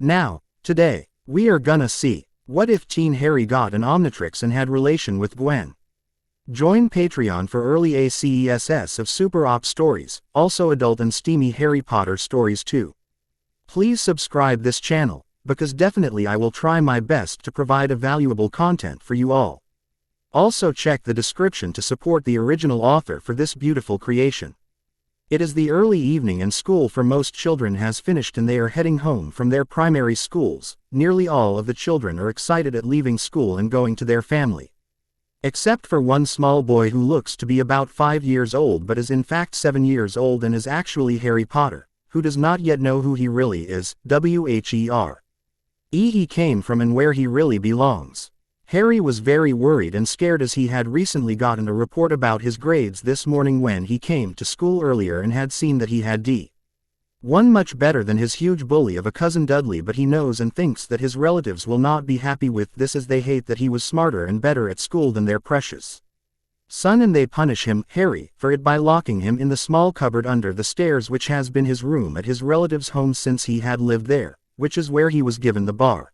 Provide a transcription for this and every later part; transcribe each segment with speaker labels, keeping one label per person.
Speaker 1: Now, today, we are gonna see, what if teen Harry got an Omnitrix and had relation with Gwen? Join Patreon for early ACESS of Super Op stories, also adult and steamy Harry Potter stories too. Please subscribe this channel, because definitely I will try my best to provide a valuable content for you all. Also check the description to support the original author for this beautiful creation. It is the early evening and school for most children has finished and they are heading home from their primary schools. Nearly all of the children are excited at leaving school and going to their family. Except for one small boy who looks to be about 5 years old but is in fact 7 years old and is actually Harry Potter, who does not yet know who he really is, where he came from and where he really belongs. Harry was very worried and scared as he had recently gotten a report about his grades this morning when he came to school earlier and had seen that he had D1 much better than his huge bully of a cousin Dudley, but he knows and thinks that his relatives will not be happy with this as they hate that he was smarter and better at school than their precious son, and they punish him, Harry, for it by locking him in the small cupboard under the stairs which has been his room at his relative's home since he had lived there, which is where he was given the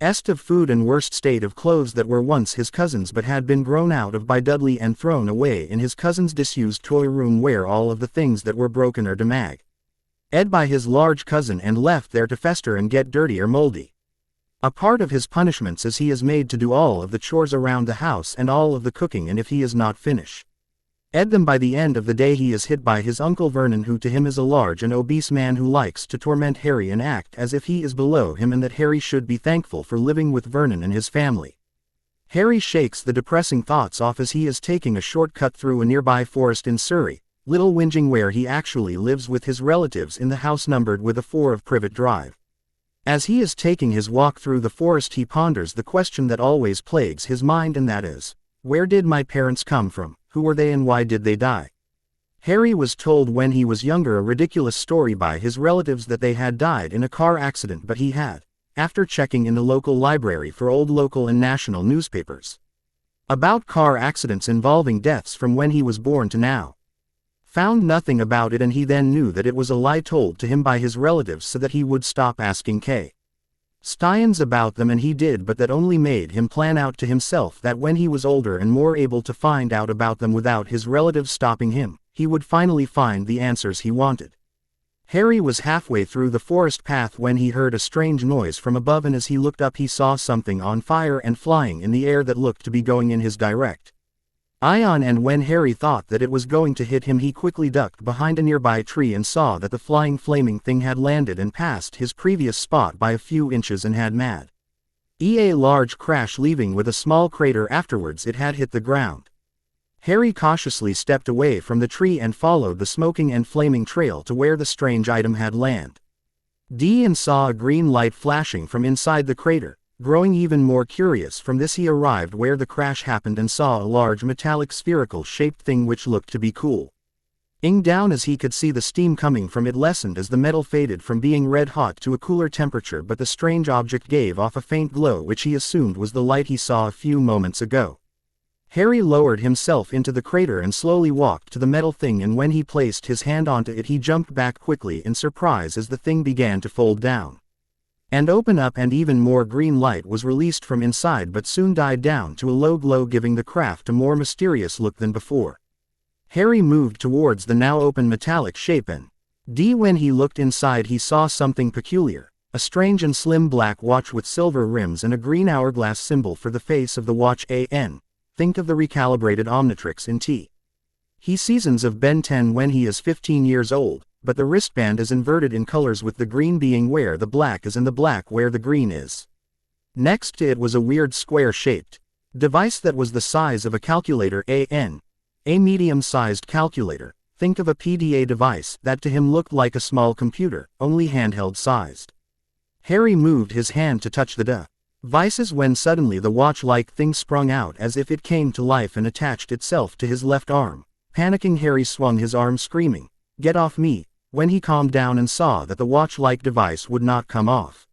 Speaker 1: best of food and worst state of clothes that were once his cousin's but had been grown out of by Dudley and thrown away in his cousin's disused toy room where all of the things that were broken are demagged by his large cousin and left there to fester and get dirty or moldy. A part of his punishments is he is made to do all of the chores around the house and all of the cooking, and if he is not finished them by the end of the day he is hit by his Uncle Vernon, who to him is a large and obese man who likes to torment Harry and act as if he is below him and that Harry should be thankful for living with Vernon and his family. Harry shakes the depressing thoughts off as he is taking a shortcut through a nearby forest in Surrey, Little Whinging, where he actually lives with his relatives in the house numbered with a 4 of Privet Drive. As he is taking his walk through the forest he ponders the question that always plagues his mind, and that is, where did my parents come from? Who were they and why did they die? Harry was told when he was younger a ridiculous story by his relatives that they had died in a car accident, but he had, after checking in the local library for old local and national newspapers about car accidents involving deaths from when he was born to now, found nothing about it, and he then knew that it was a lie told to him by his relatives so that he would stop asking questions about them, and he did, but that only made him plan out to himself that when he was older and more able to find out about them without his relatives stopping him, he would finally find the answers he wanted. Harry was halfway through the forest path when he heard a strange noise from above, and as he looked up he saw something on fire and flying in the air that looked to be going in his direction. And when Harry thought that it was going to hit him, he quickly ducked behind a nearby tree and saw that the flying flaming thing had landed and passed his previous spot by a few inches and had made a large crash, leaving with a small crater afterwards it had hit the ground. Harry cautiously stepped away from the tree and followed the smoking and flaming trail to where the strange item had landed and saw a green light flashing from inside the crater. Growing even more curious from this, he arrived where the crash happened and saw a large metallic spherical shaped thing which looked to be cooling down as he could see the steam coming from it lessened as the metal faded from being red hot to a cooler temperature, but the strange object gave off a faint glow which he assumed was the light he saw a few moments ago. Harry lowered himself into the crater and slowly walked to the metal thing, and when he placed his hand onto it he jumped back quickly in surprise as the thing began to fold down and open up, and even more green light was released from inside but soon died down to a low glow, giving the craft a more mysterious look than before. Harry moved towards the now open metallic shape and when he looked inside he saw something peculiar, a strange and slim black watch with silver rims and a green hourglass symbol for the face of the watch. Think of the recalibrated Omnitrix in he seasons of Ben 10 when he is 15 years old, but the wristband is inverted in colors, with the green being where the black is and the black where the green is. Next to it was a weird square-shaped device that was the size of a calculator, a medium-sized calculator. Think of a PDA device that to him looked like a small computer, only handheld-sized. Harry moved his hand to touch the devices when suddenly the watch-like thing sprung out as if it came to life and attached itself to his left arm. Panicking, Harry swung his arm screaming, "Get off me!" when he calmed down and saw that the watch-like device would not come off.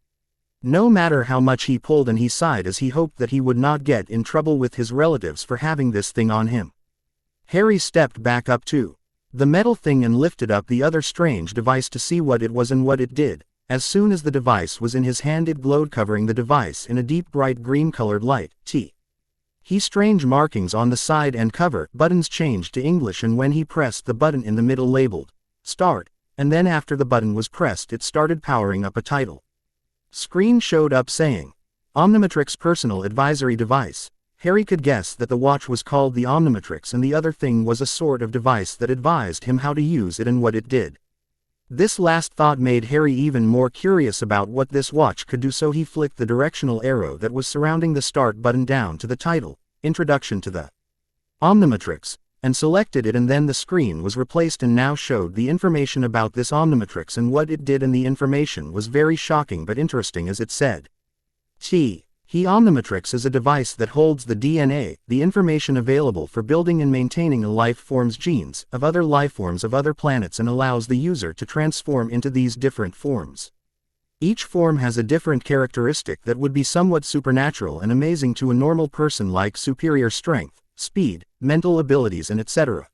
Speaker 1: No matter how much he pulled, and he sighed as he hoped that he would not get in trouble with his relatives for having this thing on him. Harry stepped back up to the metal thing and lifted up the other strange device to see what it was and what it did. As soon as the device was in his hand it glowed, covering the device in a deep bright green-colored light. Strange markings on the side and cover buttons changed to English, and when he pressed the button in the middle labeled Start, and then after the button was pressed it started powering up. A title screen showed up saying, Omnitrix Personal Advisory Device. Harry could guess that the watch was called the Omnitrix and the other thing was a sort of device that advised him how to use it and what it did. This last thought made Harry even more curious about what this watch could do, so he flicked the directional arrow that was surrounding the Start button down to the title, Introduction to the Omnitrix, and selected it, and then the screen was replaced and now showed the information about this Omnitrix and what it did, and the information was very shocking but interesting as it said. Omnitrix is a device that holds the DNA, the information available for building and maintaining a life form's genes, of other life forms of other planets, and allows the user to transform into these different forms. Each form has a different characteristic that would be somewhat supernatural and amazing to a normal person, like superior strength, speed, mental abilities, and etc.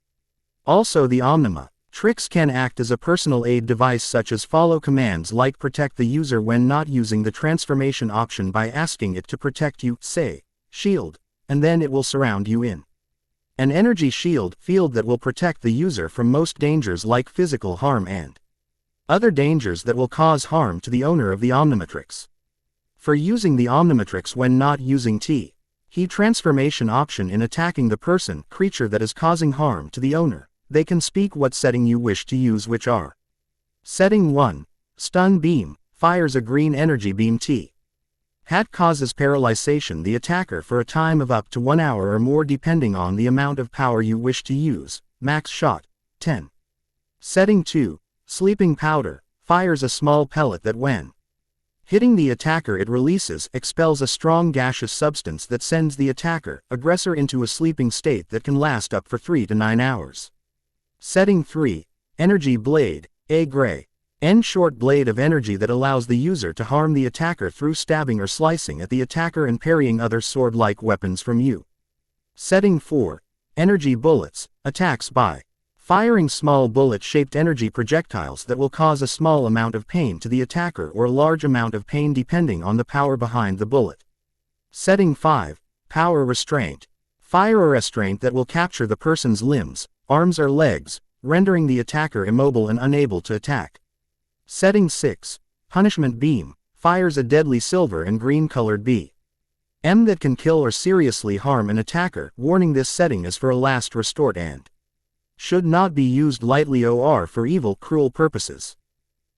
Speaker 1: Also, the Omnitrix can act as a personal aid device, such as follow commands like protect the user when not using the transformation option by asking it to protect you, say, shield, and then it will surround you in an energy shield field that will protect the user from most dangers like physical harm and other dangers that will cause harm to the owner of the Omnitrix. For using the Omnitrix when not using transformation option in attacking the creature that is causing harm to the owner, they can speak what setting you wish to use, which are: Setting 1. Stun Beam, fires a green energy beam. Hat causes paralyzation the attacker for a time of up to 1 hour or more depending on the amount of power you wish to use, max shot, 10. Setting 2. Sleeping Powder, fires a small pellet that when hitting the attacker it expels a strong gaseous substance that sends the aggressor into a sleeping state that can last up for 3 to 9 hours. Setting 3. Energy Blade, a gray N short blade of energy that allows the user to harm the attacker through stabbing or slicing at the attacker and parrying other sword-like weapons from you. Setting 4. Energy Bullets, attacks by firing small bullet-shaped energy projectiles that will cause a small amount of pain to the attacker or a large amount of pain depending on the power behind the bullet. Setting 5. Power Restraint. Fire a restraint that will capture the person's limbs, arms or legs, rendering the attacker immobile and unable to attack. Setting 6. Punishment Beam. Fires a deadly silver and green-colored beam that can kill or seriously harm an attacker. Warning: this setting is for a last resort and should not be used lightly or for evil, cruel purposes.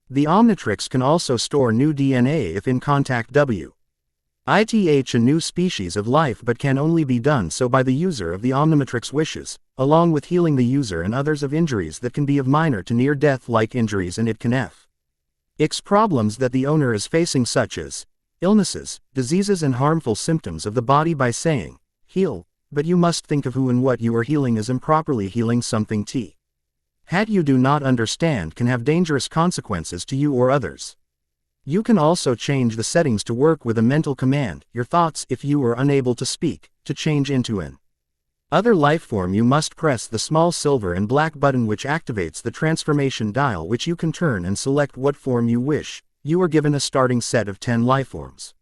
Speaker 1: The Omnitrix can also store new DNA if in contact with a new species of life, but can only be done so by the user of the Omnitrix wishes, along with healing the user and others of injuries that can be of minor to near-death like injuries, and it can fix problems that the owner is facing, such as illnesses, diseases and harmful symptoms of the body by saying, heal, but you must think of who and what you are healing as improperly healing something you do not understand can have dangerous consequences to you or others. You can also change the settings to work with a mental command, your thoughts, if you are unable to speak, to change into an other life form. You must press the small silver and black button which activates the transformation dial, which you can turn and select what form you wish. You are given a starting set of 10 life forms,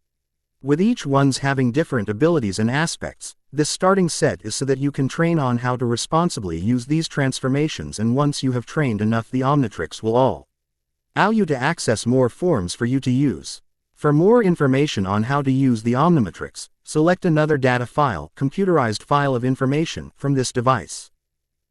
Speaker 1: with each one's having different abilities and aspects. This starting set is so that you can train on how to responsibly use these transformations, and once you have trained enough, the Omnitrix will allow you to access more forms for you to use. For more information on how to use the Omnitrix, select another data file, computerized file of information, from this device.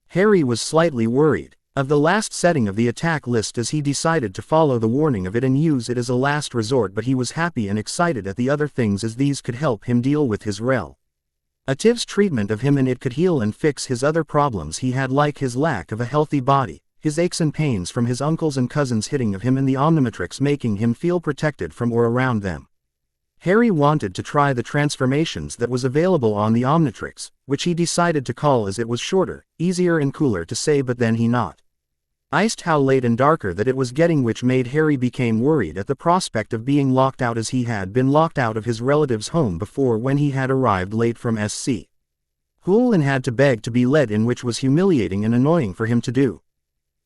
Speaker 1: Harry was slightly worried of the last setting of the attack list as he decided to follow the warning of it and use it as a last resort, but he was happy and excited at the other things as these could help him deal with his relative's treatment of him, and it could heal and fix his other problems he had, like his lack of a healthy body, his aches and pains from his uncles and cousins hitting of him, and the Omnitrix making him feel protected from or around them. Harry wanted to try the transformations that was available on the Omnitrix, which he decided to call as it was shorter, easier and cooler to say, but then he noticed how late and darker that it was getting, which made Harry became worried at the prospect of being locked out as he had been locked out of his relative's home before when he had arrived late from school and had to beg to be let in, which was humiliating and annoying for him to do.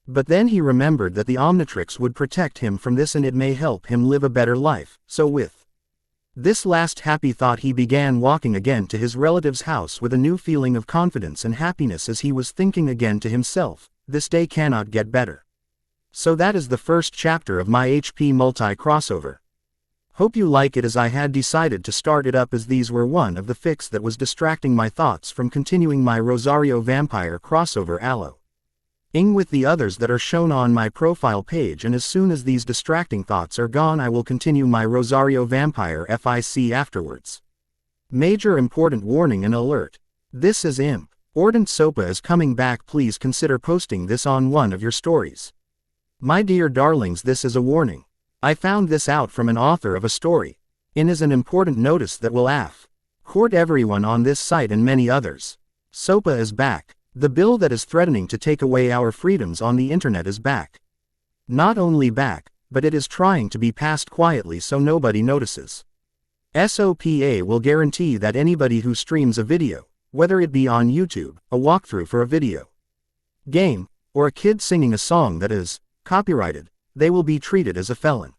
Speaker 1: But then he remembered that the Omnitrix would protect him from this and it may help him live a better life, so with this last happy thought he began walking again to his relative's house with a new feeling of confidence and happiness as he was thinking again to himself, this day cannot get better. So that is the first chapter of my HP multi-crossover. Hope you like it as I had decided to start it up as these were one of the fics that was distracting my thoughts from continuing my Rosario Vampire crossover allo-ing with the others that are shown on my profile page, and as soon as these distracting thoughts are gone I will continue my Rosario Vampire FIC afterwards. Major important warning and alert. This is Imp. Ordent Sopa is coming back. Please consider posting this on one of your stories. My dear darlings, this is a warning. I found this out from an author of a story. It is an important notice that will court everyone on this site and many others. Sopa is back. The bill that is threatening to take away our freedoms on the internet is back. Not only back, but it is trying to be passed quietly so nobody notices. SOPA will guarantee that anybody who streams a video, whether it be on YouTube, a walkthrough for a video game, or a kid singing a song that is copyrighted, they will be treated as a felon.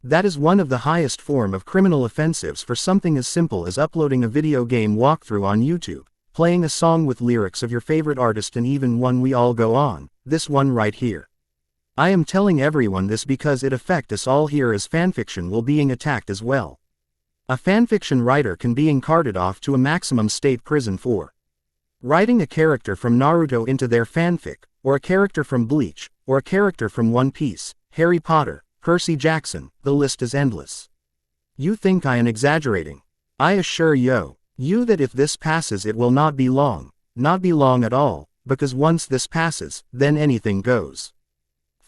Speaker 1: That is one of the highest form of criminal offensives for something as simple as uploading a video game walkthrough on YouTube, playing a song with lyrics of your favorite artist, and even one we all go on, this one right here. I am telling everyone this because it affects us all here, as fanfiction will being attacked as well. A fanfiction writer can being carted off to a maximum state prison for writing a character from Naruto into their fanfic, or a character from Bleach, or a character from One Piece, Harry Potter, Percy Jackson, the list is endless. You think I am exaggerating? I assure you that if this passes it will not be long at all, because once this passes, then anything goes.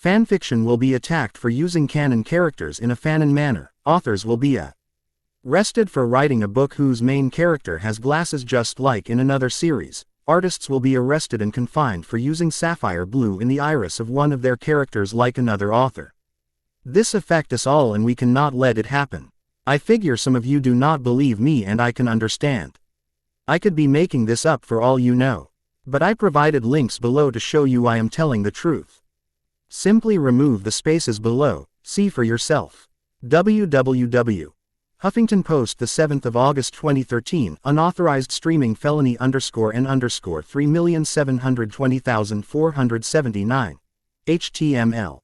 Speaker 1: Fanfiction will be attacked for using canon characters in a fanon manner, authors will be arrested for writing a book whose main character has glasses just like in another series. Artists will be arrested and confined for using sapphire blue in the iris of one of their characters like another author. This affects us all and we cannot let it happen. I figure some of you do not believe me and I can understand. I could be making this up for all you know. But I provided links below to show you I am telling the truth. Simply remove the spaces below, see for yourself. www. Huffington Post, the 7th of August 2013, unauthorized streaming felony _n_3,720,479. HTML.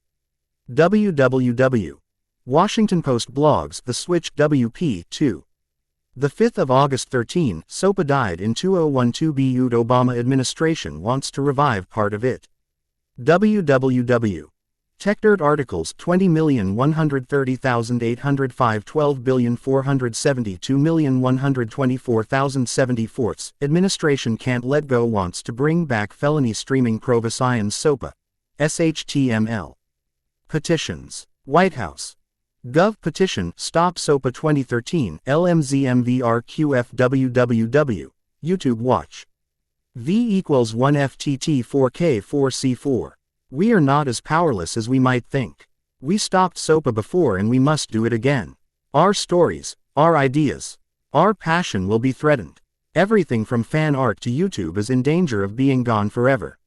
Speaker 1: www. Washington Post blogs, The Switch WP 2. The 5th of August 13, Sopa died in 2012. Obama administration wants to revive part of it. www. TechDirt articles 20,130,805 12,472,124,074. Administration can't let go, wants to bring back felony streaming pro-Science Sopa. SHTML. Petitions. White House. Gov petition, Stop Sopa 2013, LMZMVRQF www. YouTube watch. V equals 1 FTT 4K 4C4. We are not as powerless as we might think. We stopped Sopa before and we must do it again. Our stories, our ideas, our passion will be threatened. Everything from fan art to YouTube is in danger of being gone forever.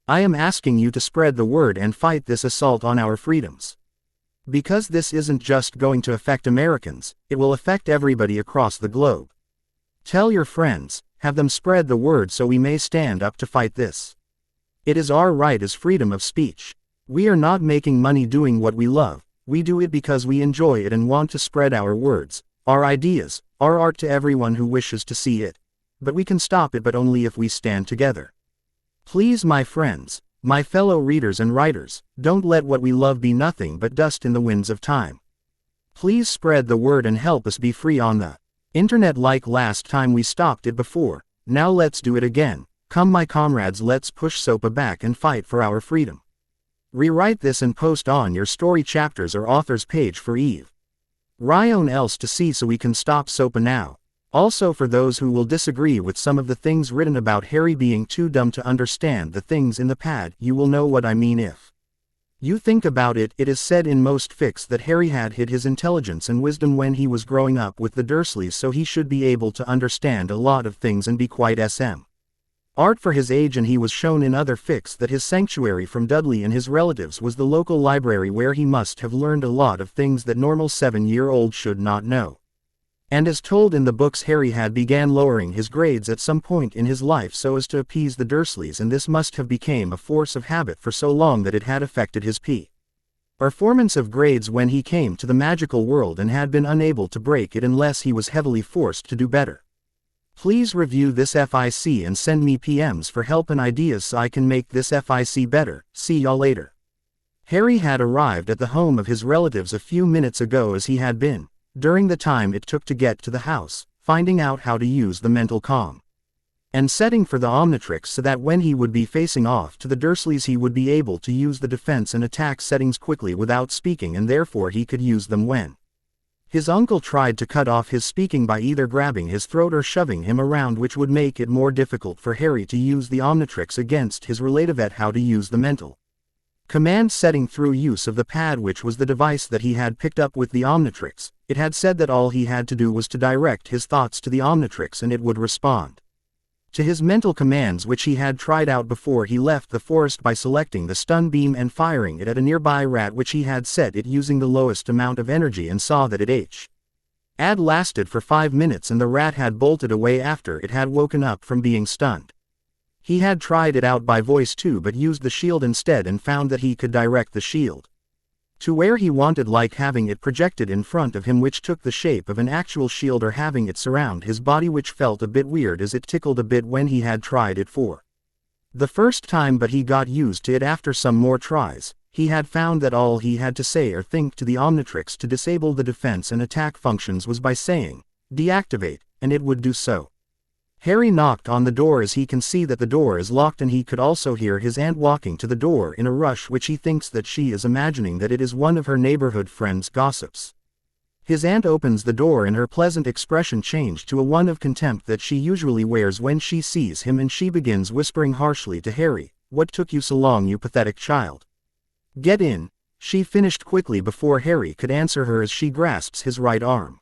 Speaker 1: I am asking you to spread the word and fight this assault on our freedoms. Because this isn't just going to affect Americans, it will affect everybody across the globe. Tell your friends, have them spread the word so we may stand up to fight this. It is our right as freedom of speech. We are not making money doing what we love, we do it because we enjoy it and want to spread our words, our ideas, our art to everyone who wishes to see it. But we can stop it, but only if we stand together. Please, my friends, my fellow readers and writers, don't let what we love be nothing but dust in the winds of time. Please spread the word and help us be free on the internet like last time we stopped it before. Now let's do it again. Come my comrades, let's push Sopa back and fight for our freedom. Rewrite this and post on your story chapters or author's page for Eve. Ryan else to see so we can stop Sopa now. Also for those who will disagree with some of the things written about Harry being too dumb to understand the things in the pad, you will know what I mean if you think about it. It is said in most fics that Harry had hid his intelligence and wisdom when he was growing up with the Dursleys, so he should be able to understand a lot of things and be quite art for his age, and he was shown in other fics that his sanctuary from Dudley and his relatives was the local library where he must have learned a lot of things that normal 7-year-olds should not know. And as told in the books, Harry had began lowering his grades at some point in his life so as to appease the Dursleys, and this must have become a force of habit for so long that it had affected his performance of grades when he came to the magical world and had been unable to break it unless he was heavily forced to do better. Please review this FIC and send me PMs for help and ideas so I can make this FIC better. See y'all later. Harry had arrived at the home of his relatives a few minutes ago, as he had been, during the time it took to get to the house, finding out how to use the mental comm and setting for the Omnitrix so that when he would be facing off to the Dursleys he would be able to use the defense and attack settings quickly without speaking, and therefore he could use them when his uncle tried to cut off his speaking by either grabbing his throat or shoving him around, which would make it more difficult for Harry to use the Omnitrix against his relative at how to use the mental command setting through use of the pad, which was the device that he had picked up with the Omnitrix. It had said that all he had to do was to direct his thoughts to the Omnitrix and it would respond to his mental commands, which he had tried out before he left the forest by selecting the stun beam and firing it at a nearby rat, which he had set it using the lowest amount of energy, and saw that it had lasted for 5 minutes and the rat had bolted away after it had woken up from being stunned. He had tried it out by voice too, but used the shield instead and found that he could direct the shield to where he wanted, like having it projected in front of him, which took the shape of an actual shield, or having it surround his body, which felt a bit weird as it tickled a bit when he had tried it for the first time, but he got used to it after some more tries. He had found that all he had to say or think to the Omnitrix to disable the defense and attack functions was by saying, "Deactivate," and it would do so. Harry knocked on the door, as he can see that the door is locked, and he could also hear his aunt walking to the door in a rush, which he thinks that she is imagining that it is one of her neighborhood friends' gossips. His aunt opens the door and her pleasant expression changed to a one of contempt that she usually wears when she sees him, and she begins whispering harshly to Harry, "What took you so long, you pathetic child? Get in," she finished quickly before Harry could answer her, as she grasps his right arm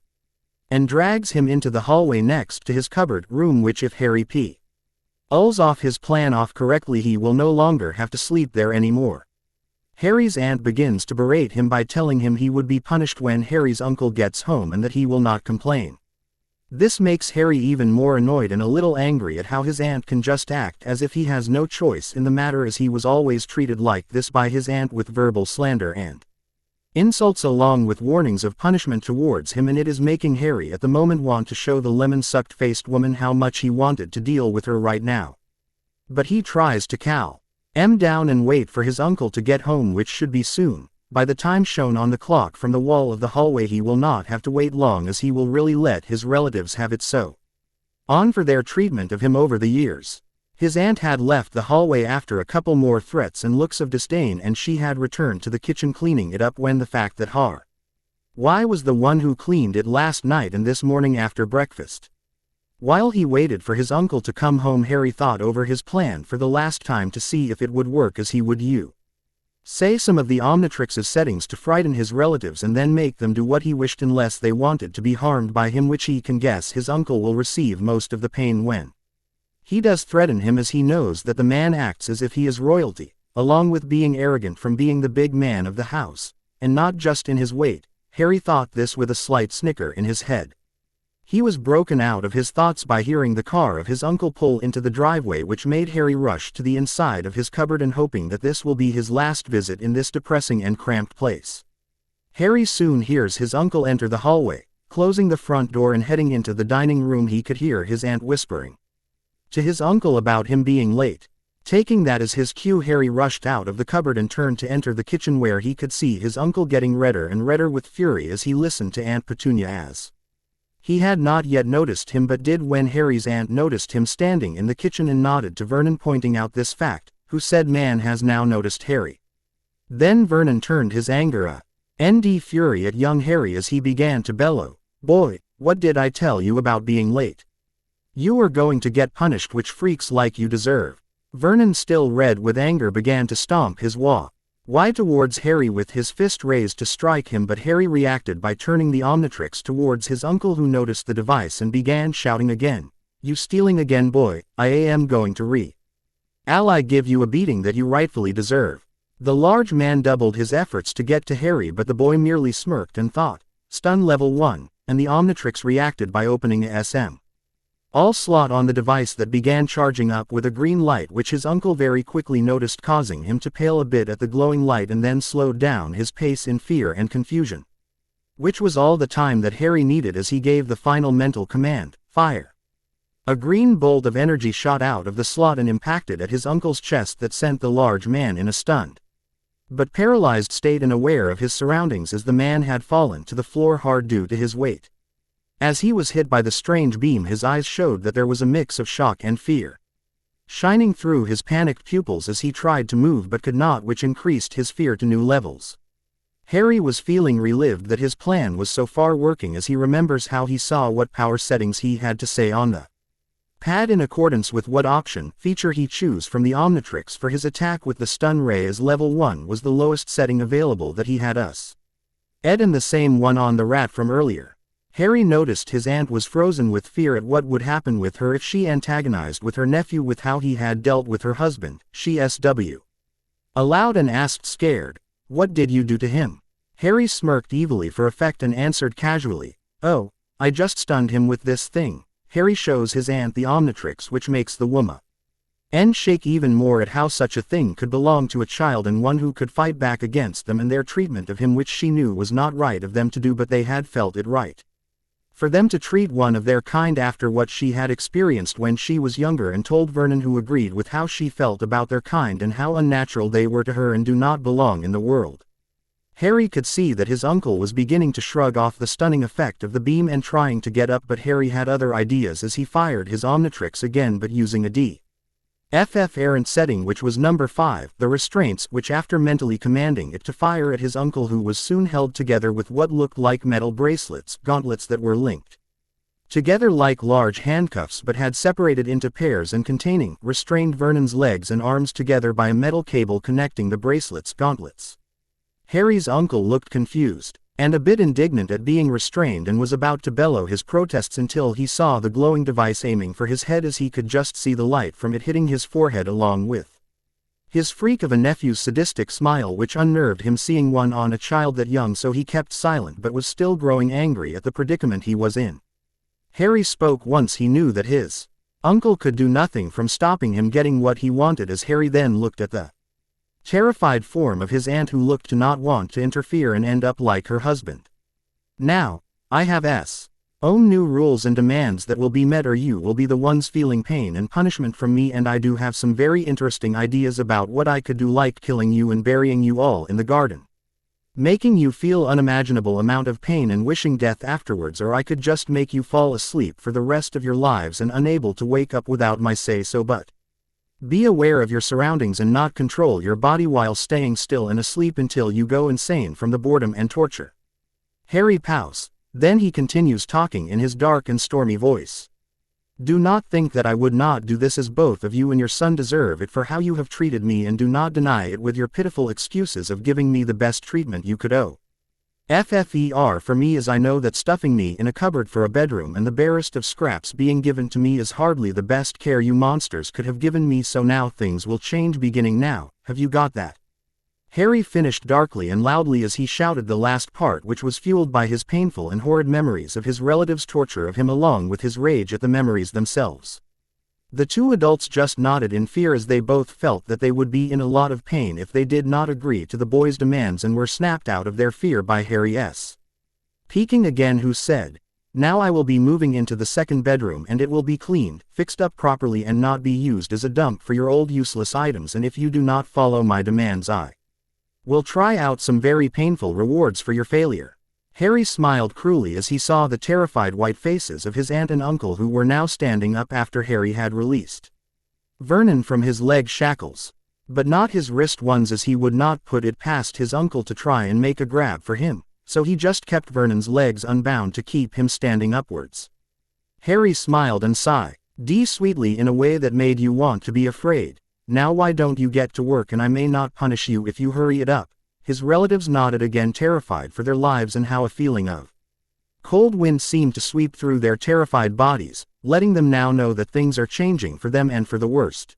Speaker 1: and drags him into the hallway next to his cupboard room, which if Harry pulls off his plan off correctly, he will no longer have to sleep there anymore. Harry's aunt begins to berate him by telling him he would be punished when Harry's uncle gets home and that he will not complain. This makes Harry even more annoyed and a little angry at how his aunt can just act as if he has no choice in the matter, as he was always treated like this by his aunt, with verbal slander and insults along with warnings of punishment towards him, and it is making Harry at the moment want to show the lemon-sucked-faced woman how much he wanted to deal with her right now. But he tries to calm down and wait for his uncle to get home, which should be soon. By the time shown on the clock from the wall of the hallway, he will not have to wait long, as he will really let his relatives have it so on for their treatment of him over the years. His aunt had left the hallway after a couple more threats and looks of disdain, and she had returned to the kitchen cleaning it up when the fact that Harry was the one who cleaned it last night and this morning after breakfast. While he waited for his uncle to come home, Harry thought over his plan for the last time to see if it would work, as he would say some of the Omnitrix's settings to frighten his relatives and then make them do what he wished unless they wanted to be harmed by him, which he can guess his uncle will receive most of the pain when he does threaten him, as he knows that the man acts as if he is royalty, along with being arrogant from being the big man of the house, and not just in his weight. Harry thought this with a slight snicker in his head. He was broken out of his thoughts by hearing the car of his uncle pull into the driveway, which made Harry rush to the inside of his cupboard and hoping that this will be his last visit in this depressing and cramped place. Harry soon hears his uncle enter the hallway, closing the front door and heading into the dining room. He could hear his aunt whispering to his uncle about him being late. Taking that as his cue, Harry rushed out of the cupboard and turned to enter the kitchen, where he could see his uncle getting redder and redder with fury as he listened to Aunt Petunia, as he had not yet noticed him but did when Harry's aunt noticed him standing in the kitchen and nodded to Vernon, pointing out this fact, who said, "Man has now noticed Harry." Then Vernon turned his anger and fury at young Harry as he began to bellow, "Boy, what did I tell you about being late? You are going to get punished, which freaks like you deserve." Vernon, still red with anger, began to stomp his why towards Harry with his fist raised to strike him, but Harry reacted by turning the Omnitrix towards his uncle, who noticed the device and began shouting again, "You stealing again, boy? I am going to I'll give you a beating that you rightfully deserve." The large man doubled his efforts to get to Harry, but the boy merely smirked and thought, "Stun level 1, and the Omnitrix reacted by opening a SM. All slot on the device that began charging up with a green light, which his uncle very quickly noticed, causing him to pale a bit at the glowing light and then slowed down his pace in fear and confusion. Which was all the time that Harry needed as he gave the final mental command, "Fire." A green bolt of energy shot out of the slot and impacted at his uncle's chest that sent the large man in a stunned but paralyzed state and aware of his surroundings, as the man had fallen to the floor hard due to his weight. As he was hit by the strange beam, his eyes showed that there was a mix of shock and fear shining through his panicked pupils as he tried to move but could not, which increased his fear to new levels. Harry was feeling relieved that his plan was so far working, as he remembers how he saw what power settings he had to say on the pad in accordance with what option feature he choose from the Omnitrix for his attack with the stun ray, as level 1 was the lowest setting available that he had us. And the same one on the rat from earlier. Harry noticed his aunt was frozen with fear at what would happen with her if she antagonized with her nephew with how he had dealt with her husband, she SW. Aloud and asked scared, "What did you do to him?" Harry smirked evilly for effect and answered casually, "Oh, I just stunned him with this thing." Harry shows his aunt the Omnitrix, which makes the woman shake even more at how such a thing could belong to a child and one who could fight back against them and their treatment of him, which she knew was not right of them to do, but they had felt it right for them to treat one of their kind after what she had experienced when she was younger, and told Vernon, who agreed with how she felt about their kind and how unnatural they were to her and do not belong in the world. Harry could see that his uncle was beginning to shrug off the stunning effect of the beam and trying to get up, but Harry had other ideas as he fired his Omnitrix again, but using a DFF errant setting, which was number 5, the restraints, which after mentally commanding it to fire at his uncle, who was soon held together with what looked like metal bracelets, gauntlets that were linked together like large handcuffs but had separated into pairs and containing, restrained Vernon's legs and arms together by a metal cable connecting the bracelets, gauntlets. Harry's uncle looked confused and a bit indignant at being restrained and was about to bellow his protests until he saw the glowing device aiming for his head, as he could just see the light from it hitting his forehead along with his freak of a nephew's sadistic smile, which unnerved him seeing one on a child that young, so he kept silent but was still growing angry at the predicament he was in. Harry spoke once he knew that his uncle could do nothing from stopping him getting what he wanted, as Harry then looked at the terrified form of his aunt, who looked to not want to interfere and end up like her husband. "Now, I have own new rules and demands that will be met, or you will be the ones feeling pain and punishment from me, and I do have some very interesting ideas about what I could do, like killing you and burying you all in the garden, making you feel unimaginable amount of pain and wishing death afterwards, or I could just make you fall asleep for the rest of your lives and unable to wake up without my say-so, but be aware of your surroundings and not control your body while staying still and asleep until you go insane from the boredom and torture." Harry pouts. Then he continues talking in his dark and stormy voice. "Do not think that I would not do this, as both of you and your son deserve it for how you have treated me, and do not deny it with your pitiful excuses of giving me the best treatment you could owe. FFER for me, as I know that stuffing me in a cupboard for a bedroom and the barest of scraps being given to me is hardly the best care you monsters could have given me, so now things will change beginning now, have you got that?" Harry finished darkly and loudly as he shouted the last part, which was fueled by his painful and horrid memories of his relatives' torture of him along with his rage at the memories themselves. The two adults just nodded in fear, as they both felt that they would be in a lot of pain if they did not agree to the boy's demands and were snapped out of their fear by Harry's peeking again, who said, "Now I will be moving into the second bedroom, and it will be cleaned, fixed up properly, and not be used as a dump for your old useless items, and if you do not follow my demands I will try out some very painful rewards for your failure." Harry smiled cruelly as he saw the terrified white faces of his aunt and uncle, who were now standing up after Harry had released Vernon from his leg shackles, but not his wrist ones, as he would not put it past his uncle to try and make a grab for him, so he just kept Vernon's legs unbound to keep him standing upwards. Harry smiled and sighed sweetly in a way that made you want to be afraid. "Now why don't you get to work, and I may not punish you if you hurry it up." His relatives nodded again, terrified for their lives, and how a feeling of cold wind seemed to sweep through their terrified bodies, letting them now know that things are changing for them and for the worst.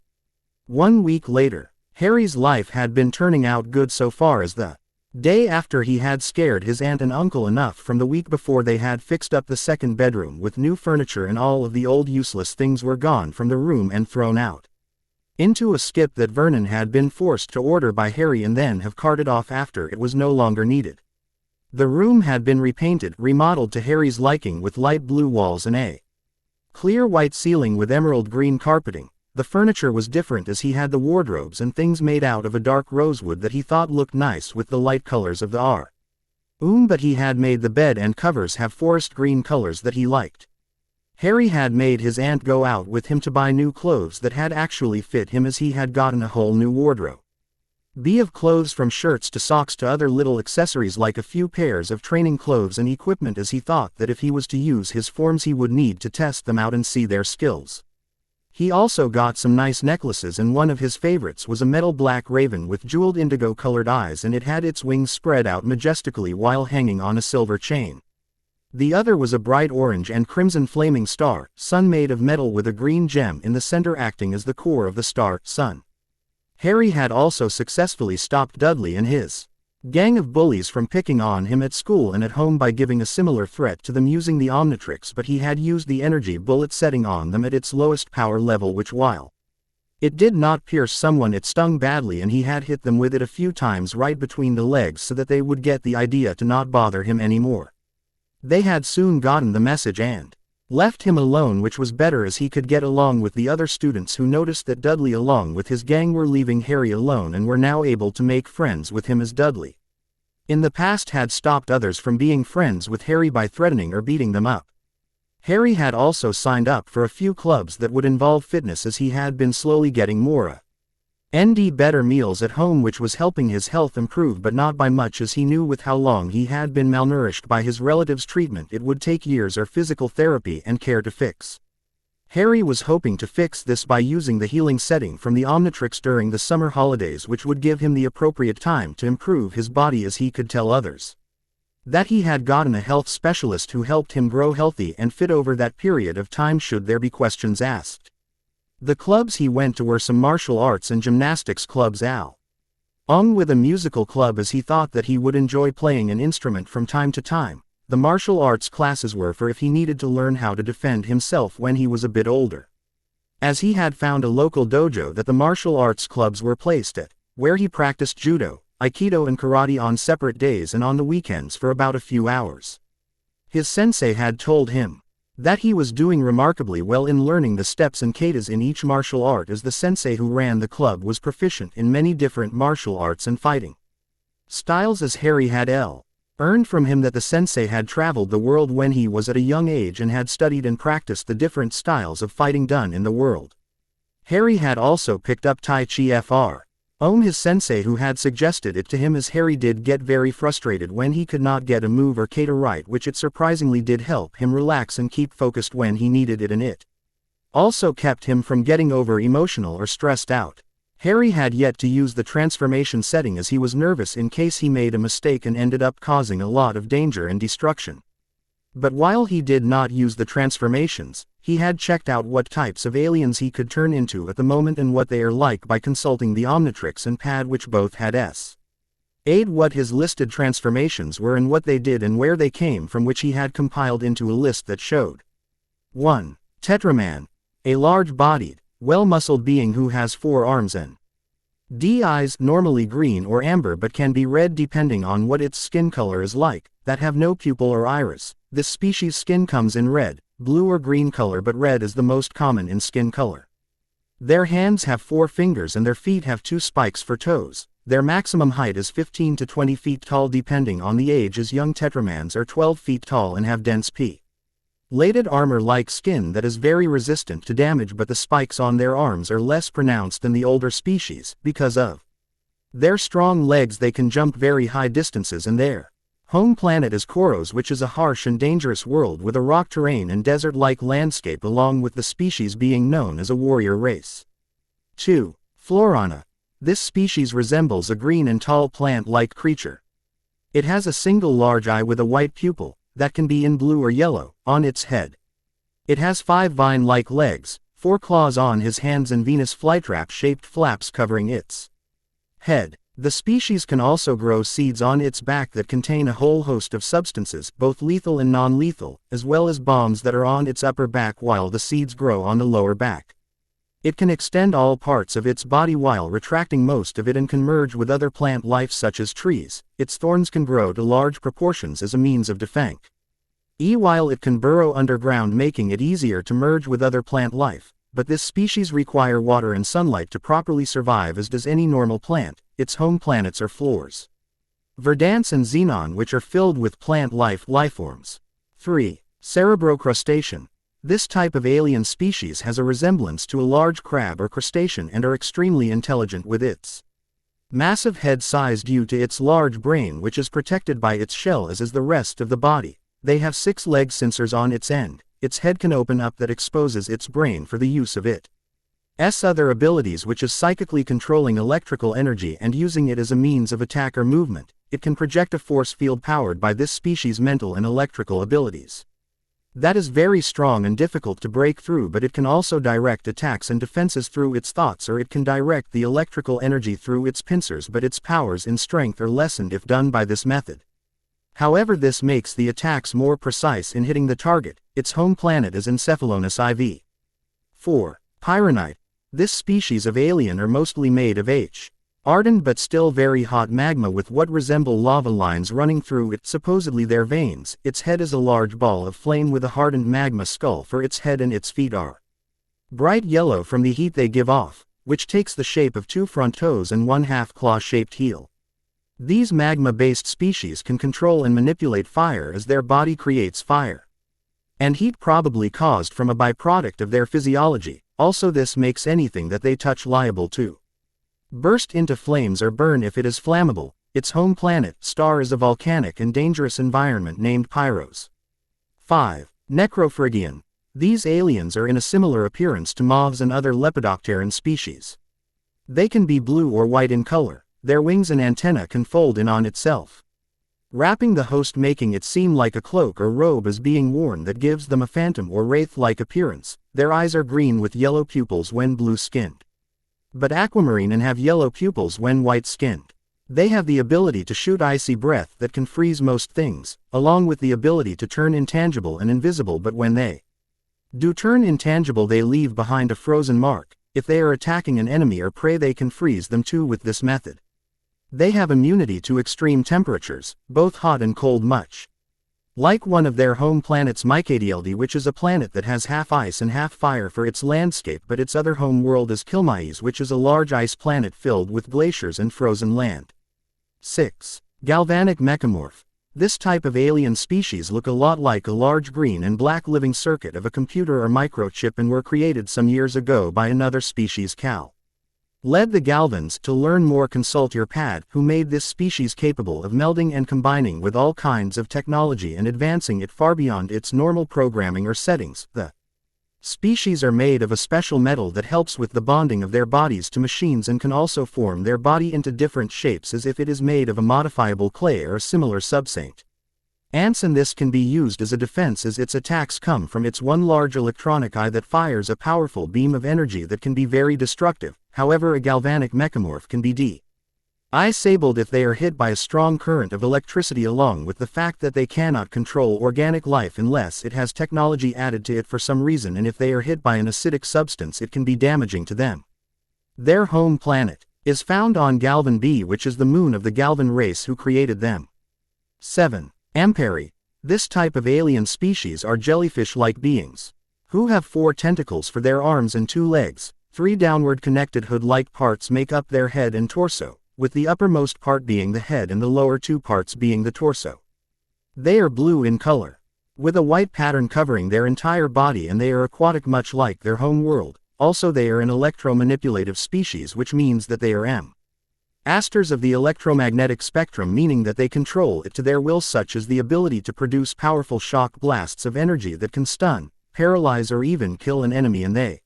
Speaker 1: 1 week later, Harry's life had been turning out good so far as the day after he had scared his aunt and uncle enough from the week before they had fixed up the second bedroom with new furniture and all of the old useless things were gone from the room and thrown out into a skip that Vernon had been forced to order by Harry and then have carted off after it was no longer needed. The room had been remodeled to Harry's liking with light blue walls and a clear white ceiling with emerald green carpeting. The furniture was different as he had the wardrobes and things made out of a dark rosewood that he thought looked nice with the light colors of the but he had made the bed and covers have forest green colors that he liked. Harry had made his aunt go out with him to buy new clothes that had actually fit him as he had gotten a whole new wardrobe. Of clothes from shirts to socks to other little accessories like a few pairs of training clothes and equipment as he thought that if he was to use his forms he would need to test them out and see their skills. He also got some nice necklaces and one of his favorites was a metal black raven with jeweled indigo colored eyes and it had its wings spread out majestically while hanging on a silver chain. The other was a bright orange and crimson flaming star, sun made of metal with a green gem in the center acting as the core of the star, sun. Harry had also successfully stopped Dudley and his gang of bullies from picking on him at school and at home by giving a similar threat to them using the Omnitrix, but he had used the energy bullet setting on them at its lowest power level, which while it did not pierce someone it stung badly and he had hit them with it a few times right between the legs so that they would get the idea to not bother him anymore. They had soon gotten the message and left him alone, which was better as he could get along with the other students who noticed that Dudley along with his gang were leaving Harry alone and were now able to make friends with him as Dudley in the past had stopped others from being friends with Harry by threatening or beating them up. Harry had also signed up for a few clubs that would involve fitness as he had been slowly getting more better meals at home, which was helping his health improve but not by much as he knew with how long he had been malnourished by his relatives' treatment it would take years of physical therapy and care to fix. Harry was hoping to fix this by using the healing setting from the Omnitrix during the summer holidays, which would give him the appropriate time to improve his body as he could tell others that he had gotten a health specialist who helped him grow healthy and fit over that period of time should there be questions asked. The clubs he went to were some martial arts and gymnastics clubs along with a musical club as he thought that he would enjoy playing an instrument from time to time. The martial arts classes were for if he needed to learn how to defend himself when he was a bit older, as he had found a local dojo that the martial arts clubs were placed at, where he practiced judo, aikido and karate on separate days and on the weekends for about a few hours. His sensei had told him that he was doing remarkably well in learning the steps and katas in each martial art as the sensei who ran the club was proficient in many different martial arts and fighting styles as Harry had earned from him that the sensei had traveled the world when he was at a young age and had studied and practiced the different styles of fighting done in the world. Harry had also picked up Tai Chi from his sensei who had suggested it to him as Harry did get very frustrated when he could not get a move or kata right, which it surprisingly did help him relax and keep focused when he needed it, and it also kept him from getting over emotional or stressed out. Harry had yet to use the transformation setting as he was nervous in case he made a mistake and ended up causing a lot of danger and destruction. But while he did not use the transformations, he had checked out what types of aliens he could turn into at the moment and what they are like by consulting the Omnitrix and pad, which both had what his listed transformations were and what they did and where they came from, which he had compiled into a list that showed 1. Tetraman, a large-bodied, well-muscled being who has 4 arms and eyes, normally green or amber but can be red depending on what its skin color is like, that have no pupil or iris. This species' skin comes in red, blue or green color, but red is the most common in skin color. Their hands have 4 fingers and their feet have 2 spikes for toes. Their maximum height is 15 to 20 feet tall depending on the age, as young tetramans are 12 feet tall and have dense plated armor-like skin that is very resistant to damage, but the spikes on their arms are less pronounced than the older species. Because of their strong legs they can jump very high distances, and their home planet is Koros, which is a harsh and dangerous world with a rock terrain and desert-like landscape, along with the species being known as a warrior race. 2. Florana. This species resembles a green and tall plant-like creature. It has a single large eye with a white pupil, that can be in blue or yellow, on its head. It has 5 vine-like legs, 4 claws on his hands and Venus flytrap-shaped flaps covering its head. The species can also grow seeds on its back that contain a whole host of substances, both lethal and non-lethal, as well as bombs that are on its upper back while the seeds grow on the lower back. It can extend all parts of its body while retracting most of it and can merge with other plant life such as trees. Its thorns can grow to large proportions as a means of defense. While it can burrow underground, making it easier to merge with other plant life, but this species require water and sunlight to properly survive, as does any normal plant. Its home planets are floors, Verdance and Xenon, which are filled with plant lifeforms. 3. Cerebrocrustacean. This type of alien species has a resemblance to a large crab or crustacean and are extremely intelligent with its massive head size due to its large brain, which is protected by its shell as is the rest of the body. They have 6 leg sensors on its end. Its head can open up that exposes its brain for the use of its other abilities, which is psychically controlling electrical energy and using it as a means of attack or movement. It can project a force field powered by this species' mental and electrical abilities. That is very strong and difficult to break through, but it can also direct attacks and defenses through its thoughts, or it can direct the electrical energy through its pincers, but its powers in strength are lessened if done by this method. However, this makes the attacks more precise in hitting the target. Its home planet is Encephalonus IV. 4. Pyronite. This species of alien are mostly made of ardent but still very hot magma with what resemble lava lines running through it, supposedly their veins. Its head is a large ball of flame with a hardened magma skull for its head, and its feet are bright yellow from the heat they give off, which takes the shape of 2 front toes and 1/2 claw-shaped heel. These magma-based species can control and manipulate fire, as their body creates fire and heat, probably caused from a byproduct of their physiology. Also, this makes anything that they touch liable to burst into flames or burn if it is flammable. Its home planet star is a volcanic and dangerous environment named Pyros. 5. Necrophrygian. These aliens are in a similar appearance to moths and other lepidopteran species. They can be blue or white in color. Their wings and antennae can fold in on itself, wrapping the host, making it seem like a cloak or robe is being worn that gives them a phantom or wraith-like appearance. Their eyes are green with yellow pupils when blue-skinned, but aquamarine, and have yellow pupils when white-skinned. They have the ability to shoot icy breath that can freeze most things, along with the ability to turn intangible and invisible, but when they do turn intangible they leave behind a frozen mark. If they are attacking an enemy or prey they can freeze them too with this method. They have immunity to extreme temperatures, both hot and cold, much like one of their home planets Mycadielde, which is a planet that has half ice and half fire for its landscape, but its other home world is Kilmaes, which is a large ice planet filled with glaciers and frozen land. 6. Galvanic Mechamorph. This type of alien species look a lot like a large green and black living circuit of a computer or microchip, and were created some years ago by another species, Cal. Led the Galvans. To learn more, consult your pad, who made this species capable of melding and combining with all kinds of technology and advancing it far beyond its normal programming or settings. The species are made of a special metal that helps with the bonding of their bodies to machines, and can also form their body into different shapes as if it is made of a modifiable clay or a similar substance. And this can be used as a defense, as its attacks come from its one large electronic eye that fires a powerful beam of energy that can be very destructive. However, a galvanic mechamorph can be disabled if they are hit by a strong current of electricity, along with the fact that they cannot control organic life unless it has technology added to it for some reason, and if they are hit by an acidic substance it can be damaging to them. Their home planet is found on Galvan B, which is the moon of the Galvan race who created them. 7. Amperi. This type of alien species are jellyfish-like beings, who have 4 tentacles for their arms and 2 legs. 3 downward connected hood-like parts make up their head and torso, with the uppermost part being the head and the lower 2 parts being the torso. They are blue in color, with a white pattern covering their entire body, and they are aquatic much like their home world. Also, they are an electromanipulative species, which means that they are masters of the electromagnetic spectrum, meaning that they control it to their will, such as the ability to produce powerful shock blasts of energy that can stun, paralyze, or even kill an enemy, and they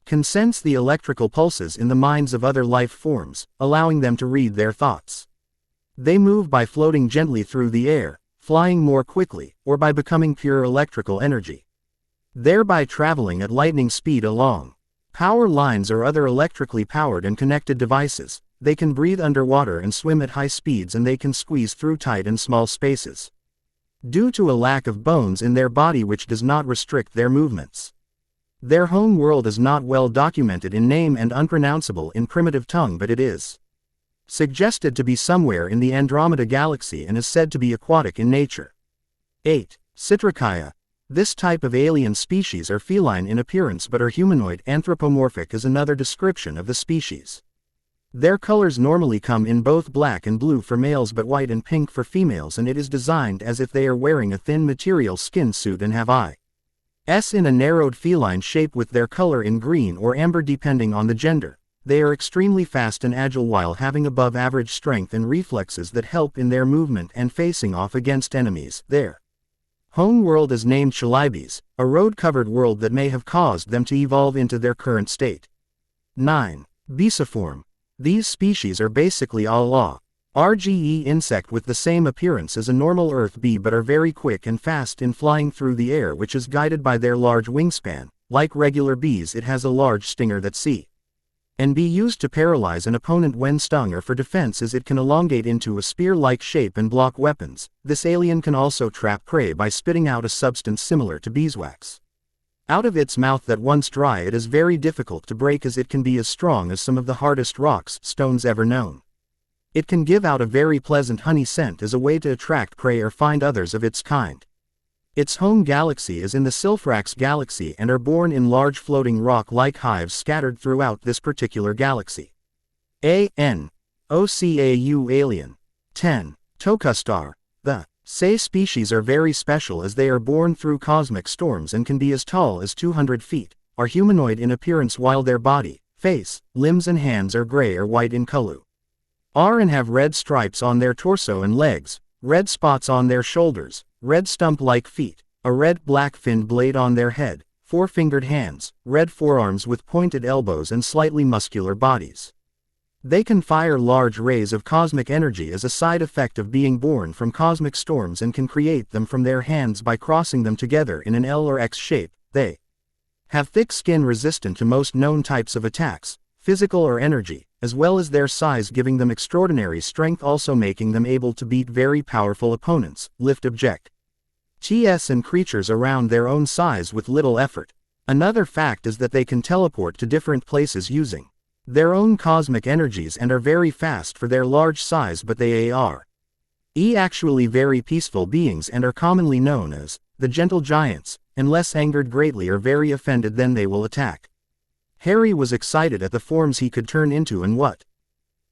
Speaker 1: can sense the electrical pulses in the minds of other life forms, allowing them to read their thoughts. They move by floating gently through the air, flying more quickly, or by becoming pure electrical energy. thereby traveling at lightning speed along power lines or other electrically powered and connected devices. They can breathe underwater and swim at high speeds, and they can squeeze through tight and small spaces, due to a lack of bones in their body which does not restrict their movements. Their home world is not well documented in name and unpronounceable in primitive tongue, but it is suggested to be somewhere in the Andromeda Galaxy and is said to be aquatic in nature. 8. Citricaea. This type of alien species are feline in appearance but are humanoid. Anthropomorphic is another description of the species. Their colors normally come in both black and blue for males but white and pink for females, and it is designed as if they are wearing a thin material skin suit and have eyes in a narrowed feline shape with their color in green or amber depending on the gender. They are extremely fast and agile while having above average strength and reflexes that help in their movement and facing off against enemies. Their home world is named Chalybes, a road-covered world that may have caused them to evolve into their current state. 9. Besiform. These species are basically all RGE insect with the same appearance as a normal earth bee but are very quick and fast in flying through the air, which is guided by their large wingspan. Like regular bees, it has a large stinger that can be used to paralyze an opponent when stung, or for defense as it can elongate into a spear-like shape and block weapons. This alien can also trap prey by spitting out a substance similar to beeswax out of its mouth that once dry it is very difficult to break, as it can be as strong as some of the hardest rocks, stones ever known. It can give out a very pleasant honey scent as a way to attract prey or find others of its kind. Its home galaxy is in the Silphrax galaxy and are born in large floating rock-like hives scattered throughout this particular galaxy. OCAU alien. 10. Tocustar. The Say species are very special as they are born through cosmic storms and can be as tall as 200 feet, are humanoid in appearance while their body, face, limbs and hands are gray or white in color. And have red stripes on their torso and legs, red spots on their shoulders, red stump-like feet, a red-black finned blade on their head, four-fingered hands, red forearms with pointed elbows and slightly muscular bodies. They can fire large rays of cosmic energy as a side effect of being born from cosmic storms and can create them from their hands by crossing them together in an L or X shape. They have thick skin resistant to most known types of attacks, physical or energy, as well as their size giving them extraordinary strength, also making them able to beat very powerful opponents, lift objects and creatures around their own size with little effort. Another fact is that they can teleport to different places using their own cosmic energies and are very fast for their large size, but they are actually very peaceful beings and are commonly known as the gentle giants. Unless angered greatly or very offended, then they will attack. Harry was excited at the forms he could turn into and what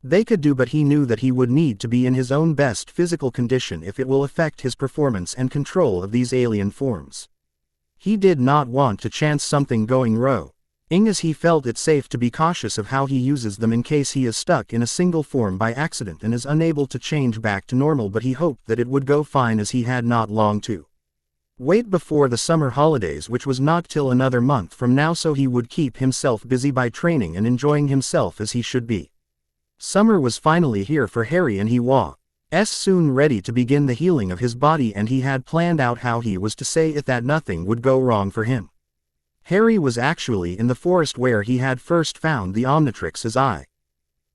Speaker 1: they could do, but he knew that he would need to be in his own best physical condition if it will affect his performance and control of these alien forms. He did not want to chance something going wrong, as he felt it safe to be cautious of how he uses them in case he is stuck in a single form by accident and is unable to change back to normal, but he hoped that it would go fine as he had not long to wait before the summer holidays, which was not till another month from now, so he would keep himself busy by training and enjoying himself as he should be. Summer was finally here for Harry and he was soon ready to begin the healing of his body, and he had planned out how he was to say it that nothing would go wrong for him. Harry was actually in the forest where he had first found the Omnitrix.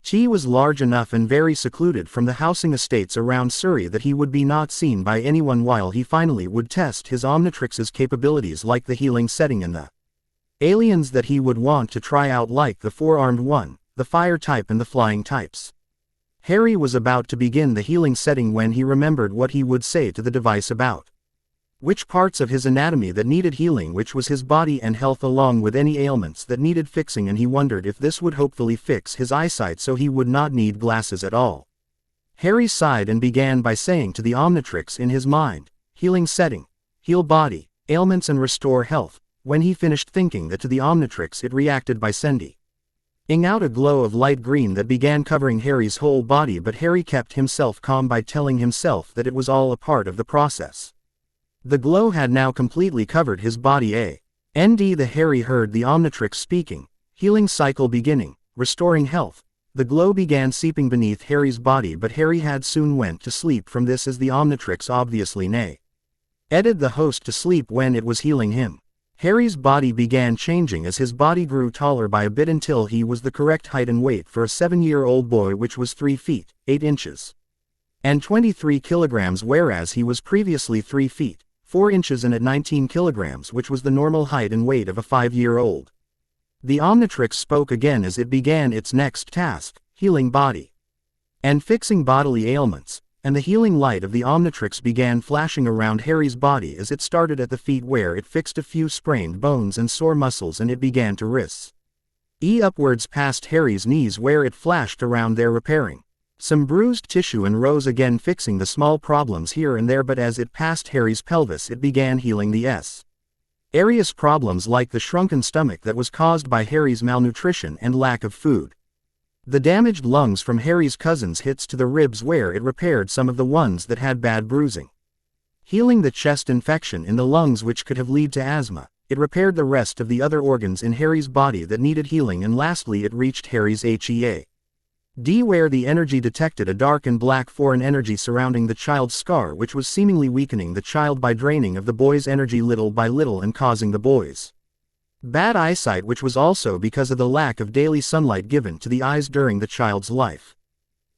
Speaker 1: He was large enough and very secluded from the housing estates around Surrey that he would be not seen by anyone while he finally would test his Omnitrix's capabilities, like the healing setting and the aliens that he would want to try out, like the four-armed one, the fire type and the flying types. Harry was about to begin the healing setting when he remembered what he would say to the device about which parts of his anatomy that needed healing, which was his body and health along with any ailments that needed fixing, and he wondered if this would hopefully fix his eyesight so he would not need glasses at all. Harry sighed and began by saying to the Omnitrix in his mind, "Healing setting, heal body, ailments and restore health." When he finished thinking that to the Omnitrix, it reacted by sending out a glow of light green that began covering Harry's whole body, but Harry kept himself calm by telling himself that it was all a part of the process. The glow had now completely covered his body. The Harry heard the Omnitrix speaking, healing cycle beginning, restoring health. The glow began seeping beneath Harry's body, but Harry had soon went to sleep from this, as the Omnitrix obviously the host to sleep when it was healing him. Harry's body began changing as his body grew taller by a bit until he was the correct height and weight for a 7-year-old boy, which was 3 feet, 8 inches. And 23 kilograms, whereas he was previously 3 feet, 4 inches and at 19 kilograms, which was the normal height and weight of a 5-year-old. The Omnitrix spoke again as it began its next task, healing body and fixing bodily ailments, and the healing light of the Omnitrix began flashing around Harry's body as it started at the feet where it fixed a few sprained bones and sore muscles, and it began to wrists upwards past Harry's knees where it flashed around there repairing some bruised tissue and rose again fixing the small problems here and there, but as it passed Harry's pelvis it began healing the areas problems like the shrunken stomach that was caused by Harry's malnutrition and lack of food. The damaged lungs from Harry's cousin's hits to the ribs where it repaired some of the ones that had bad bruising. Healing the chest infection in the lungs which could have led to asthma, it repaired the rest of the other organs in Harry's body that needed healing, and lastly it reached Harry's HEA. D where the energy detected a dark and black foreign energy surrounding the child's scar, which was seemingly weakening the child by draining of the boy's energy little by little and causing the boy's bad eyesight, which was also because of the lack of daily sunlight given to the eyes during the child's life.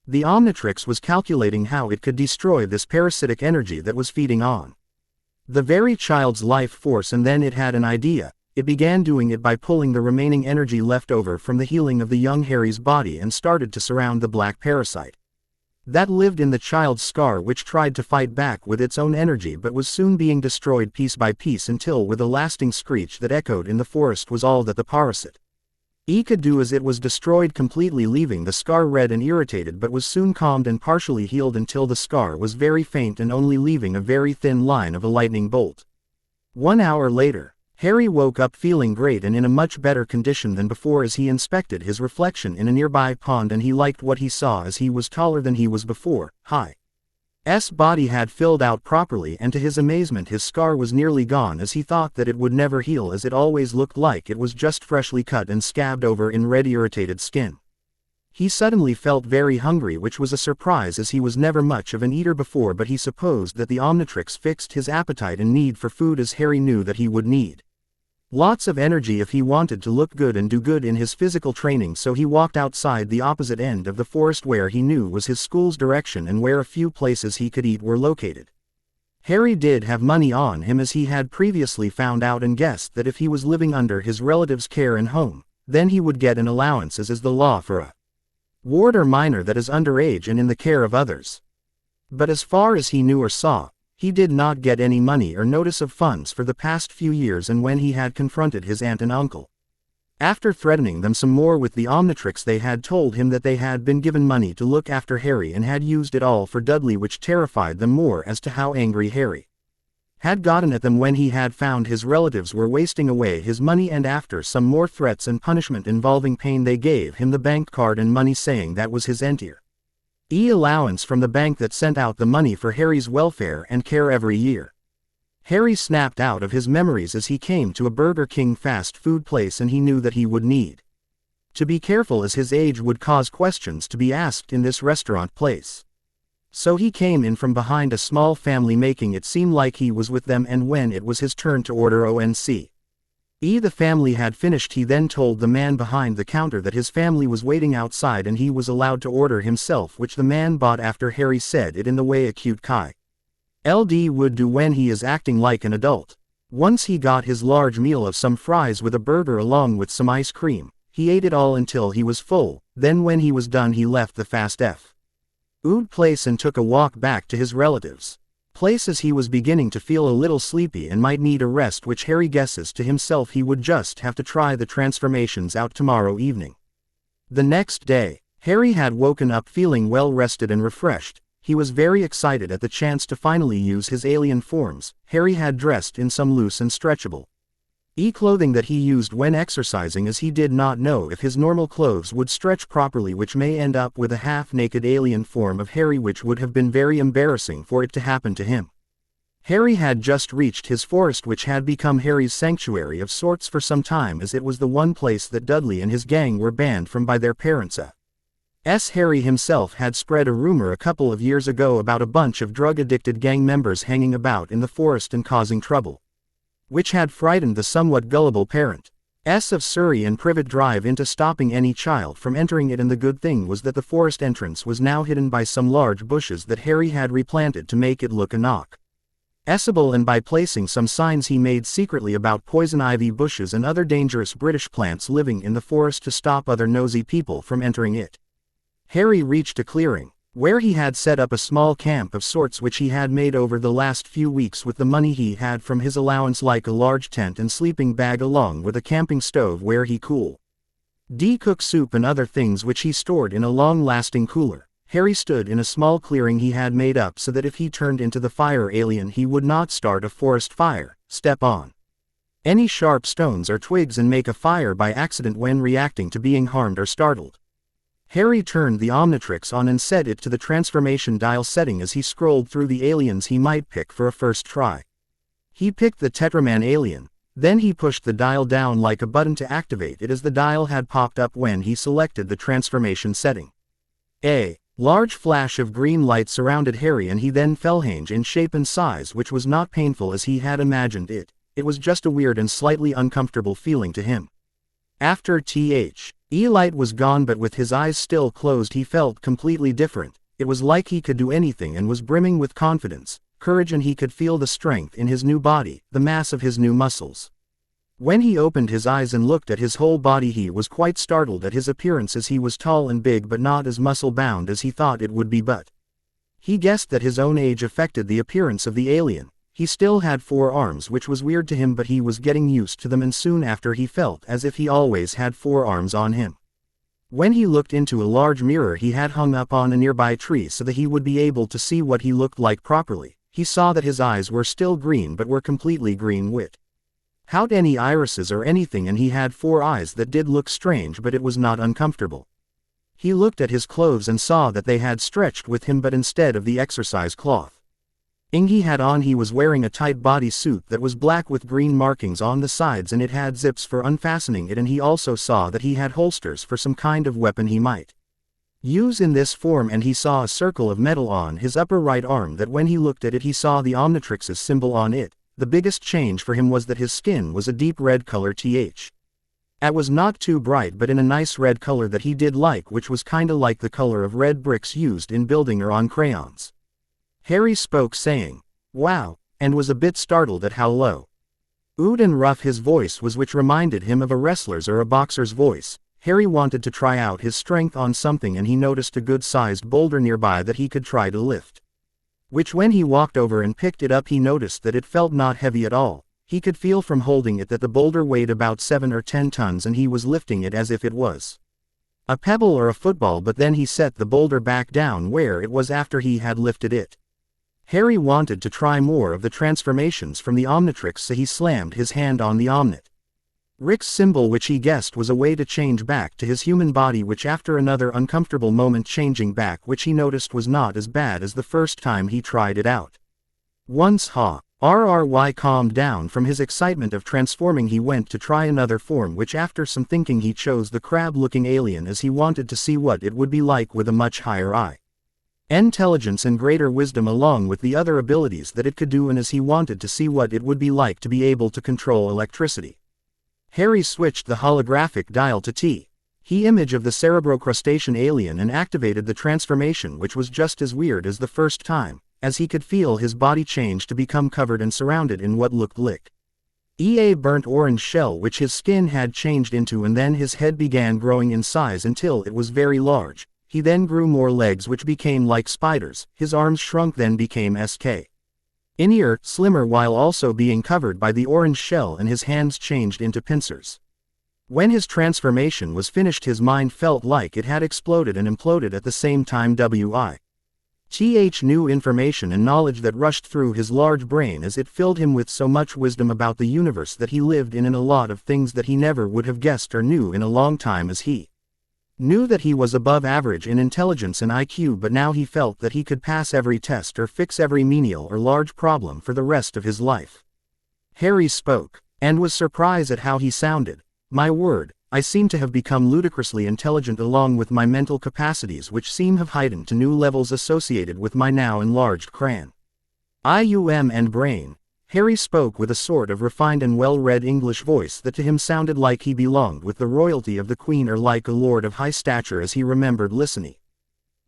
Speaker 1: The Omnitrix was calculating how it could destroy this parasitic energy that was feeding on the very child's life force, and then it had an idea. It began doing it by pulling the remaining energy left over from the healing of the young Harry's body and started to surround the black parasite that lived in the child's scar, which tried to fight back with its own energy but was soon being destroyed piece by piece until with a lasting screech that echoed in the forest was all that the parasite could do as it was destroyed completely, leaving the scar red and irritated, but was soon calmed and partially healed until the scar was very faint and only leaving a very thin line of a lightning bolt. 1 hour later, Harry woke up feeling great and in a much better condition than before as he inspected his reflection in a nearby pond, and he liked what he saw as he was taller than he was before. Harry's body had filled out properly, and to his amazement his scar was nearly gone as he thought that it would never heal, as it always looked like it was just freshly cut and scabbed over in red irritated skin. He suddenly felt very hungry, which was a surprise as he was never much of an eater before, but he supposed that the Omnitrix fixed his appetite and need for food, as Harry knew that he would need lots of energy if he wanted to look good and do good in his physical training. So he walked outside the opposite end of the forest where he knew was his school's direction and where a few places he could eat were located. Harry did have money on him, as he had previously found out, and guessed that if he was living under his relative's care and home, then he would get an allowance, as is the law for a ward or minor that is underage and in the care of others. But as far as he knew or saw, he did not get any money or notice of funds for the past few years, and when he had confronted his aunt and uncle, after threatening them some more with the Omnitrix, they had told him that they had been given money to look after Harry and had used it all for Dudley, which terrified them more as to how angry Harry had gotten at them when he had found his relatives were wasting away his money, and after some more threats and punishment involving pain they gave him the bank card and money, saying that was his entire allowance from the bank that sent out the money for Harry's welfare and care every year. Harry snapped out of his memories as he came to a Burger King fast food place, and he knew that he would need to be careful as his age would cause questions to be asked in this restaurant place. So he came in from behind a small family, making it seem like he was with them, and when it was his turn to order the family had finished, he then told the man behind the counter that his family was waiting outside and he was allowed to order himself, which the man bought after Harry said it in the way a cute child would do when he is acting like an adult. Once he got his large meal of some fries with a burger along with some ice cream, he ate it all until he was full. Then when he was done he left the fast food place and took a walk back to his relatives' place as he was beginning to feel a little sleepy and might need a rest, which Harry guesses to himself he would just have to try the transformations out tomorrow evening. The next day, Harry had woken up feeling well rested and refreshed. He was very excited at the chance to finally use his alien forms. Harry had dressed in some loose and stretchable clothing that he used when exercising, as he did not know if his normal clothes would stretch properly, which may end up with a half-naked alien form of Harry, which would have been very embarrassing for it to happen to him. Harry had just reached his forest, which had become Harry's sanctuary of sorts for some time, as it was the one place that Dudley and his gang were banned from by their parents. Harry himself had spread a rumor a couple of years ago about a bunch of drug-addicted gang members hanging about in the forest and causing trouble. which had frightened the somewhat gullible parent. Of Surrey and Privet Drive into stopping any child from entering it, and the good thing was that the forest entrance was now hidden by some large bushes that Harry had replanted to make it look inaccessible, and by placing some signs he made secretly about poison ivy bushes and other dangerous British plants living in the forest to stop other nosy people from entering it. Harry reached a clearing, where he had set up a small camp of sorts which he had made over the last few weeks with the money he had from his allowance, like a large tent and sleeping bag along with a camping stove where he cooked soup and other things which he stored in a long-lasting cooler. Harry stood in a small clearing he had made up so that if he turned into the fire alien he would not start a forest fire, step on any sharp stones or twigs and make a fire by accident when reacting to being harmed or startled. Harry turned the Omnitrix on and set it to the transformation dial setting as he scrolled through the aliens he might pick for a first try. He picked the Tetraman alien, then he pushed the dial down like a button to activate it as the dial had popped up when he selected the transformation setting. A large flash of green light surrounded Harry and he then fell in shape and size, which was not painful as he had imagined it. It was just a weird and slightly uncomfortable feeling to him. After light was gone, but with his eyes still closed he felt completely different. It was like he could do anything and was brimming with confidence, courage, and he could feel the strength in his new body, the mass of his new muscles. When he opened his eyes and looked at his whole body he was quite startled at his appearance, as he was tall and big but not as muscle-bound as he thought it would be, but he guessed that his own age affected the appearance of the alien. He still had 4 arms, which was weird to him, but he was getting used to them, and soon after he felt as if he always had 4 arms on him. When he looked into a large mirror he had hung up on a nearby tree so that he would be able to see what he looked like properly, he saw that his eyes were still green but were completely green without any irises or anything, and he had 4 eyes that did look strange, but it was not uncomfortable. He looked at his clothes and saw that they had stretched with him, but instead of the exercise cloth he had on, he was wearing a tight body suit that was black with green markings on the sides, and it had zips for unfastening it, and he also saw that he had holsters for some kind of weapon he might use in this form, and he saw a circle of metal on his upper right arm that when he looked at it he saw the Omnitrix's symbol on it. The biggest change for him was that his skin was a deep red color. It was not too bright, but in a nice red color that he did like, which was kinda like the color of red bricks used in building or on crayons. Harry spoke, saying, "Wow," and was a bit startled at how low and rough his voice was, which reminded him of a wrestler's or a boxer's voice. Harry wanted to try out his strength on something, and he noticed a good-sized boulder nearby that he could try to lift, which when he walked over and picked it up he noticed that it felt not heavy at all. He could feel from holding it that the boulder weighed about 7 or 10 tons, and he was lifting it as if it was a pebble or a football, but then he set the boulder back down where it was after he had lifted it. Harry wanted to try more of the transformations from the Omnitrix, so he slammed his hand on the Omnitrix symbol, which he guessed was a way to change back to his human body, which after another uncomfortable moment changing back, which he noticed was not as bad as the first time he tried it out. Once RRY calmed down from his excitement of transforming, he went to try another form, which after some thinking he chose the crab-looking alien, as he wanted to see what it would be like with a much higher intelligence and greater wisdom, along with the other abilities that it could do, and as he wanted to see what it would be like to be able to control electricity. Harry switched the holographic dial to he image of the cerebrocrustacean alien and activated the transformation, which was just as weird as the first time, as he could feel his body change to become covered and surrounded in what looked like a burnt orange shell, which his skin had changed into, and then his head began growing in size until it was very large. He then grew more legs, which became like spiders. His arms shrunk, then became slimmer, while also being covered by the orange shell, and his hands changed into pincers. When his transformation was finished his mind felt like it had exploded and imploded at the same time. New information and knowledge that rushed through his large brain as it filled him with so much wisdom about the universe that he lived in, and a lot of things that he never would have guessed or knew in a long time, as he knew that he was above average in intelligence and IQ, but now he felt that he could pass every test or fix every menial or large problem for the rest of his life. Harry spoke, and was surprised at how he sounded. "My word, I seem to have become ludicrously intelligent, along with my mental capacities, which seem have heightened to new levels associated with my now enlarged IUM and brain." Harry spoke with a sort of refined and well-read English voice that to him sounded like he belonged with the royalty of the Queen or like a lord of high stature as he remembered listening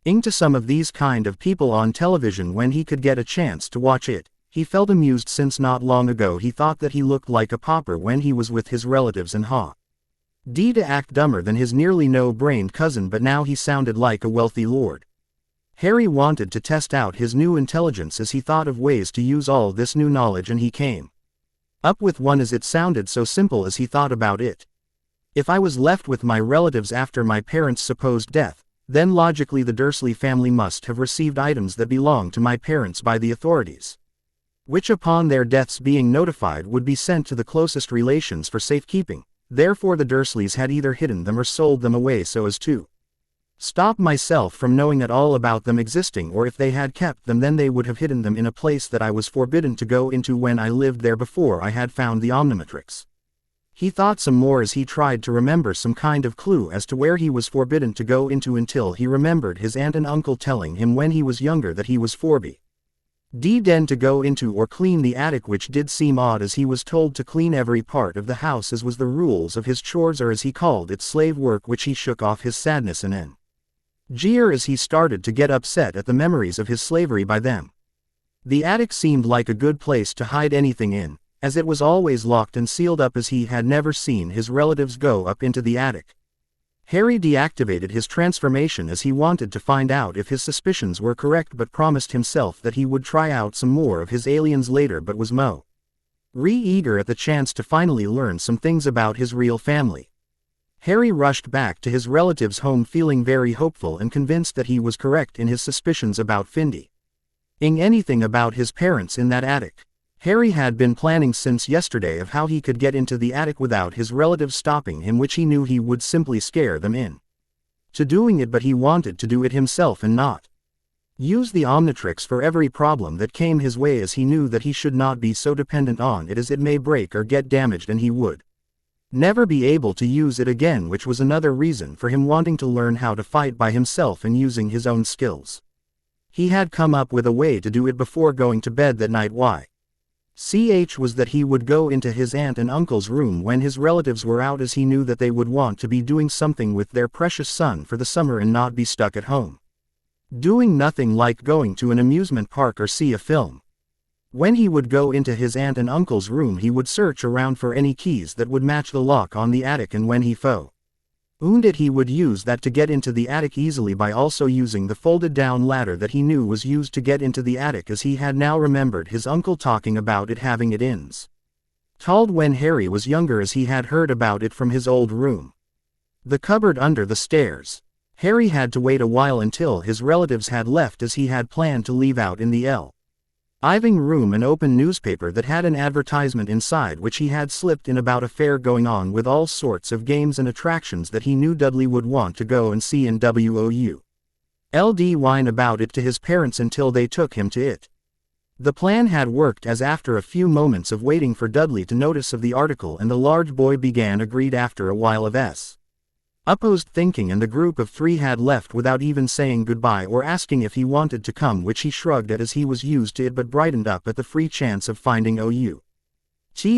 Speaker 1: to some of these kind of people on television when he could get a chance to watch it. He felt amused since not long ago he thought that he looked like a pauper when he was with his relatives and to act dumber than his nearly no-brained cousin, but now he sounded like a wealthy lord. Harry wanted to test out his new intelligence as he thought of ways to use all this new knowledge, and he came up with one as it sounded so simple as he thought about it. If I was left with my relatives after my parents' supposed death, then logically the Dursley family must have received items that belonged to my parents by the authorities, which upon their deaths being notified would be sent to the closest relations for safekeeping. Therefore the Dursleys had either hidden them or sold them away so as to stop myself from knowing at all about them existing, or if they had kept them then they would have hidden them in a place that I was forbidden to go into when I lived there before I had found the Omnitrix. He thought some more as he tried to remember some kind of clue as to where he was forbidden to go into until he remembered his aunt and uncle telling him when he was younger that he was forbidden to go into or clean the attic, which did seem odd as he was told to clean every part of the house as was the rules of his chores, or as he called it slave work, which he shook off his sadness and jeer as he started to get upset at the memories of his slavery by them. The attic seemed like a good place to hide anything in, as it was always locked and sealed up as he had never seen his relatives go up into the attic. Harry deactivated his transformation as he wanted to find out if his suspicions were correct, but promised himself that he would try out some more of his aliens later, but was eager at the chance to finally learn some things about his real family. Harry rushed back to his relative's home feeling very hopeful and convinced that he was correct in his suspicions about finding anything about his parents in that attic. Harry had been planning since yesterday of how he could get into the attic without his relatives stopping him, which he knew he would simply scare them to doing it, but he wanted to do it himself and not use the Omnitrix for every problem that came his way, as he knew that he should not be so dependent on it as it may break or get damaged and he would never be able to use it again, which was another reason for him wanting to learn how to fight by himself and using his own skills. He had come up with a way to do it before going to bed that night. Was that he would go into his aunt and uncle's room when his relatives were out, as he knew that they would want to be doing something with their precious son for the summer and not be stuck at home doing nothing, like going to an amusement park or see a film. When he would go into his aunt and uncle's room he would search around for any keys that would match the lock on the attic, and when he found it he would use that to get into the attic easily by also using the folded down ladder that he knew was used to get into the attic, as he had now remembered his uncle talking about it having it installed when Harry was younger, as he had heard about it from his old room. The cupboard under the stairs. Harry had to wait a while until his relatives had left, as he had planned to leave out in the living room an open newspaper that had an advertisement inside, which he had slipped in about a fair going on with all sorts of games and attractions that he knew Dudley would want to go and see, and would whine about it to his parents until they took him to it. The plan had worked, as after a few moments of waiting for Dudley to notice of the article and the large boy began agreed after a while of opposed thinking, and the group of three had left without even saying goodbye or asking if he wanted to come, which he shrugged at as he was used to it, but brightened up at the free chance of finding out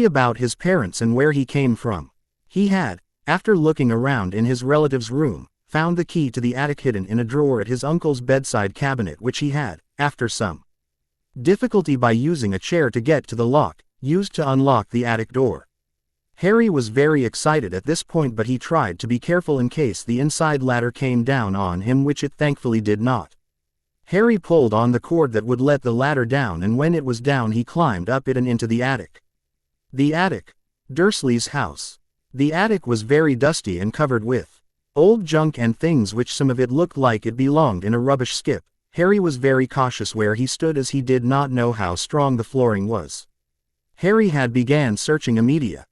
Speaker 1: about his parents and where he came from. He had, after looking around in his relative's room, found the key to the attic hidden in a drawer at his uncle's bedside cabinet, which he had, after some difficulty by using a chair to get to the lock, used to unlock the attic door. Harry was very excited at this point, but he tried to be careful in case the inside ladder came down on him, which it thankfully did not. Harry pulled on the cord that would let the ladder down, and when it was down he climbed up it and into the attic. The attic. Dursley's house. The attic was very dusty and covered with old junk and things, which some of it looked like it belonged in a rubbish skip. Harry was very cautious where he stood, as he did not know how strong the flooring was. Harry had began searching immediately.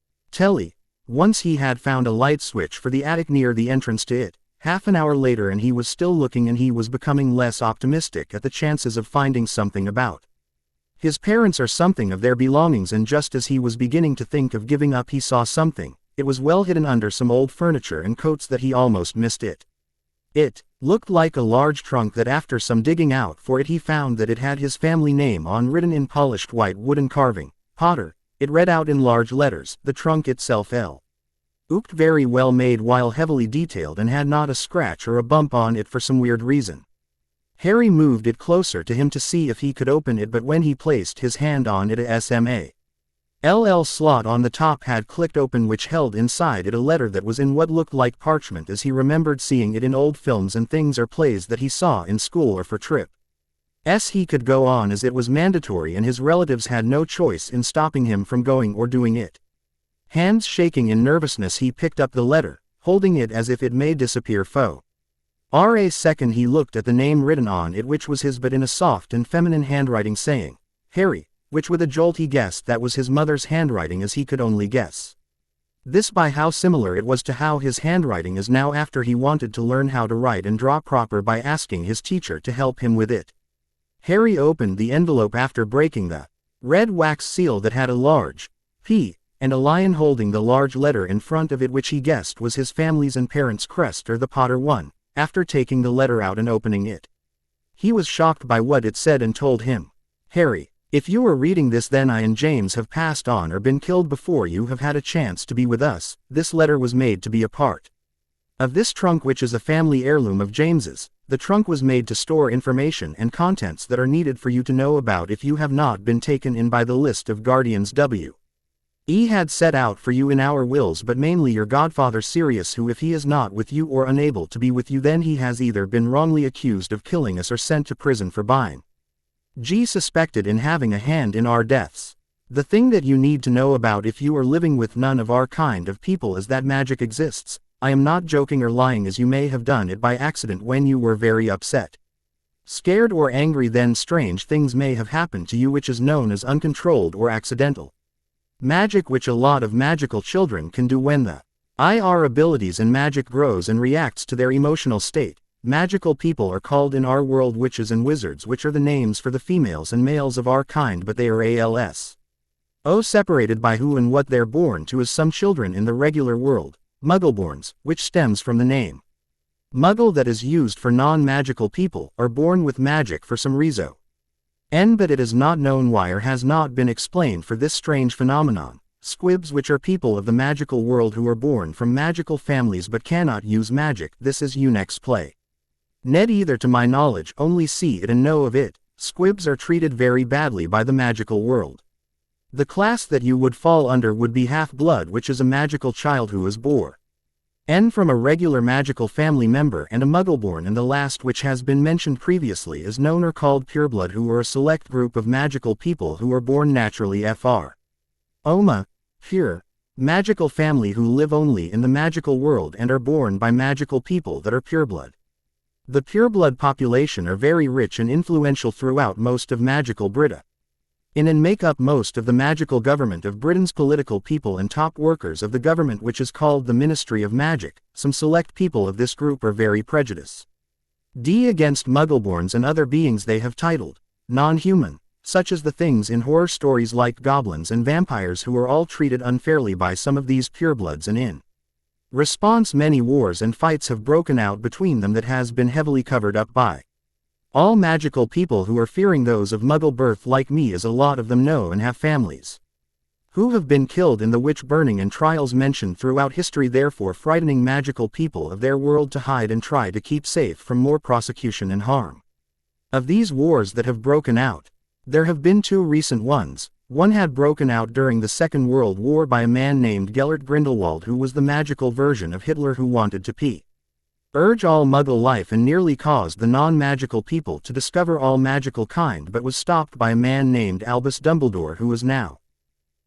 Speaker 1: Once he had found a light switch for the attic near the entrance to it. Half an hour later and he was still looking, and he was becoming less optimistic at the chances of finding something about his parents or something of their belongings, and just as he was beginning to think of giving up he saw something. It was well hidden under some old furniture and coats that he almost missed it. It looked like a large trunk that after some digging out for it he found that it had his family name on written in polished white wooden carving. Potter, it read out in large letters, the trunk itself L. Ooped very well made while heavily detailed and had not a scratch or a bump on it for some weird reason. Harry moved it closer to him to see if he could open it, but when he placed his hand on it a SMA LL slot on the top had clicked open, which held inside it a letter that was in what looked like parchment, as he remembered seeing it in old films and things or plays that he saw in school or for trip. He could go on as it was mandatory and his relatives had no choice in stopping him from going or doing it. Hands shaking in nervousness, he picked up the letter, holding it as if it may disappear. For a second he looked at the name written on it, which was his but in a soft and feminine handwriting, saying, Harry, which with a jolt he guessed that was his mother's handwriting, as he could only guess this by how similar it was to how his handwriting is now after he wanted to learn how to write and draw proper by asking his teacher to help him with it. Harry opened the envelope after breaking the red wax seal that had a large P and a lion holding the large letter in front of it, which he guessed was his family's and parents' crest or the Potter one. After taking the letter out and opening it, he was shocked by what it said and told him, Harry, if you are reading this, then I and James have passed on or been killed before you have had a chance to be with us. This letter was made to be a part of this trunk, which is a family heirloom of James's. The trunk was made to store information and contents that are needed for you to know about if you have not been taken in by the list of guardians we had set out for you in our wills, but mainly your godfather Sirius, who if he is not with you or unable to be with you, then he has either been wrongly accused of killing us or sent to prison for being suspected in having a hand in our deaths. The thing that you need to know about if you are living with none of our kind of people is that magic exists. I am not joking or lying, as you may have done it by accident when you were very upset, scared or angry, then strange things may have happened to you, which is known as uncontrolled or accidental magic, which a lot of magical children can do when the IR abilities in magic grows and reacts to their emotional state. Magical people are called in our world witches and wizards, which are the names for the females and males of our kind, but they are separated by who and what they're born to, as some children in the regular world, muggleborns, which stems from the name muggle that is used for non-magical people, are born with magic for some reason. But it is not known why or has not been explained for this strange phenomenon. Squibs, which are people of the magical world who are born from magical families but cannot use magic. This is Unix play. Ned either, to my knowledge, only see it and know of it. Squibs are treated very badly by the magical world. The class that you would fall under would be half-blood, which is a magical child who is born from a regular magical family member, and a muggleborn, and the last, which has been mentioned previously, is known or called pureblood, who are a select group of magical people who are born naturally pure, magical family who live only in the magical world and are born by magical people that are pureblood. The pureblood population are very rich and influential throughout most of magical Britain. In and make up most of the magical government of Britain's political people and top workers of the government, which is called the Ministry of Magic. Some select people of this group are very prejudiced against muggleborns and other beings they have titled non-human, such as the things in horror stories like goblins and vampires, who are all treated unfairly by some of these purebloods, and in response many wars and fights have broken out between them that has been heavily covered up by all magical people who are fearing those of muggle birth like me, as a lot of them know and have families who have been killed in the witch burning and trials mentioned throughout history, therefore frightening magical people of their world to hide and try to keep safe from more prosecution and harm. Of these wars that have broken out, there have been two recent ones. One had broken out during the Second World War by a man named Gellert Grindelwald, who was the magical version of Hitler who wanted to purge all muggle life and nearly caused the non-magical people to discover all magical kind, but was stopped by a man named Albus Dumbledore, who is now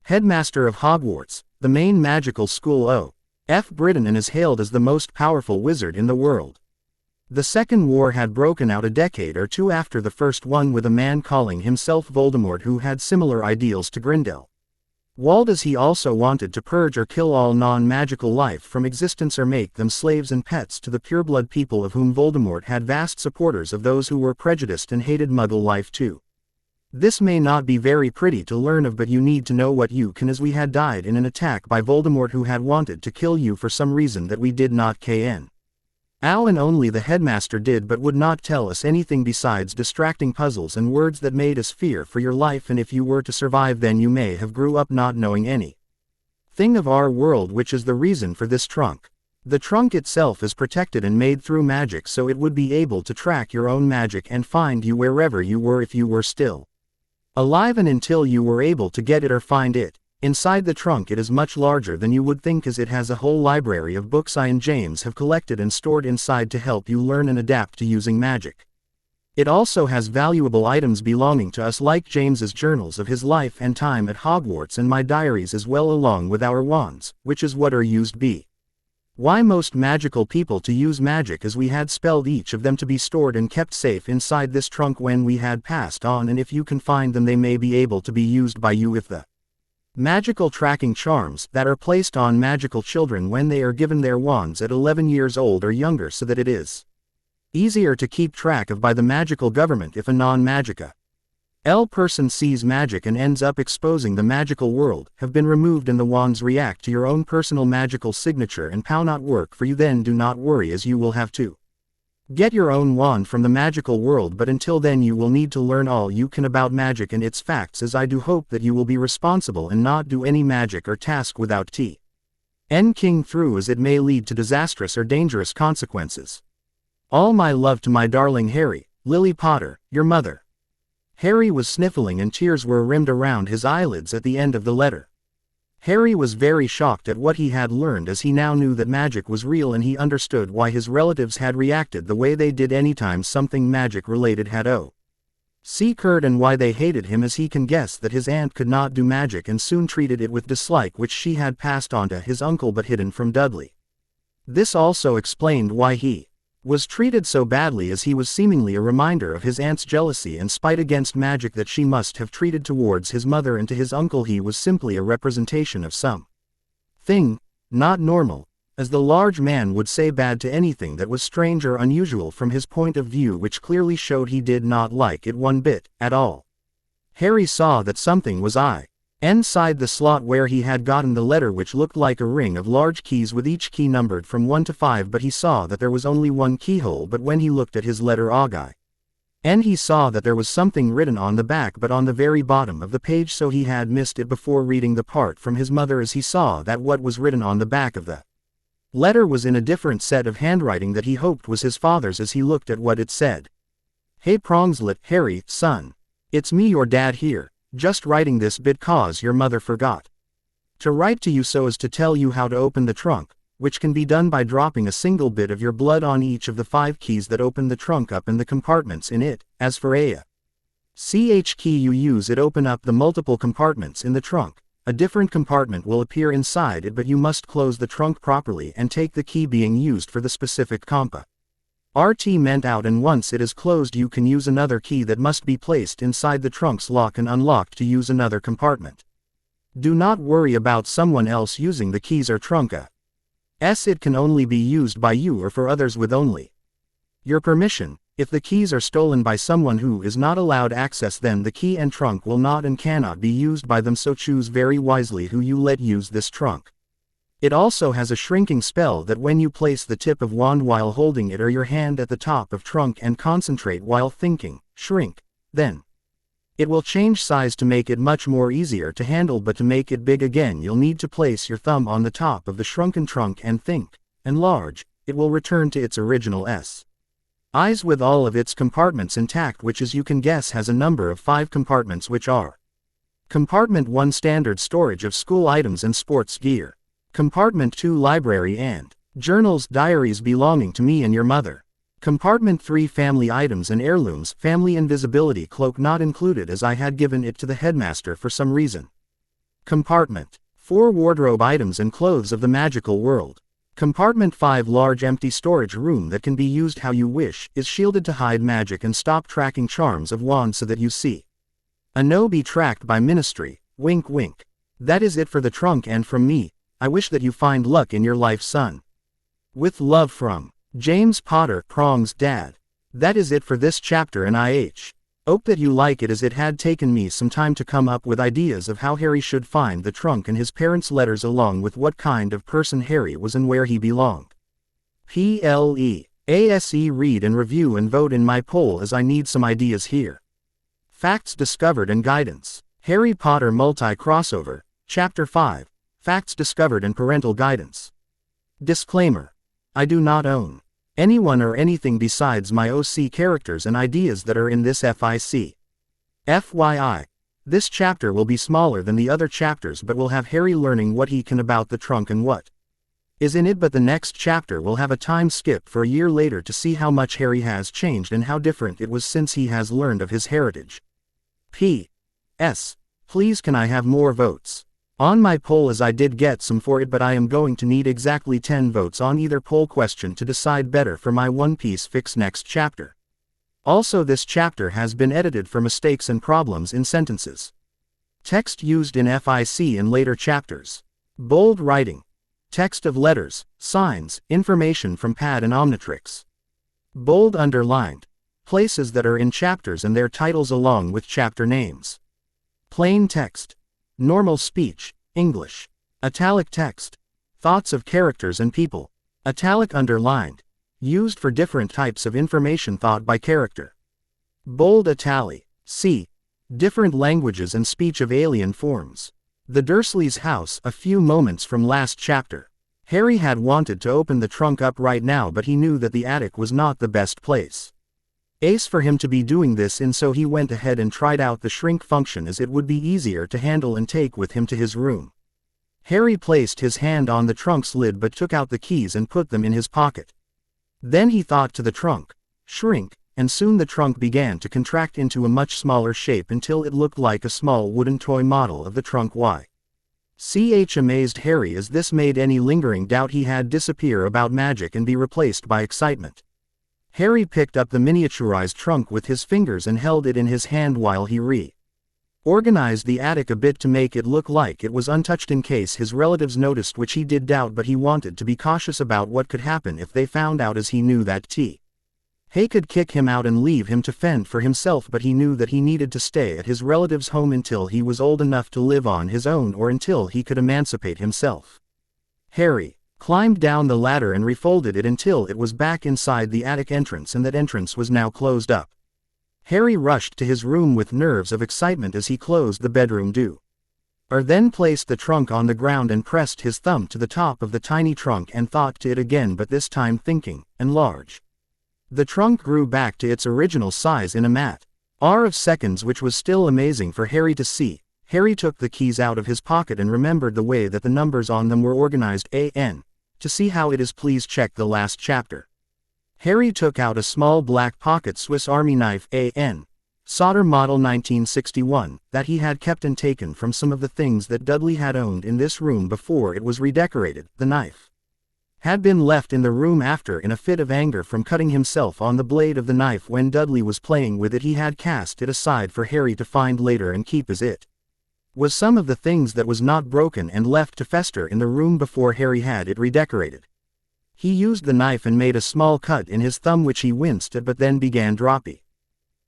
Speaker 1: headmaster of Hogwarts, the main magical school of Britain, and is hailed as the most powerful wizard in the world. The Second War had broken out a decade or two after the first one, with a man calling himself Voldemort who had similar ideals to Grindelwald, as he also wanted to purge or kill all non-magical life from existence or make them slaves and pets to the pureblood people, of whom Voldemort had vast supporters of those who were prejudiced and hated muggle life too. This may not be very pretty to learn of, but you need to know what you can, as we had died in an attack by Voldemort, who had wanted to kill you for some reason that we did not kn. Alan only the headmaster did but would not tell us anything besides distracting puzzles and words that made us fear for your life, and if you were to survive then you may have grew up not knowing any thing of our world, which is the reason for this trunk. The trunk itself is protected and made through magic, so it would be able to track your own magic and find you wherever you were if you were still alive and until you were able to get it or find it. Inside the trunk it is much larger than you would think, as it has a whole library of books I and James have collected and stored inside to help you learn and adapt to using magic. It also has valuable items belonging to us, like James's journals of his life and time at Hogwarts and my diaries as well, along with our wands, which is what are used by most magical people to use magic, as we had spelled each of them to be stored and kept safe inside this trunk when we had passed on, and if you can find them they may be able to be used by you if the magical tracking charms that are placed on magical children when they are given their wands at 11 years old or younger, so that it is easier to keep track of by the magical government if a non-magica person sees magic and ends up exposing the magical world, have been removed and the wands react to your own personal magical signature and not work for you. Then do not worry, as you will have to get your own wand from the magical world, but until then you will need to learn all you can about magic and its facts, as I do hope that you will be responsible and not do any magic or task without king through, as it may lead to disastrous or dangerous consequences. All my love to my darling Harry, Lily Potter, your mother. Harry was sniffling and tears were rimmed around his eyelids at the end of the letter. Harry was very shocked at what he had learned, as he now knew that magic was real, and he understood why his relatives had reacted the way they did anytime something magic-related had occurred, and why they hated him, as he can guess that his aunt could not do magic and soon treated it with dislike, which she had passed on to his uncle but hidden from Dudley. This also explained why he was treated so badly, as he was seemingly a reminder of his aunt's jealousy and spite against magic that she must have treated towards his mother, and to his uncle he was simply a representation of some thing not normal, as the large man would say, bad to anything that was strange or unusual from his point of view, which clearly showed he did not like it one bit at all. Harry saw that something was inside the slot where he had gotten the letter, which looked like a ring of large keys with each key numbered from 1 to 5, but he saw that there was only one keyhole. But when he looked at his letter he saw that there was something written on the back, but on the very bottom of the page, so he had missed it before reading the part from his mother, as he saw that what was written on the back of the letter was in a different set of handwriting that he hoped was his father's. As he looked at what it said: "Hey Prongslet, Harry, son. It's me, your dad here. Just writing this bit cause your mother forgot to write to you so as to tell you how to open the trunk, which can be done by dropping a single bit of your blood on each of the 5 keys that open the trunk up and the compartments in it. As for CH key you use it open up the multiple compartments in the trunk. A different compartment will appear inside it, but you must close the trunk properly and take the key being used for the specific compa RT meant out, and once it is closed you can use another key that must be placed inside the trunk's lock and unlocked to use another compartment. Do not worry about someone else using the keys or trunka. It can only be used by you or for others with only your permission. If the keys are stolen by someone who is not allowed access, then the key and trunk will not and cannot be used by them, so choose very wisely who you let use this trunk. It also has a shrinking spell that when you place the tip of wand while holding it or your hand at the top of trunk and concentrate while thinking, shrink, then it will change size to make it much more easier to handle, but to make it big again you'll need to place your thumb on the top of the shrunken trunk and think, enlarge, it will return to its original size with all of its compartments intact, which as you can guess has a number of 5 compartments, which are: Compartment 1 Standard storage of school items and sports gear. Compartment 2 Library and journals, diaries belonging to me and your mother. Compartment 3 Family items and heirlooms, family invisibility cloak not included as I had given it to the headmaster for some reason. Compartment 4 Wardrobe items and clothes of the magical world. Compartment 5 Large empty storage room that can be used how you wish, is shielded to hide magic and stop tracking charms of wands so that you see no be tracked by ministry, wink wink. That is it for the trunk, and from me, I wish that you find luck in your life, son. With love from James Potter, Prong's dad. That is it for this chapter, and I hope that you like it, as it had taken me some time to come up with ideas of how Harry should find the trunk and his parents' letters, along with what kind of person Harry was and where he belonged. PLE. ASE read and review and vote in my poll as I need some ideas here. Facts discovered and guidance. Harry Potter multi-crossover, Chapter 5, Facts discovered and parental guidance. Disclaimer. I do not own anyone or anything besides my OC characters and ideas that are in this FIC. FYI. This chapter will be smaller than the other chapters but will have Harry learning what he can about the trunk and what is in it, but the next chapter will have a time skip for a year later to see how much Harry has changed and how different it was since he has learned of his heritage. P.S. Please can I have more votes on my poll, as I did get some for it, but I am going to need exactly 10 votes on either poll question to decide better for my One Piece fix next chapter. Also, this chapter has been edited for mistakes and problems in sentences. Text used in FIC in later chapters. Bold writing. Text of letters, signs, information from Pad and Omnitrix. Bold underlined. Places that are in chapters and their titles along with chapter names. Plain text. Normal speech, English. Italic text. Thoughts of characters and people. Italic underlined. Used for different types of information thought by character. Bold italic. C. Different languages and speech of alien forms. The Dursleys' house a few moments from last chapter. Harry had wanted to open the trunk up right now, but he knew that the attic was not the best place for him to be doing this in, so he went ahead and tried out the shrink function as it would be easier to handle and take with him to his room. Harry placed his hand on the trunk's lid but took out the keys and put them in his pocket. Then he thought to the trunk, shrink, and soon the trunk began to contract into a much smaller shape until it looked like a small wooden toy model of the trunk. Ch amazed Harry as this made any lingering doubt he had disappear about magic and be replaced by excitement. Harry picked up the miniaturized trunk with his fingers and held it in his hand while he reorganized the attic a bit to make it look like it was untouched in case his relatives noticed, which he did doubt, but he wanted to be cautious about what could happen if they found out, as he knew that Hay could kick him out and leave him to fend for himself, but he knew that he needed to stay at his relative's home until he was old enough to live on his own or until he could emancipate himself. Harry climbed down the ladder and refolded it until it was back inside the attic entrance, and that entrance was now closed up. Harry rushed to his room with nerves of excitement as he closed the bedroom door. Then placed the trunk on the ground and pressed his thumb to the top of the tiny trunk and thought to it again, but this time thinking, enlarge. The trunk grew back to its original size in a matter of seconds, which was still amazing for Harry to see. Harry took the keys out of his pocket and remembered the way that the numbers on them were organized. To see how it is, please check the last chapter. Harry took out a small black pocket Swiss Army knife solder model 1961 that he had kept and taken from some of the things that Dudley had owned in this room before it was redecorated. The knife had been left in the room after, in a fit of anger from cutting himself on the blade of the knife when Dudley was playing with it, he had cast it aside for Harry to find later and keep, as it was some of the things that was not broken and left to fester in the room before Harry had it redecorated. He used the knife and made a small cut in his thumb, which he winced at, but then began dropping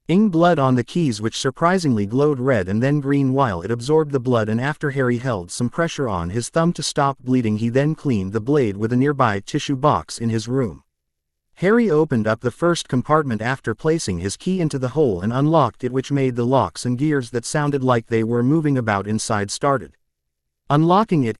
Speaker 1: blood on the keys, which surprisingly glowed red and then green while it absorbed the blood, and after Harry held some pressure on his thumb to stop bleeding, he then cleaned the blade with a nearby tissue box in his room. Harry opened up the first compartment after placing his key into the hole and unlocked it, which made the locks and gears that sounded like they were moving about inside started unlocking it.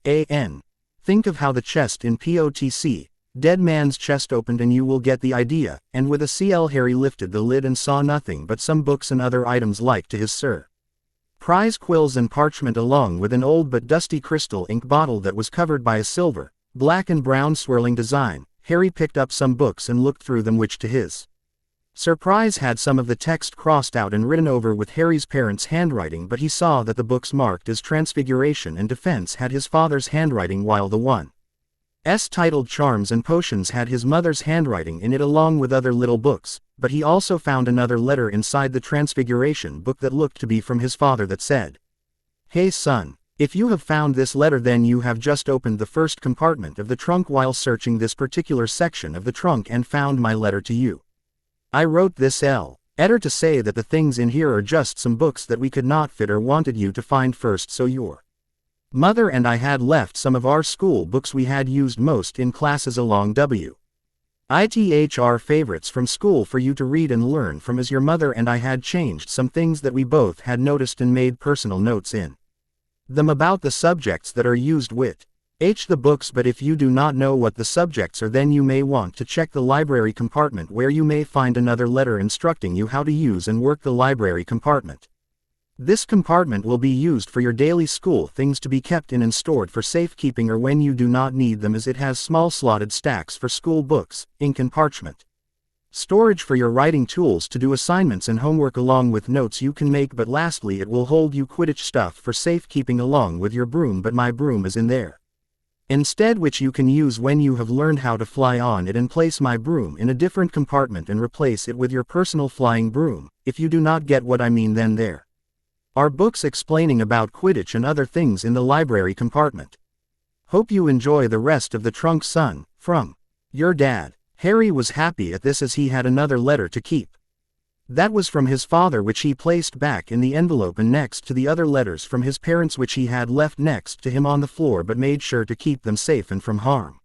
Speaker 1: Think of how the chest in POTC, Dead Man's Chest, opened and you will get the idea. And with a CL, Harry lifted the lid and saw nothing but some books and other items like to his surprise quills and parchment, along with an old but dusty crystal ink bottle that was covered by a silver, black and brown swirling design. Harry picked up some books and looked through them, which to his surprise had some of the text crossed out and written over with Harry's parents' handwriting, but he saw that the books marked as Transfiguration and Defense had his father's handwriting, while the one titled Charms and Potions had his mother's handwriting in it, along with other little books. But he also found another letter inside the Transfiguration book that looked to be from his father that said, "Hey son, if you have found this letter, then you have just opened the first compartment of the trunk while searching this particular section of the trunk and found my letter to you. I wrote this letter to say that the things in here are just some books that we could not fit or wanted you to find first, so your mother and I had left some of our school books we had used most in classes along ITHR favorites from school for you to read and learn from as your mother and I had changed some things that we both had noticed and made personal notes in them about the subjects that are used with the books, but if you do not know what the subjects are, then you may want to check the library compartment where you may find another letter instructing you how to use and work the library compartment. This compartment will be used for your daily school things to be kept in and stored for safekeeping or when you do not need them, as it has small slotted stacks for school books, ink and parchment. Storage for your writing tools to do assignments and homework along with notes you can make, but lastly it will hold you Quidditch stuff for safekeeping along with your broom, but my broom is in there instead, which you can use when you have learned how to fly on it, and place my broom in a different compartment and replace it with your personal flying broom. If you do not get what I mean, then there are books explaining about Quidditch and other things in the library compartment. Hope you enjoy the rest of the trunk, son. From your dad. Harry was happy at this as he had another letter to keep. That was from his father, which he placed back in the envelope and next to the other letters from his parents which he had left next to him on the floor, but made sure to keep them safe and from harm.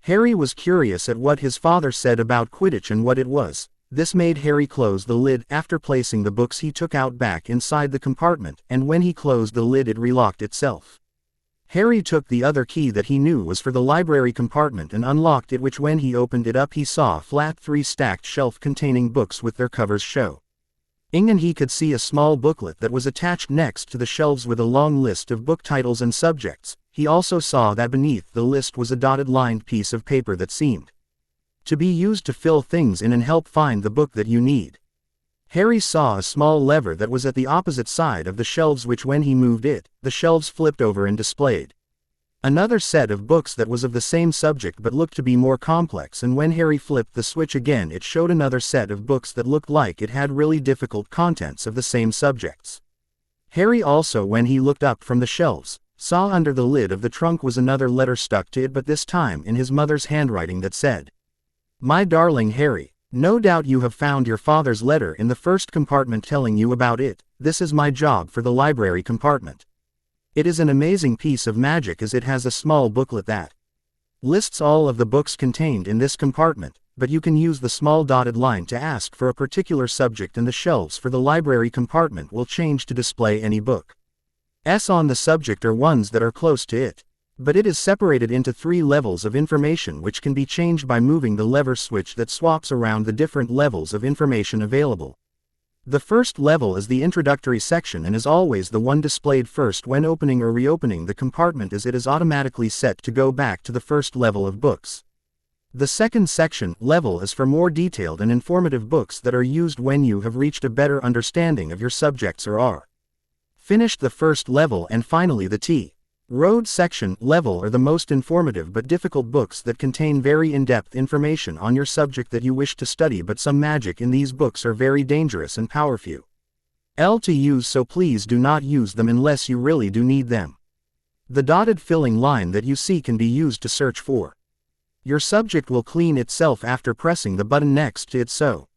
Speaker 1: Harry was curious at what his father said about Quidditch and what it was. This made Harry close the lid. After placing the books he took out back inside the compartment, and when he closed the lid it relocked itself. Harry took the other key that he knew was for the library compartment and unlocked it, which when he opened it up he saw a flat 3-stacked shelf containing books with their covers showing, and he could see a small booklet that was attached next to the shelves with a long list of book titles and subjects. He also saw that beneath the list was a dotted lined piece of paper that seemed to be used to fill things in and help find the book that you need. Harry saw a small lever that was at the opposite side of the shelves, which when he moved it, the shelves flipped over and displayed another set of books that was of the same subject but looked to be more complex, and when Harry flipped the switch again it showed another set of books that looked like it had really difficult contents of the same subjects. Harry also, when he looked up from the shelves, saw under the lid of the trunk was another letter stuck to it, but this time in his mother's handwriting, that said, "My darling Harry, no doubt you have found your father's letter in the first compartment telling you about it. This is my job for the library compartment. It is an amazing piece of magic as it has a small booklet that lists all of the books contained in this compartment, but you can use the small dotted line to ask for a particular subject, and the shelves for the library compartment will change to display any book on the subject or ones that are close to it. But it is separated into 3 levels of information which can be changed by moving the lever switch that swaps around the different levels of information available. The first level is the introductory section and is always the one displayed first when opening or reopening the compartment, as it is automatically set to go back to the first level of books. The second section level is for more detailed and informative books that are used when you have reached a better understanding of your subjects or are finished the first level, and finally the T Road section level are the most informative but difficult books that contain very in-depth information on your subject that you wish to study, but some magic in these books are very dangerous and powerful to use, so please do not use them unless you really do need them. The dotted filling line that you see can be used to search for your subject will clean itself after pressing the button next to it, so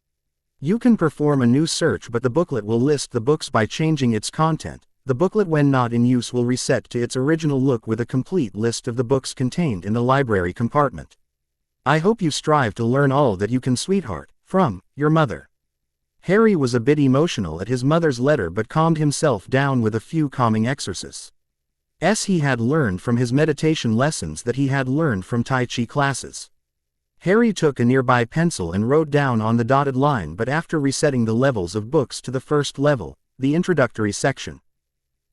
Speaker 1: you can perform a new search, but the booklet will list the books by changing its content. The booklet, when not in use, will reset to its original look with a complete list of the books contained in the library compartment. I hope you strive to learn all that you can, sweetheart. From your mother. Harry was a bit emotional at his mother's letter, but calmed himself down with a few calming exercises he had learned from his meditation lessons that he had learned from Tai Chi classes. Harry took a nearby pencil and wrote down on the dotted line, but after resetting the levels of books to the first level, the introductory section,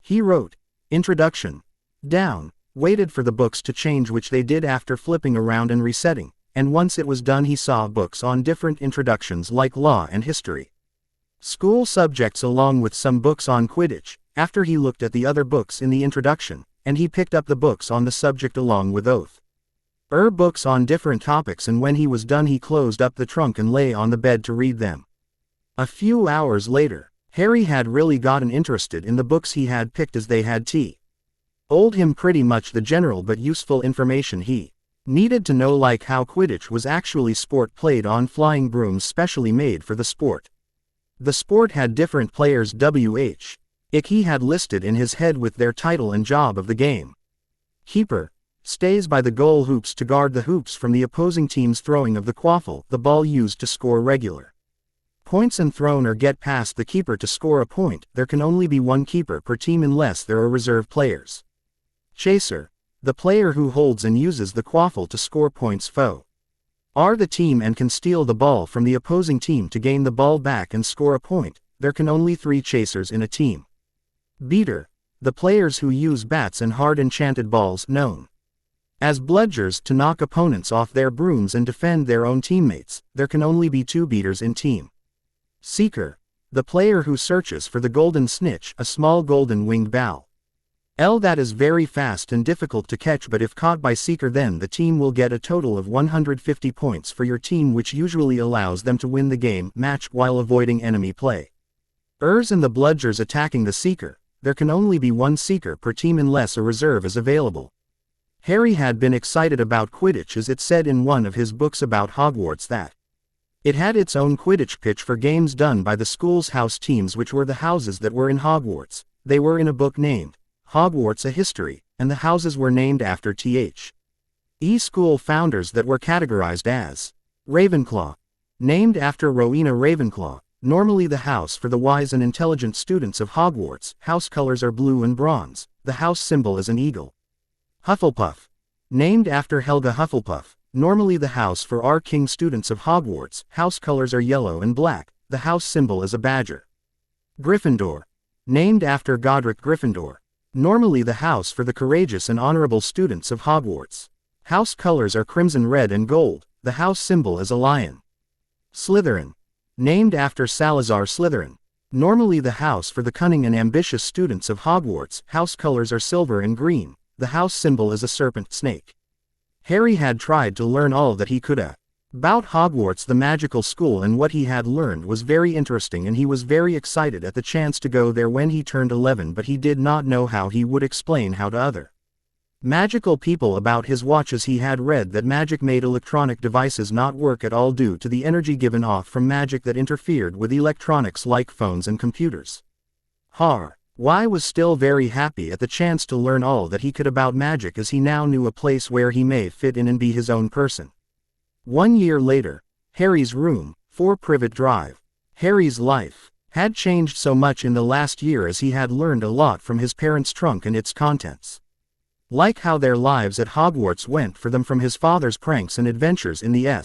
Speaker 1: he wrote, Introduction, down, waited for the books to change, which they did after flipping around and resetting, and once it was done he saw books on different introductions like law and history, school subjects, along with some books on Quidditch. After he looked at the other books in the introduction, and he picked up the books on the subject along with books on different topics, and when he was done he closed up the trunk and lay on the bed to read them. A few hours later, Harry had really gotten interested in the books he had picked, as they had told him pretty much the general but useful information he needed to know, like how Quidditch was actually sport played on flying brooms specially made for the sport. The sport had different players he had listed in his head with their title and job of the game. Keeper, Stays by the goal hoops to guard the hoops from the opposing team's throwing of the quaffle, the ball used to score regular points, and thrown or get past the keeper to score a point. There can only be one keeper per team unless there are reserve players. Chaser, the player who holds and uses the quaffle to score points. Foe are the team and can steal the ball from the opposing team to gain the ball back and score a point. There can only 3 chasers in a team. Beater, the players who use bats and hard enchanted balls, known as bludgers, to knock opponents off their brooms and defend their own teammates. There can only be 2 beaters in team. Seeker, the player who searches for the golden snitch, a small golden winged owl that is very fast and difficult to catch, but if caught by Seeker then the team will get a total of 150 points for your team, which usually allows them to win the game match while avoiding enemy play. And the bludgers attacking the Seeker. There can only be 1 Seeker per team unless a reserve is available. Harry had been excited about Quidditch, as it said in one of his books about Hogwarts that it had its own Quidditch pitch for games done by the school's house teams, which were the houses that were in Hogwarts. They were in a book named Hogwarts: A History, and the houses were named after the school founders that were categorized as Ravenclaw, named after Rowena Ravenclaw, normally the house for the wise and intelligent students of Hogwarts. House colors are blue and bronze. The house symbol is an eagle. Hufflepuff, named after Helga Hufflepuff, normally the house for our king students of Hogwarts. House colors are yellow and black. The house symbol is a badger. Gryffindor, named after Godric Gryffindor, normally the house for the courageous and honorable students of Hogwarts. House colors are crimson, red and gold. The house symbol is a lion. Slytherin, named after Salazar Slytherin, normally the house for the cunning and ambitious students of Hogwarts. House colors are silver and green. The house symbol is a serpent snake. Harry had tried to learn all that he could about Hogwarts, the magical school, and what he had learned was very interesting, and he was very excited at the chance to go there when he turned 11, but he did not know how he would explain how to other magical people about his watch, as he had read that magic made electronic devices not work at all due to the energy given off from magic that interfered with electronics like phones and computers. Y was still very happy at the chance to learn all that he could about magic, as he now knew a place where he may fit in and be his own person. 1 year later, Harry's room, 4 Privet Drive. Harry's life had changed so much in the last year, as he had learned a lot from his parents' trunk and its contents. Like how their lives at Hogwarts went for them, from his father's pranks and adventures in the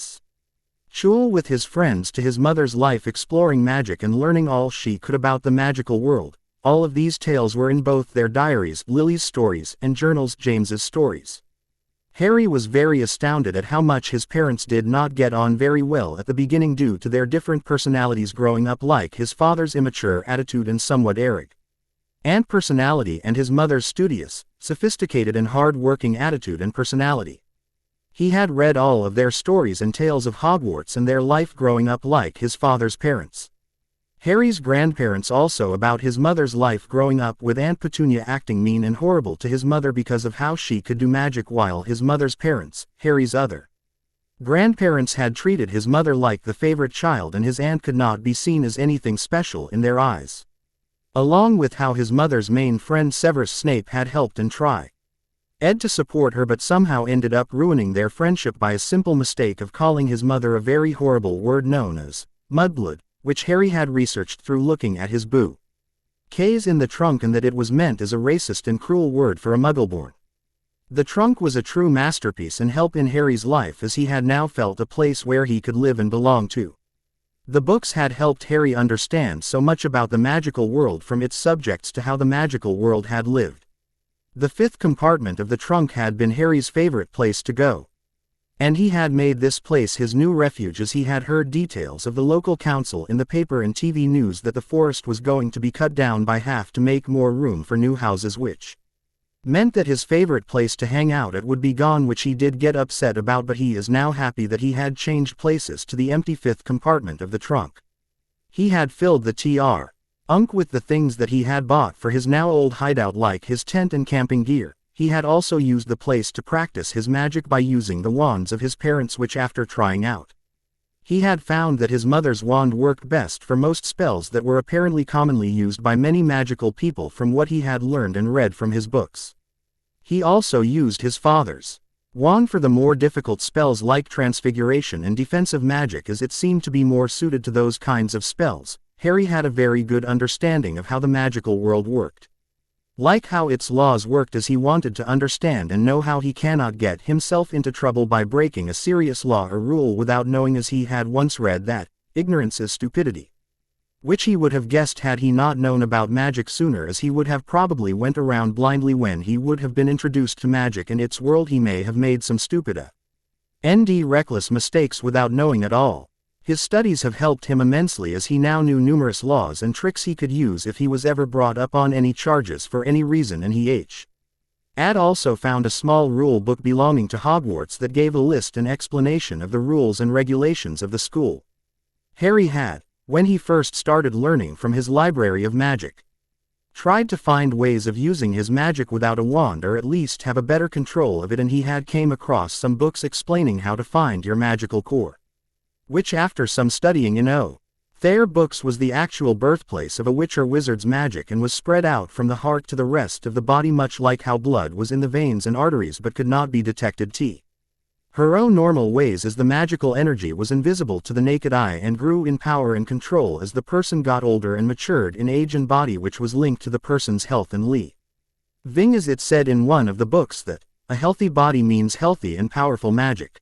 Speaker 1: school with his friends to his mother's life exploring magic and learning all she could about the magical world. All of these tales were in both their diaries, Lily's stories, and journals, James's stories. Harry was very astounded at how much his parents did not get on very well at the beginning due to their different personalities growing up, like his father's immature attitude and somewhat arrogant personality, and his mother's studious, sophisticated and hard-working attitude and personality. He had read all of their stories and tales of Hogwarts and their life growing up like his father's parents. Harry's grandparents also, about his mother's life growing up with Aunt Petunia acting mean and horrible to his mother because of how she could do magic, while his mother's parents, Harry's other grandparents, had treated his mother like the favorite child, and his aunt could not be seen as anything special in their eyes. Along with how his mother's main friend Severus Snape had helped and tried to support her, but somehow ended up ruining their friendship by a simple mistake of calling his mother a very horrible word known as mudblood, which Harry had researched through looking at his bouquets in the trunk, and that it was meant as a racist and cruel word for a Muggleborn. The trunk was a true masterpiece and help in Harry's life, as he had now felt a place where he could live and belong to. The books had helped Harry understand so much about the magical world, from its subjects to how the magical world had lived. The 5th compartment of the trunk had been Harry's favorite place to go, and he had made this place his new refuge, as he had heard details of the local council in the paper and TV news that the forest was going to be cut down by half to make more room for new houses, which meant that his favorite place to hang out at would be gone, which he did get upset about, but he is now happy that he had changed places to the empty 5th compartment of the trunk. He had filled the trunk with the things that he had bought for his now old hideout, like his tent and camping gear. He had also used the place to practice his magic by using the wands of his parents, which, after trying out, he had found that his mother's wand worked best for most spells that were apparently commonly used by many magical people, from what he had learned and read from his books. He also used his father's wand for the more difficult spells like Transfiguration and defensive magic, as it seemed to be more suited to those kinds of spells. Harry had a very good understanding of how the magical world worked. Like how its laws worked, as he wanted to understand and know how he cannot get himself into trouble by breaking a serious law or rule without knowing, as he had once read that, ignorance is stupidity. Which he would have guessed had he not known about magic sooner, as he would have probably went around blindly when he would have been introduced to magic and its world. He may have made some stupid reckless mistakes without knowing at all. His studies have helped him immensely, as he now knew numerous laws and tricks he could use if he was ever brought up on any charges for any reason, and he had also found a small rule book belonging to Hogwarts that gave a list and explanation of the rules and regulations of the school. Harry had, when he first started learning from his library of magic, tried to find ways of using his magic without a wand, or at least have a better control of it, and he had came across some books explaining how to find your magical core. Which, after some studying in their books, was the actual birthplace of a witch or wizard's magic, and was spread out from the heart to the rest of the body, much like how blood was in the veins and arteries but could not be detected her own normal ways, as the magical energy was invisible to the naked eye and grew in power and control as the person got older and matured in age and body, which was linked to the person's health and living, as it said in one of the books that a healthy body means healthy and powerful magic.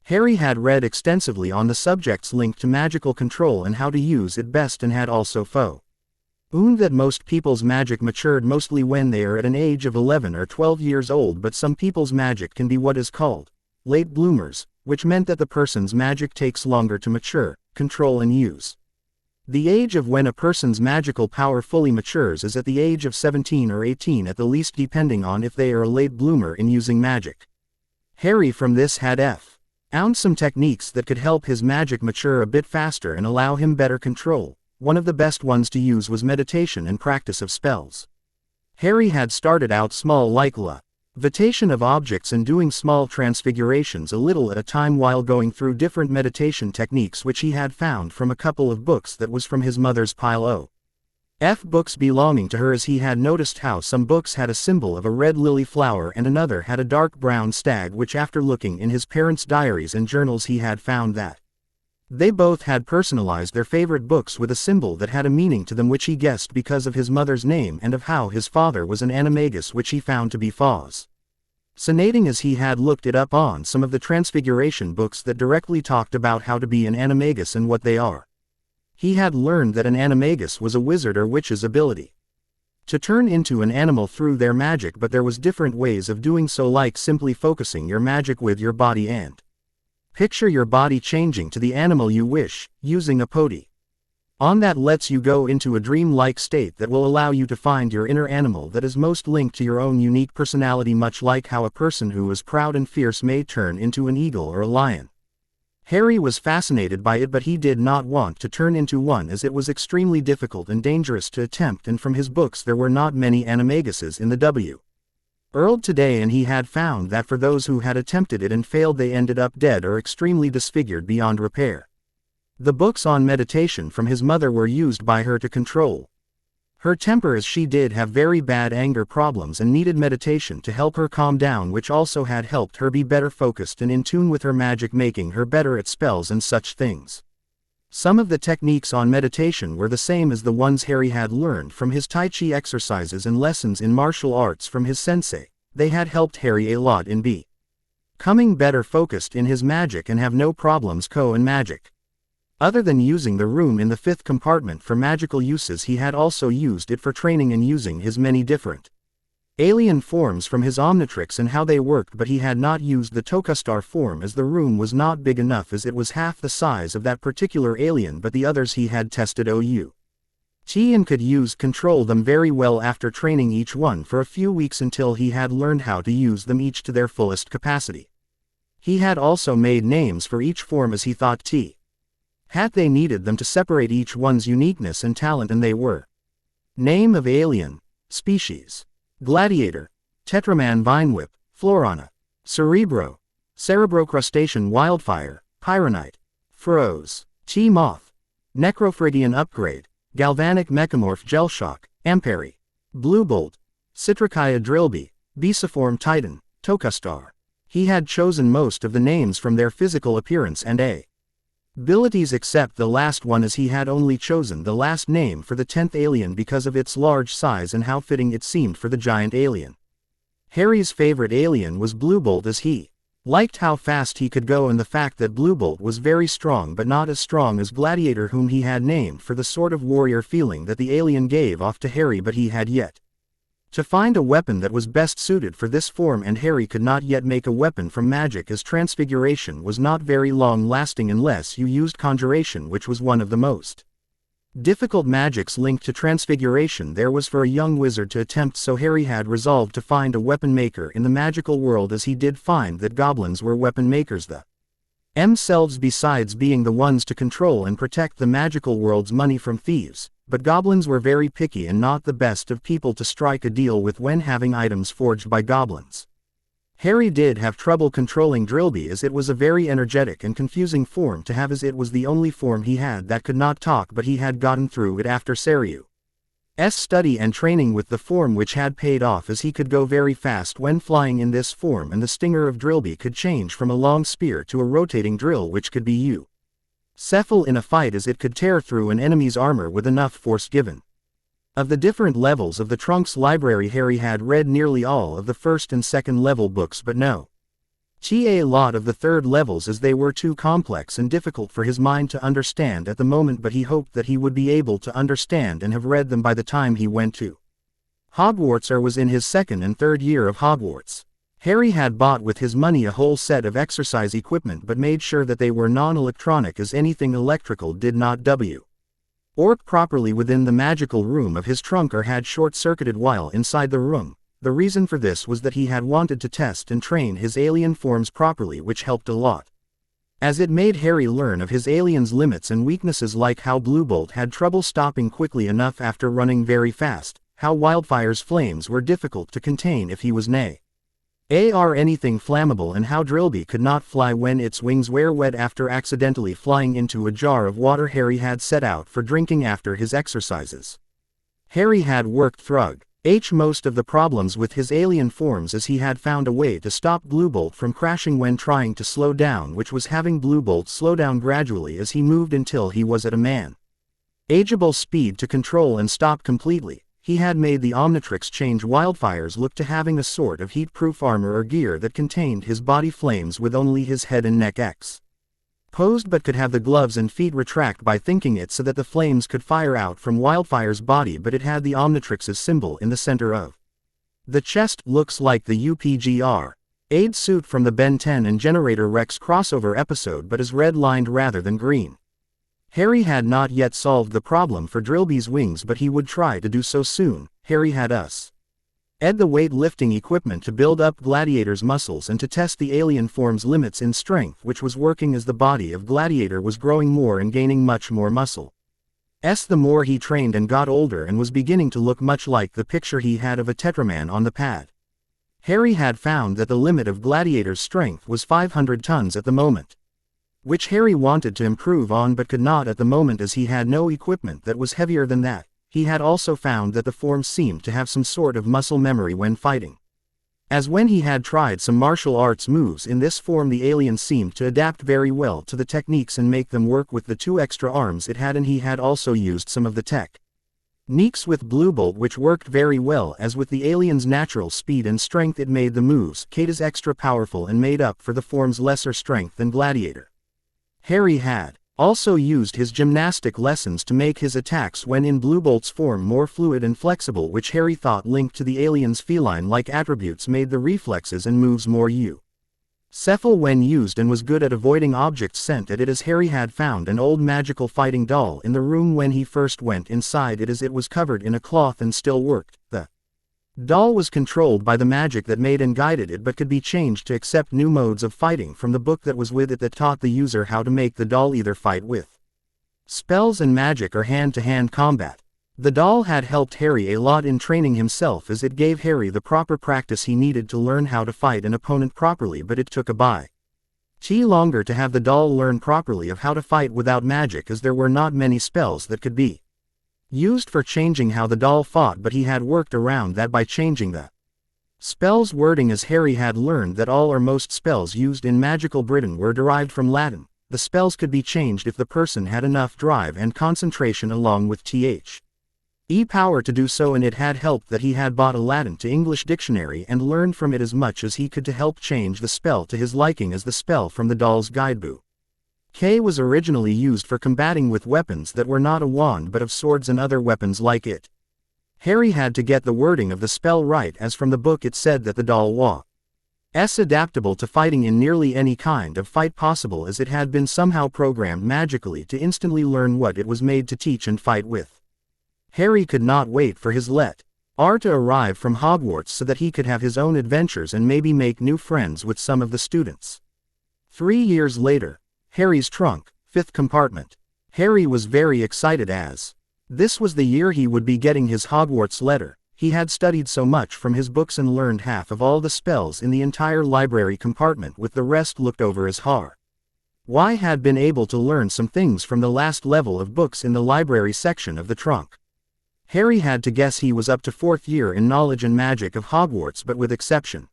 Speaker 1: Harry had read extensively on the subjects linked to magical control and how to use it best, and had also found that most people's magic matured mostly when they are at an age of 11 or 12 years old, but some people's magic can be what is called late bloomers, which meant that the person's magic takes longer to mature, control and use. The age of when a person's magical power fully matures is at the age of 17 or 18 at the least, depending on if they are a late bloomer in using magic. Harry from this had found some techniques that could help his magic mature a bit faster and allow him better control. One of the best ones to use was meditation and practice of spells. Harry had started out small, like levitation of objects and doing small transfigurations a little at a time while going through different meditation techniques which he had found from a couple of books that was from his mother's pile of books belonging to her, as he had noticed how some books had a symbol of a red lily flower and another had a dark brown stag, which after looking in his parents' diaries and journals he had found that they both had personalized their favorite books with a symbol that had a meaning to them, which he guessed because of his mother's name and of how his father was an animagus, which he found to be fascinating, as he had looked it up on some of the Transfiguration books that directly talked about how to be an animagus and what they are. He had learned that an animagus was a wizard or witch's ability to turn into an animal through their magic, but there was different ways of doing so, like simply focusing your magic with your body and picture your body changing to the animal you wish, using a poti. On that lets you go into a dream-like state that will allow you to find your inner animal that is most linked to your own unique personality, much like how a person who is proud and fierce may turn into an eagle or a lion. Harry was fascinated by it, but he did not want to turn into one, as it was extremely difficult and dangerous to attempt, and from his books there were not many animaguses in the world today, and he had found that for those who had attempted it and failed, they ended up dead or extremely disfigured beyond repair. The books on meditation from his mother were used by her to control her temper, as she did have very bad anger problems and needed meditation to help her calm down, which also had helped her be better focused and in tune with her magic, making her better at spells and such things. Some of the techniques on meditation were the same as the ones Harry had learned from his Tai Chi exercises and lessons in martial arts from his sensei. They had helped Harry a lot in becoming better focused in his magic and have no problems in magic. Other than using the room in the 5th compartment for magical uses, he had also used it for training and using his many different alien forms from his Omnitrix and how they worked, but he had not used the Tokastar form as the room was not big enough, as it was half the size of that particular alien, but the others he had tested and could control them very well after training each one for a few weeks until he had learned how to use them each to their fullest capacity. He had also made names for each form, as he thought they needed them to separate each one's uniqueness and talent, and they were: name of alien, species, gladiator, Tetraman Vinewhip, Florana, Cerebro, Cerebrocrustacean Wildfire, Pyronite, Froze, T-Moth, Necrophrygian Upgrade, Galvanic Mechamorph Gelshock, Amperi, Bluebolt, Citricaia Drillbee, Besiform Titan, Tokastar. He had chosen most of the names from their physical appearance and abilities except the last one, as he had only chosen the last name for the 10th alien because of its large size and how fitting it seemed for the giant alien. Harry's favorite alien was Bluebolt, as he liked how fast he could go and the fact that Bluebolt was very strong but not as strong as Gladiator, whom he had named for the sort of warrior feeling that the alien gave off to Harry, but he had yet to find a weapon that was best suited for this form, and Harry could not yet make a weapon from magic, as Transfiguration was not very long lasting unless you used Conjuration, which was one of the most difficult magics linked to Transfiguration there was for a young wizard to attempt, so Harry had resolved to find a weapon maker in the magical world, as he did find that goblins were weapon makers themselves, besides being the ones to control and protect the magical world's money from thieves. But goblins were very picky and not the best of people to strike a deal with when having items forged by goblins. Harry did have trouble controlling Drillby, as it was a very energetic and confusing form to have, as it was the only form he had that could not talk, but he had gotten through it after Saryu's study and training with the form, which had paid off, as he could go very fast when flying in this form, and the stinger of Drillby could change from a long spear to a rotating drill which could be useful in a fight, as it could tear through an enemy's armor with enough force given. Of the different levels of the Trunks library, Harry had read nearly all of the first and second level books, but no a lot of the third levels, as they were too complex and difficult for his mind to understand at the moment, but he hoped that he would be able to understand and have read them by the time he went to Hogwarts or was in his second and third year of Hogwarts. Harry had bought with his money a whole set of exercise equipment, but made sure that they were non-electronic, as anything electrical did not work properly within the magical room of his trunk or had short-circuited while inside the room. The reason for this was that he had wanted to test and train his alien forms properly, which helped a lot, as it made Harry learn of his alien's limits and weaknesses, like how Bluebolt had trouble stopping quickly enough after running very fast, how Wildfire's flames were difficult to contain if he was anything flammable, and how Drillby could not fly when its wings were wet after accidentally flying into a jar of water Harry had set out for drinking after his exercises. Harry had worked through most of the problems with his alien forms, as he had found a way to stop Bluebolt from crashing when trying to slow down, which was having Bluebolt slow down gradually as he moved until he was at a manageable speed to control and stop completely. He had made the Omnitrix change Wildfire's look to having a sort of heat-proof armor or gear that contained his body flames with only his head and neck exposed, but could have the gloves and feet retract by thinking it so that the flames could fire out from Wildfire's body, but it had the Omnitrix's symbol in the center of the chest. Looks like the UPGR aid suit from the Ben 10 and Generator Rex crossover episode, but is red-lined rather than green. Harry had not yet solved the problem for Drillby's wings, but he would try to do so soon. Harry had the weight-lifting equipment to build up Gladiator's muscles and to test the alien form's limits in strength, which was working as the body of Gladiator was growing more and gaining much more muscle. The more he trained and got older, and was beginning to look much like the picture he had of a Tetraman on the pad. Harry had found that the limit of Gladiator's strength was 500 tons at the moment, which Harry wanted to improve on but could not at the moment, as he had no equipment that was heavier than that. He had also found that the form seemed to have some sort of muscle memory when fighting, as when he had tried some martial arts moves in this form, the alien seemed to adapt very well to the techniques and make them work with the 2 extra arms it had, and he had also used some of the techniques with Bluebolt, which worked very well, as with the alien's natural speed and strength it made the moves Kata's extra powerful and made up for the form's lesser strength than Gladiator. Harry had also used his gymnastic lessons to make his attacks when in Bluebolt's form more fluid and flexible, which Harry thought linked to the alien's feline-like attributes made the reflexes and moves more useful when used, and was good at avoiding objects sent at it, as Harry had found an old magical fighting doll in the room when he first went inside it, as it was covered in a cloth and still worked. The doll was controlled by the magic that made and guided it, but could be changed to accept new modes of fighting from the book that was with it that taught the user how to make the doll either fight with spells and magic or hand-to-hand combat. The doll had helped Harry a lot in training himself, as it gave Harry the proper practice he needed to learn how to fight an opponent properly, but it took a bit longer to have the doll learn properly of how to fight without magic, as there were not many spells that could be used for changing how the doll fought, but he had worked around that by changing the Spells wording. As Harry had learned that all or most spells used in magical Britain were derived from Latin, the spells could be changed if the person had enough drive and concentration along with power to do so, and it had helped that he had bought a Latin to English dictionary and learned from it as much as he could to help change the spell to his liking as the spell from the doll's guidebook. K was originally used for combating with weapons that were not a wand but of swords and other weapons like it. Harry had to get the wording of the spell right, as from the book it said that the doll was adaptable to fighting in nearly any kind of fight possible, as it had been somehow programmed magically to instantly learn what it was made to teach and fight with. Harry could not wait for his Letter to arrive from Hogwarts so that he could have his own adventures and maybe make new friends with some of the students. 3 years later, Harry's trunk, 5th compartment. Harry was very excited as this was the year he would be getting his Hogwarts letter. He had studied so much from his books and learned half of all the spells in the entire library compartment, with the rest looked over as Y had been able to learn some things from the last level of books in the library section of the trunk. Harry had to guess he was up to 4th year in knowledge and magic of Hogwarts, but with exception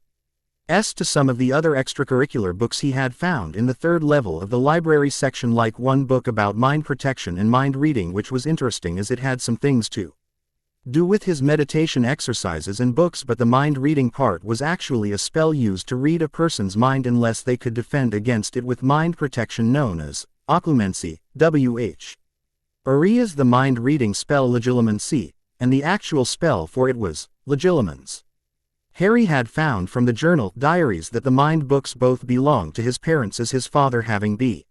Speaker 1: to some of the other extracurricular books he had found in the 3rd level of the library section, like one book about mind protection and mind reading, which was interesting as it had some things to do with his meditation exercises and books, but the mind reading part was actually a spell used to read a person's mind unless they could defend against it with mind protection, known as occlumency, wh. Arias. The mind reading spell legilimency, and the actual spell for it was legilimens. Harry had found from the journal diaries that the mind books both belonged to his parents, as his father, having been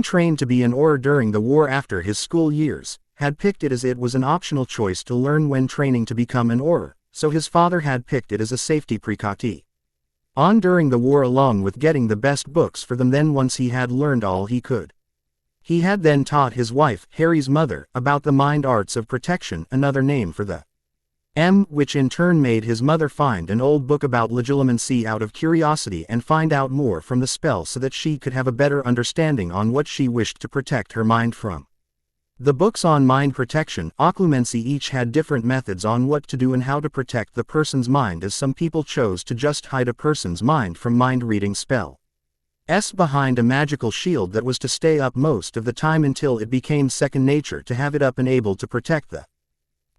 Speaker 1: trained to be an Auror during the war after his school years, had picked it as it was an optional choice to learn when training to become an Auror, so his father had picked it as a safety precaution on during the war, along with getting the best books for them. Then once he had learned all he could, he had then taught his wife, Harry's mother, about the mind arts of protection, another name for the which in turn made his mother find an old book about legilimency out of curiosity and find out more from the spell so that she could have a better understanding on what she wished to protect her mind from. The books on mind protection, occlumency, each had different methods on what to do and how to protect the person's mind, as some people chose to just hide a person's mind from mind-reading spells behind a magical shield that was to stay up most of the time until it became second nature to have it up and able to protect the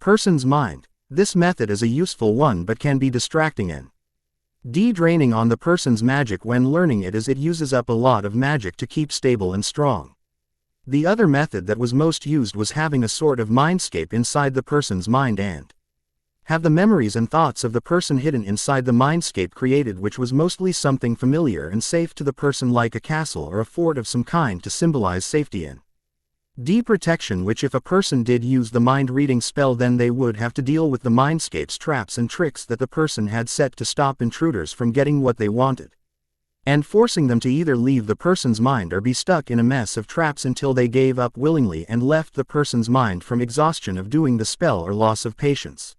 Speaker 1: person's mind. This method is a useful one but can be distracting and draining on the person's magic when learning it, as it uses up a lot of magic to keep stable and strong. The other method that was most used was having a sort of mindscape inside the person's mind and have the memories and thoughts of the person hidden inside the mindscape created, which was mostly something familiar and safe to the person, like a castle or a fort of some kind, to symbolize safety and protection, which if a person did use the mind-reading spell, then they would have to deal with the mindscape's traps and tricks that the person had set to stop intruders from getting what they wanted, and forcing them to either leave the person's mind or be stuck in a mess of traps until they gave up willingly and left the person's mind from exhaustion of doing the spell or loss of patience.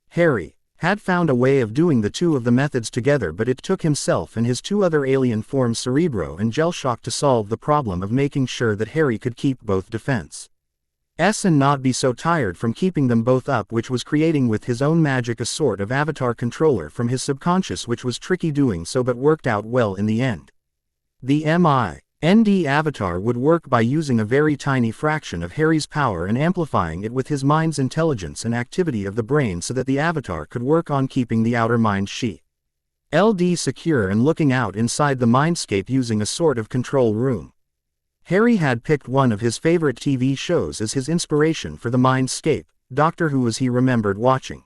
Speaker 1: Harry had found a way of doing the two of the methods together, but it took himself and his 2 other alien forms, Cerebro and Gelshock, to solve the problem of making sure that Harry could keep both defenses and not be so tired from keeping them both up, which was creating with his own magic a sort of avatar controller from his subconscious, which was tricky doing so but worked out well in the end. The MIND avatar would work by using a very tiny fraction of Harry's power and amplifying it with his mind's intelligence and activity of the brain, so that the avatar could work on keeping the outer mind secure and looking out inside the mindscape using a sort of control room. Harry had picked one of his favorite TV shows as his inspiration for the mindscape, Doctor Who, as he remembered watching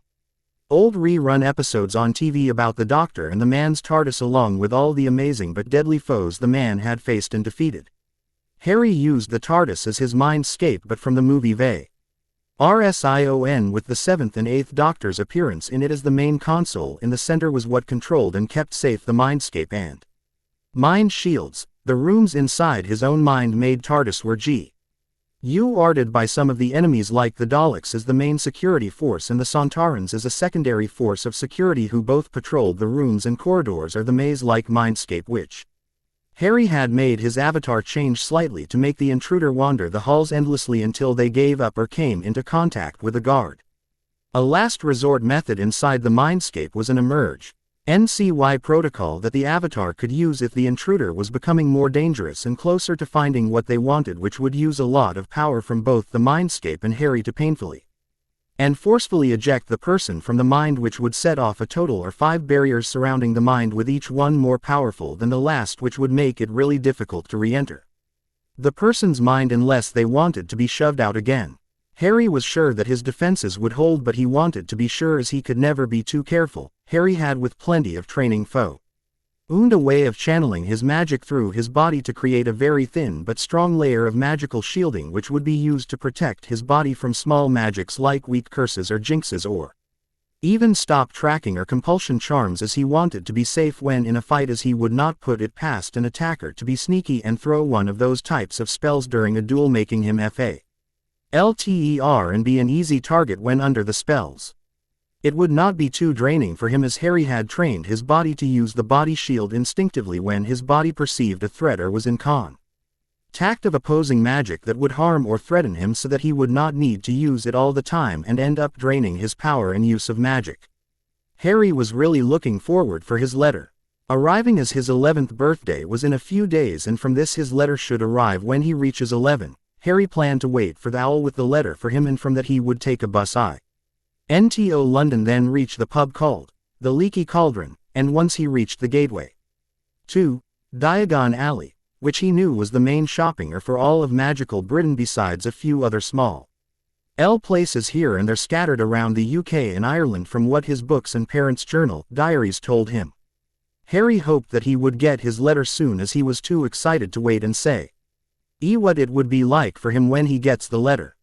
Speaker 1: old rerun episodes on TV about the Doctor and the man's TARDIS, along with all the amazing but deadly foes the man had faced and defeated. Harry used the TARDIS as his mindscape, but from the movie VRSION, with the 7th and 8th Doctor's appearance in it as the main console in the center, was what controlled and kept safe the mindscape and mind shields. The rooms inside his own mind-made TARDIS were guarded by some of the enemies, like the Daleks as the main security force and the Sontarans as a secondary force of security, who both patrolled the rooms and corridors or the maze-like mindscape, which Harry had made his avatar change slightly to make the intruder wander the halls endlessly until they gave up or came into contact with a guard. A last resort method inside the mindscape was an emerge NCY protocol that the Avatar could use if the intruder was becoming more dangerous and closer to finding what they wanted, which would use a lot of power from both the mindscape and Harry to painfully and forcefully eject the person from the mind, which would set off a total of 5 barriers surrounding the mind, with each one more powerful than the last, which would make it really difficult to re-enter the person's mind unless they wanted to be shoved out again. Harry was sure that his defenses would hold, but he wanted to be sure, as he could never be too careful. Harry had, with plenty of training, found a way of channeling his magic through his body to create a very thin but strong layer of magical shielding, which would be used to protect his body from small magics like weak curses or jinxes, or even stop tracking or compulsion charms, as he wanted to be safe when in a fight, as he would not put it past an attacker to be sneaky and throw one of those types of spells during a duel, making him FALTER and be an easy target when under the spells. It would not be too draining for him, as Harry had trained his body to use the body shield instinctively when his body perceived a threat or was in contact of opposing magic that would harm or threaten him, so that he would not need to use it all the time and end up draining his power and use of magic. Harry was really looking forward for his letter arriving, as his 11th birthday was in a few days, and from this his letter should arrive when he reaches 11. Harry planned to wait for the owl with the letter for him, and from that he would take a bus into London, then reach the pub called the Leaky Cauldron, and once he reached the gateway to Diagon Alley, which he knew was the main shopping for all of magical Britain, besides a few other small places here and there scattered around the UK and Ireland, from what his books and parents' journal diaries told him. Harry hoped that he would get his letter soon, as he was too excited to wait and say what it would be like for him when he gets the letter.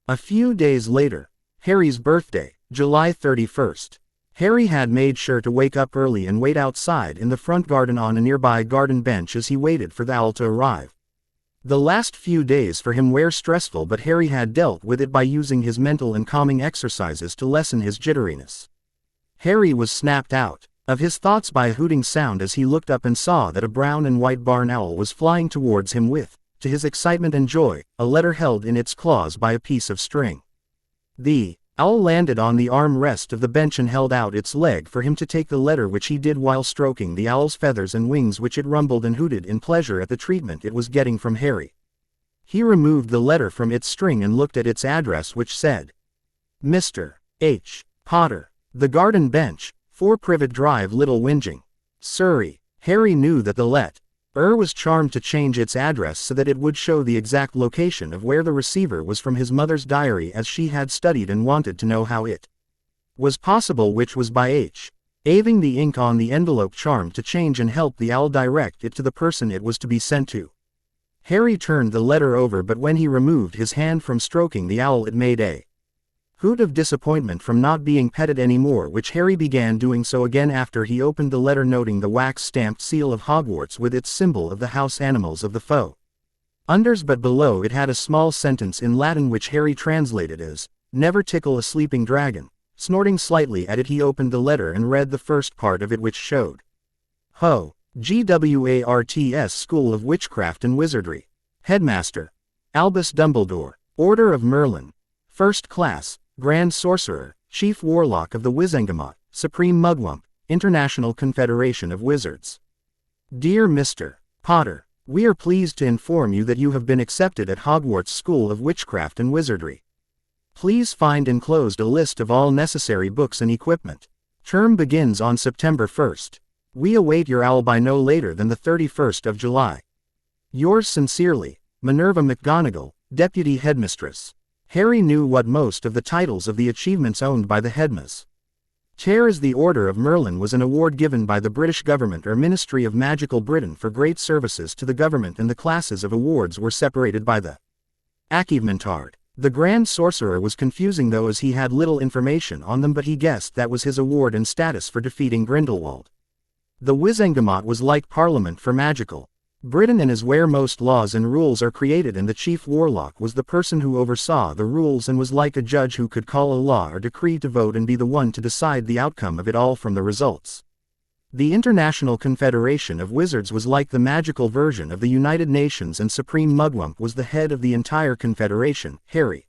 Speaker 1: A few days later, Harry's birthday, July 31st. Harry had made sure to wake up early and wait outside in the front garden on a nearby garden bench as he waited for the owl to arrive. The last few days for him were stressful, but Harry had dealt with it by using his mental and calming exercises to lessen his jitteriness. Harry was snapped out of his thoughts by a hooting sound as he looked up and saw that a brown and white barn owl was flying towards him with, to his excitement and joy, a letter held in its claws by a piece of string. The owl landed on the arm-rest of the bench and held out its leg for him to take the letter, which he did while stroking the owl's feathers and wings, which it rumbled and hooted in pleasure at the treatment it was getting from Harry. He removed the letter from its string and looked at its address, which said, Mr. H. Potter, The Garden Bench, 4 Privet Drive, Little Whinging, Surrey. Harry knew that the letter was charmed to change its address so that it would show the exact location of where the receiver was from his mother's diary, as she had studied and wanted to know how it was possible, which was by having the ink on the envelope charmed to change and help the owl direct it to the person it was to be sent to. Harry turned the letter over, but when he removed his hand from stroking the owl, it made a hoot of disappointment from not being petted anymore, which Harry began doing so again after he opened the letter, noting the wax-stamped seal of Hogwarts with its symbol of the house animals of the foe unders, but below it had a small sentence in Latin which Harry translated as, Never tickle a sleeping dragon. Snorting slightly at it, he opened the letter and read the first part of it, which showed Hogwarts School of Witchcraft and Wizardry. Headmaster Albus Dumbledore. Order of Merlin. First Class, Grand Sorcerer, Chief Warlock of the Wizengamot, Supreme Mugwump, International Confederation of Wizards. Dear Mr. Potter, we are pleased to inform you that you have been accepted at Hogwarts School of Witchcraft and Wizardry. Please find enclosed a list of all necessary books and equipment. Term begins on September 1st. We await your owl by no later than the 31st of July. Yours sincerely, Minerva McGonagall, Deputy Headmistress. Harry knew what most of the titles of the achievements owned by the headmistress. As the Order of Merlin was an award given by the British government or Ministry of Magical Britain for great services to the government, and the classes of awards were separated by the achievement. The Grand Sorcerer was confusing though, as he had little information on them, but he guessed that was his award and status for defeating Grindelwald. The Wizengamot was like Parliament for magical Britain and is where most laws and rules are created, and the Chief Warlock was the person who oversaw the rules and was like a judge who could call a law or decree to vote and be the one to decide the outcome of it all from the results. The International Confederation of Wizards was like the magical version of the United Nations, and Supreme Mugwump was the head of the entire confederation. Harry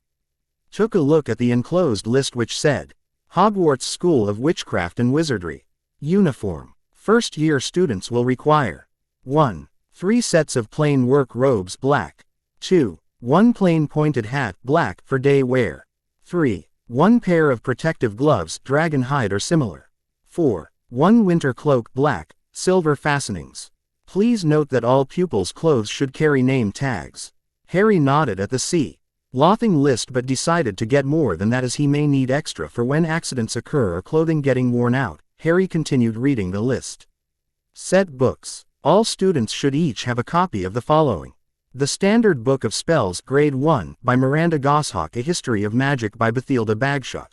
Speaker 1: took a look at the enclosed list, which said, Hogwarts School of Witchcraft and Wizardry. Uniform. First-year students will require 1. 3 sets of plain work robes black. 2. 1 plain pointed hat black for day wear. 3. 1 pair of protective gloves dragon hide or similar. 4. 1 winter cloak black, silver fastenings. Please note that all pupils' clothes should carry name tags. Harry nodded at the C-lothing list but decided to get more than that as he may need extra for when accidents occur or clothing getting worn out. Harry continued reading the list. Set books. All students should each have a copy of the following. The Standard Book of Spells, Grade 1, by Miranda Goshawk. A History of Magic by Bathilda Bagshot.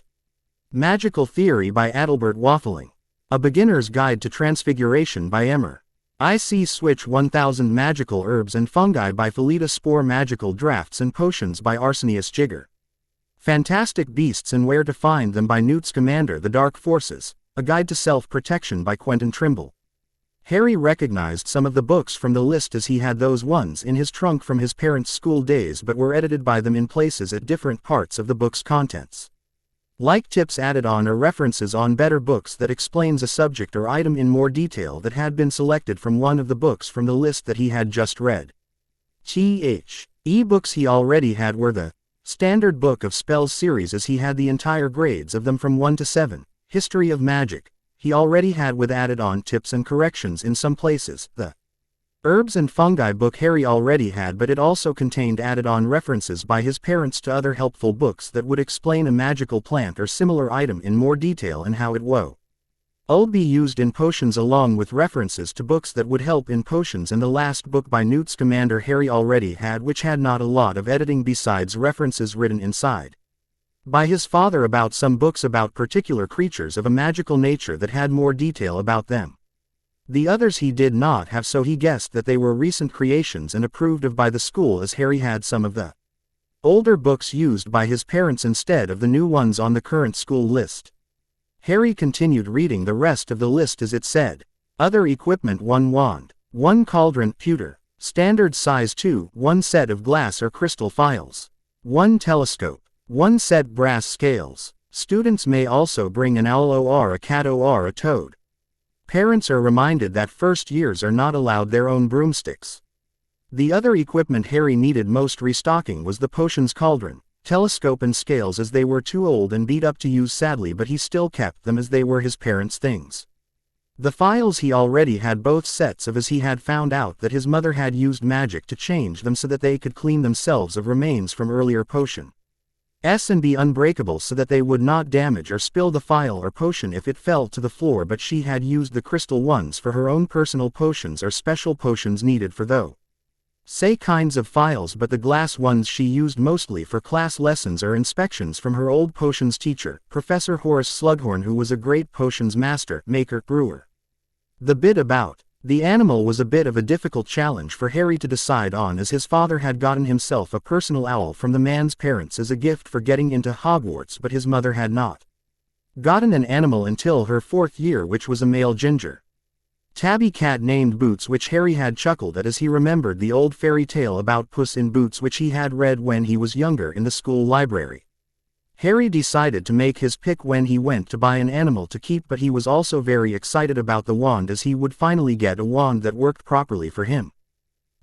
Speaker 1: Magical Theory by Adalbert Waffling. A Beginner's Guide to Transfiguration by Emmer. IC Switch 1000 Magical Herbs and Fungi by Felida Spore. Magical Drafts and Potions by Arsenius Jigger. Fantastic Beasts and Where to Find Them by Newt Scamander. The Dark Forces, A Guide to Self-Protection by Quentin Trimble. Harry recognized some of the books from the list as he had those ones in his trunk from his parents' school days but were edited by them in places at different parts of the book's contents. Like tips added on or references on better books that explains a subject or item in more detail that had been selected from one of the books from the list that he had just read. E-books he already had were the Standard Book of Spells series as he had the entire grades of them from 1 to 7, History of Magic. He already had with added on tips and corrections in some places. The Herbs and Fungi book Harry already had but it also contained added on references by his parents to other helpful books that would explain a magical plant or similar item in more detail and how it would be used in potions along with references to books that would help in potions, and the last book by Newt Scamander Harry already had, which had not a lot of editing besides references written inside by his father about some books about particular creatures of a magical nature that had more detail about them. The others he did not have, so he guessed that they were recent creations and approved of by the school as Harry had some of the older books used by his parents instead of the new ones on the current school list. Harry continued reading the rest of the list as it said. Other equipment: 1 wand, 1 cauldron, pewter, standard size 2, 1 set of glass or crystal phials, 1 telescope, 1 set brass scales. Students may also bring an owl or a cat or a toad. Parents are reminded that first years are not allowed their own broomsticks. The other equipment Harry needed most restocking was the potions cauldron, telescope and scales as they were too old and beat up to use sadly, but he still kept them as they were his parents' things. The phials he already had both sets of as he had found out that his mother had used magic to change them so that they could clean themselves of remains from earlier potion and be unbreakable so that they would not damage or spill the phial or potion if it fell to the floor, but she had used the crystal ones for her own personal potions or special potions needed for those kinds of phials, but the glass ones she used mostly for class lessons or inspections from her old potions teacher, Professor Horace Slughorn, who was a great potions master, maker, brewer. The bit about the animal was a bit of a difficult challenge for Harry to decide on, as his father had gotten himself a personal owl from the man's parents as a gift for getting into Hogwarts, but his mother had not gotten an animal until her 4th year, which was a male ginger tabby cat named Boots, which Harry had chuckled at as he remembered the old fairy tale about Puss in Boots which he had read when he was younger in the school library. Harry decided to make his pick when he went to buy an animal to keep, but he was also very excited about the wand as he would finally get a wand that worked properly for him.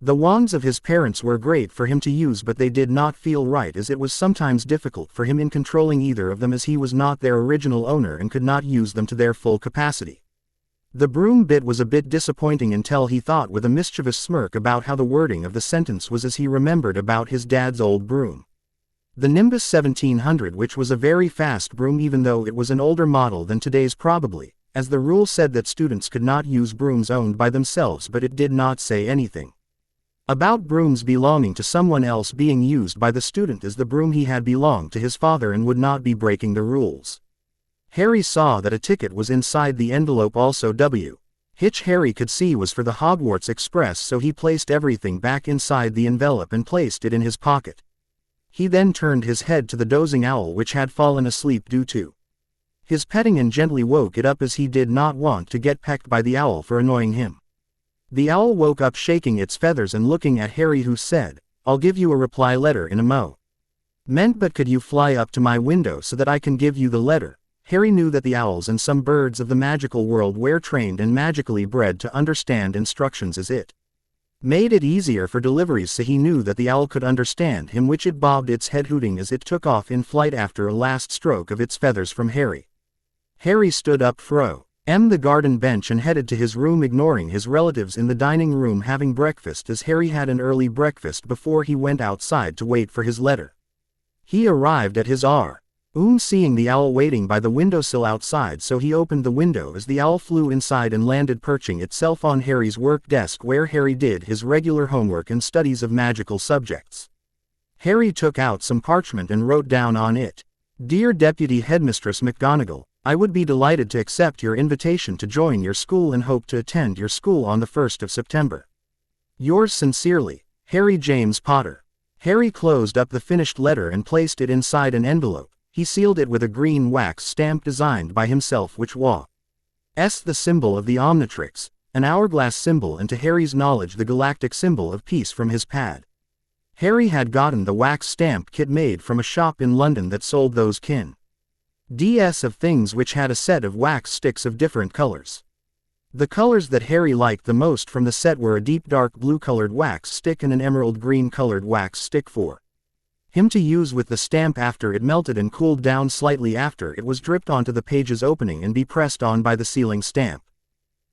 Speaker 1: The wands of his parents were great for him to use, but they did not feel right as it was sometimes difficult for him in controlling either of them as he was not their original owner and could not use them to their full capacity. The broom bit was a bit disappointing until he thought with a mischievous smirk about how the wording of the sentence was as he remembered about his dad's old broom. The Nimbus 1700, which was a very fast broom even though it was an older model than today's probably, as the rule said that students could not use brooms owned by themselves, but it did not say anything about brooms belonging to someone else being used by the student, as the broom he had belonged to his father and would not be breaking the rules. Harry saw that a ticket was inside the envelope, also which Harry could see was for the Hogwarts Express, so he placed everything back inside the envelope and placed it in his pocket. He then turned his head to the dozing owl which had fallen asleep due to his petting and gently woke it up as he did not want to get pecked by the owl for annoying him. The owl woke up shaking its feathers and looking at Harry, who said, "I'll give you a reply letter in a moment, but could you fly up to my window so that I can give you the letter?" Harry knew that the owls and some birds of the magical world were trained and magically bred to understand instructions as it made it easier for deliveries, so he knew that the owl could understand him, which it bobbed its head hooting as it took off in flight after a last stroke of its feathers from Harry. Harry stood up fro the garden bench and headed to his room, ignoring his relatives in the dining room having breakfast, as Harry had an early breakfast before he went outside to wait for his letter. He arrived at his room seeing the owl waiting by the windowsill outside, so he opened the window as the owl flew inside and landed, perching itself on Harry's work desk where Harry did his regular homework and studies of magical subjects. Harry took out some parchment and wrote down on it, "Dear Deputy Headmistress McGonagall, I would be delighted to accept your invitation to join your school and hope to attend your school on the 1st of September. Yours sincerely, Harry James Potter." Harry closed up the finished letter and placed it inside an envelope. He sealed it with a green wax stamp designed by himself, which was the symbol of the Omnitrix, an hourglass symbol, and to Harry's knowledge the galactic symbol of peace from his pad. Harry had gotten the wax stamp kit made from a shop in London that sold those kinds of things, which had a set of wax sticks of different colors. The colors that Harry liked the most from the set were a deep dark blue colored wax stick and an emerald green colored wax stick for him to use with the stamp after it melted and cooled down slightly after it was dripped onto the page's opening and be pressed on by the sealing stamp.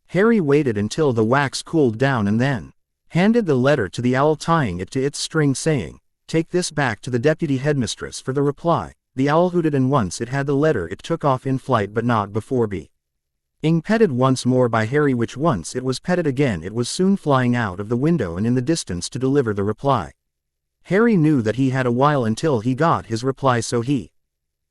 Speaker 1: Harry waited until the wax cooled down and then handed the letter to the owl, tying it to its string, saying, "Take this back to the Deputy Headmistress for the reply." The owl hooted, and once it had the letter it took off in flight, but not before being petted once more by Harry, which once it was petted again it was soon flying out of the window and in the distance to deliver the reply. Harry knew that he had a while until he got his reply, so he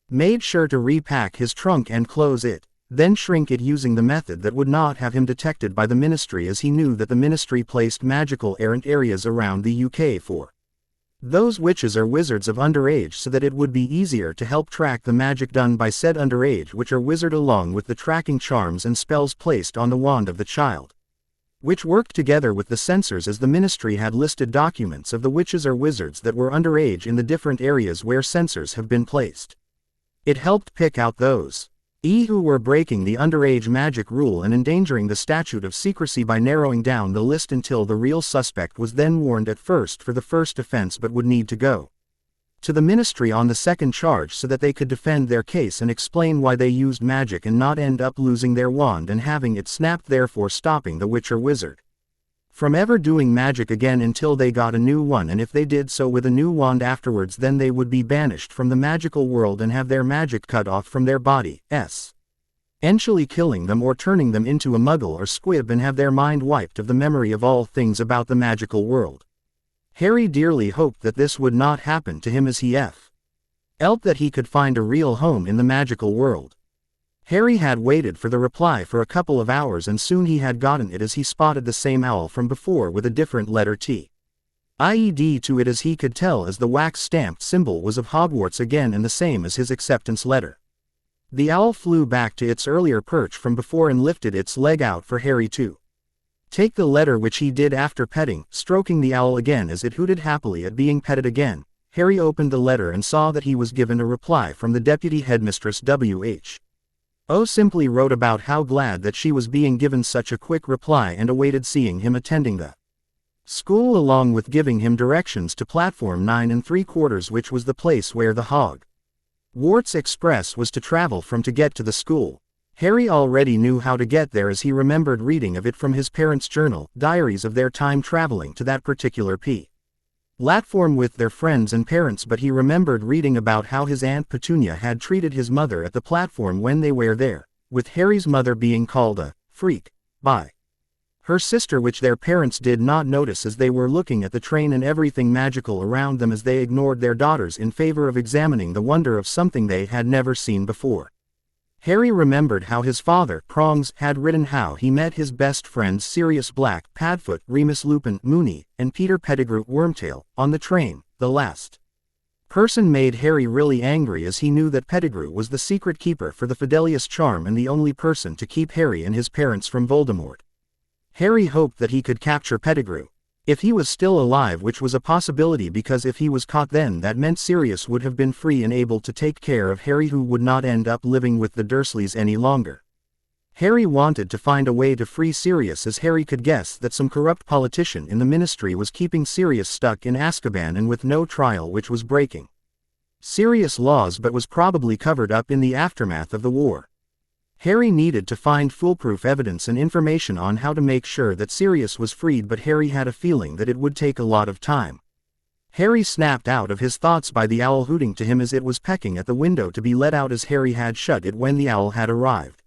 Speaker 1: made sure to repack his trunk and close it, then shrink it using the method that would not have him detected by the Ministry, as he knew that the Ministry placed magical errant areas around the UK for those witches or wizards of underage, so that it would be easier to help track the magic done by said underage witch or wizard, along with the tracking charms and spells placed on the wand of the child, which worked together with the censors, as the Ministry had listed documents of the witches or wizards that were underage in the different areas where censors have been placed. It helped pick out those who were breaking the underage magic rule and endangering the statute of secrecy by narrowing down the list until the real suspect was then warned at first for the first offense, but would need to go to the Ministry on the second charge so that they could defend their case and explain why they used magic and not end up losing their wand and having it snapped, therefore stopping the witch or wizard from ever doing magic again until they got a new one, and if they did so with a new wand afterwards, then they would be banished from the magical world and have their magic cut off from their bodies, eventually killing them or turning them into a muggle or squib and have their mind wiped of the memory of all things about the magical world. Harry dearly hoped that this would not happen to him, as he felt that he could find a real home in the magical world. Harry had waited for the reply for a couple of hours, and soon he had gotten it, as he spotted the same owl from before with a different letter tied to it, as he could tell, as the wax-stamped symbol was of Hogwarts again and the same as his acceptance letter. The owl flew back to its earlier perch from before and lifted its leg out for Harry to take the letter, which he did after petting, stroking the owl again as it hooted happily at being petted again. Harry opened the letter and saw that he was given a reply from the Deputy Headmistress W.H.O. simply wrote about how glad that she was being given such a quick reply and awaited seeing him attending the school, along with giving him directions to platform 9 3/4, which was the place where the Hogwarts Express was to travel from to get to the school. Harry already knew how to get there, as he remembered reading of it from his parents' diaries of their time traveling to that particular platform with their friends and parents, but he remembered reading about how his Aunt Petunia had treated his mother at the platform when they were there, with Harry's mother being called a freak by her sister, which their parents did not notice as they were looking at the train and everything magical around them, as they ignored their daughters in favor of examining the wonder of something they had never seen before. Harry remembered how his father, Prongs, had written how he met his best friends Sirius Black, Padfoot, Remus Lupin, Moony, and Peter Pettigrew, Wormtail, on the train. The last person made Harry really angry, as he knew that Pettigrew was the secret keeper for the Fidelius charm and the only person to keep Harry and his parents from Voldemort. Harry hoped that he could capture Pettigrew. If he was still alive, which was a possibility because if he was caught then that meant Sirius would have been free and able to take care of Harry, who would not end up living with the Dursleys any longer. Harry wanted to find a way to free Sirius, as Harry could guess that some corrupt politician in the Ministry was keeping Sirius stuck in Azkaban and with no trial, which was breaking Sirius laws but was probably covered up in the aftermath of the war. Harry needed to find foolproof evidence and information on how to make sure that Sirius was freed, but Harry had a feeling that it would take a lot of time. Harry snapped out of his thoughts by the owl hooting to him as it was pecking at the window to be let out, as Harry had shut it when the owl had arrived.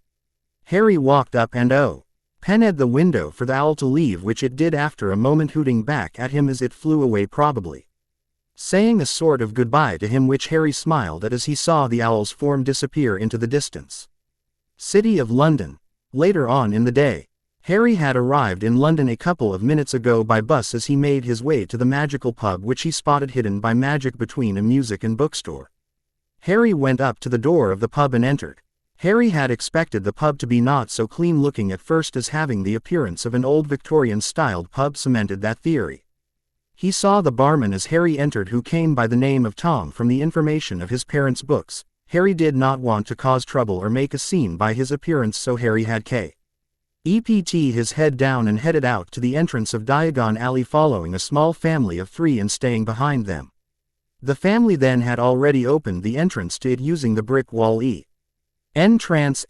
Speaker 1: Harry walked up and opened the window for the owl to leave, which it did after a moment, hooting back at him as it flew away, probably saying a sort of goodbye to him, which Harry smiled at as he saw the owl's form disappear into the distance. City of London. Later on in the day, Harry had arrived in London a couple of minutes ago by bus as he made his way to the magical pub, which he spotted hidden by magic between a music and bookstore. Harry went up to the door of the pub and entered. Harry had expected the pub to be not so clean looking at first, as having the appearance of an old Victorian-styled pub cemented that theory. He saw the barman as Harry entered, who came by the name of Tom from the information of his parents' books. Harry did not want to cause trouble or make a scene by his appearance, so Harry had kept his head down and headed out to the entrance of Diagon Alley, following a small family of 3 and staying behind them. The family then had already opened the entrance to it using the brick wall entrance.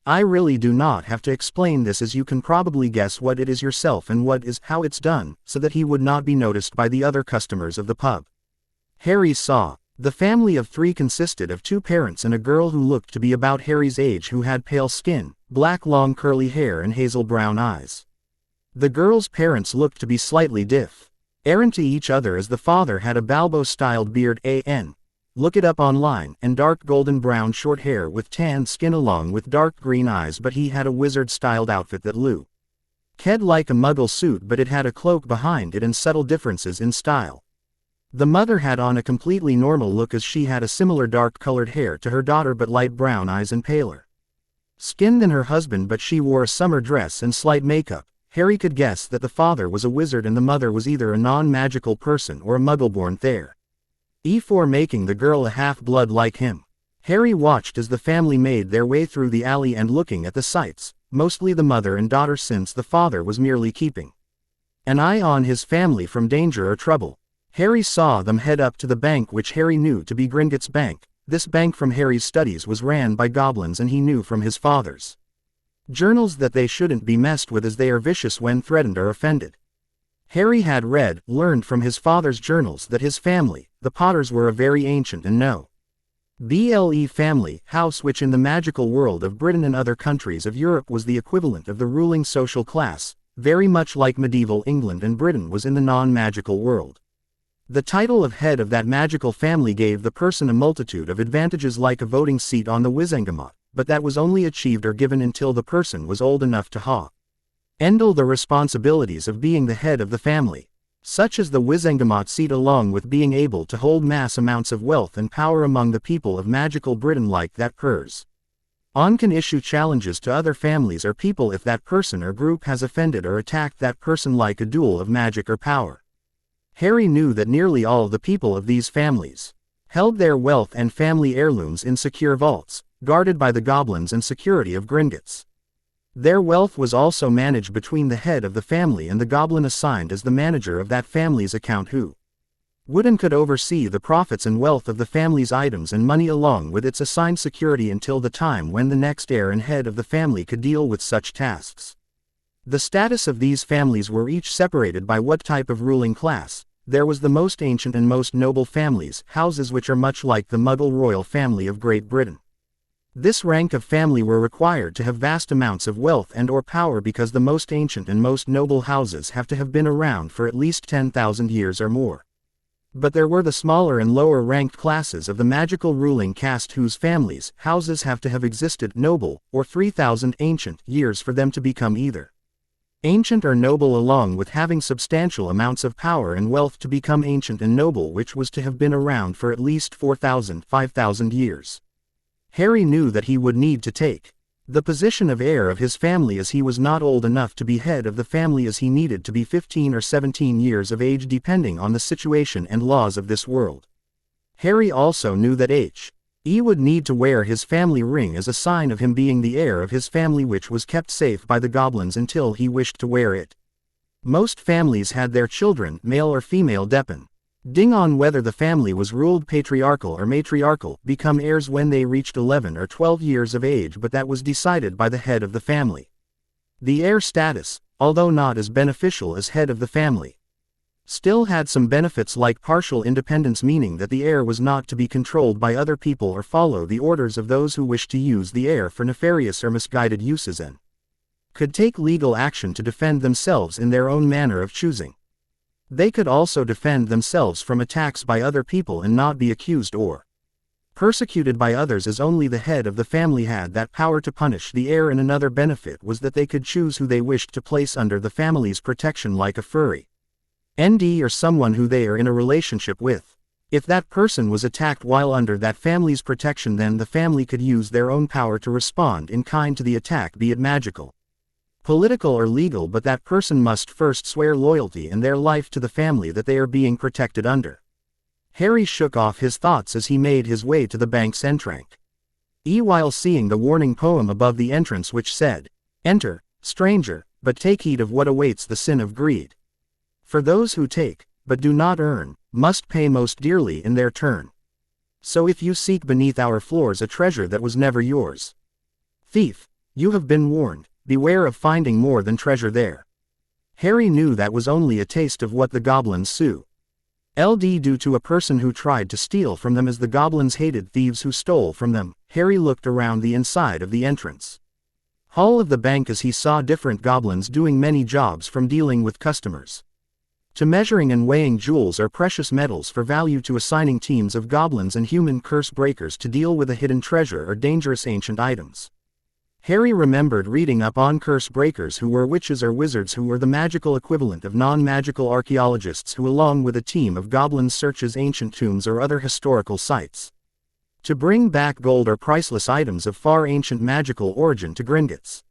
Speaker 1: I really do not have to explain this, as you can probably guess what it is yourself and how it's done, so that he would not be noticed by the other customers of the pub. Harry saw. The family of 3 consisted of 2 parents and a girl who looked to be about Harry's age, who had pale skin, black long curly hair and hazel brown eyes. The girl's parents looked to be slightly different to each other, as the father had a Balbo-styled beard, look it up online, and dark golden brown short hair with tan skin along with dark green eyes, but he had a wizard-styled outfit that looked like a muggle suit, but it had a cloak behind it and subtle differences in style. The mother had on a completely normal look, as she had a similar dark-colored hair to her daughter but light brown eyes and paler skin than her husband, but she wore a summer dress and slight makeup. Harry could guess that the father was a wizard and the mother was either a non-magical person or a muggle-born for making the girl a half-blood like him. Harry watched as the family made their way through the alley and looking at the sights, mostly the mother and daughter, since the father was merely keeping an eye on his family from danger or trouble. Harry saw them head up to the bank, which Harry knew to be Gringotts Bank. This bank from Harry's studies was ran by goblins, and he knew from his father's journals that they shouldn't be messed with, as they are vicious when threatened or offended. Harry had learned from his father's journals that his family, the Potters, were a very ancient and noble family house, which in the magical world of Britain and other countries of Europe was the equivalent of the ruling social class, very much like medieval England and Britain was in the non-magical world. The title of head of that magical family gave the person a multitude of advantages, like a voting seat on the Wizengamot, but that was only achieved or given until the person was old enough to handle the responsibilities of being the head of the family, such as the Wizengamot seat, along with being able to hold mass amounts of wealth and power among the people of magical Britain, like that person can issue challenges to other families or people if that person or group has offended or attacked that person, like a duel of magic or power. Harry knew that nearly all the people of these families held their wealth and family heirlooms in secure vaults, guarded by the goblins and security of Gringotts. Their wealth was also managed between the head of the family and the goblin assigned as the manager of that family's account, who would and could oversee the profits and wealth of the family's items and money, along with its assigned security, until the time when the next heir and head of the family could deal with such tasks. The status of these families were each separated by what type of ruling class. There was the most ancient and most noble families, houses which are much like the Muggle royal family of Great Britain. This rank of family were required to have vast amounts of wealth and or power, because the most ancient and most noble houses have to have been around for at least 10,000 years or more. But there were the smaller and lower ranked classes of the magical ruling caste, whose families, houses have to have existed noble, or 3,000 ancient years for them to become either ancient or noble, along with having substantial amounts of power and wealth to become ancient and noble, which was to have been around for at least 4,000, 5,000 years. Harry knew that he would need to take The position of heir of his family, as he was not old enough to be head of the family, as he needed to be 15 or 17 years of age depending on the situation and laws of this world. Harry also knew that He would need to wear his family ring as a sign of him being the heir of his family, which was kept safe by the goblins until he wished to wear it. Most families had their children, male or female, depending on whether the family was ruled patriarchal or matriarchal, become heirs when they reached 11 or 12 years of age, but that was decided by the head of the family. The heir status, although not as beneficial as head of the family, still had some benefits like partial independence, meaning that the heir was not to be controlled by other people or follow the orders of those who wished to use the heir for nefarious or misguided uses, and could take legal action to defend themselves in their own manner of choosing. They could also defend themselves from attacks by other people and not be accused or persecuted by others, as only the head of the family had that power to punish the heir. And another benefit was that they could choose who they wished to place under the family's protection, like a furry ND or someone who they are in a relationship with. If that person was attacked while under that family's protection, then the family could use their own power to respond in kind to the attack, be it magical, political or legal, but that person must first swear loyalty and their life to the family that they are being protected under. Harry shook off his thoughts as he made his way to the bank's entrance. While seeing the warning poem above the entrance which said, "Enter, stranger, but take heed of what awaits the sin of greed. For those who take, but do not earn, must pay most dearly in their turn. So if you seek beneath our floors a treasure that was never yours, thief, you have been warned. Beware of finding more than treasure there." Harry knew that was only a taste of what the goblins LD do to a person who tried to steal from them, as the goblins hated thieves who stole from them. Harry looked around the inside of the entrance hall of the bank as he saw different goblins doing many jobs, from dealing with customers to measuring and weighing jewels or precious metals for value, to assigning teams of goblins and human curse breakers to deal with a hidden treasure or dangerous ancient items. Harry remembered reading up on curse breakers, who were witches or wizards, who were the magical equivalent of non-magical archaeologists, who along with a team of goblins searches ancient tombs or other historical sites to bring back gold or priceless items of far ancient magical origin to Gringotts.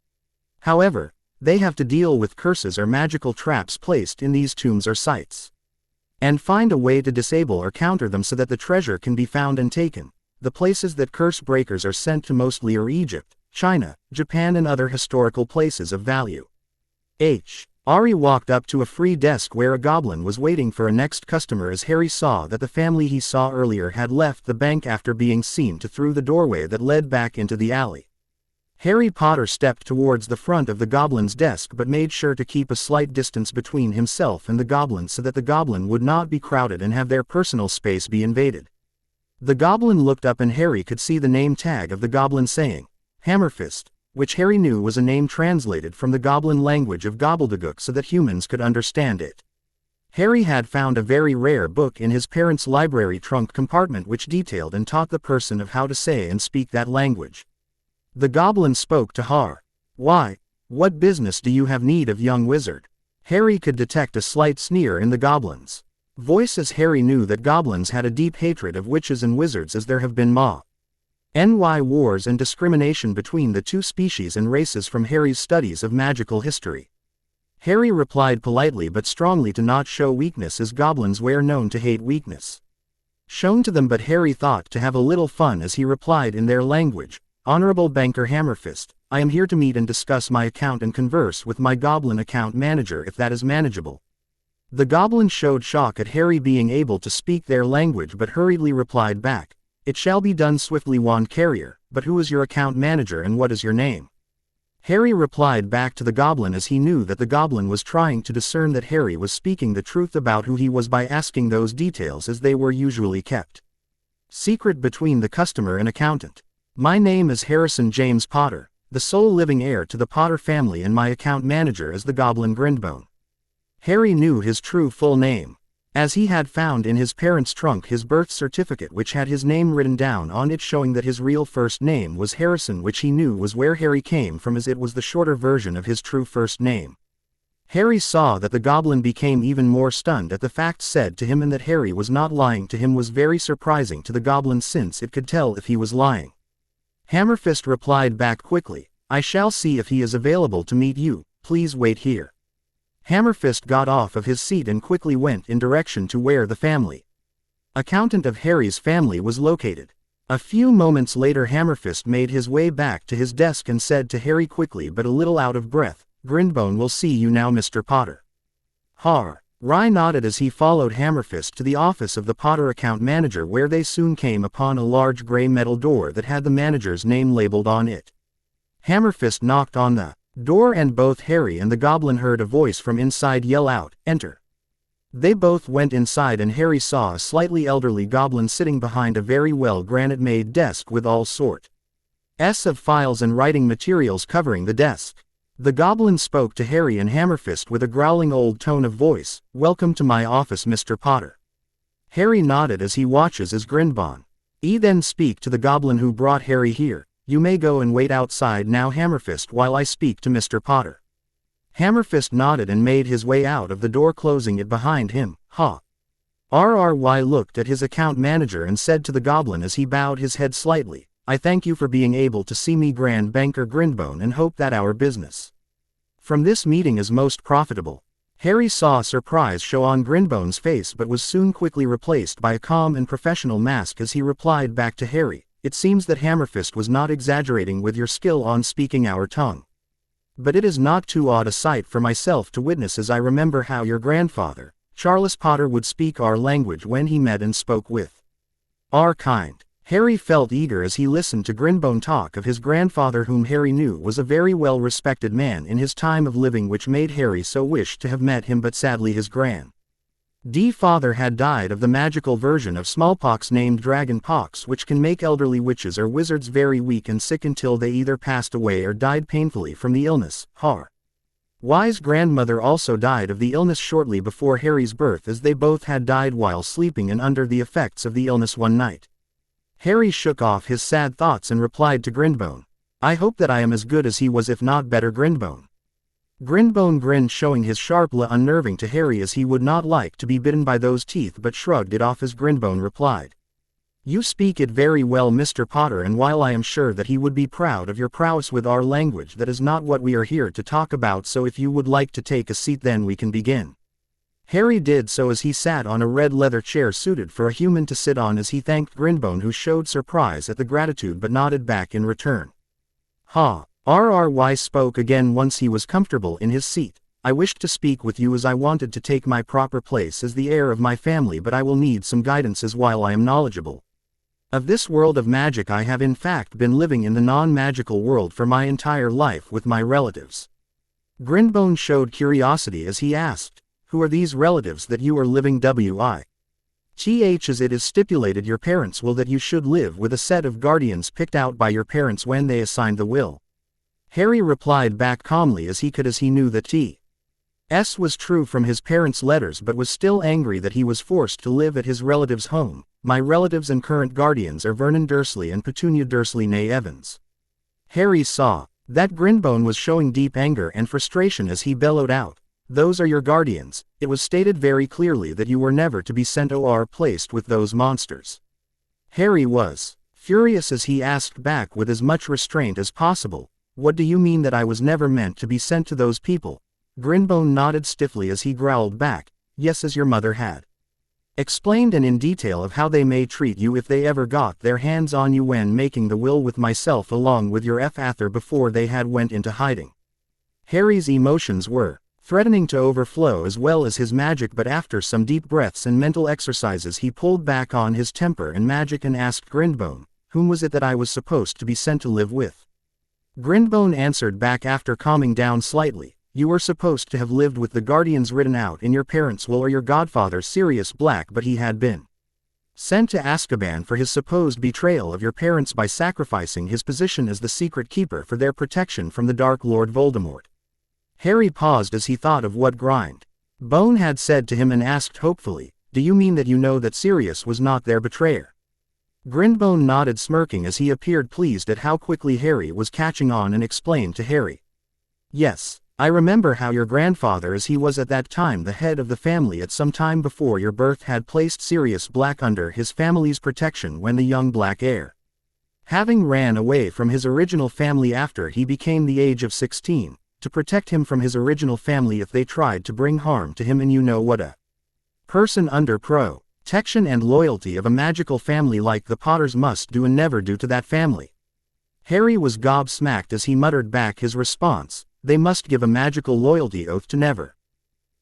Speaker 1: However, they have to deal with curses or magical traps placed in these tombs or sites, and find a way to disable or counter them so that the treasure can be found and taken. The places that curse breakers are sent to mostly are Egypt, China, Japan, and other historical places of value. Harry walked up to a free desk where a goblin was waiting for a next customer, as Harry saw that the family he saw earlier had left the bank after being seen to through the doorway that led back into the alley. Harry Potter stepped towards the front of the goblin's desk, but made sure to keep a slight distance between himself and the goblin so that the goblin would not be crowded and have their personal space be invaded. The goblin looked up and Harry could see the name tag of the goblin saying, Hammerfist, which Harry knew was a name translated from the goblin language of gobbledygook so that humans could understand it. Harry had found a very rare book in his parents' library trunk compartment which detailed and taught the person of how to say and speak that language. The goblin spoke to Har. "Why, what business do you have need of, young wizard?" Harry could detect a slight sneer in the goblin's voice, as Harry knew that goblins had a deep hatred of witches and wizards, as there have been wars and discrimination between the two species and races from Harry's studies of magical history. Harry replied politely but strongly to not show weakness, as goblins were known to hate weakness shown to them, but Harry thought to have a little fun as he replied in their language, "Honorable Banker Hammerfist, I am here to meet and discuss my account and converse with my goblin account manager, if that is manageable." The goblin showed shock at Harry being able to speak their language but hurriedly replied back, "It shall be done swiftly, wand carrier, but who is your account manager and what is your name?" Harry replied back to the goblin, as he knew that the goblin was trying to discern that Harry was speaking the truth about who he was by asking those details, as they were usually kept secret between the customer and accountant. "My name is Harrison James Potter, the sole living heir to the Potter family, and my account manager is the goblin Grindbone." Harry knew his true full name, as he had found in his parents' trunk his birth certificate which had his name written down on it, showing that his real first name was Harrison, which he knew was where Harry came from, as it was the shorter version of his true first name. Harry saw that the goblin became even more stunned at the facts said to him, and that Harry was not lying to him was very surprising to the goblin, since it could tell if he was lying. Hammerfist replied back quickly, I shall see if he is available to meet you, please wait here. Hammerfist got off of his seat and quickly went in direction to where the family accountant of Harry's family was located. A few moments later Hammerfist made his way back to his desk and said to Harry quickly but a little out of breath, "Grinbone will see you now, Mr. Potter." Harry nodded as he followed Hammerfist to the office of the Potter account manager, where they soon came upon a large gray metal door that had the manager's name labeled on it. Hammerfist knocked on the door and both Harry and the goblin heard a voice from inside yell out, "Enter." They both went inside and Harry saw a slightly elderly goblin sitting behind a very well granite-made desk with all sorts of files and writing materials covering the desk. The goblin spoke to Harry and Hammerfist with a growling old tone of voice, "Welcome to my office, Mr. Potter." Harry nodded as he watches as Grinbone then speak to the goblin who brought Harry here, "You may go and wait outside now, Hammerfist, while I speak to Mr. Potter." Hammerfist nodded and made his way out of the door, closing it behind him. Harry looked at his account manager and said to the goblin as he bowed his head slightly, "I thank you for being able to see me, Grand Banker Grinbone, and hope that our business from this meeting is most profitable." Harry saw surprise show on Grinbone's face but was soon quickly replaced by a calm and professional mask as he replied back to Harry, "It seems that Hammerfist was not exaggerating with your skill on speaking our tongue. But it is not too odd a sight for myself to witness, as I remember how your grandfather, Charles Potter, would speak our language when he met and spoke with our kind." Harry felt eager as he listened to Grinbone talk of his grandfather, whom Harry knew was a very well-respected man in his time of living, which made Harry so wish to have met him, but sadly his grandfather had died of the magical version of smallpox named dragon pox, which can make elderly witches or wizards very weak and sick until they either passed away or died painfully from the illness. Harry's grandmother also died of the illness shortly before Harry's birth, as they both had died while sleeping and under the effects of the illness one night. Harry shook off his sad thoughts and replied to Grinbone, "I hope that I am as good as he was, if not better, Grinbone." Grinbone grinned, showing his sharp look unnerving to Harry, as he would not like to be bitten by those teeth, but shrugged it off as Grinbone replied, "You speak it very well, Mr. Potter, and while I am sure that he would be proud of your prowess with our language, that is not what we are here to talk about, so if you would like to take a seat, then we can begin." Harry did so as he sat on a red leather chair suited for a human to sit on, as he thanked Grinbone, who showed surprise at the gratitude but nodded back in return. Harry spoke again once he was comfortable in his seat. "I wished to speak with you as I wanted to take my proper place as the heir of my family, but I will need some guidance, as while I am knowledgeable of this world of magic, I have in fact been living in the non-magical world for my entire life with my relatives." Grinbone showed curiosity as he asked, "Who are these relatives that you are living with? As it is stipulated your parents will that you should live with a set of guardians picked out by your parents when they assigned the will." Harry replied back calmly as he knew that T.S. was true from his parents' letters, but was still angry that he was forced to live at his relative's home. "My relatives and current guardians are Vernon Dursley and Petunia Dursley née Evans." Harry saw that Grinbone was showing deep anger and frustration as he bellowed out, "Those are your guardians. It was stated very clearly that you were never to be sent or placed with those monsters." Harry was furious as he asked back with as much restraint as possible, "What do you mean that I was never meant to be sent to those people?" Grinbone nodded stiffly as he growled back, "Yes, as your mother had explained and in detail of how they may treat you if they ever got their hands on you when making the will with myself along with your father before they had went into hiding." Harry's emotions were threatening to overflow as well as his magic, but after some deep breaths and mental exercises he pulled back on his temper and magic and asked Grinbone, "Whom was it that I was supposed to be sent to live with?" Grinbone answered back after calming down slightly, "You were supposed to have lived with the guardians written out in your parents' will or your godfather Sirius Black, but he had been sent to Azkaban for his supposed betrayal of your parents by sacrificing his position as the secret keeper for their protection from the Dark Lord Voldemort." Harry paused as he thought of what Grinbone had said to him and asked hopefully, "Do you mean that you know that Sirius was not their betrayer?" Grinbone nodded, smirking as he appeared pleased at how quickly Harry was catching on, and explained to Harry, "Yes, I remember how your grandfather, as he was at that time the head of the family at some time before your birth, had placed Sirius Black under his family's protection when the young Black heir Having ran away from his original family after he became the age of 16, to protect him from his original family if they tried to bring harm to him, and you know what a person under protection and loyalty of a magical family like the Potters must do and never do to that family. Harry was gobsmacked as he muttered back his response, they must give a magical loyalty oath to never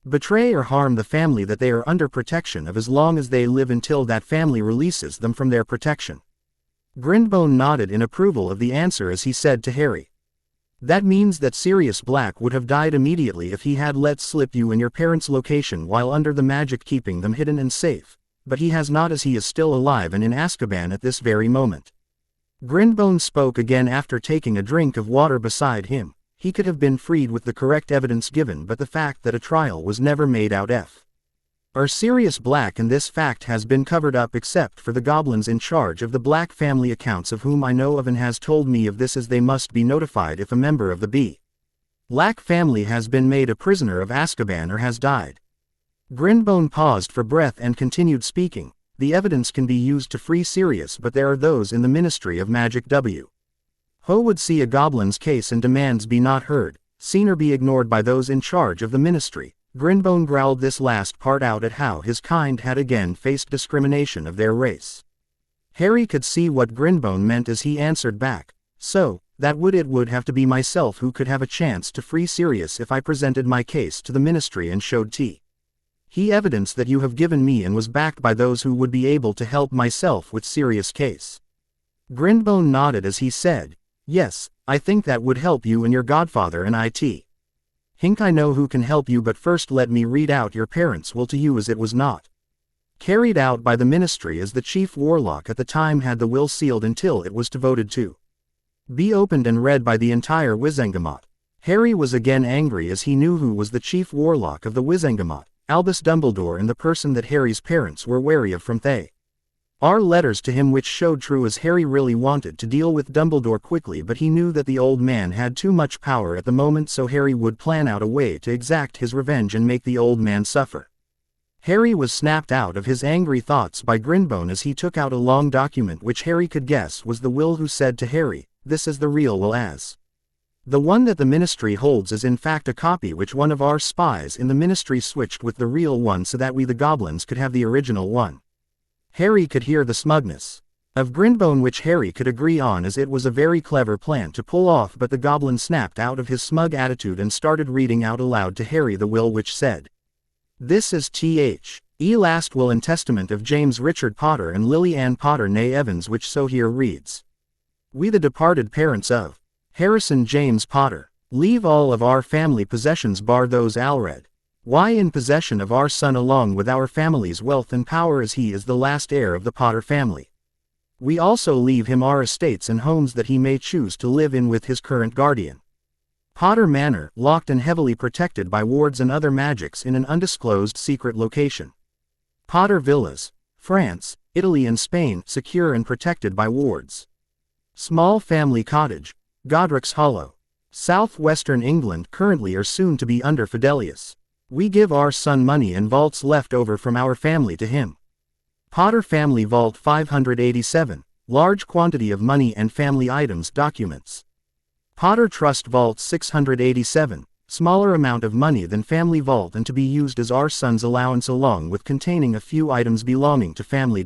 Speaker 1: betray or harm the family that they are under protection of as long as they live until that family releases them from their protection. Grinbone nodded in approval of the answer as he said to Harry, that means that Sirius Black would have died immediately if he had let slip you and your parents' location while under the magic keeping them hidden and safe, but he has not, as he is still alive and in Azkaban at this very moment. Grinbone spoke again after taking a drink of water beside him. He could have been freed with the correct evidence given, but the fact that a trial was never made out or Sirius Black, and this fact has been covered up except for the goblins in charge of the Black family, accounts of whom I know of, and has told me of this, as they must be notified if a member of the Black family has been made a prisoner of Azkaban or has died. Grinbone paused for breath and continued speaking. The evidence can be used to free Sirius, but there are those in the Ministry of Magic who would see a goblin's case and demands be not heard, seen, or be ignored by those in charge of the ministry. Grinbone growled this last part out at how his kind had again faced discrimination of their race. Harry could see what Grinbone meant as he answered back, so, that it would have to be myself who could have a chance to free Sirius if I presented my case to the ministry and showed he evidence that you have given me and was backed by those who would be able to help myself with Sirius' case. Grinbone nodded as he said, yes, I think that would help you and your godfather, and think I know who can help you, but first let me read out your parents' will to you, as it was not carried out by the ministry, as the chief warlock at the time had the will sealed until it was voted to be opened and read by the entire Wizengamot. Harry was again angry as he knew who was the chief warlock of the Wizengamot, Albus Dumbledore, and the person that Harry's parents were wary of from our letters to him, which showed true, as Harry really wanted to deal with Dumbledore quickly, but he knew that the old man had too much power at the moment, so Harry would plan out a way to exact his revenge and make the old man suffer. Harry was snapped out of his angry thoughts by Grinbone as he took out a long document which Harry could guess was the will, who said to Harry, this is the real will, as the one that the ministry holds is in fact a copy which one of our spies in the ministry switched with the real one so that we the goblins could have the original one. Harry could hear the smugness of Grinbone, which Harry could agree on, as it was a very clever plan to pull off, but the goblin snapped out of his smug attitude and started reading out aloud to Harry the will, which said, this is the last will and testament of James Richard Potter and Lily Ann Potter née Evans, which so here reads. We the departed parents of Harrison James Potter, leave all of our family possessions bar those Alred in possession of our son, along with our family's wealth and power, as he is the last heir of the Potter family. We also leave him our estates and homes that he may choose to live in with his current guardian. Potter Manor, locked and heavily protected by wards and other magics in an undisclosed secret location. Potter Villas, France, Italy and Spain, secure and protected by wards. Small Family Cottage, Godric's Hollow, southwestern England, currently or soon to be under Fidelius. We give our son money and vaults left over from our family to him. Potter Family Vault 587, large quantity of money and family items documents. Potter Trust Vault 687, smaller amount of money than family vault and to be used as our son's allowance, along with containing a few items belonging to family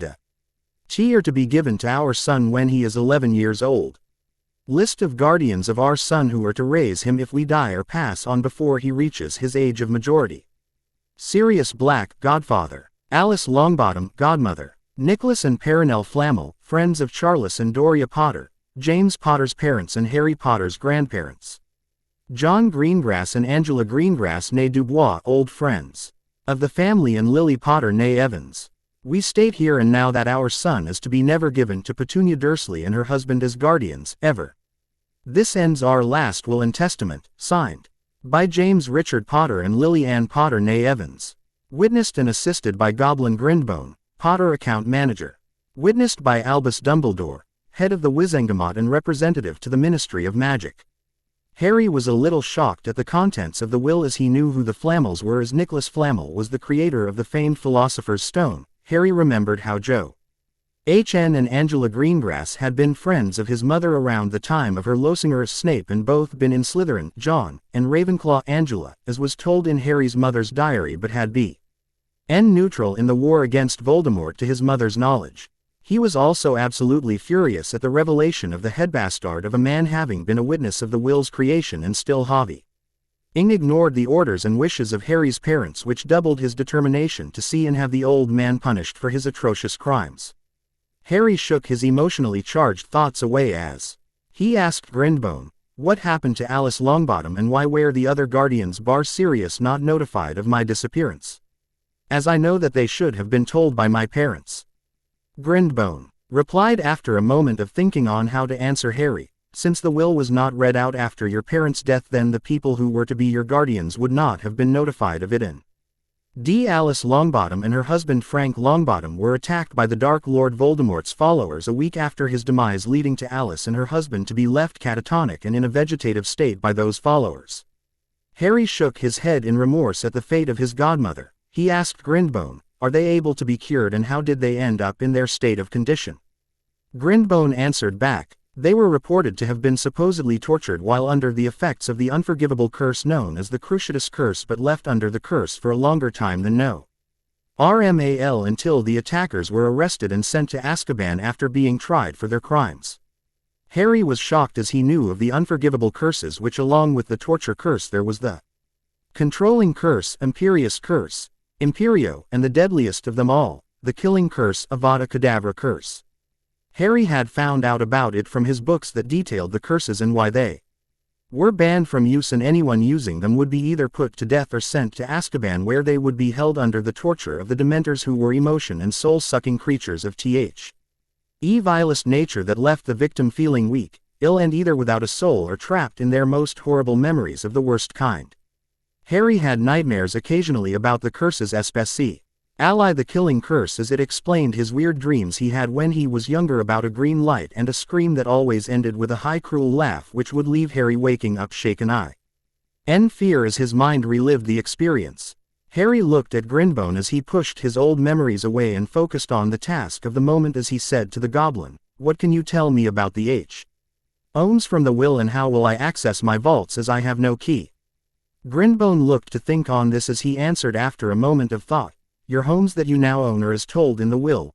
Speaker 1: are to be given to our son when he is 11 years old. List of guardians of our son who are to raise him if we die or pass on before he reaches his age of majority. Sirius Black, godfather. Alice Longbottom, godmother. Nicholas and Perenelle Flamel, friends of Charles and Doria Potter, James Potter's parents and Harry Potter's grandparents. John Greengrass and Angela Greengrass née Dubois, old friends of the family, and Lily Potter née Evans. We state here and now that our son is to be never given to Petunia Dursley and her husband as guardians, ever. This ends our last will and testament, signed by James Richard Potter and Lily Ann Potter née Evans. Witnessed and assisted by Goblin Grinbone, Potter account manager. Witnessed by Albus Dumbledore, head of the Wizengamot and representative to the Ministry of Magic. Harry was a little shocked at the contents of the will, as he knew who the Flamels were, as Nicholas Flamel was the creator of the famed Philosopher's Stone. Harry remembered how Joe HN and Angela Greengrass had been friends of his mother around the time of her Losinger's Snape and both been in Slytherin, John, and Ravenclaw Angela, as was told in Harry's mother's diary but had been neutral in the war against Voldemort to his mother's knowledge. He was also absolutely furious at the revelation of the headbastard of a man having been a witness of the will's creation and still ignored the orders and wishes of Harry's parents, which doubled his determination to see and have the old man punished for his atrocious crimes. Harry shook his emotionally charged thoughts away as he asked Grindbone, "What happened to Alice Longbottom and why were the other guardians bar Sirius not notified of my disappearance? As I know that they should have been told by my parents." Grindbone replied after a moment of thinking on how to answer Harry, "Since the will was not read out after your parents' death, then the people who were to be your guardians would not have been notified of it and Alice Longbottom and her husband Frank Longbottom were attacked by the Dark Lord Voldemort's followers a week after his demise, leading to Alice and her husband to be left catatonic and in a vegetative state by those followers." Harry shook his head in remorse at the fate of his godmother. He asked Grindbone, "Are they able to be cured and how did they end up in their state of condition?" Grindbone answered back, "They were reported to have been supposedly tortured while under the effects of the unforgivable curse known as the Cruciatus Curse, but left under the curse for a longer time than normal until the attackers were arrested and sent to Azkaban after being tried for their crimes." Harry was shocked as he knew of the unforgivable curses, which along with the torture curse there was the controlling curse, Imperious Curse, Imperio, and the deadliest of them all, the killing curse, Avada Kedavra Curse. Harry had found out about it from his books that detailed the curses and why they were banned from use, and anyone using them would be either put to death or sent to Azkaban, where they would be held under the torture of the Dementors, who were emotion and soul-sucking creatures of the vilest nature that left the victim feeling weak, ill and either without a soul or trapped in their most horrible memories of the worst kind. Harry had nightmares occasionally about the curses, especially the killing curse, as it explained his weird dreams he had when he was younger about a green light and a scream that always ended with a high cruel laugh which would leave Harry waking up shaken in fear as his mind relived the experience. Harry looked at Grindbone as he pushed his old memories away and focused on the task of the moment as he said to the goblin, "What can you tell me about the owns from the will, and how will I access my vaults as I have no key?" Grindbone looked to think on this as he answered after a moment of thought, "Your homes that you now own are as told in the will,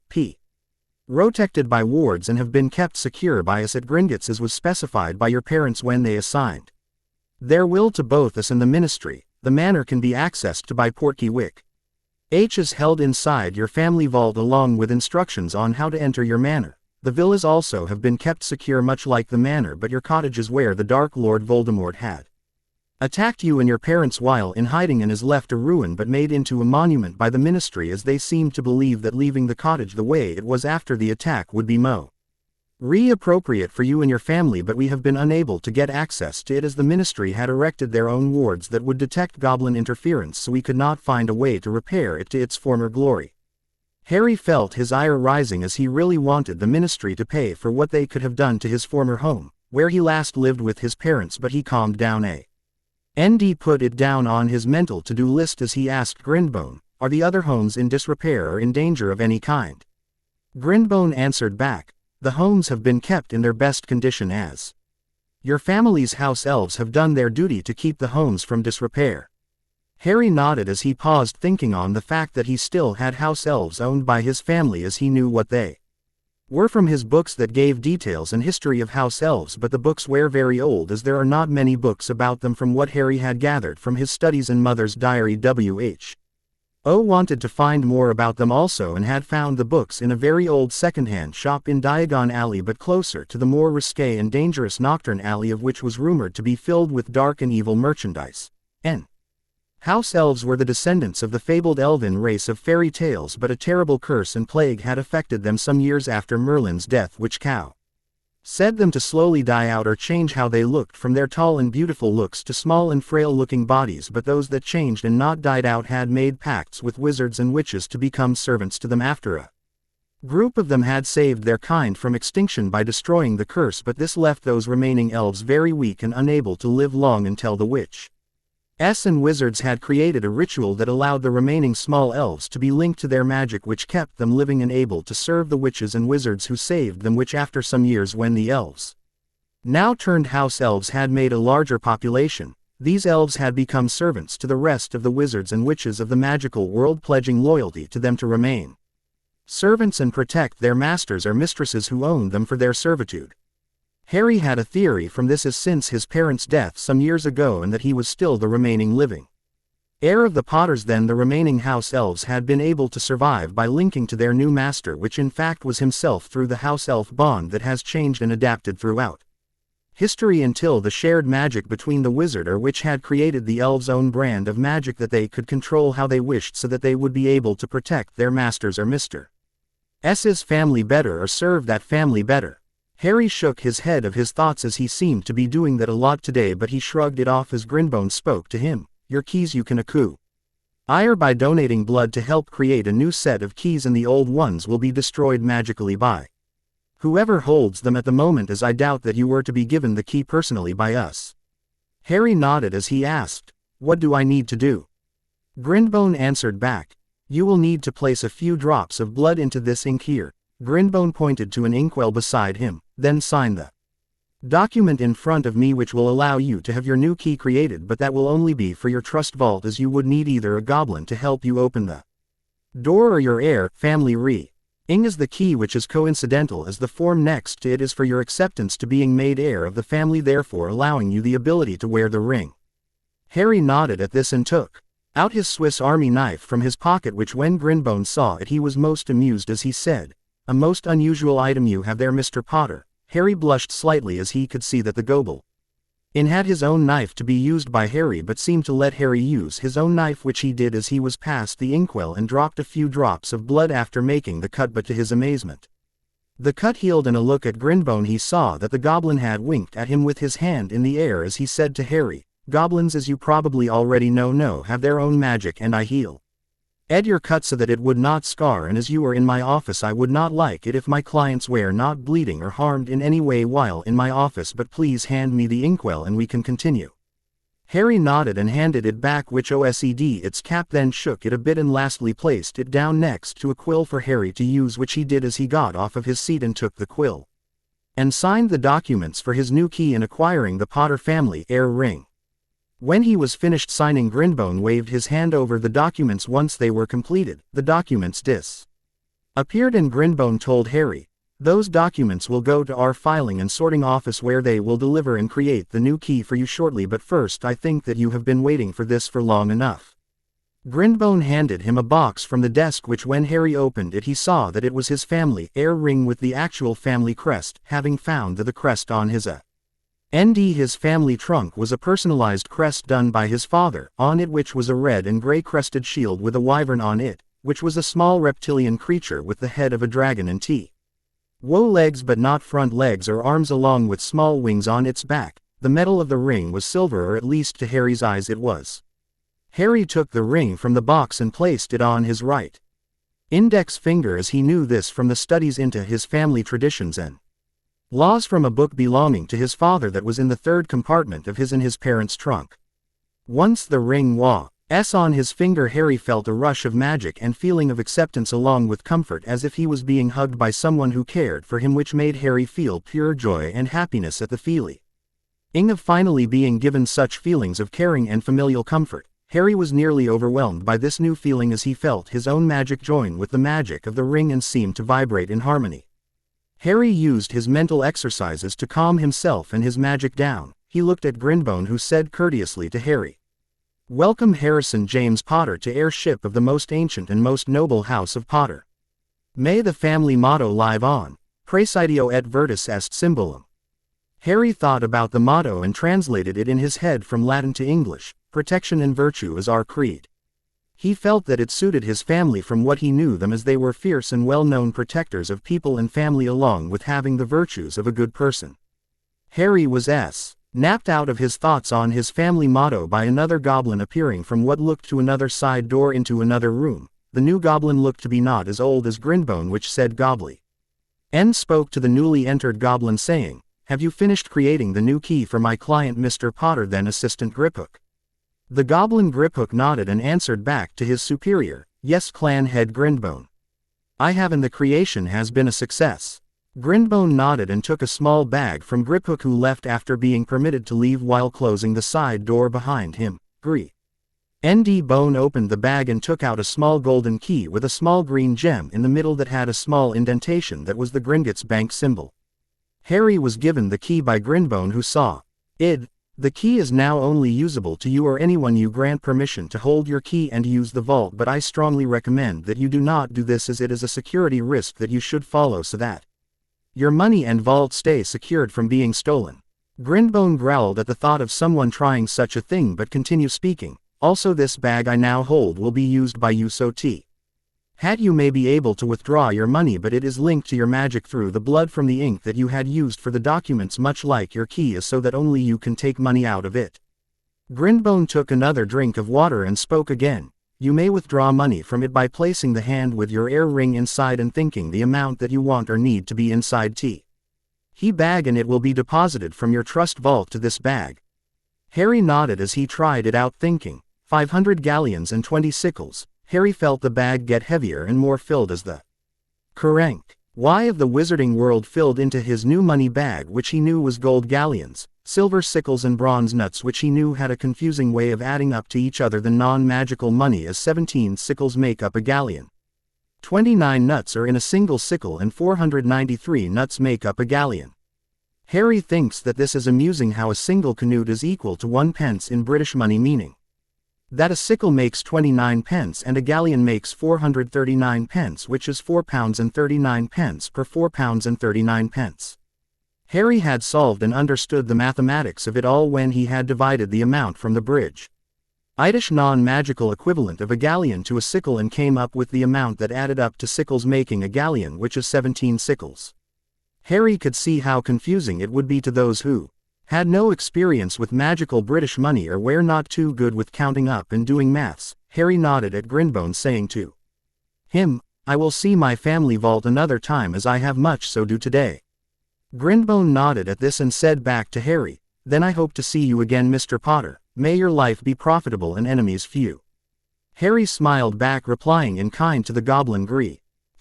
Speaker 1: protected by wards and have been kept secure by us at Gringotts as was specified by your parents when they assigned their will to both us and the ministry. The manor can be accessed to by Portkey Wick is held inside your family vault along with instructions on how to enter your manor. The villas also have been kept secure much like the manor, but your cottage is where the Dark Lord Voldemort had attacked you and your parents while in hiding and is left a ruin but made into a monument by the ministry, as they seemed to believe that leaving the cottage the way it was after the attack would be appropriate for you and your family, but we have been unable to get access to it as the ministry had erected their own wards that would detect goblin interference, so we could not find a way to repair it to its former glory." Harry felt his ire rising as he really wanted the ministry to pay for what they could have done to his former home, where he last lived with his parents, but he calmed down and put it down on his mental to-do list as he asked Grindbone, "Are the other homes in disrepair or in danger of any kind?" Grindbone answered back, "The homes have been kept in their best condition as your family's house elves have done their duty to keep the homes from disrepair." Harry nodded as he paused, thinking on the fact that he still had house elves owned by his family, as he knew what they were from his books that gave details and history of house elves, but the books were very old as there are not many books about them from what Harry had gathered from his studies in Mother's Diary. WHO wanted to find more about them also and had found the books in a very old second-hand shop in Diagon Alley, but closer to the more risque and dangerous Nocturne Alley, of which was rumored to be filled with dark and evil merchandise. House elves were the descendants of the fabled elven race of fairy tales, but a terrible curse and plague had affected them some years after Merlin's death, which said them to slowly die out or change how they looked from their tall and beautiful looks to small and frail-looking bodies, but those that changed and not died out had made pacts with wizards and witches to become servants to them after a group of them had saved their kind from extinction by destroying the curse, but this left those remaining elves very weak and unable to live long until the S and wizards had created a ritual that allowed the remaining small elves to be linked to their magic, which kept them living and able to serve the witches and wizards who saved them, which after some years, when the elves now turned house elves had made a larger population, these elves had become servants to the rest of the wizards and witches of the magical world, pledging loyalty to them to remain servants and protect their masters or mistresses who owned them for their servitude. Harry had a theory from this as since his parents' death some years ago, and that he was still the remaining living heir of the Potters, then the remaining house elves had been able to survive by linking to their new master, which in fact was himself, through the house elf bond that has changed and adapted throughout history until the shared magic between the wizard or witch had created the elves' own brand of magic that they could control how they wished, so that they would be able to protect their masters or Mr.'s family better or serve that family better. Harry shook his head of his thoughts, as he seemed to be doing that a lot today, but he shrugged it off as Grinbone spoke to him. Your keys you can acquire by donating blood to help create a new set of keys, and the old ones will be destroyed magically by whoever holds them at the moment, as I doubt that you were to be given the key personally by us. Harry nodded as he asked, what do I need to do? Grinbone answered back, you will need to place a few drops of blood into this ink here. Grinbone pointed to an inkwell beside him, then sign the document in front of me, which will allow you to have your new key created, but that will only be for your trust vault, as you would need either a goblin to help you open the door or your heir, family ing is the key, which is coincidental as the form next to it is for your acceptance to being made heir of the family, therefore allowing you the ability to wear the ring. Harry nodded at this and took out his Swiss Army knife from his pocket, which when Grinbone saw it he was most amused as he said, a most unusual item you have there, Mr. Potter. Harry blushed slightly as he could see that the goblin had his own knife to be used by Harry, but seemed to let Harry use his own knife, which he did as he was past the inkwell and dropped a few drops of blood after making the cut, but to his amazement the cut healed, and a look at Grinbone he saw that the goblin had winked at him with his hand in the air as he said to Harry, goblins, as you probably already know, have their own magic, and I heal your cut so that it would not scar, and as you are in my office I would not like it if my clients were not bleeding or harmed in any way while in my office, but please hand me the inkwell and we can continue. Harry nodded and handed it back, which OSED its cap, then shook it a bit and lastly placed it down next to a quill for Harry to use, which he did as he got off of his seat and took the quill and signed the documents for his new key in acquiring the Potter family heir ring. When he was finished signing, Grinbone waved his hand over the documents. Once they were completed, the documents disappeared, and Grinbone told Harry, those documents will go to our filing and sorting office, where they will deliver and create the new key for you shortly, but first I think that you have been waiting for this for long enough. Grinbone handed him a box from the desk, which when Harry opened it he saw that it was his family heir ring with the actual family crest, having found that the crest on his his family trunk was a personalized crest done by his father, on it which was a red and gray crested shield with a wyvern on it, which was a small reptilian creature with the head of a dragon and legs but not front legs or arms, along with small wings on its back. The metal of the ring was silver, or at least to Harry's eyes it was. Harry took the ring from the box and placed it on his right index finger, as he knew this from the studies into his family traditions and laws from a book belonging to his father that was in the third compartment of his and his parents' trunk. Once the ring was on his finger, Harry felt a rush of magic and feeling of acceptance along with comfort, as if he was being hugged by someone who cared for him, which made Harry feel pure joy and happiness at the feeling of finally being given such feelings of caring and familial comfort. Harry was nearly overwhelmed by this new feeling as he felt his own magic join with the magic of the ring and seemed to vibrate in harmony. Harry used his mental exercises to calm himself and his magic down. He looked at Grinbone, who said courteously to Harry, welcome Harrison James Potter to heirship of the most ancient and most noble house of Potter. May the family motto live on. Praesidio et virtus est symbolum. Harry thought about the motto and translated it in his head from Latin to English. Protection and virtue is our creed. He felt that it suited his family from what he knew them, as they were fierce and well-known protectors of people and family, along with having the virtues of a good person. Harry was snapped out of his thoughts on his family motto by another goblin appearing from what looked to another side door into another room. The new goblin looked to be not as old as Grinbone, which said Gobbly. Spoke to the newly entered goblin saying, have you finished creating the new key for my client Mr. Potter then, Assistant Griphook? The goblin Griphook nodded and answered back to his superior, "Yes, clan head Grindbone. I have, and the creation has been a success." Grindbone nodded and took a small bag from Griphook, who left after being permitted to leave while closing the side door behind him. ND Bone opened the bag and took out a small golden key with a small green gem in the middle that had a small indentation that was the Gringotts Bank symbol. Harry was given the key by Grindbone, who saw it. The key is now only usable to you or anyone you grant permission to hold your key and use the vault, but I strongly recommend that you do not do this, as it is a security risk that you should follow so that your money and vault stay secured from being stolen. Grindbone growled at the thought of someone trying such a thing, but continued speaking. Also, this bag I now hold will be used by you, so you may be able to withdraw your money, but it is linked to your magic through the blood from the ink that you had used for the documents, much like your key is, so that only you can take money out of it. Grindbone took another drink of water and spoke again. You may withdraw money from it by placing the hand with your air ring inside and thinking the amount that you want or need to be inside he bag, and it will be deposited from your trust vault to this bag. Harry nodded as he tried it out, thinking, 500 galleons and 20 sickles. Harry felt the bag get heavier and more filled as the crank Y of the wizarding world filled into his new money bag, which he knew was gold galleons, silver sickles and bronze nuts, which he knew had a confusing way of adding up to each other the non-magical money, as 17 sickles make up a galleon. 29 nuts are in a single sickle and 493 nuts make up a galleon. Harry thinks that this is amusing, how a single canute is equal to 1 pence in British money, meaning that a sickle makes 29 pence and a galleon makes 439 pence, which is £4 and 39 pence per £4 and 39 pence. Harry had solved and understood the mathematics of it all when he had divided the amount from the bridge Irish non-magical equivalent of a galleon to a sickle, and came up with the amount that added up to sickles making a galleon, which is 17 sickles. Harry could see how confusing it would be to those who had no experience with magical British money or were not too good with counting up and doing maths. Harry nodded at Grindbone, saying to him, "I will see my family vault another time, as I have much so do today." Grindbone nodded at this and said back to Harry, "Then I hope to see you again, Mr. Potter. May your life be profitable and enemies few." Harry smiled back, replying in kind to the goblin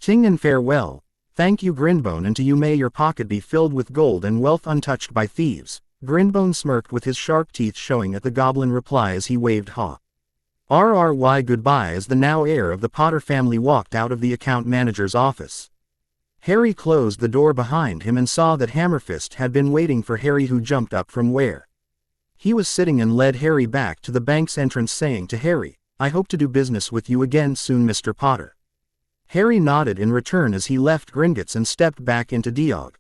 Speaker 1: Ting and farewell. Thank you, Grindbone, and to you may your pocket be filled with gold and wealth untouched by thieves. Grindbone smirked with his sharp teeth showing at the goblin reply as he waved RRY goodbye as the now heir of the Potter family walked out of the account manager's office. Harry closed the door behind him and saw that Hammerfist had been waiting for Harry, who jumped up from where he was sitting and led Harry back to the bank's entrance, saying to Harry, "I hope to do business with you again soon, Mr. Potter." Harry nodded in return as he left Gringotts and stepped back into Diagon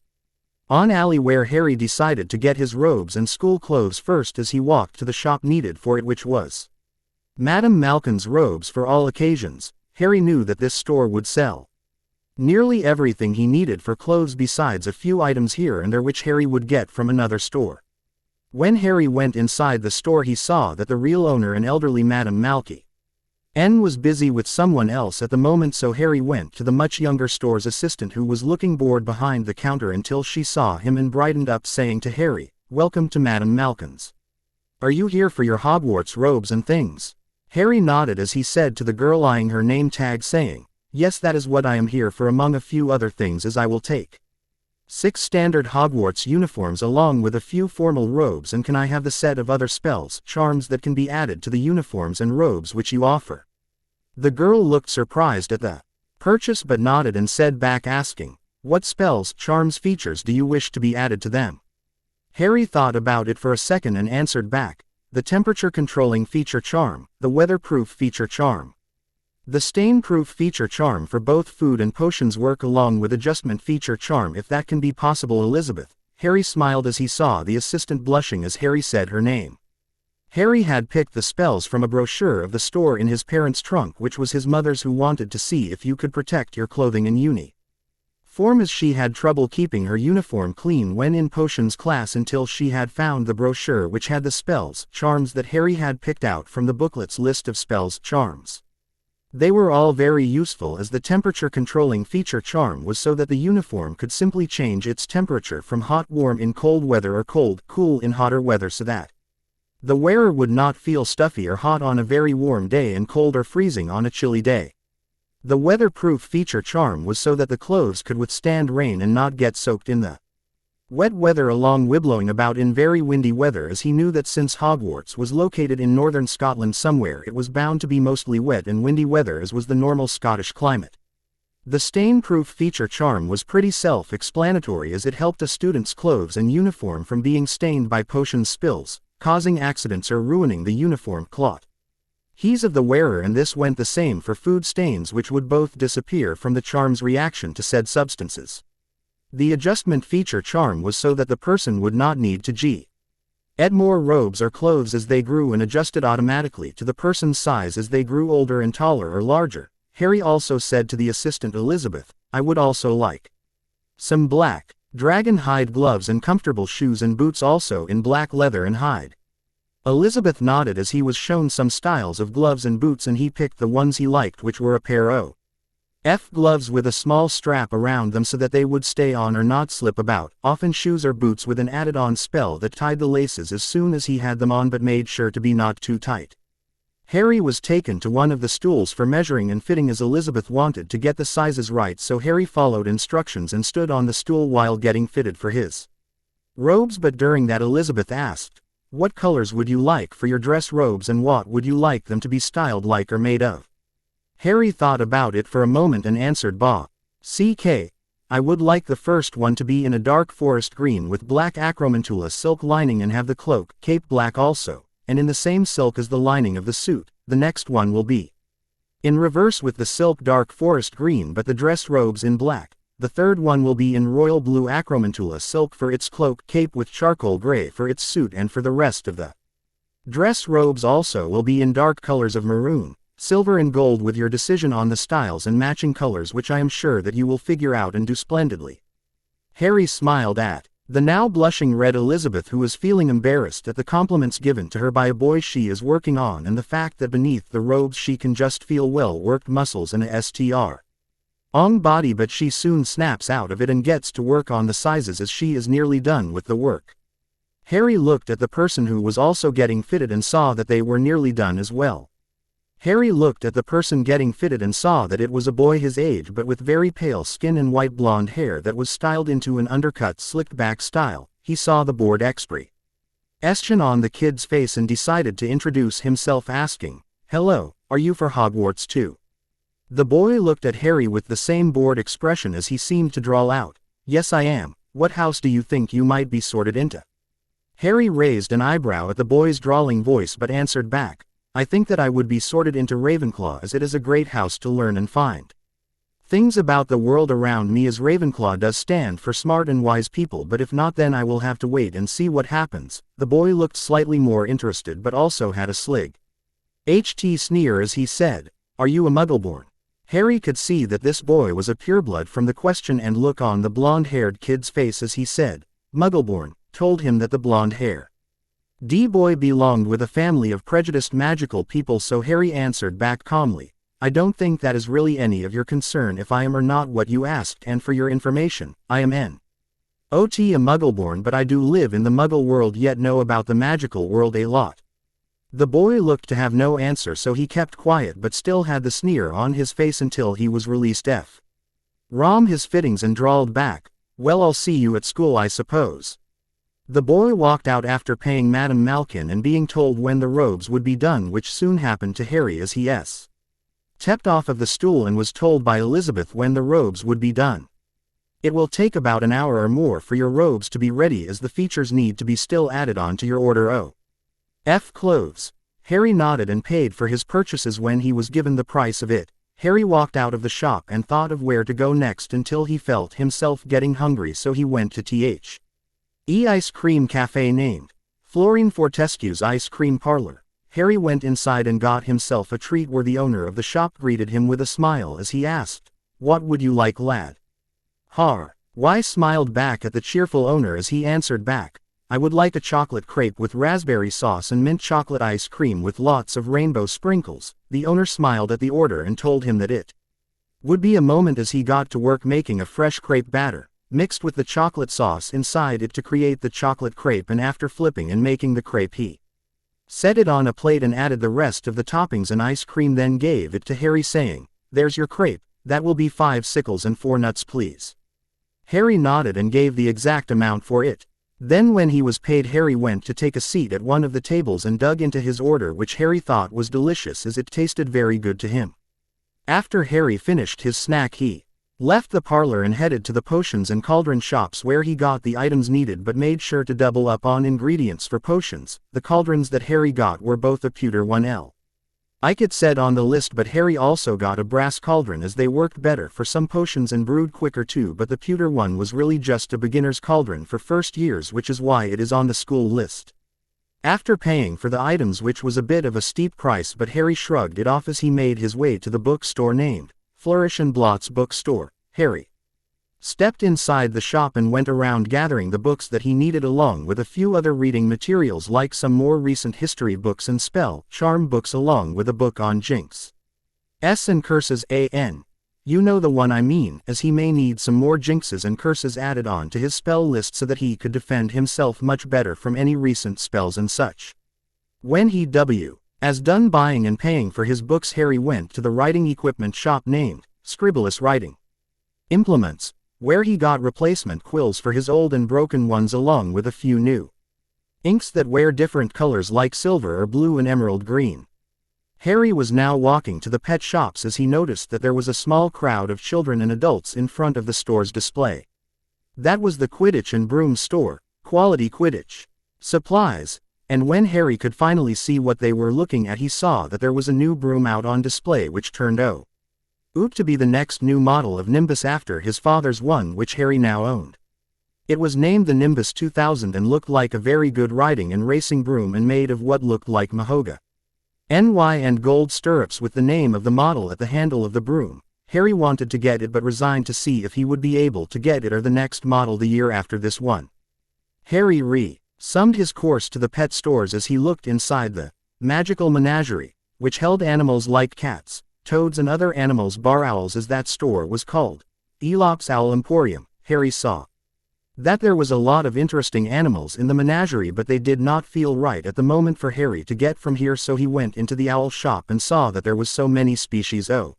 Speaker 1: alley, where Harry decided to get his robes and school clothes first as he walked to the shop needed for it, which was Madame Malkin's robes for all occasions. Harry knew that this store would sell nearly everything he needed for clothes, besides a few items here and there which Harry would get from another store. When Harry went inside the store, he saw that the real owner, an elderly Madame Malkin, was busy with someone else at the moment, so Harry went to the much younger store's assistant, who was looking bored behind the counter until she saw him and brightened up, saying to Harry, "Welcome to Madame Malkin's. Are you here for your Hogwarts robes and things?" Harry nodded as he said to the girl, eyeing her name tag, saying, "Yes, that is what I am here for, among a few other things, as I will take 6 standard Hogwarts uniforms along with a few formal robes, and can I have the set of other spells, charms that can be added to the uniforms and robes which you offer?" The girl looked surprised at the purchase but nodded and said back, asking, "What spells, charms, features do you wish to be added to them?" Harry thought about it for a second and answered back, "The temperature controlling feature charm, the weatherproof feature charm, the stain-proof feature charm for both food and potions work, along with adjustment feature charm, if that can be possible, Elizabeth." Harry smiled as he saw the assistant blushing as Harry said her name. Harry had picked the spells from a brochure of the store in his parents' trunk, which was his mother's, who wanted to see if you could protect your clothing in uniform, as she had trouble keeping her uniform clean when in potions class, until she had found the brochure which had the spells, charms that Harry had picked out from the booklet's list of spells, charms. They were all very useful, as the temperature controlling feature charm was so that the uniform could simply change its temperature from hot warm in cold weather or cold cool in hotter weather, so that The wearer would not feel stuffy or hot on a very warm day and cold or freezing on a chilly day. The weatherproof feature charm was so that the clothes could withstand rain and not get soaked in the wet weather along whiblowing about in very windy weather, as he knew that since Hogwarts was located in northern Scotland somewhere, it was bound to be mostly wet and windy weather, as was the normal Scottish climate. The stain-proof feature charm was pretty self-explanatory, as it helped a student's clothes and uniform from being stained by potion spills, causing accidents or ruining the uniform cloth. He's of the wearer, and this went the same for food stains, which would both disappear from the charm's reaction to said substances. The adjustment feature charm was so that the person would not need to add more robes or clothes as they grew, and adjusted automatically to the person's size as they grew older and taller or larger. Harry also said to the assistant Elizabeth, "I would also like some black dragon hide gloves and comfortable shoes and boots, also in black leather and hide." Elizabeth nodded as he was shown some styles of gloves and boots, and he picked the ones he liked, which were a pair of gloves with a small strap around them so that they would stay on or not slip about, often shoes or boots with an added-on spell that tied the laces as soon as he had them on but made sure to be not too tight. Harry was taken to one of the stools for measuring and fitting, as Elizabeth wanted to get the sizes right, so Harry followed instructions and stood on the stool while getting fitted for his robes. But during that, Elizabeth asked, "What colors would you like for your dress robes, and what would you like them to be styled like or made of?" Harry thought about it for a moment and answered, I would like the first one to be in a dark forest green with black acromantula silk lining and have the cloak, cape black also, and in the same silk as the lining of the suit. The next one will be in reverse with the silk dark forest green but the dress robes in black. The third one will be in royal blue acromantula silk for its cloak, cape with charcoal gray for its suit, and for the rest of the dress robes also will be in dark colors of maroon, silver and gold, with your decision on the styles and matching colors, which I am sure that you will figure out and do splendidly. Harry smiled at the now blushing red Elizabeth, who was feeling embarrassed at the compliments given to her by a boy she is working on, and the fact that beneath the robes she can just feel well-worked muscles and a strong body, but she soon snaps out of it and gets to work on the sizes as she is nearly done with the work. Harry looked at the person who was also getting fitted and saw that they were nearly done as well. Harry looked at the person getting fitted and saw that it was a boy his age but with very pale skin and white blonde hair that was styled into an undercut slicked back style. He saw the bored expression on the kid's face and decided to introduce himself, asking, "Hello, are you for Hogwarts too?" The boy looked at Harry with the same bored expression as he seemed to drawl out, "Yes, I am. What house do you think you might be sorted into?" Harry raised an eyebrow at the boy's drawling voice but answered back, "I think that I would be sorted into Ravenclaw, as it is a great house to learn and find things about the world around me, as Ravenclaw does stand for smart and wise people, but if not, then I will have to wait and see what happens." The boy looked slightly more interested but also had a sneer as he said, "Are you a Muggleborn?" Harry could see that this boy was a pureblood from the question and look on the blonde-haired kid's face as he said, "Muggleborn," told him that the blonde-haired boy belonged with a family of prejudiced magical people, so Harry answered back calmly, "I don't think that is really any of your concern if I am or not what you asked, and for your information, I am not a Muggleborn, but I do live in the Muggle world yet know about the magical world a lot." The boy looked to have no answer, so he kept quiet but still had the sneer on his face until he was released from his fittings and drawled back, "Well, I'll see you at school, I suppose." The boy walked out after paying Madame Malkin and being told when the robes would be done, which soon happened to Harry as he stepped off of the stool and was told by Elizabeth when the robes would be done. "It will take about an hour or more for your robes to be ready, as the features need to be still added on to your order of clothes." Harry nodded and paid for his purchases. When he was given the price of it, Harry walked out of the shop and thought of where to go next until he felt himself getting hungry, so he went to ice cream cafe named Florine Fortescue's Ice Cream Parlor. Harry went inside and got himself a treat, where the owner of the shop greeted him with a smile as he asked, "What would you like, lad?" Why smiled back at the cheerful owner as he answered back, "I would like a chocolate crepe with raspberry sauce and mint chocolate ice cream with lots of rainbow sprinkles." The owner smiled at the order and told him that it would be a moment as he got to work making a fresh crepe batter, mixed with the chocolate sauce inside it to create the chocolate crepe, and after flipping and making the crepe he set it on a plate and added the rest of the toppings and ice cream, then gave it to Harry saying, "There's your crepe, that will be 5 sickles and 4 nuts please." Harry nodded and gave the exact amount for it. Then when he was paid, Harry went to take a seat at one of the tables and dug into his order, which Harry thought was delicious as it tasted very good to him. After Harry finished his snack, he left the parlor and headed to the potions and cauldron shops, where he got the items needed but made sure to double up on ingredients for potions. The cauldrons that Harry got were both a pewter 1L. It said on the list, but Harry also got a brass cauldron as they worked better for some potions and brewed quicker too, but the pewter one was really just a beginner's cauldron for first years, which is why it is on the school list. After paying for the items, which was a bit of a steep price, but Harry shrugged it off as he made his way to the bookstore named Flourish and Blott's Bookstore. Harry stepped inside the shop and went around gathering the books that he needed, along with a few other reading materials like some more recent history books and spell charm books, along with a book on jinx and curses you know the one I mean, as he may need some more jinxes and curses added on to his spell list so that he could defend himself much better from any recent spells and such. When he as done buying and paying for his books, Harry went to the writing equipment shop named Scribulous Writing Implements, where he got replacement quills for his old and broken ones, along with a few new inks that wear different colors like silver or blue and emerald green. Harry was now walking to the pet shops as he noticed that there was a small crowd of children and adults in front of the store's display. That was the Quidditch and Broom store, quality Quidditch supplies, and when Harry could finally see what they were looking at, he saw that there was a new broom out on display which turned out to be the next new model of Nimbus after his father's one, which Harry now owned. It was named the Nimbus 2000 and looked like a very good riding and racing broom, and made of what looked like mahogany and gold stirrups with the name of the model at the handle of the broom. Harry wanted to get it but resigned to see if he would be able to get it or the next model the year after this one. Harry summed his course to the pet stores as he looked inside the magical menagerie, which held animals like cats, toads and other animals, bar owls as that store was called, Elop's Owl Emporium. Harry saw that there was a lot of interesting animals in the menagerie, but they did not feel right at the moment for Harry to get from here, so he went into the owl shop and saw that there was so many species of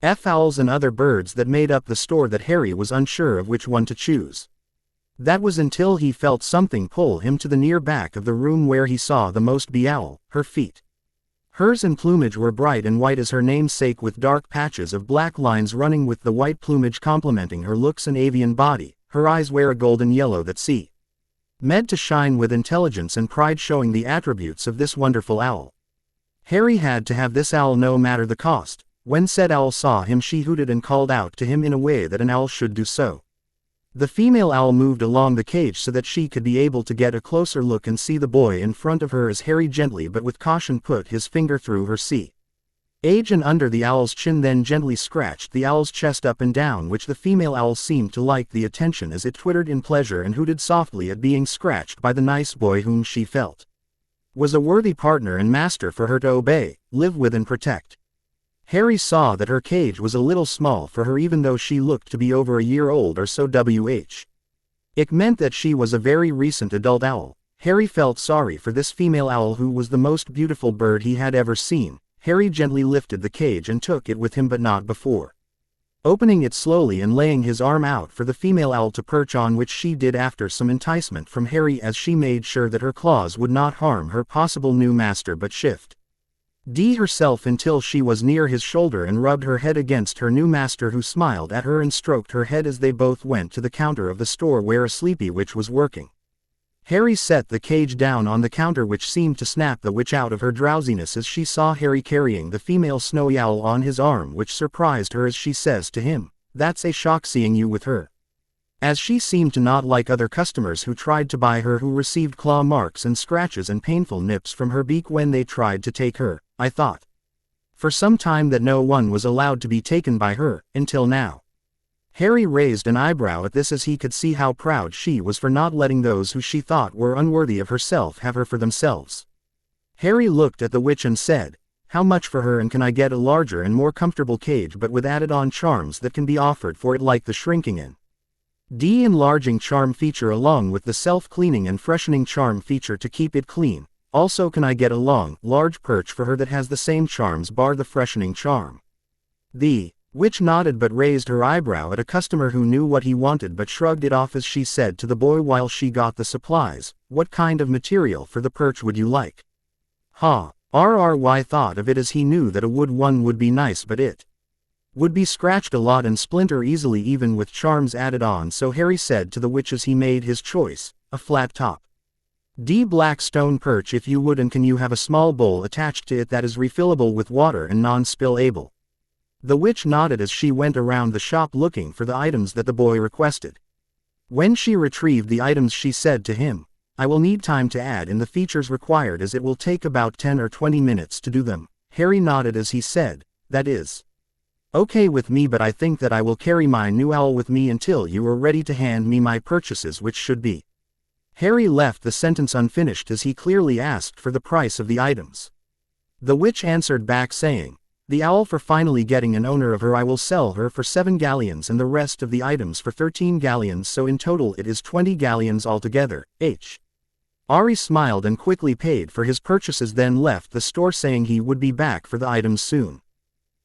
Speaker 1: owls and other birds that made up the store that Harry was unsure of which one to choose. That was until he felt something pull him to the near back of the room, where he saw the most bee owl. Her feet, hers and plumage, were bright and white as her namesake, with dark patches of black lines running with the white plumage complementing her looks and avian body. Her eyes were a golden yellow that meant to shine with intelligence and pride, showing the attributes of this wonderful owl. Harry had to have this owl no matter the cost. When said owl saw him, she hooted and called out to him in a way that an owl should do so. The female owl moved along the cage so that she could be able to get a closer look and see the boy in front of her, as Harry gently but with caution put his finger through her age and under the owl's chin, then gently scratched the owl's chest up and down, which the female owl seemed to like the attention as it twittered in pleasure and hooted softly at being scratched by the nice boy whom she felt was a worthy partner and master for her to obey, live with and protect. Harry saw that her cage was a little small for her, even though she looked to be over a year old or so. It meant that she was a very recent adult owl. Harry felt sorry for this female owl, who was the most beautiful bird he had ever seen. Harry gently lifted the cage and took it with him, but not before opening it slowly and laying his arm out for the female owl to perch on, which she did after some enticement from Harry, as she made sure that her claws would not harm her possible new master but shift herself until she was near his shoulder and rubbed her head against her new master, who smiled at her and stroked her head as they both went to the counter of the store where a sleepy witch was working. Harry set the cage down on the counter, which seemed to snap the witch out of her drowsiness as she saw Harry carrying the female snowy owl on his arm, which surprised her as she says to him, "That's a shock seeing you with her," as she seemed to not like other customers who tried to buy her, who received claw marks and scratches and painful nips from her beak when they tried to take her. "I thought for some time that no one was allowed to be taken by her, until now." Harry raised an eyebrow at this, as he could see how proud she was for not letting those who she thought were unworthy of herself have her for themselves. Harry looked at the witch and said, "How much for her, and can I get a larger and more comfortable cage but with added-on charms that can be offered for it, like the shrinking and enlarging charm feature along with the self-cleaning and freshening charm feature to keep it clean?" Also, can I get a long, large perch for her that has the same charms bar the freshening charm? The witch nodded but raised her eyebrow at a customer who knew what he wanted but shrugged it off as she said to the boy while she got the supplies, "What kind of material for the perch would you like?" Ha! RRY thought of it as he knew that a wood one would be nice, but it would be scratched a lot and splinter easily even with charms added on, so Harry said to the witch as he made his choice, "A flat top. D black stone perch if you would, and can you have a small bowl attached to it that is refillable with water and non-spill-able?" The witch nodded as she went around the shop looking for the items that the boy requested. When she retrieved the items she said to him, "I will need time to add in the features required as it will take about 10 or 20 minutes to do them." Harry nodded as he said, "That is okay with me, but I think that I will carry my new owl with me until you are ready to hand me my purchases, which should be." Harry left the sentence unfinished as he clearly asked for the price of the items. The witch answered back saying, "The owl for finally getting an owner of her I will sell her for 7 galleons and the rest of the items for 13 galleons, so in total it is 20 galleons altogether." Ari smiled and quickly paid for his purchases, then left the store saying he would be back for the items soon.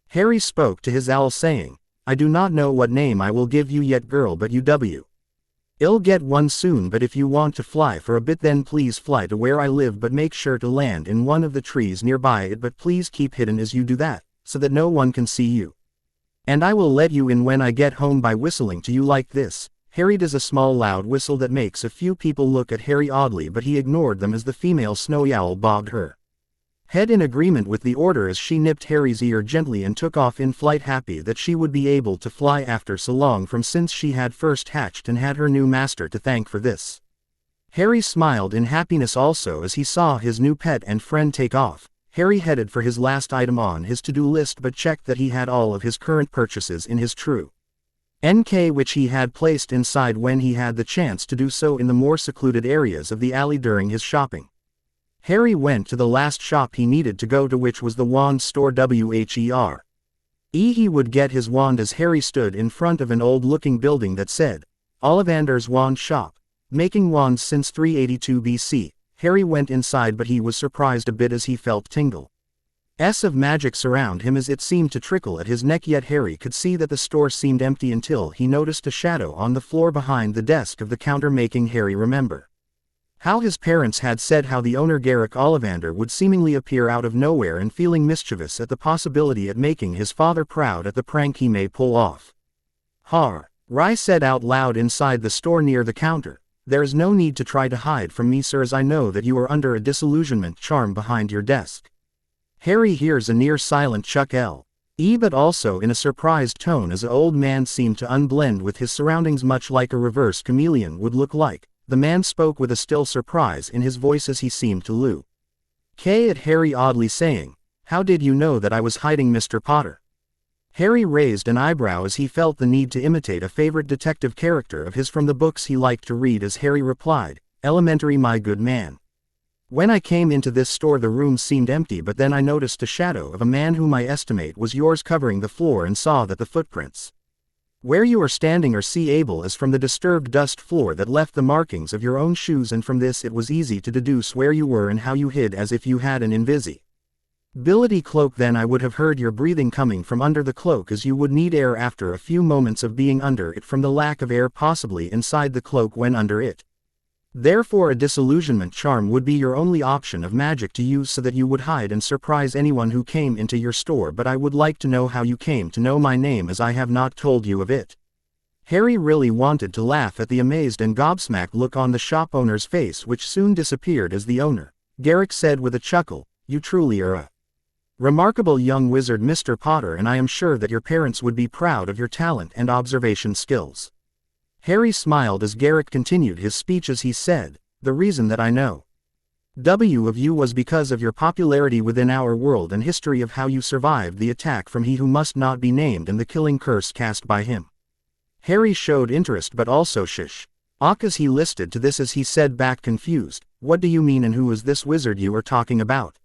Speaker 1: Harry spoke to his owl saying, "I do not know what name I will give you yet, girl, but you'll get one soon, but if you want to fly for a bit then please fly to where I live, but make sure to land in one of the trees nearby it, but please keep hidden as you do that, so that no one can see you. And I will let you in when I get home by whistling to you like this." Harry does a small loud whistle that makes a few people look at Harry oddly, but he ignored them as the female snowy owl bobbed her head in agreement with the order as she nipped Harry's ear gently and took off in flight, happy that she would be able to fly after so long from since she had first hatched and had her new master to thank for this. Harry smiled in happiness also as he saw his new pet and friend take off. Harry headed for his last item on his to-do list but checked that he had all of his current purchases in his true NK, which he had placed inside when he had the chance to do so in the more secluded areas of the alley during his shopping. Harry went to the last shop he needed to go to, which was the wand store WHER. He would get his wand as Harry stood in front of an old-looking building that said, Ollivander's Wand Shop, making wands since 382 BC. Harry went inside but he was surprised a bit as he felt tingles of magic surround him as it seemed to trickle at his neck, yet Harry could see that the store seemed empty until he noticed a shadow on the floor behind the desk of the counter, making Harry remember how his parents had said how the owner Garrick Ollivander would seemingly appear out of nowhere, and feeling mischievous at the possibility at making his father proud at the prank he may pull off. Rai said out loud inside the store near the counter, "There is no need to try to hide from me, sir, as I know that you are under a disillusionment charm behind your desk." Harry hears a near silent Chuck L. E, but also in a surprised tone as the old man seemed to unblend with his surroundings much like a reverse chameleon would look like. The man spoke with a still surprise in his voice as he seemed to look at Harry oddly, saying, "How did you know that I was hiding, Mr. Potter?" Harry raised an eyebrow as he felt the need to imitate a favorite detective character of his from the books he liked to read as Harry replied, "Elementary, my good man. When I came into this store the room seemed empty, but then I noticed a shadow of a man whom I estimate was yours covering the floor, and saw that the footprints where you are standing are see-able as from the disturbed dust floor that left the markings of your own shoes, and from this it was easy to deduce where you were and how you hid as if you had an invisibility cloak. Then I would have heard your breathing coming from under the cloak, as you would need air after a few moments of being under it from the lack of air possibly inside the cloak when under it. Therefore a disillusionment charm would be your only option of magic to use so that you would hide and surprise anyone who came into your store, but I would like to know how you came to know my name, as I have not told you of it." Harry really wanted to laugh at the amazed and gobsmacked look on the shop owner's face, which soon disappeared as the owner, Garrick, said with a chuckle, "You truly are a remarkable young wizard, Mr. Potter, and I am sure that your parents would be proud of your talent and observation skills." Harry smiled as Garrick continued his speech as he said, "The reason that I know of you was because of your popularity within our world and history of how you survived the attack from he who must not be named and the killing curse cast by him." Harry showed interest but also as he listened to this as he said back confused, "What do you mean, and who is this wizard you are talking about?"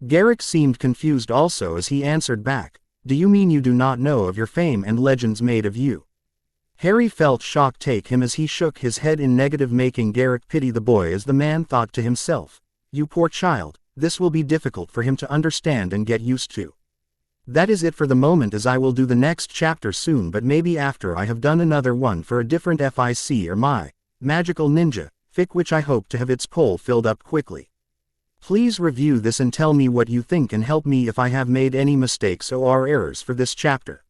Speaker 1: Garrick seemed confused also as he answered back, "Do you mean you do not know of your fame and legends made of you?" Harry felt shock take him as he shook his head in negative, making Garrick pity the boy as the man thought to himself, You poor child, this will be difficult for him to understand and get used to. That is it for the moment, as I will do the next chapter soon, but maybe after I have done another one for a different FIC or my magical ninja fic, which I hope to have its poll filled up quickly. Please review this and tell me what you think and help me if I have made any mistakes or errors for this chapter.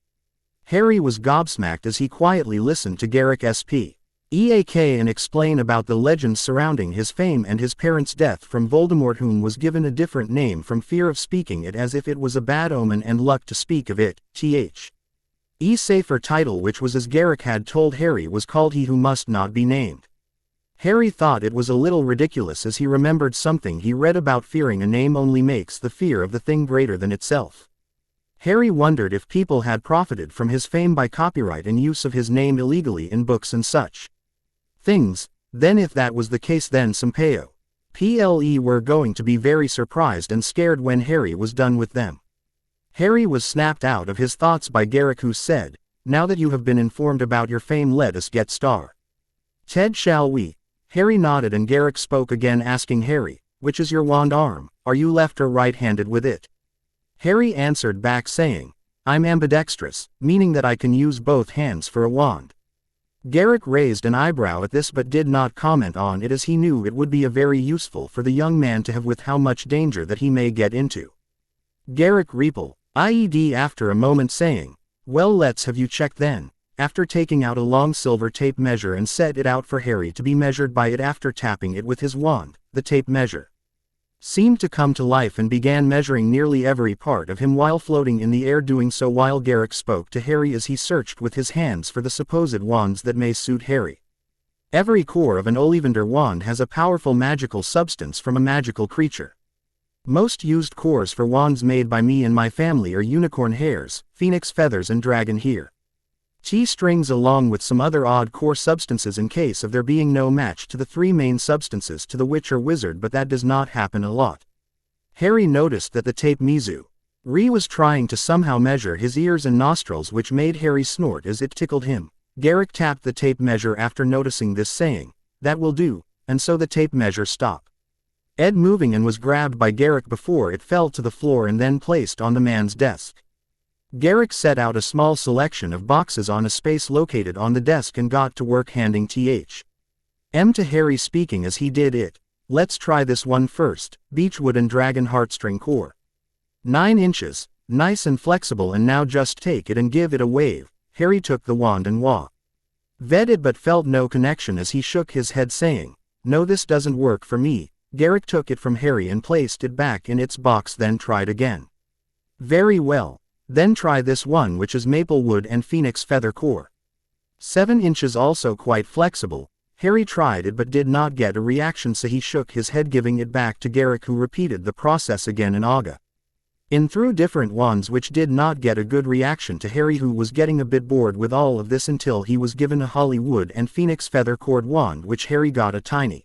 Speaker 1: Harry was gobsmacked as he quietly listened to Garrick Sp. Eak and explain about the legends surrounding his fame and his parents' death from Voldemort, whom was given a different name from fear of speaking it, as if it was a bad omen and luck to speak of it. Safer title, which was, as Garrick had told Harry, was called He Who Must Not Be Named. Harry thought it was a little ridiculous, as he remembered something he read about fearing a name only makes the fear of the thing greater than itself. Harry wondered if people had profited from his fame by copyright and use of his name illegally in books and such things. Then if that was the case, then some PLE were going to be very surprised and scared when Harry was done with them. Harry was snapped out of his thoughts by Garrick, who said, "Now that you have been informed about your fame, let us get started, shall we?" Harry nodded and Garrick spoke again, asking Harry, "Which is your wand arm? Are you left or right-handed with it?" Harry answered back saying, "I'm ambidextrous, meaning that I can use both hands for a wand." Garrick raised an eyebrow at this but did not comment on it, as he knew it would be a very useful for the young man to have with how much danger that he may get into. Garrick replied after a moment, saying, "Well, let's have you check then," after taking out a long silver tape measure and set it out for Harry to be measured by it. After tapping it with his wand, the tape measure seemed to come to life and began measuring nearly every part of him while floating in the air, doing so while Garrick spoke to Harry as he searched with his hands for the supposed wands that may suit Harry. Every core of an Ollivander wand has a powerful magical substance from a magical creature. Most used cores for wands made by me and my family are unicorn hairs, phoenix feathers and dragon hair. Strings, along with some other odd core substances in case of there being no match to the three main substances to the witch or wizard, but that does not happen a lot. Harry noticed that the tape Mizu was trying to somehow measure his ears and nostrils, which made Harry snort as it tickled him. Garrick tapped the tape measure after noticing this, saying, "That will do," and so the tape measure stopped moving and was grabbed by Garrick before it fell to the floor and then placed on the man's desk. Garrick set out a small selection of boxes on a space located on the desk and got to work handing to Harry, speaking as he did it, "Let's try this one first, beechwood and dragon heartstring core. 9 inches, nice and flexible, and now just take it and give it a wave." Harry took the wand and waved it but felt no connection as he shook his head, saying, "No, this doesn't work for me." Garrick took it from Harry and placed it back in its box, then tried again. "Very well. Then try this one, which is maple wood and phoenix feather core. 7 inches, also quite flexible." Harry tried it but did not get a reaction, so he shook his head, giving it back to Garrick, who repeated the process again and through different wands, which did not get a good reaction to Harry, who was getting a bit bored with all of this, until he was given a holly wood and phoenix feather cord wand, which Harry got a tiny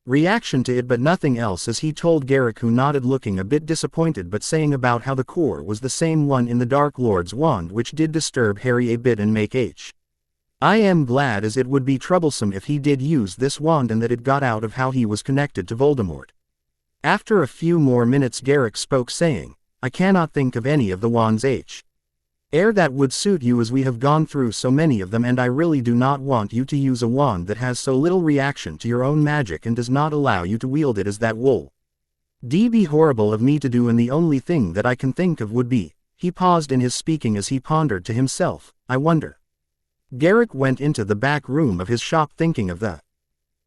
Speaker 1: reaction to it but nothing else, as he told Garrick, who nodded, looking a bit disappointed but saying about how the core was the same one in the Dark Lord's wand, which did disturb Harry a bit and make I am glad, as it would be troublesome if he did use this wand and that it got out of how he was connected to Voldemort. After a few more minutes Garrick spoke, saying, "I cannot think of any of the wands that would suit you, as we have gone through so many of them, and I really do not want you to use a wand that has so little reaction to your own magic and does not allow you to wield it, as that would be horrible of me to do, and the only thing that I can think of would be." He paused in his speaking as he pondered to himself, "I wonder." Garrick went into the back room of his shop, thinking of the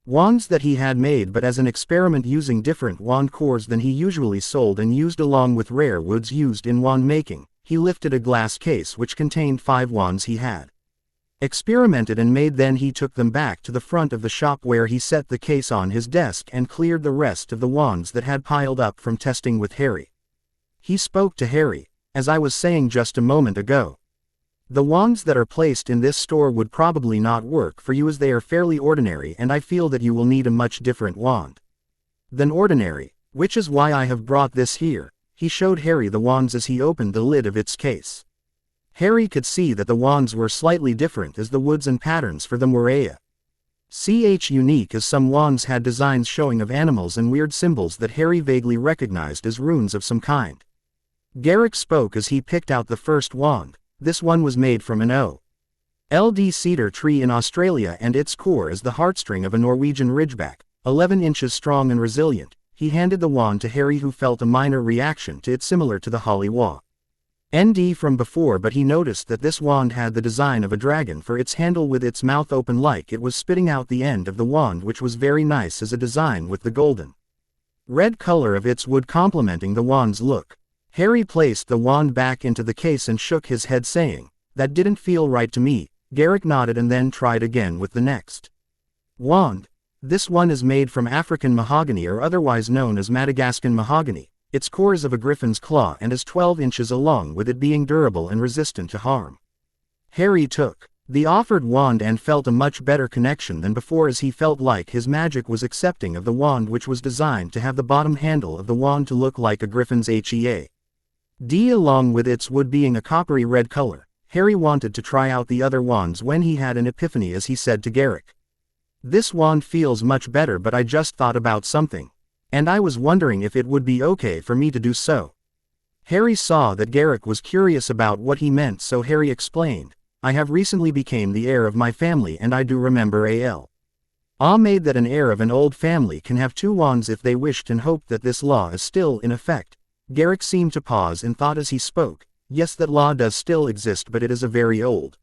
Speaker 1: wands that he had made but as an experiment, using different wand cores than he usually sold and used, along with rare woods used in wand making. He lifted a glass case which contained 5 wands he had experimented and made. Then he took them back to the front of the shop, where he set the case on his desk and cleared the rest of the wands that had piled up from testing with Harry. He spoke to Harry, "As I was saying just a moment ago, the wands that are placed in this store would probably not work for you, as they are fairly ordinary, and I feel that you will need a much different wand than ordinary, which is why I have brought this here." He showed Harry the wands as he opened the lid of its case. Harry could see that the wands were slightly different, as the woods and patterns for them were Unique as some wands had designs showing of animals and weird symbols that Harry vaguely recognized as runes of some kind. Garrick spoke as he picked out the first wand. This one was made from an old cedar tree in Australia, and its core is the heartstring of a Norwegian ridgeback, 11 inches strong and resilient. He handed the wand to Harry, who felt a minor reaction to it similar to the holly wand from before, but he noticed that this wand had the design of a dragon for its handle, with its mouth open like it was spitting out the end of the wand, which was very nice as a design with the golden red color of its wood complementing the wand's look. Harry placed the wand back into the case and shook his head, saying, "That didn't feel right to me." Garrick nodded and then tried again with the next wand. This one is made from African mahogany, or otherwise known as Madagascan mahogany. Its core is of a griffin's claw and is 12 inches long, with it being durable and resistant to harm. Harry took the offered wand and felt a much better connection than before, as he felt like his magic was accepting of the wand, which was designed to have the bottom handle of the wand to look like a griffin's head, along with its wood being a coppery red color. Harry wanted to try out the other wands when he had an epiphany, as he said to Garrick, "This wand feels much better, but I just thought about something, and I was wondering if it would be okay for me to do so." Harry saw that Garrick was curious about what he meant, so Harry explained, "I have recently become the heir of my family, and I do remember made that an heir of an old family can have 2 wands if they wished, and hoped that this law is still in effect." Garrick seemed to pause in thought as he spoke. "Yes, that law does still exist, but it is a very old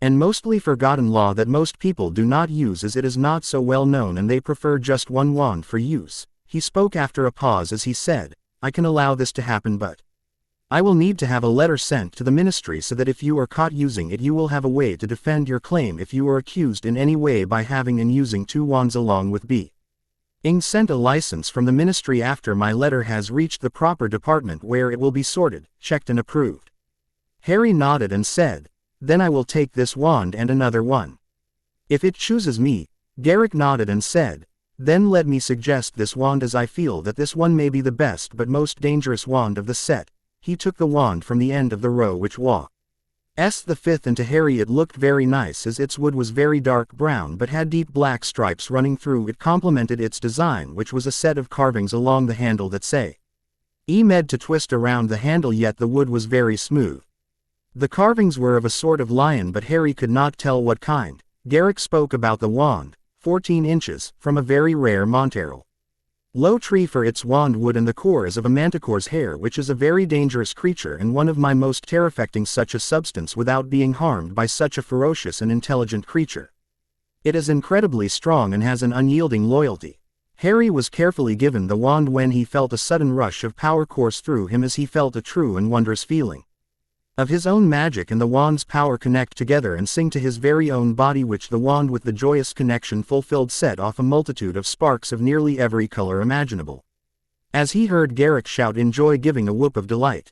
Speaker 1: and mostly forgotten law that most people do not use, as it is not so well known and they prefer just one wand for use." He spoke after a pause as he said, "I can allow this to happen, but I will need to have a letter sent to the ministry so that if you are caught using it, you will have a way to defend your claim if you are accused in any way by having and using 2 wands, along with being sent a license from the ministry after my letter has reached the proper department, where it will be sorted, checked and approved." Harry nodded and said, "Then I will take this wand and another one, if it chooses me." Garrick nodded and said, "Then let me suggest this wand, as I feel that this one may be the best but most dangerous wand of the set." He took the wand from the end of the row which was the 5th, and to Harry it looked very nice, as its wood was very dark brown but had deep black stripes running through it, complemented its design, which was a set of carvings along the handle that made to twist around the handle, yet the wood was very smooth. The carvings were of a sort of lion, but Harry could not tell what kind. Garrick spoke about the wand, 14 inches, from a very rare Monterey low tree for its wand wood, and the core is of a manticore's hair, which is a very dangerous creature and one of my most terrifying such a substance without being harmed by such a ferocious and intelligent creature. It is incredibly strong and has an unyielding loyalty. Harry was carefully given the wand when he felt a sudden rush of power course through him, as he felt a true and wondrous feeling of his own magic and the wand's power connect together and sing to his very own body, which the wand with the joyous connection fulfilled set off a multitude of sparks of nearly every color imaginable. As he heard Garrick shout in joy, giving a whoop of delight,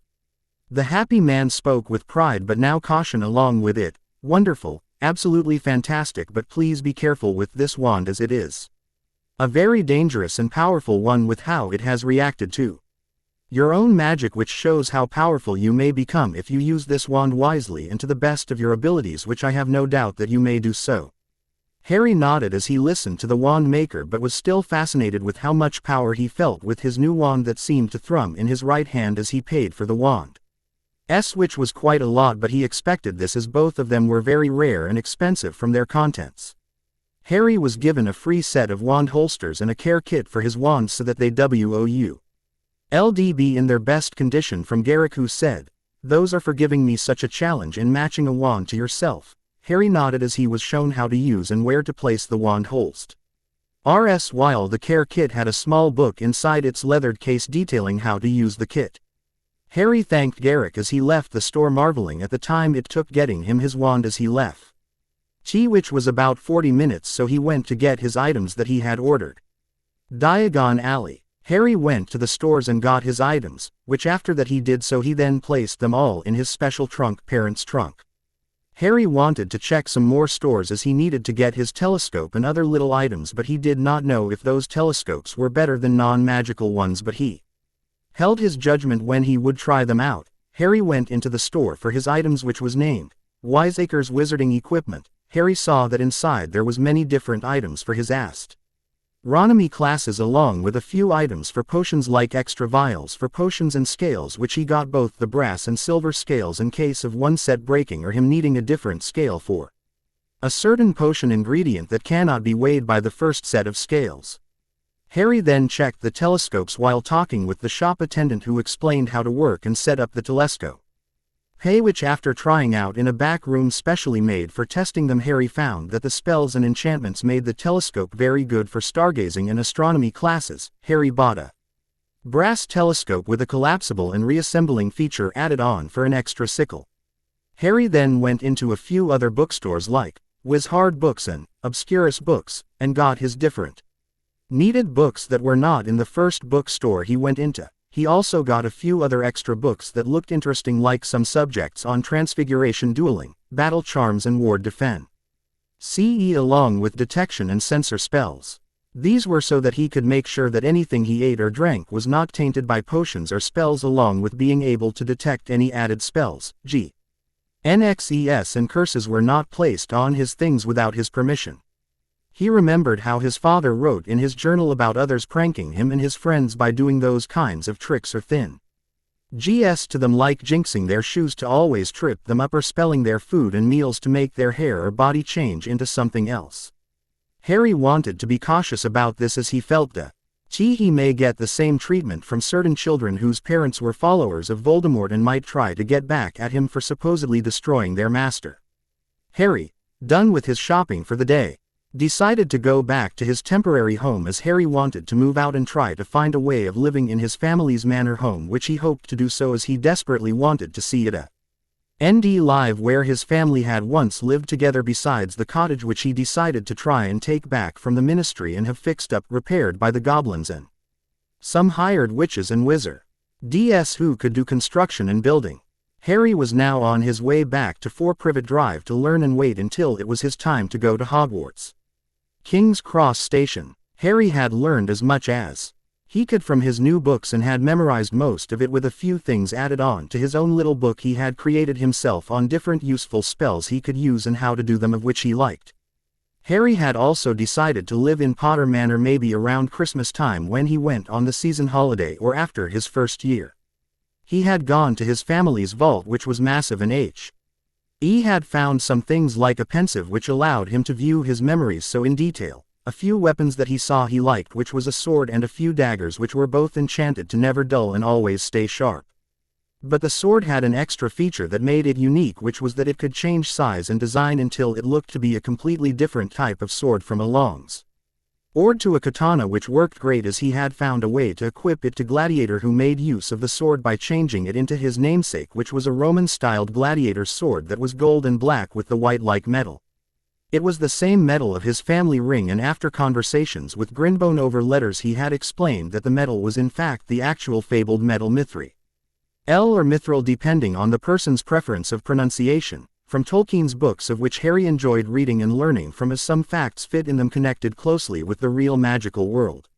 Speaker 1: the happy man spoke with pride but now caution along with it, "Wonderful, absolutely fantastic, but please be careful with this wand, as it is a very dangerous and powerful one, with how it has reacted to your own magic, which shows how powerful you may become if you use this wand wisely and to the best of your abilities, which I have no doubt that you may do so." Harry nodded as he listened to the wand maker, but was still fascinated with how much power he felt with his new wand that seemed to thrum in his right hand as he paid for the wand, which was quite a lot, but he expected this as both of them were very rare and expensive from their contents. Harry was given a free set of wand holsters and a care kit for his wands so that they be in their best condition from Garrick, who said, "Those are for giving me such a challenge in matching a wand to yourself." Harry nodded as he was shown how to use and where to place the wand holst. While the care kit had a small book inside its leathered case detailing how to use the kit. Harry thanked Garrick as he left the store, marveling at the time it took getting him his wand as he left, which was about 40 minutes, so he went to get his items that he had ordered. Diagon Alley. Harry went to the stores and got his items, which after that he did so he then placed them all in his special trunk, parents' trunk. Harry wanted to check some more stores as he needed to get his telescope and other little items, but he did not know if those telescopes were better than non-magical ones, but he held his judgment when he would try them out. Harry went into the store for his items, which was named Wiseacre's Wizarding Equipment. Harry saw that inside there was many different items for his astronomy classes, along with a few items for potions like extra vials for potions and scales, which he got both the brass and silver scales in case of one set breaking or him needing a different scale for a certain potion ingredient that cannot be weighed by the first set of scales. Harry then checked the telescopes while talking with the shop attendant, who explained how to work and set up the telescope, which after trying out in a back room specially made for testing them, Harry found that the spells and enchantments made the telescope very good for stargazing and astronomy classes. Harry bought a brass telescope with a collapsible and reassembling feature added on for an extra sickle. Harry then went into a few other bookstores like Wizard Books and Obscurus Books, and got his different needed books that were not in the first bookstore he went into. He also got a few other extra books that looked interesting, like some subjects on transfiguration, dueling, battle charms and ward defense, along with detection and censor spells. These were so that he could make sure that anything he ate or drank was not tainted by potions or spells, along with being able to detect any added spells, NXES and curses were not placed on his things without his permission. He remembered how his father wrote in his journal about others pranking him and his friends by doing those kinds of tricks or things to them, like jinxing their shoes to always trip them up or spelling their food and meals to make their hair or body change into something else. Harry wanted to be cautious about this, as he felt that he may get the same treatment from certain children whose parents were followers of Voldemort and might try to get back at him for supposedly destroying their master. Harry, done with his shopping for the day, decided to go back to his temporary home, as Harry wanted to move out and try to find a way of living in his family's manor home, which he hoped to do so as he desperately wanted to see it live where his family had once lived together, besides the cottage which he decided to try and take back from the ministry and have fixed up, repaired by the goblins and some hired witches and wizards who could do construction and building. Harry was now on his way back to 4 Privet Drive to learn and wait until it was his time to go to Hogwarts King's Cross Station. Harry had learned as much as he could from his new books and had memorized most of it, with a few things added on to his own little book he had created himself on different useful spells he could use and how to do them, of which he liked. Harry had also decided to live in Potter Manor maybe around Christmas time when he went on the season holiday, or after his first year. He had gone to his family's vault, which was massive, and he had found some things like a pensieve which allowed him to view his memories so in detail, a few weapons that he saw he liked, which was a sword, and a few daggers which were both enchanted to never dull and always stay sharp. But the sword had an extra feature that made it unique, which was that it could change size and design until it looked to be a completely different type of sword, from a long sword to a katana, which worked great as he had found a way to equip it to Gladiator, who made use of the sword by changing it into his namesake, which was a Roman-styled gladiator's sword that was gold and black with the white-like metal. It was the same metal of his family ring, and after conversations with Grinbone over letters he had explained that the metal was in fact the actual fabled metal mithril or mithril, depending on the person's preference of pronunciation, from Tolkien's books, of which Harry enjoyed reading and learning from, as some facts fit in them connected closely with the real magical world.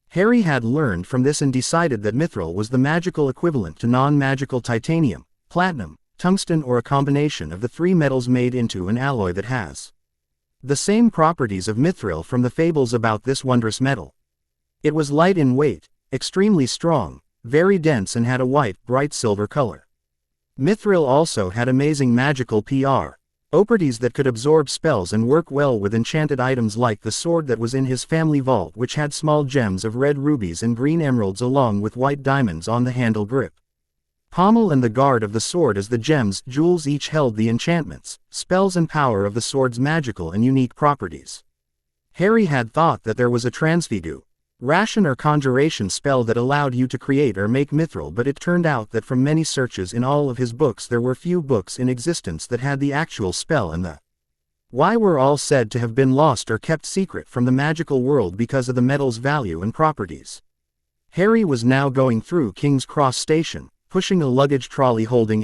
Speaker 1: Harry had learned from this and decided that mithril was the magical equivalent to non-magical titanium, platinum, tungsten, or a combination of the 3 metals made into an alloy that has the same properties of mithril from the fables about this wondrous metal. It was light in weight, extremely strong, very dense, and had a white, bright silver color. Mithril also had amazing magical properties that could absorb spells and work well with enchanted items, like the sword that was in his family vault, which had small gems of red rubies and green emeralds along with white diamonds on the handle, grip, pommel, and the guard of the sword, as the gems, jewels, each held the enchantments, spells, and power of the sword's magical and unique properties. Harry had thought that there was a transfiguration or conjuration spell that allowed you to create or make mithril, but it turned out that from many searches in all of his books there were few books in existence that had the actual spell, and the why were all said to have been lost or kept secret from the magical world because of the metal's value and properties. Harry was now going through King's Cross Station, pushing a luggage trolley holding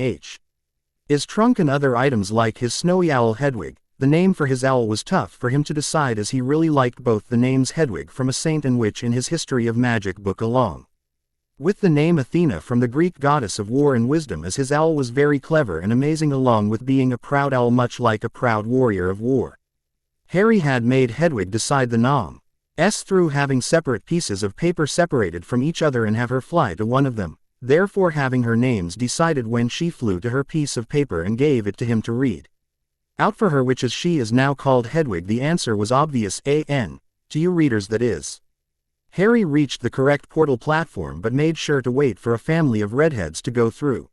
Speaker 1: his trunk and other items like his snowy owl Hedwig. The name for his owl was tough for him to decide, as he really liked both the names Hedwig from a saint and witch in his History of Magic book, along With the name Athena from the Greek goddess of war and wisdom, as his owl was very clever and amazing, along with being a proud owl much like a proud warrior of war. Harry had made Hedwig decide the nom's through having separate pieces of paper separated from each other and have her fly to one of them, therefore having her names decided when she flew to her piece of paper and gave it to him to read out for her, which as she is now called Hedwig. The answer was obvious, to you readers, that is. Harry reached the correct portal platform but made sure to wait for a family of redheads to go through.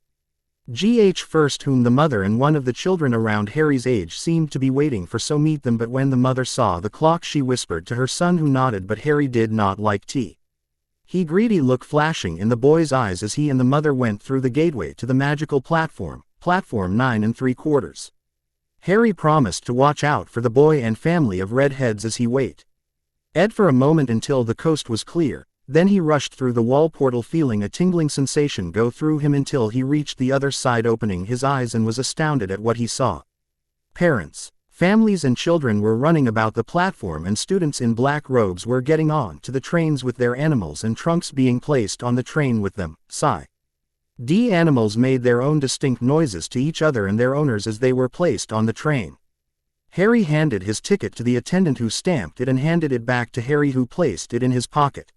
Speaker 1: First, whom the mother and one of the children around Harry's age seemed to be waiting for, so meet them. But when the mother saw the clock, she whispered to her son, who nodded, but Harry did not like he greedy look flashing in the boy's eyes as he and the mother went through the gateway to the magical platform 9 3/4. Harry promised to watch out for the boy and family of redheads as he waited for a moment until the coast was clear. Then he rushed through the wall portal, feeling a tingling sensation go through him until he reached the other side, opening his eyes and was astounded at what he saw. Parents, families and children were running about the platform, and students in black robes were getting on to the trains with their animals and trunks being placed on the train with them. Animals made their own distinct noises to each other and their owners as they were placed on the train. Harry handed his ticket to the attendant, who stamped it and handed it back to Harry, who placed it in his pocket.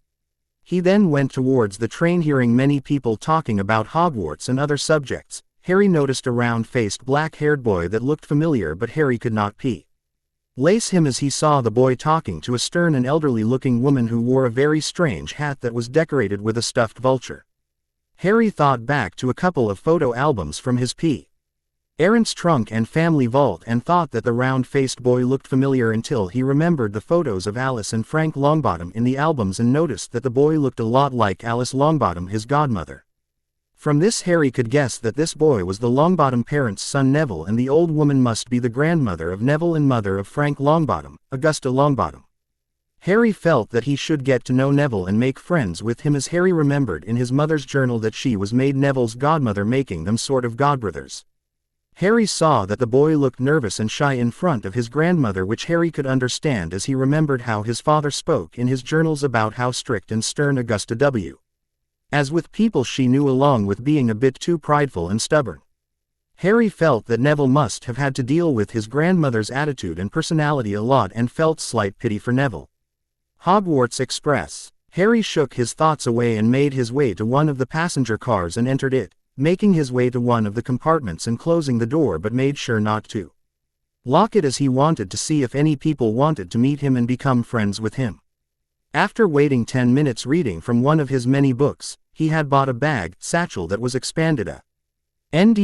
Speaker 1: He then went towards the train, hearing many people talking about Hogwarts and other subjects. Harry noticed a round-faced black-haired boy that looked familiar, but Harry could not place him as he saw the boy talking to a stern and elderly-looking woman who wore a very strange hat that was decorated with a stuffed vulture. Harry thought back to a couple of photo albums from his parents' trunk and family vault and thought that the round-faced boy looked familiar until he remembered the photos of Alice and Frank Longbottom in the albums and noticed that the boy looked a lot like Alice Longbottom, his godmother. From this, Harry could guess that this boy was the Longbottom parents' son Neville, and the old woman must be the grandmother of Neville and mother of Frank Longbottom, Augusta Longbottom. Harry felt that he should get to know Neville and make friends with him, as Harry remembered in his mother's journal that she was made Neville's godmother, making them sort of godbrothers. Harry saw that the boy looked nervous and shy in front of his grandmother, which Harry could understand as he remembered how his father spoke in his journals about how strict and stern Augusta was with people she knew, along with being a bit too prideful and stubborn. Harry felt that Neville must have had to deal with his grandmother's attitude and personality a lot and felt slight pity for Neville. Hogwarts Express. Harry shook his thoughts away and made his way to one of the passenger cars and entered it, making his way to one of the compartments and closing the door, but made sure not to lock it as he wanted to see if any people wanted to meet him and become friends with him. After waiting 10 minutes reading from one of his many books, he had bought a satchel that was expanded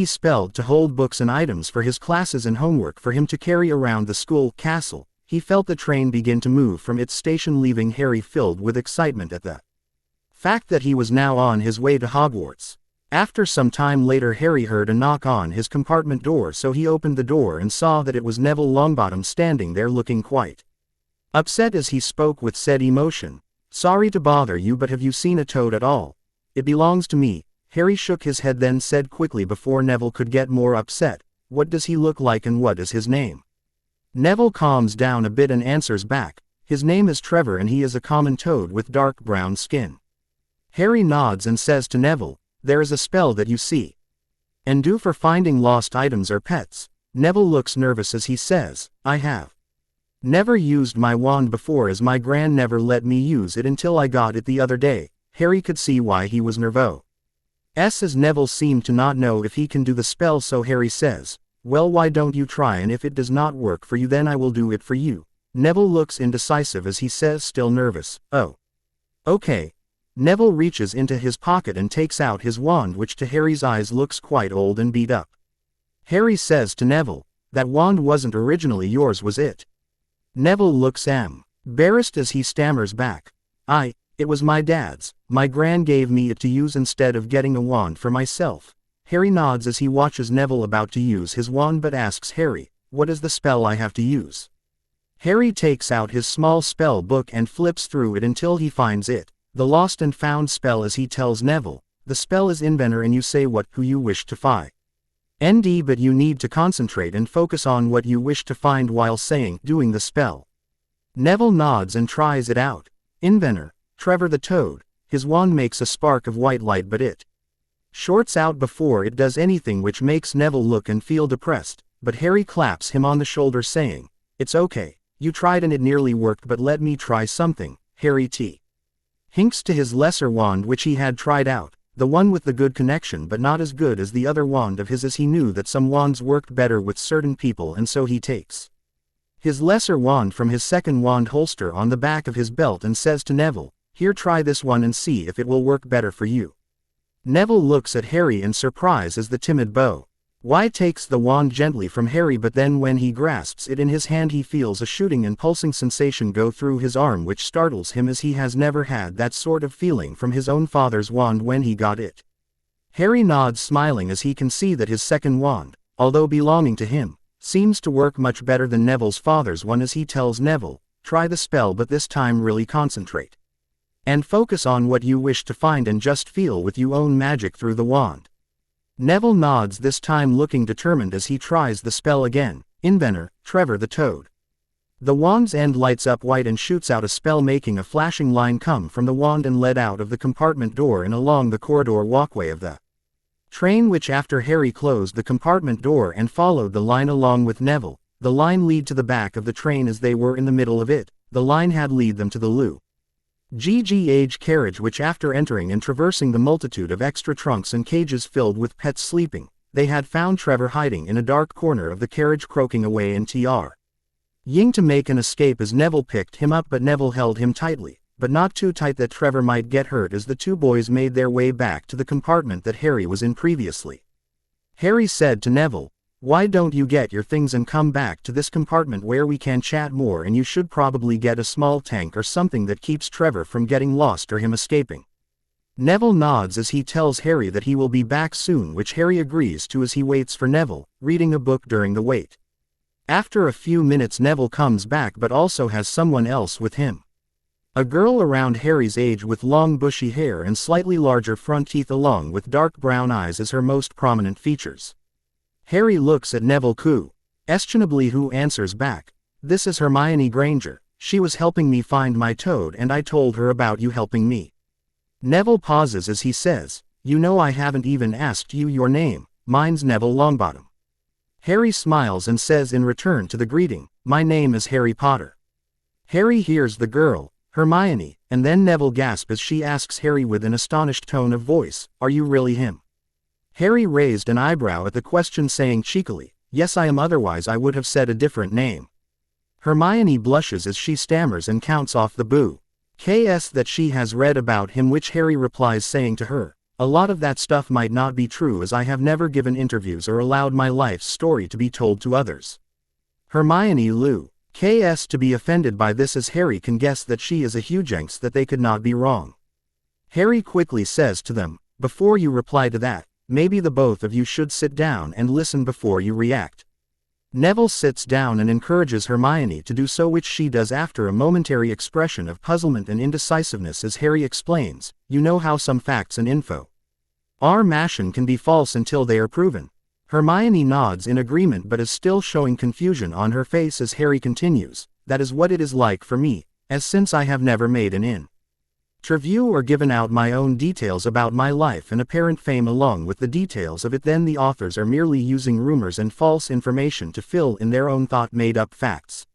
Speaker 1: spelled to hold books and items for his classes and homework for him to carry around the school castle. He felt the train begin to move from its station, leaving Harry filled with excitement at the fact that he was now on his way to Hogwarts. After some time later, Harry heard a knock on his compartment door, so he opened the door and saw that it was Neville Longbottom standing there, looking quite upset as he spoke with said emotion. "Sorry to bother you, but have you seen a toad at all?" "It belongs to me." Harry shook his head, then said quickly before Neville could get more upset, "What does he look like and what is his name?" Neville calms down a bit and answers back, "His name is Trevor and he is a common toad with dark brown skin." Harry nods and says to Neville, "There is a spell that you see and do for finding lost items or pets." Neville looks nervous as he says, "I have never used my wand before, as my gran never let me use it until I got it the other day." Harry could see why he was nervous, as Neville seemed to not know if he can do the spell, so Harry says, "Well, why don't you try, and if it does not work for you then I will do it for you." Neville looks indecisive as he says, still nervous, "Oh. Okay." Neville reaches into his pocket and takes out his wand, which to Harry's eyes looks quite old and beat up. Harry says to Neville, "That wand wasn't originally yours, was it?" Neville looks embarrassed as he stammers back, It was my dad's. My gran gave me it to use instead of getting a wand for myself." Harry nods as he watches Neville about to use his wand but asks Harry, "What is the spell I have to use?" Harry takes out his small spell book and flips through it until he finds it, the lost and found spell, as he tells Neville, "The spell is Inventor and you say who you wish to find. But you need to concentrate and focus on what you wish to find while doing the spell." Neville nods and tries it out. "Inventor, Trevor the Toad." his wand makes a spark of white light but it shorts out before it does anything, which makes Neville look and feel depressed, but Harry claps him on the shoulder saying, "It's okay, you tried and it nearly worked, but let me try something." Harry hinks to his lesser wand which he had tried out, the one with the good connection but not as good as the other wand of his, as he knew that some wands worked better with certain people, and so he takes his lesser wand from his second wand holster on the back of his belt and says to Neville, "Here, try this one and see if it will work better for you." Neville looks at Harry in surprise as the timid boy takes the wand gently from Harry, but then when he grasps it in his hand he feels a shooting and pulsing sensation go through his arm which startles him, as he has never had that sort of feeling from his own father's wand when he got it. Harry nods smiling as he can see that his second wand, although belonging to him, seems to work much better than Neville's father's one, as he tells Neville, "Try the spell, but this time really concentrate and focus on what you wish to find and just feel with your own magic through the wand." Neville nods, this time looking determined as he tries the spell again. Inventor, Trevor the Toad. The wand's end lights up white and shoots out a spell, making a flashing line come from the wand and led out of the compartment door and along the corridor walkway of the train, which after Harry closed the compartment door and followed the line along with Neville, the line lead to the back of the train. As they were in the middle of it, the line had lead them to the luggage carriage, which after entering and traversing the multitude of extra trunks and cages filled with pets sleeping, they had found Trevor hiding in a dark corner of the carriage croaking away and trying to make an escape, as Neville picked him up, but Neville held him tightly, but not too tight that Trevor might get hurt, as the two boys made their way back to the compartment that Harry was in previously. Harry said to Neville, "Why don't you get your things and come back to this compartment where we can chat more, and you should probably get a small tank or something that keeps Trevor from getting lost or him escaping." Neville nods as he tells Harry that he will be back soon, which Harry agrees to as he waits for Neville, reading a book during the wait. After a few minutes Neville comes back, but also has someone else with him. A girl around Harry's age with long bushy hair and slightly larger front teeth along with dark brown eyes as her most prominent features. Harry looks at Neville questionably, who answers back, "This is Hermione Granger. She was helping me find my toad and I told her about you helping me." Neville pauses as he says, "You know, I haven't even asked you your name." "Mine's Neville Longbottom." Harry smiles and says in return to the greeting, "My name is Harry Potter." Harry hears the girl, Hermione, and then Neville gasps as she asks Harry with an astonished tone of voice, "Are you really him?" Harry raised an eyebrow at the question, saying cheekily, "Yes, I am, otherwise I would have said a different name." Hermione blushes as she stammers and counts off the books that she has read about him, which Harry replies saying to her, "A lot of that stuff might not be true, as I have never given interviews or allowed my life's story to be told to others." Hermione looks to be offended by this, as Harry can guess that she is a hugence that they could not be wrong. Harry quickly says to them, "Before you reply to that, maybe the both of you should sit down and listen before you react." Neville sits down and encourages Hermione to do so, which she does after a momentary expression of puzzlement and indecisiveness as Harry explains, "You know how some facts and info can be false until they are proven." Hermione nods in agreement but is still showing confusion on her face as Harry continues, "That is what it is like for me, as since I have never made an interview or given out my own details about my life and apparent fame along with the details of it, then the authors are merely using rumors and false information to fill in their own thought-made-up facts.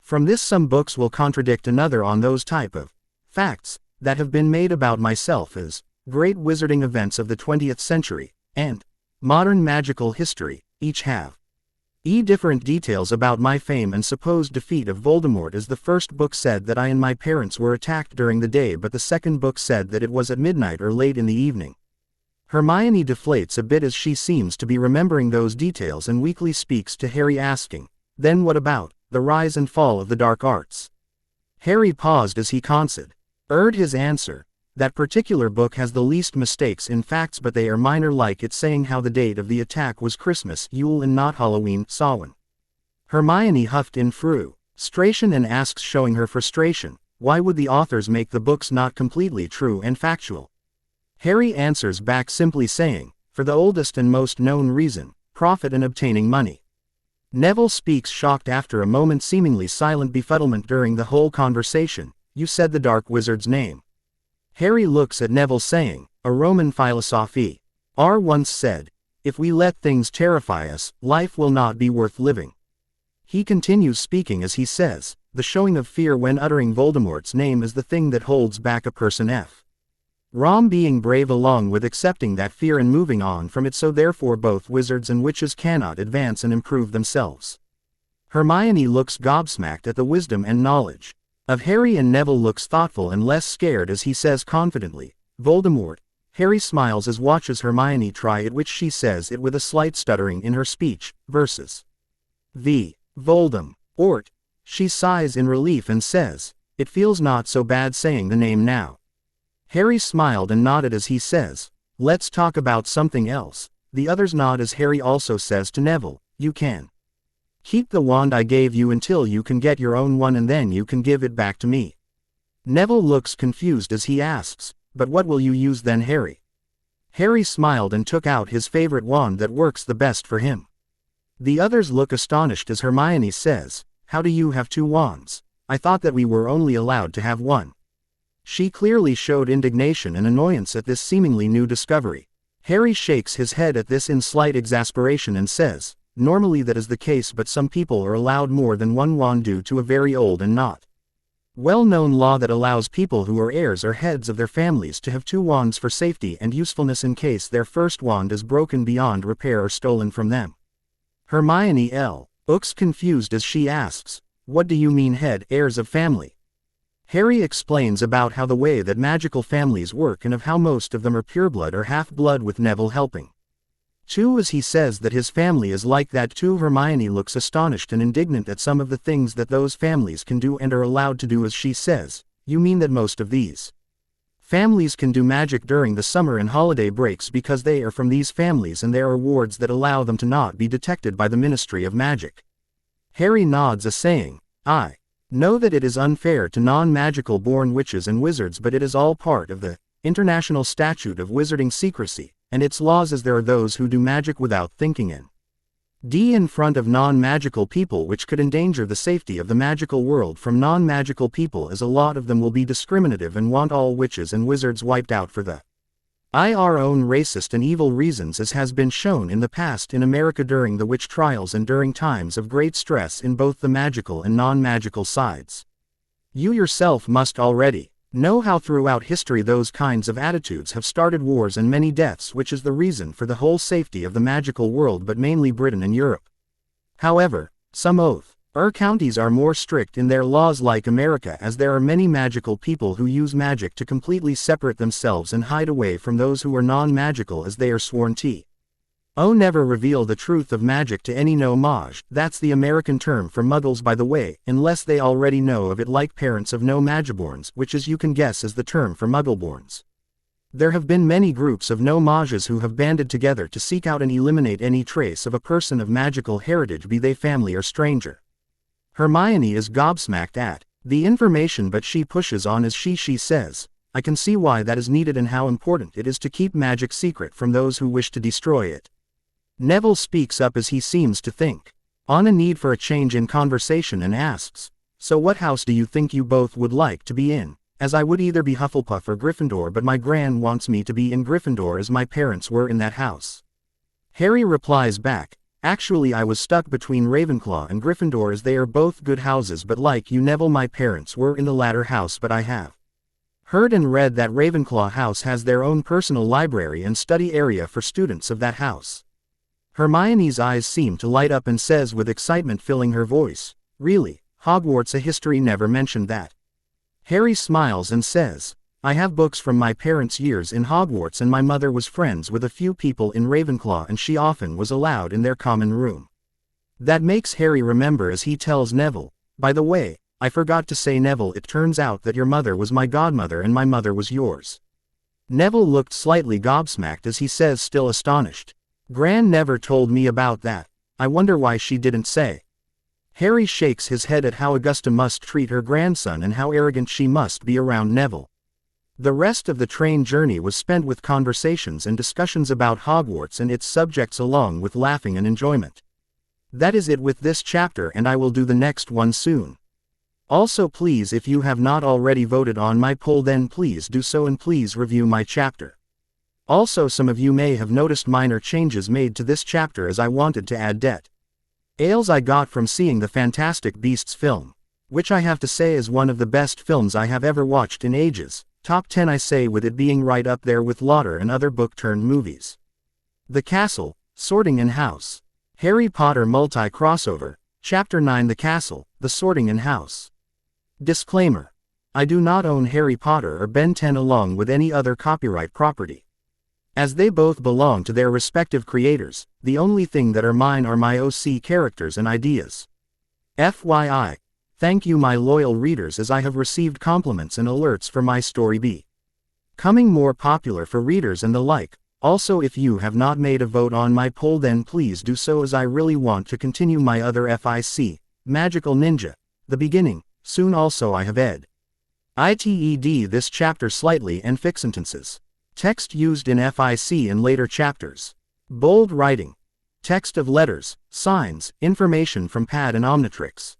Speaker 1: From this some books will contradict another on those type of facts that have been made about myself as great wizarding events of the 20th century and modern magical history, each have different details about my fame and supposed defeat of Voldemort, as the first book said that I and my parents were attacked during the day, but the second book said that it was at midnight or late in the evening." Hermione deflates a bit as she seems to be remembering those details and weakly speaks to Harry asking, "Then what about the rise and fall of the dark arts?" Harry paused as he considered his answer. "That particular book has the least mistakes in facts, but they are minor, like it saying how the date of the attack was Christmas, Yule and not Halloween, Samhain." Hermione huffed in frustration and asks, showing her frustration, "Why would the authors make the books not completely true and factual?" Harry answers back simply saying, "For the oldest and most known reason, profit and obtaining money." Neville speaks shocked after a moment seemingly silent befuddlement during the whole conversation, "You said the Dark Wizard's name?" Harry looks at Neville saying, "A Roman philosophy. R once said, if we let things terrify us, life will not be worth living." He continues speaking as he says, "The showing of fear when uttering Voldemort's name is the thing that holds back a person f. Rom being brave along with accepting that fear and moving on from it, so therefore both wizards and witches cannot advance and improve themselves." Hermione looks gobsmacked at the wisdom and knowledge of Harry, and Neville looks thoughtful and less scared as he says confidently, "Voldemort." Harry smiles as watches Hermione try it, which she says it with a slight stuttering in her speech, versus the Voldemort. She sighs in relief and says, "It feels not so bad saying the name now." Harry smiled and nodded as he says, "Let's talk about something else." The others nod as Harry also says to Neville, "You can keep the wand I gave you until you can get your own one, and then you can give it back to me." Neville looks confused as he asks, "But what will you use then, Harry?" Harry smiled and took out his favorite wand that works the best for him. The others look astonished as Hermione says, "How do you have two wands? I thought that we were only allowed to have one." She clearly showed indignation and annoyance at this seemingly new discovery. Harry shakes his head at this in slight exasperation and says, "Normally that is the case, but some people are allowed more than one wand due to a very old and not well-known law that allows people who are heirs or heads of their families to have two wands for safety and usefulness in case their first wand is broken beyond repair or stolen from them." Hermione looks confused as she asks, "What do you mean heirs of family?" Harry explains about how the way that magical families work and of how most of them are pureblood or half-blood, with Neville helping too, as he says that his family is like that too. Hermione looks astonished and indignant at some of the things that those families can do and are allowed to do, as she says, "You mean that most of these families can do magic during the summer and holiday breaks because they are from these families and there are wards that allow them to not be detected by the Ministry of Magic?" Harry nods as saying, "I know that it is unfair to non-magical born witches and wizards, but it is all part of the International Statute of Wizarding Secrecy and its laws, as there are those who do magic without thinking and in front of non-magical people, which could endanger the safety of the magical world from non-magical people, as a lot of them will be discriminative and want all witches and wizards wiped out for the our own racist and evil reasons, as has been shown in the past in America during the witch trials and during times of great stress in both the magical and non-magical sides. You yourself must already know how throughout history those kinds of attitudes have started wars and many deaths, which is the reason for the whole safety of the magical world, but mainly Britain and Europe. However, some counties are more strict in their laws like America, as there are many magical people who use magic to completely separate themselves and hide away from those who are non-magical, as they are sworn to never reveal the truth of magic to any no-mage. That's the American term for muggles, by the way, unless they already know of it, like parents of no-mageborns, which, as you can guess, is the term for muggleborns. There have been many groups of no-mages who have banded together to seek out and eliminate any trace of a person of magical heritage, be they family or stranger. Hermione is gobsmacked at the information, but she pushes on as she says, "I can see why that is needed and how important it is to keep magic secret from those who wish to destroy it." Neville speaks up as he seems to think on a need for a change in conversation and asks, "So what house do you think you both would like to be in?" "As I would either be Hufflepuff or Gryffindor, but my gran wants me to be in Gryffindor as my parents were in that house." Harry replies back, "Actually I was stuck between Ravenclaw and Gryffindor, as they are both good houses, but like you, Neville, my parents were in the latter house, but I have heard and read that Ravenclaw house has their own personal library and study area for students of that house." Hermione's eyes seem to light up and says with excitement filling her voice, "Really? Hogwarts a history never mentioned that." Harry smiles and says, "I have books from my parents' years in Hogwarts, and my mother was friends with a few people in Ravenclaw and she often was allowed in their common room." That makes Harry remember as he tells Neville, "By the way, I forgot to say, Neville, it turns out that your mother was my godmother and my mother was yours." Neville looked slightly gobsmacked as he says, still astonished, "Gran never told me about that. I wonder why she didn't say." Harry shakes his head at how Augusta must treat her grandson and how arrogant she must be around Neville. The rest of the train journey was spent with conversations and discussions about Hogwarts and its subjects, along with laughing and enjoyment. That is it with this chapter, and I will do the next one soon. Also please, if you have not already voted on my poll, then please do so, and please review my chapter. Also, some of you may have noticed minor changes made to this chapter as I wanted to add details I got from seeing the Fantastic Beasts film, which I have to say is one of the best films I have ever watched in ages. Top 10 I say, with it being right up there with Lauder and other book-turned movies. The Castle, Sorting in House. Harry Potter multi-crossover, Chapter 9, The Castle, The Sorting in House. Disclaimer: I do not own Harry Potter or Ben 10 along with any other copyright property. As they both belong to their respective creators, the only thing that are mine are my OC characters and ideas. FYI, thank you my loyal readers, as I have received compliments and alerts for my story becoming more popular for readers and the like. Also, if you have not made a vote on my poll, then please do so, as I really want to continue my other FIC, Magical Ninja, The Beginning, soon. Also I have edited this chapter slightly and fixed sentences. Text used in FIC in later chapters. Bold writing. Text of letters, signs, information from Pad and Omnitrix.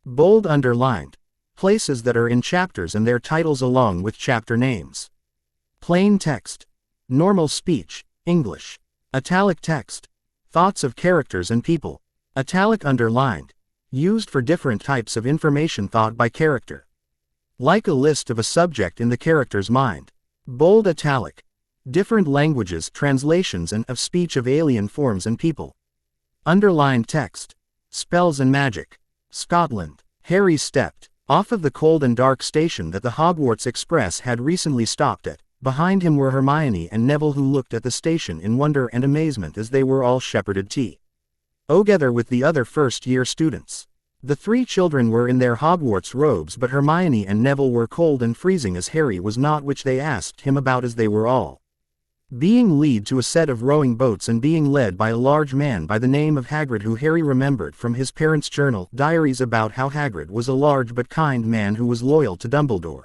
Speaker 1: Bold underlined. Places that are in chapters and their titles along with chapter names. Plain text. Normal speech, English. Italic text. Thoughts of characters and people. Italic underlined. Used for different types of information thought by character. Like a list of a subject in the character's mind. Bold italic. Different languages, translations and of speech of alien forms and people. Underlined text. Spells and magic. Scotland. Harry stepped off of the cold and dark station that the Hogwarts Express had recently stopped at. Behind him were Hermione and Neville, who looked at the station in wonder and amazement as they were all shepherded together with the other first-year students. The three children were in their Hogwarts robes, but Hermione and Neville were cold and freezing as Harry was not, which they asked him about as they were all being led to a set of rowing boats and being led by a large man by the name of Hagrid, who Harry remembered from his parents' journal diaries about how Hagrid was a large but kind man who was loyal to Dumbledore.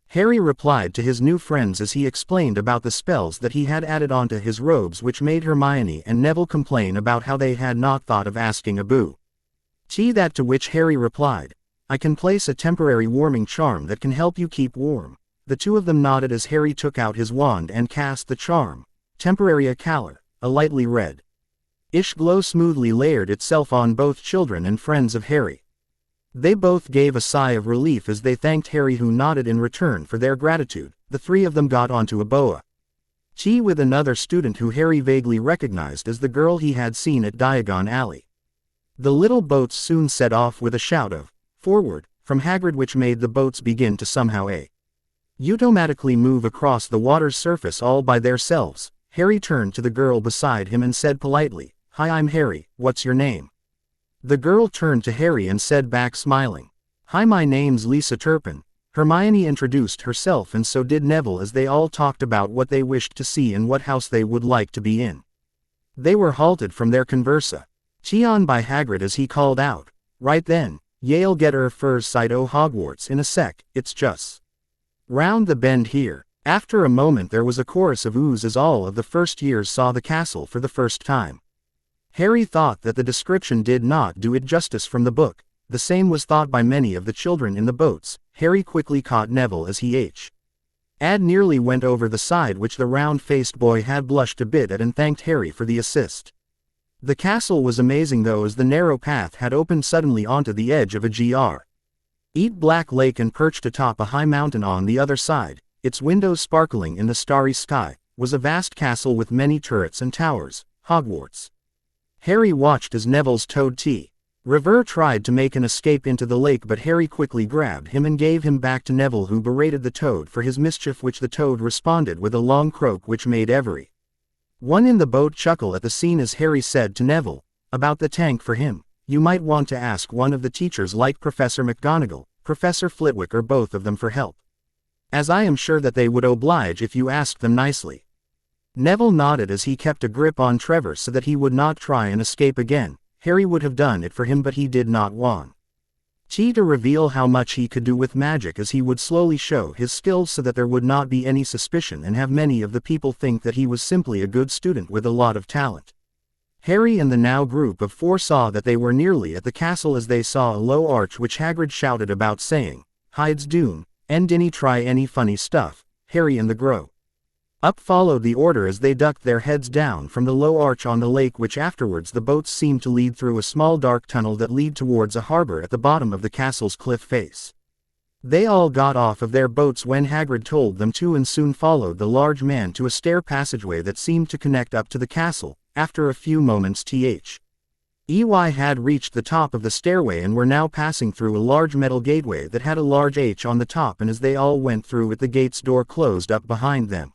Speaker 1: Harry replied to his new friends as he explained about the spells that he had added onto his robes, which made Hermione and Neville complain about how they had not thought of asking Abu. That, to which Harry replied, "I can place a temporary warming charm that can help you keep warm." The two of them nodded as Harry took out his wand and cast the charm. Temporary Calor, a lightly red-ish glow smoothly layered itself on both children and friends of Harry. They both gave a sigh of relief as they thanked Harry, who nodded in return for their gratitude. The three of them got onto a boa with another student who Harry vaguely recognized as the girl he had seen at Diagon Alley. The little boats soon set off with a shout of "forward" from Hagrid, which made the boats begin to somehow automatically move across the water's surface all by themselves. Harry turned to the girl beside him and said politely, "Hi, I'm Harry, what's your name?" The girl turned to Harry and said back, smiling, "Hi, my name's Lisa Turpin." Hermione introduced herself, and so did Neville, as they all talked about what they wished to see and what house they would like to be in. They were halted from their conversation by Hagrid as he called out, "Right then, y'all get her first sight o' Hogwarts in a sec, it's just round the bend here." After a moment there was a chorus of oohs as all of the first years saw the castle for the first time. Harry thought that the description did not do it justice from the book. The same was thought by many of the children in the boats. Harry quickly caught Neville as he nearly went over the side, which the round-faced boy had blushed a bit at and thanked Harry for the assist. The castle was amazing though, as the narrow path had opened suddenly onto the edge of a black lake and perched atop a high mountain on the other side, its windows sparkling in the starry sky, was a vast castle with many turrets and towers. Hogwarts. Harry watched as Neville's toad River tried to make an escape into the lake, but Harry quickly grabbed him and gave him back to Neville, who berated the toad for his mischief, which the toad responded with a long croak which made every one in the boat chuckle at the scene as Harry said to Neville, "About the tank for him, you might want to ask one of the teachers like Professor McGonagall, Professor Flitwick, or both of them for help, as I am sure that they would oblige if you asked them nicely." Neville nodded as he kept a grip on Trevor so that he would not try and escape again. Harry would have done it for him, but he did not want to reveal how much he could do with magic, as he would slowly show his skills so that there would not be any suspicion and have many of the people think that he was simply a good student with a lot of talent. Harry and the now group of 4 saw that they were nearly at the castle as they saw a low arch which Hagrid shouted about saying, "Hides Gewn, and dinny try any funny stuff, Harry and the Grow." Up followed the order as they ducked their heads down from the low arch on the lake, which afterwards the boats seemed to lead through a small dark tunnel that led towards a harbor at the bottom of the castle's cliff face. They all got off of their boats when Hagrid told them to, and soon followed the large man to a stair passageway that seemed to connect up to the castle. After a few moments EY had reached the top of the stairway and were now passing through a large metal gateway that had a large H on the top, and as they all went through it the gate's door closed up behind them.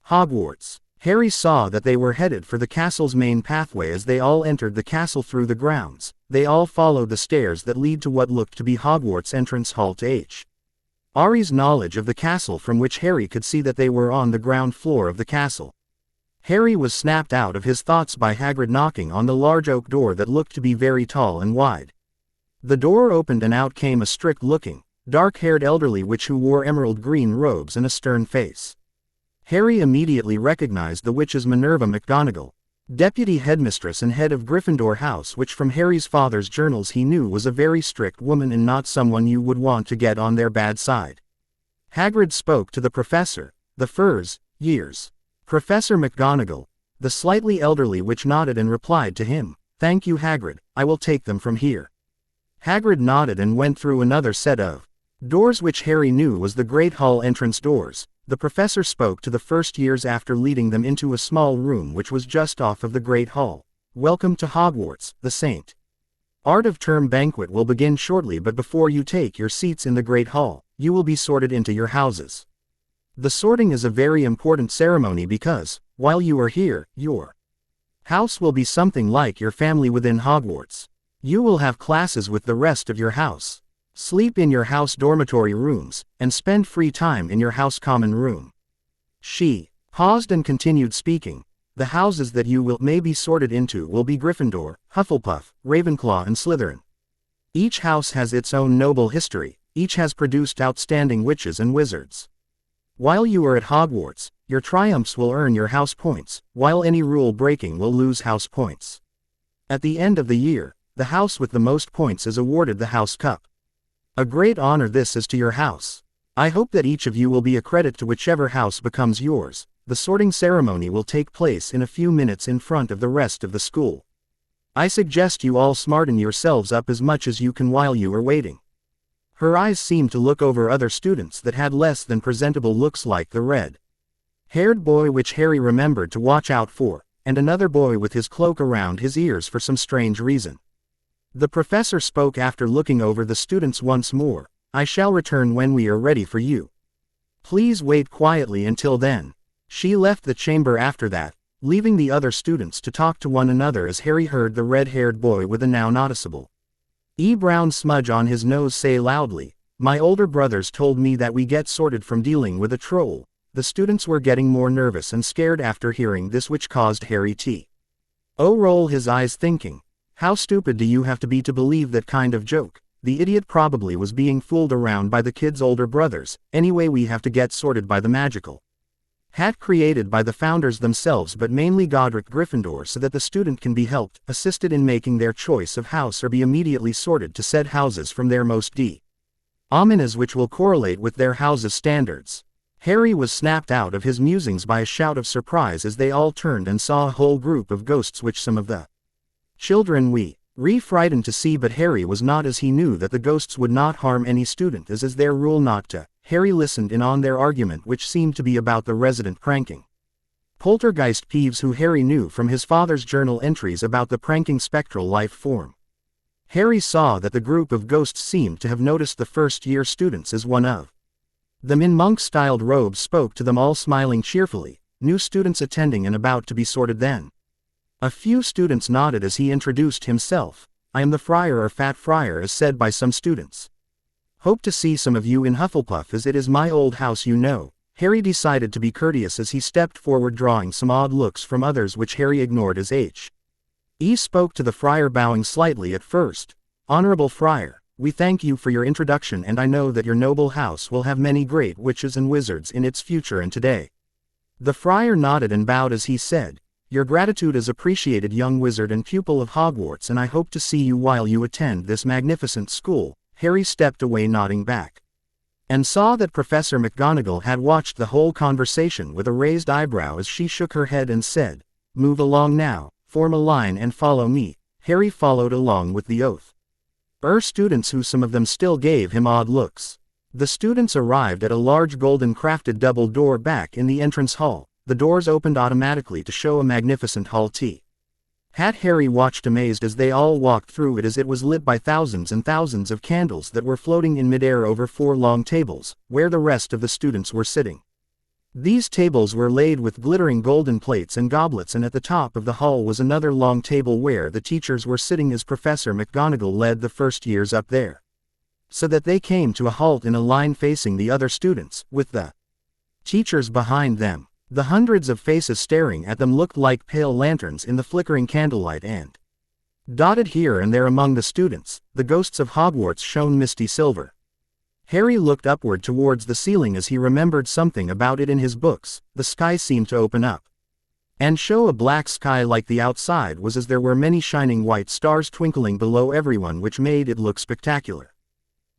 Speaker 1: Hogwarts. Harry saw that they were headed for the castle's main pathway. As they all entered the castle through the grounds, they all followed the stairs that lead to what looked to be Hogwarts' entrance hall to Harry's knowledge of the castle, from which Harry could see that they were on the ground floor of the castle. Harry was snapped out of his thoughts by Hagrid knocking on the large oak door that looked to be very tall and wide. The door opened and out came a strict-looking, dark-haired elderly witch who wore emerald green robes and a stern face. Harry immediately recognized the witch as Minerva McGonagall, deputy headmistress and head of Gryffindor House, which from Harry's father's journals he knew was a very strict woman and not someone you would want to get on their bad side. Hagrid spoke to the professor, the Firs, years. Professor McGonagall, the slightly elderly witch, nodded and replied to him, "Thank you, Hagrid, I will take them from here." Hagrid nodded and went through another set of doors which Harry knew was the Great Hall entrance doors. The professor spoke to the first years after leading them into a small room which was just off of the Great Hall. "Welcome to Hogwarts, the St. Art of Term banquet will begin shortly, but before you take your seats in the Great Hall, you will be sorted into your houses. The sorting is a very important ceremony because, while you are here, your house will be something like your family within Hogwarts. You will have classes with the rest of your house, sleep in your house dormitory rooms, and spend free time in your house common room." She paused and continued speaking. "The houses that you may be sorted into will be Gryffindor, Hufflepuff, Ravenclaw and Slytherin. Each house has its own noble history, each has produced outstanding witches and wizards. While you are at Hogwarts, your triumphs will earn your house points, while any rule breaking will lose house points. At the end of the year, the house with the most points is awarded the House Cup. A great honor this is to your house. I hope that each of you will be a credit to whichever house becomes yours. The sorting ceremony will take place in a few minutes in front of the rest of the school. I suggest you all smarten yourselves up as much as you can while you are waiting." Her eyes seemed to look over other students that had less than presentable looks, like the red-haired boy which Harry remembered to watch out for, and another boy with his cloak around his ears for some strange reason. The professor spoke after looking over the students once more. "I shall return when we are ready for you. Please wait quietly until then." She left the chamber after that, leaving the other students to talk to one another as Harry heard the red-haired boy with a now noticeable brown smudge on his nose say loudly, "My older brothers told me that we get sorted from dealing with a troll." The students were getting more nervous and scared after hearing this, which caused Harry to roll his eyes, thinking, "How stupid do you have to be to believe that kind of joke? The idiot probably was being fooled around by the kid's older brothers. Anyway, we have to get sorted by the magical hat created by the founders themselves, but mainly Godric Gryffindor, so that the student can be helped, assisted in making their choice of house or be immediately sorted to said houses from their most ominous, which will correlate with their house's standards." Harry was snapped out of his musings by a shout of surprise as they all turned and saw a whole group of ghosts, which some of the children were frightened to see, but Harry was not, as he knew that the ghosts would not harm any student, as is their rule not to. Harry listened in on their argument, which seemed to be about the resident pranking poltergeist Peeves, who Harry knew from his father's journal entries about the pranking spectral life form. Harry saw that the group of ghosts seemed to have noticed the first-year students, as one of them in monk-styled robes spoke to them all, smiling cheerfully. New students attending and about to be sorted then. A few students nodded as he introduced himself. "I am the Friar, or Fat Friar, as said by some students. Hope to see some of you in Hufflepuff, as it is my old house, you know." Harry decided to be courteous as he stepped forward, drawing some odd looks from others which Harry ignored as he spoke to the friar, bowing slightly at first. "Honorable Friar, we thank you for your introduction, and I know that your noble house will have many great witches and wizards in its future and today." The friar nodded and bowed as he said, Your gratitude is appreciated, young wizard and pupil of Hogwarts, and I hope to see you while you attend this magnificent school." Harry stepped away, nodding back, and saw that Professor McGonagall had watched the whole conversation with a raised eyebrow as she shook her head and said, "Move along now, form a line and follow me." Harry followed along with the oath. Students who some of them still gave him odd looks. The students arrived at a large golden crafted double door back in the entrance hall. The doors opened automatically to show a magnificent hall tea. Harry watched amazed as they all walked through it, as it was lit by thousands and thousands of candles that were floating in midair over 4 long tables, where the rest of the students were sitting. These tables were laid with glittering golden plates and goblets, and at the top of the hall was another long table where the teachers were sitting as Professor McGonagall led the first years up there, so that they came to a halt in a line facing the other students, with the teachers behind them. The hundreds of faces staring at them looked like pale lanterns in the flickering candlelight, and dotted here and there among the students, the ghosts of Hogwarts shone misty silver. Harry looked upward towards the ceiling as he remembered something about it in his books. The sky seemed to open up and show a black sky like the outside was, as there were many shining white stars twinkling below everyone, which made it look spectacular.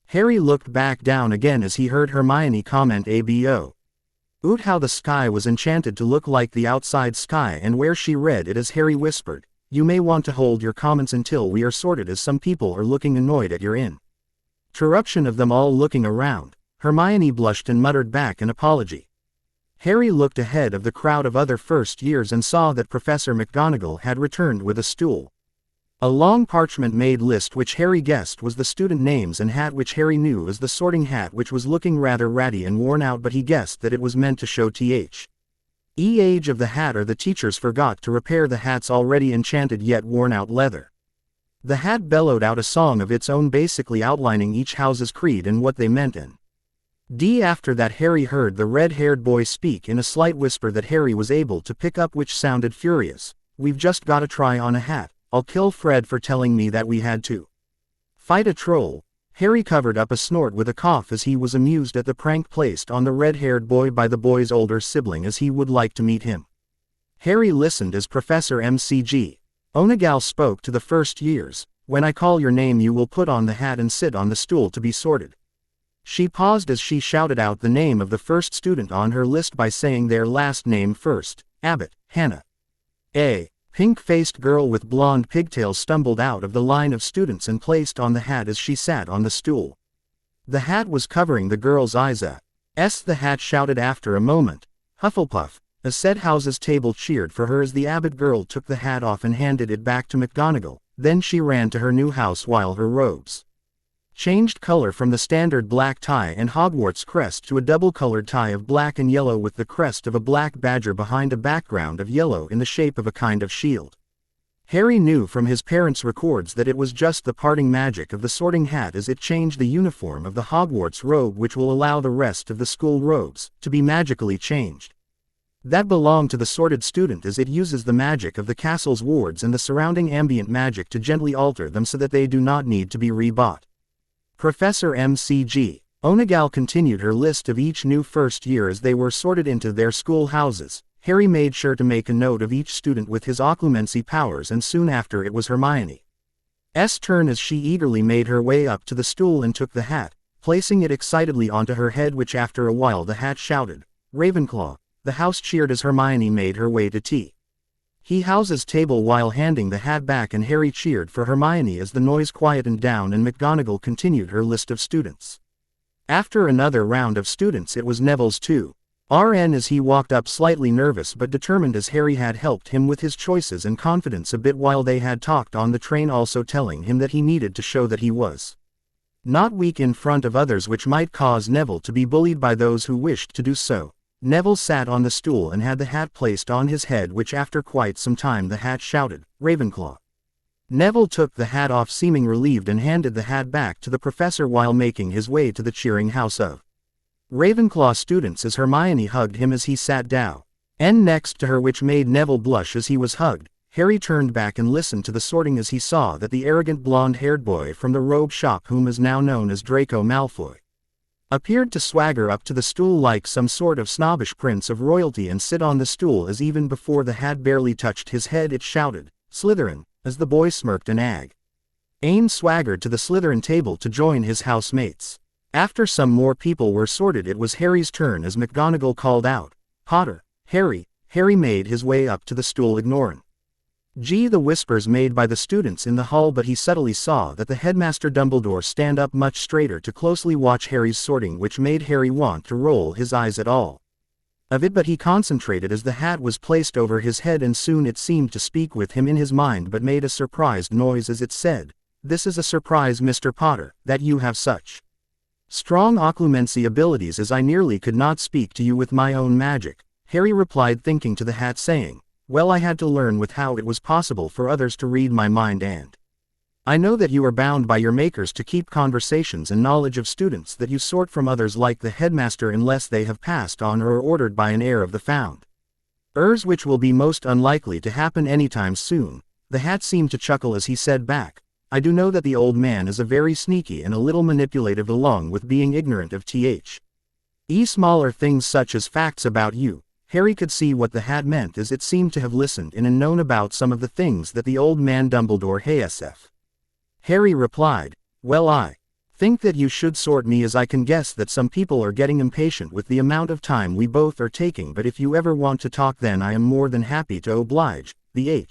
Speaker 1: Harry looked back down again as he heard Hermione comment, "Abo. Oot, how the sky was enchanted to look like the outside sky," and where she read it as Harry whispered, "You may want to hold your comments until we are sorted, as some people are looking annoyed at your interruption of them all looking around." Hermione blushed and muttered back an apology. Harry looked ahead of the crowd of other first years and saw that Professor McGonagall had returned with a stool. A long parchment-made list which Harry guessed was the student names, and hat which Harry knew as the sorting hat, which was looking rather ratty and worn out, but he guessed that it was meant to show the age of the hat, or the teachers forgot to repair the hat's already enchanted yet worn-out leather. The hat bellowed out a song of its own, basically outlining each house's creed and what they meant, and after that Harry heard the red-haired boy speak in a slight whisper that Harry was able to pick up, which sounded furious. "We've just got to try on a hat. I'll kill Fred for telling me that we had to fight a troll." Harry covered up a snort with a cough as he was amused at the prank placed on the red-haired boy by the boy's older sibling, as he would like to meet him. Harry listened as Professor McGonagall spoke to the first years. "When I call your name, you will put on the hat and sit on the stool to be sorted." She paused as she shouted out the name of the first student on her list by saying their last name first. Abbott, Hannah. A pink-faced girl with blonde pigtails stumbled out of the line of students and placed on the hat as she sat on the stool. The hat was covering the girl's eyes. The hat shouted after a moment. "Hufflepuff." A said house's table cheered for her as the Abbott girl took the hat off and handed it back to McGonagall. Then she ran to her new house while her robes changed color from the standard black tie and Hogwarts crest to a double-colored tie of black and yellow with the crest of a black badger behind a background of yellow in the shape of a kind of shield. Harry knew from his parents' records that it was just the parting magic of the sorting hat, as it changed the uniform of the Hogwarts robe, which will allow the rest of the school robes to be magically changed. That belong to the sorted student, as it uses the magic of the castle's wards and the surrounding ambient magic to gently alter them so that they do not need to be rebought. Professor McGonagall continued her list of each new first year as they were sorted into their school houses. Harry made sure to make a note of each student with his occlumency powers, and soon after it was Hermione's turn as she eagerly made her way up to the stool and took the hat, placing it excitedly onto her head, which after a while the hat shouted, "Ravenclaw." The house cheered as Hermione made her way to House's table while handing the hat back, and Harry cheered for Hermione as the noise quietened down and McGonagall continued her list of students. After another round of students, it was Neville's turn as he walked up, slightly nervous but determined, as Harry had helped him with his choices and confidence a bit while they had talked on the train, also telling him that he needed to show that he was not weak in front of others, which might cause Neville to be bullied by those who wished to do so. Neville sat on the stool and had the hat placed on his head, which after quite some time the hat shouted, "Ravenclaw." Neville took the hat off, seeming relieved, and handed the hat back to the professor while making his way to the cheering house of Ravenclaw students as Hermione hugged him as he sat down next to her, which made Neville blush as he was hugged. Harry turned back and listened to the sorting as he saw that the arrogant blonde-haired boy from the robe shop, whom is now known as Draco Malfoy, appeared to swagger up to the stool like some sort of snobbish prince of royalty and sit on the stool as even before the hat barely touched his head it shouted, "Slytherin," as the boy smirked an ag. Ain swaggered to the Slytherin table to join his housemates. After some more people were sorted it was Harry's turn as McGonagall called out, "Potter, Harry." Harry made his way up to the stool ignoring the whispers made by the students in the hall, but he subtly saw that the headmaster Dumbledore stand up much straighter to closely watch Harry's sorting, which made Harry want to roll his eyes at all of it, but he concentrated as the hat was placed over his head and soon it seemed to speak with him in his mind but made a surprised noise as it said, "This is a surprise, Mr. Potter, that you have such strong occlumency abilities as I nearly could not speak to you with my own magic," Harry replied, thinking to the hat saying, "Well, I had to learn with how it was possible for others to read my mind, and I know that you are bound by your makers to keep conversations and knowledge of students that you sort from others like the headmaster unless they have passed on or are ordered by an heir of the found heirs, which will be most unlikely to happen anytime soon." The hat seemed to chuckle as he said back, "I do know that the old man is a very sneaky and a little manipulative along with being ignorant of smaller things such as facts about you." Harry could see what the hat meant as it seemed to have listened in and known about some of the things that the old man Dumbledore hsf. Harry replied, "Well, I think that you should sort me, as I can guess that some people are getting impatient with the amount of time we both are taking, but if you ever want to talk then I am more than happy to oblige." The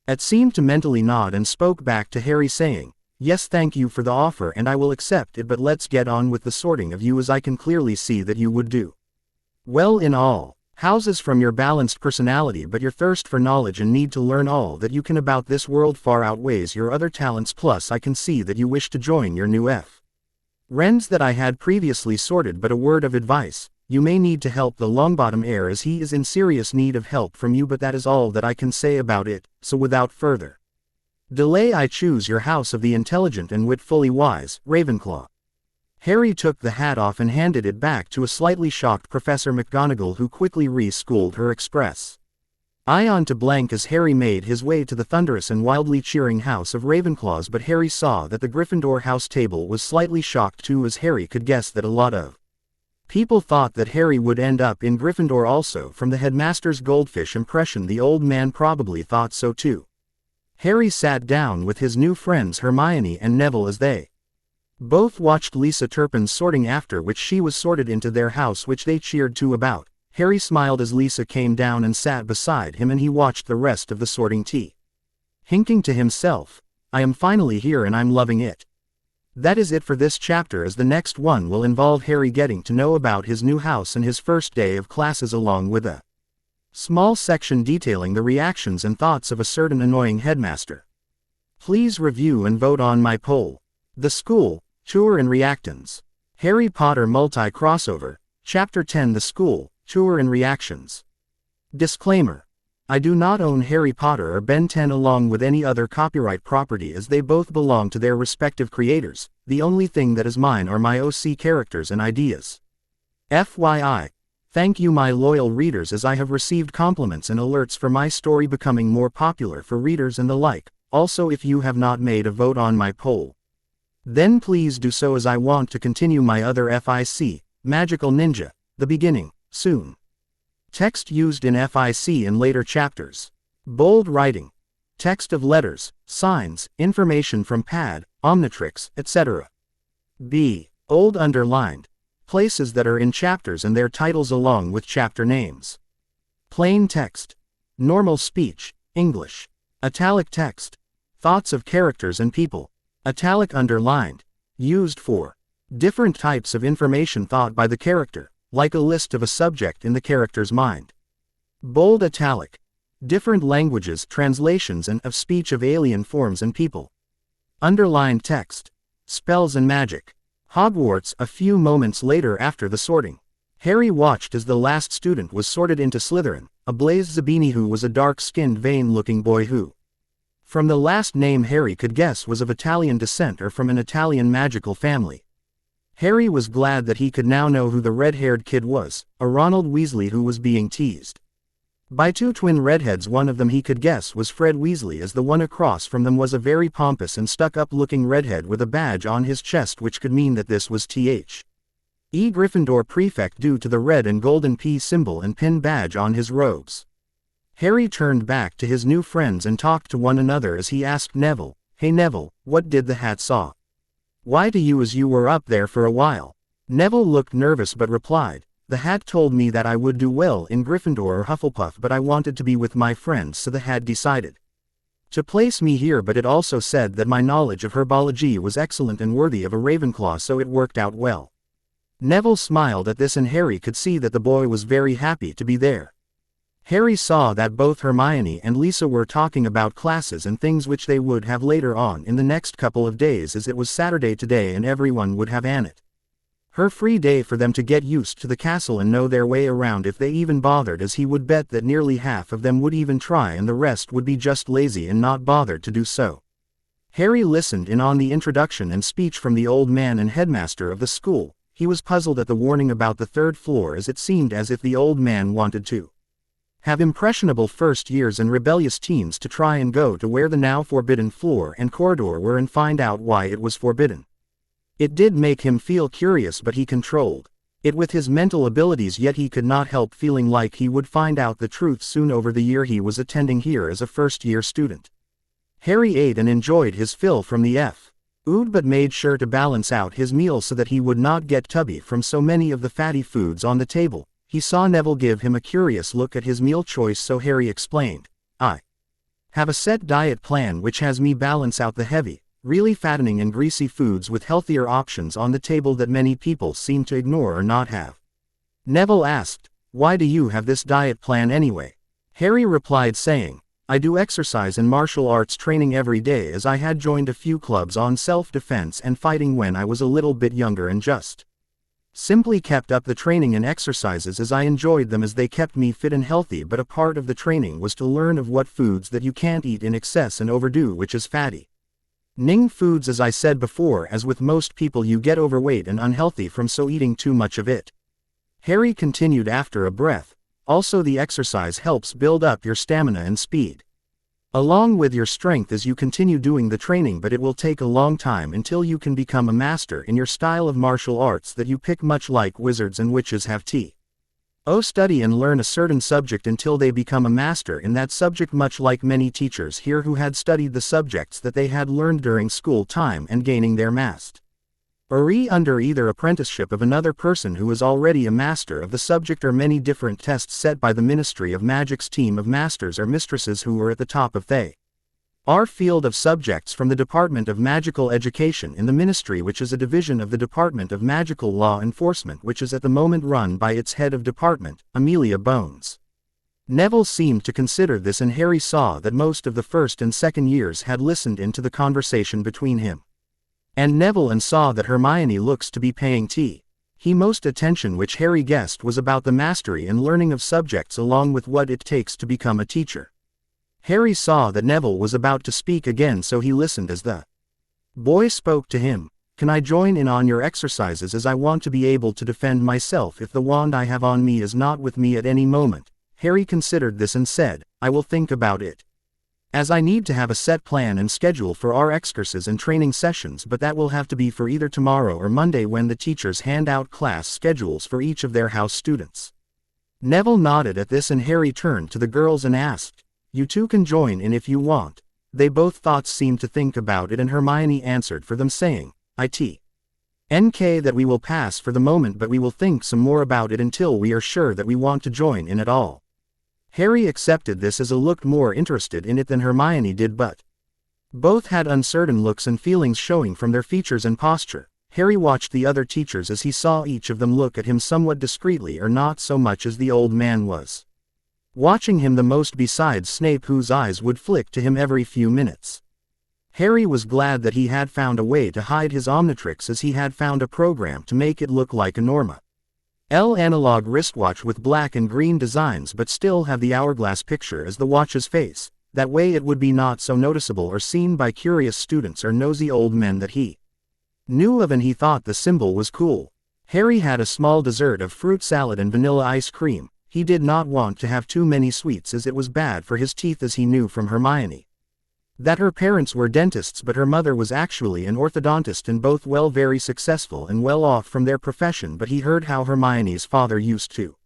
Speaker 1: hat seemed to mentally nod and spoke back to Harry saying, "Yes, thank you for the offer and I will accept it, but let's get on with the sorting of you as I can clearly see that you would do well in all houses from your balanced personality, but your thirst for knowledge and need to learn all that you can about this world far outweighs your other talents, plus I can see that you wish to join your new friends that I had previously sorted, but a word of advice, you may need to help the Longbottom heir as he is in serious need of help from you, but that is all that I can say about it, so without further delay I choose your house of the intelligent and witfully wise, Ravenclaw." Harry took the hat off and handed it back to a slightly shocked Professor McGonagall, who quickly re-schooled her express ion to blank as Harry made his way to the thunderous and wildly cheering house of Ravenclaws, but Harry saw that the Gryffindor house table was slightly shocked too, as Harry could guess that a lot of people thought that Harry would end up in Gryffindor also. From the headmaster's goldfish impression, the old man probably thought so too. Harry sat down with his new friends Hermione and Neville as they both watched Lisa Turpin's sorting, after which she was sorted into their house, which they cheered too about. Harry smiled as Lisa came down and sat beside him, and he watched the rest of the sorting tea, hinking to himself, "I am finally here and I'm loving it." That is it for this chapter, as the next one will involve Harry getting to know about his new house and his first day of classes, along with a small section detailing the reactions and thoughts of a certain annoying headmaster. Please review and vote on my poll. The School, Tour and Reactions. Harry Potter Multi-Crossover, Chapter 10, The School, Tour and Reactions. Disclaimer: I do not own Harry Potter or Ben 10 along with any other copyright property, as they both belong to their respective creators. The only thing that is mine are my OC characters and ideas. FYI. Thank you, my loyal readers, as I have received compliments and alerts for my story becoming more popular for readers and the like. Also, if you have not made a vote on my poll, then please do so, as I want to continue my other FIC, Magical Ninja, The Beginning, soon. Text used in FIC in later chapters. Bold writing. Text of letters, signs, information from pad, Omnitrix, etc. B. Old underlined. Places that are in chapters and their titles along with chapter names. Plain text. Normal speech, English. Italic text. Thoughts of characters and people. Italic underlined. Used for different types of information thought by the character, like a list of a subject in the character's mind. Bold italic. Different languages, translations and of speech of alien forms and people. Underlined text. Spells and magic. Hogwarts. A few moments later, after the sorting, Harry watched as the last student was sorted into Slytherin, a Blaise Zabini, who was a dark-skinned, vain-looking boy who, from the last name Harry could guess, was of Italian descent or from an Italian magical family. Harry was glad that he could now know who the red-haired kid was, a Ronald Weasley who was being teased by two twin redheads. One of them he could guess was Fred Weasley, as the one across from them was a very pompous and stuck-up looking redhead with a badge on his chest, which could mean that this was Th. Gryffindor prefect due to the red and golden P symbol and pin badge on his robes. Harry turned back to his new friends and talked to one another as he asked Neville, "Hey Neville, what did the hat saw? Why do you as you were up there for a while?" Neville looked nervous but replied, "The hat told me that I would do well in Gryffindor or Hufflepuff, but I wanted to be with my friends, so the hat decided to place me here, but it also said that my knowledge of herbology was excellent and worthy of a Ravenclaw, so it worked out well." Neville smiled at this and Harry could see that the boy was very happy to be there. Harry saw that both Hermione and Lisa were talking about classes and things which they would have later on in the next couple of days, as it was Saturday today and everyone would have her free day for them to get used to the castle and know their way around if they even bothered, as he would bet that nearly half of them would even try and the rest would be just lazy and not bothered to do so. Harry listened in on the introduction and speech from the old man and headmaster of the school. He was puzzled at the warning about the third floor, as it seemed as if the old man wanted to have impressionable first years and rebellious teens to try and go to where the now forbidden floor and corridor were and find out why it was forbidden. It did make him feel curious, but he controlled it with his mental abilities, yet he could not help feeling like he would find out the truth soon over the year he was attending here as a first-year student. Harry ate and enjoyed his fill from the food, but made sure to balance out his meal so that he would not get tubby from so many of the fatty foods on the table. He saw Neville give him a curious look at his meal choice, so Harry explained, "I have a set diet plan which has me balance out the heavy, really fattening and greasy foods with healthier options on the table that many people seem to ignore or not have." Neville asked, "Why do you have this diet plan anyway?" Harry replied saying, "I do exercise and martial arts training every day, as I had joined a few clubs on self-defense and fighting when I was a little bit younger, and just simply kept up the training and exercises as I enjoyed them, as they kept me fit and healthy, but a part of the training was to learn of what foods that you can't eat in excess and overdo, which is fatty foods, as I said before, as with most people you get overweight and unhealthy from so eating too much of it." Harry continued after a breath, "Also the exercise helps build up your stamina and speed, along with your strength as you continue doing the training, but it will take a long time until you can become a master in your style of martial arts that you pick, much like wizards and witches have study and learn a certain subject until they become a master in that subject, much like many teachers here who had studied the subjects that they had learned during school time and gaining their mastery under either apprenticeship of another person who is already a master of the subject, or many different tests set by the Ministry of Magic's team of masters or mistresses who were at the top of our field of subjects from the Department of Magical Education in the Ministry, which is a division of the Department of Magical Law Enforcement, which is at the moment run by its head of department, Amelia Bones. Neville seemed to consider this, and Harry saw that most of the first and second years had listened into the conversation between him and Neville, and saw that Hermione looks to be paying most attention, which Harry guessed was about the mastery and learning of subjects along with what it takes to become a teacher. Harry saw that Neville was about to speak again, so he listened as the boy spoke to him. "Can I join in on your exercises, as I want to be able to defend myself if the wand I have on me is not with me at any moment?" Harry considered this and said, "I will think about it, as I need to have a set plan and schedule for our exercises and training sessions, but that will have to be for either tomorrow or Monday, when the teachers hand out class schedules for each of their house students." Neville nodded at this, and Harry turned to the girls and asked, "You two can join in if you want." They both seemed to think about it, and Hermione answered for them saying, "ITNK that we will pass for the moment, but we will think some more about it until we are sure that we want to join in at all." Harry accepted this, as he looked more interested in it than Hermione did, but both had uncertain looks and feelings showing from their features and posture. Harry watched the other teachers as he saw each of them look at him somewhat discreetly, or not so much as the old man was watching him the most, besides Snape, whose eyes would flick to him every few minutes. Harry was glad that he had found a way to hide his Omnitrix, as he had found a program to make it look like a Norma L analog wristwatch with black and green designs, but still have the hourglass picture as the watch's face. That way it would be not so noticeable or seen by curious students or nosy old men that he knew of, and he thought the symbol was cool. Harry had a small dessert of fruit salad and vanilla ice cream. He did not want to have too many sweets, as it was bad for his teeth, as he knew from Hermione. That her parents were dentists but her mother was actually an orthodontist, and both very successful and well off from their profession. But he heard how Hermione's father used to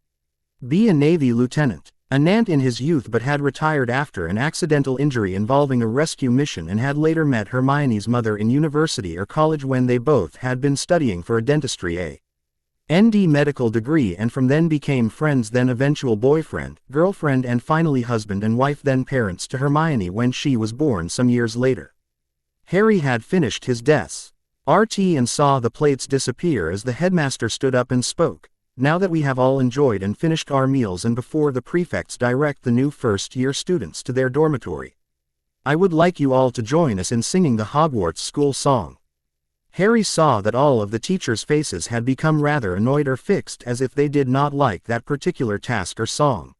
Speaker 1: be a Navy lieutenant, a Nant in his youth, but had retired after an accidental injury involving a rescue mission, and had later met Hermione's mother in university or college when they both had been studying for a dentistry A.D. medical degree, and from then became friends, then eventual boyfriend, girlfriend, and finally husband and wife, then parents to Hermione when she was born some years later. Harry had finished his RT and saw the plates disappear as the headmaster stood up and spoke. Now that we have all enjoyed and finished our meals and before the prefects direct the new first-year students to their dormitory, I would like you all to join us in singing the Hogwarts school song. Harry saw that all of the teachers' faces had become rather annoyed or fixed as if they did not like that particular task or song.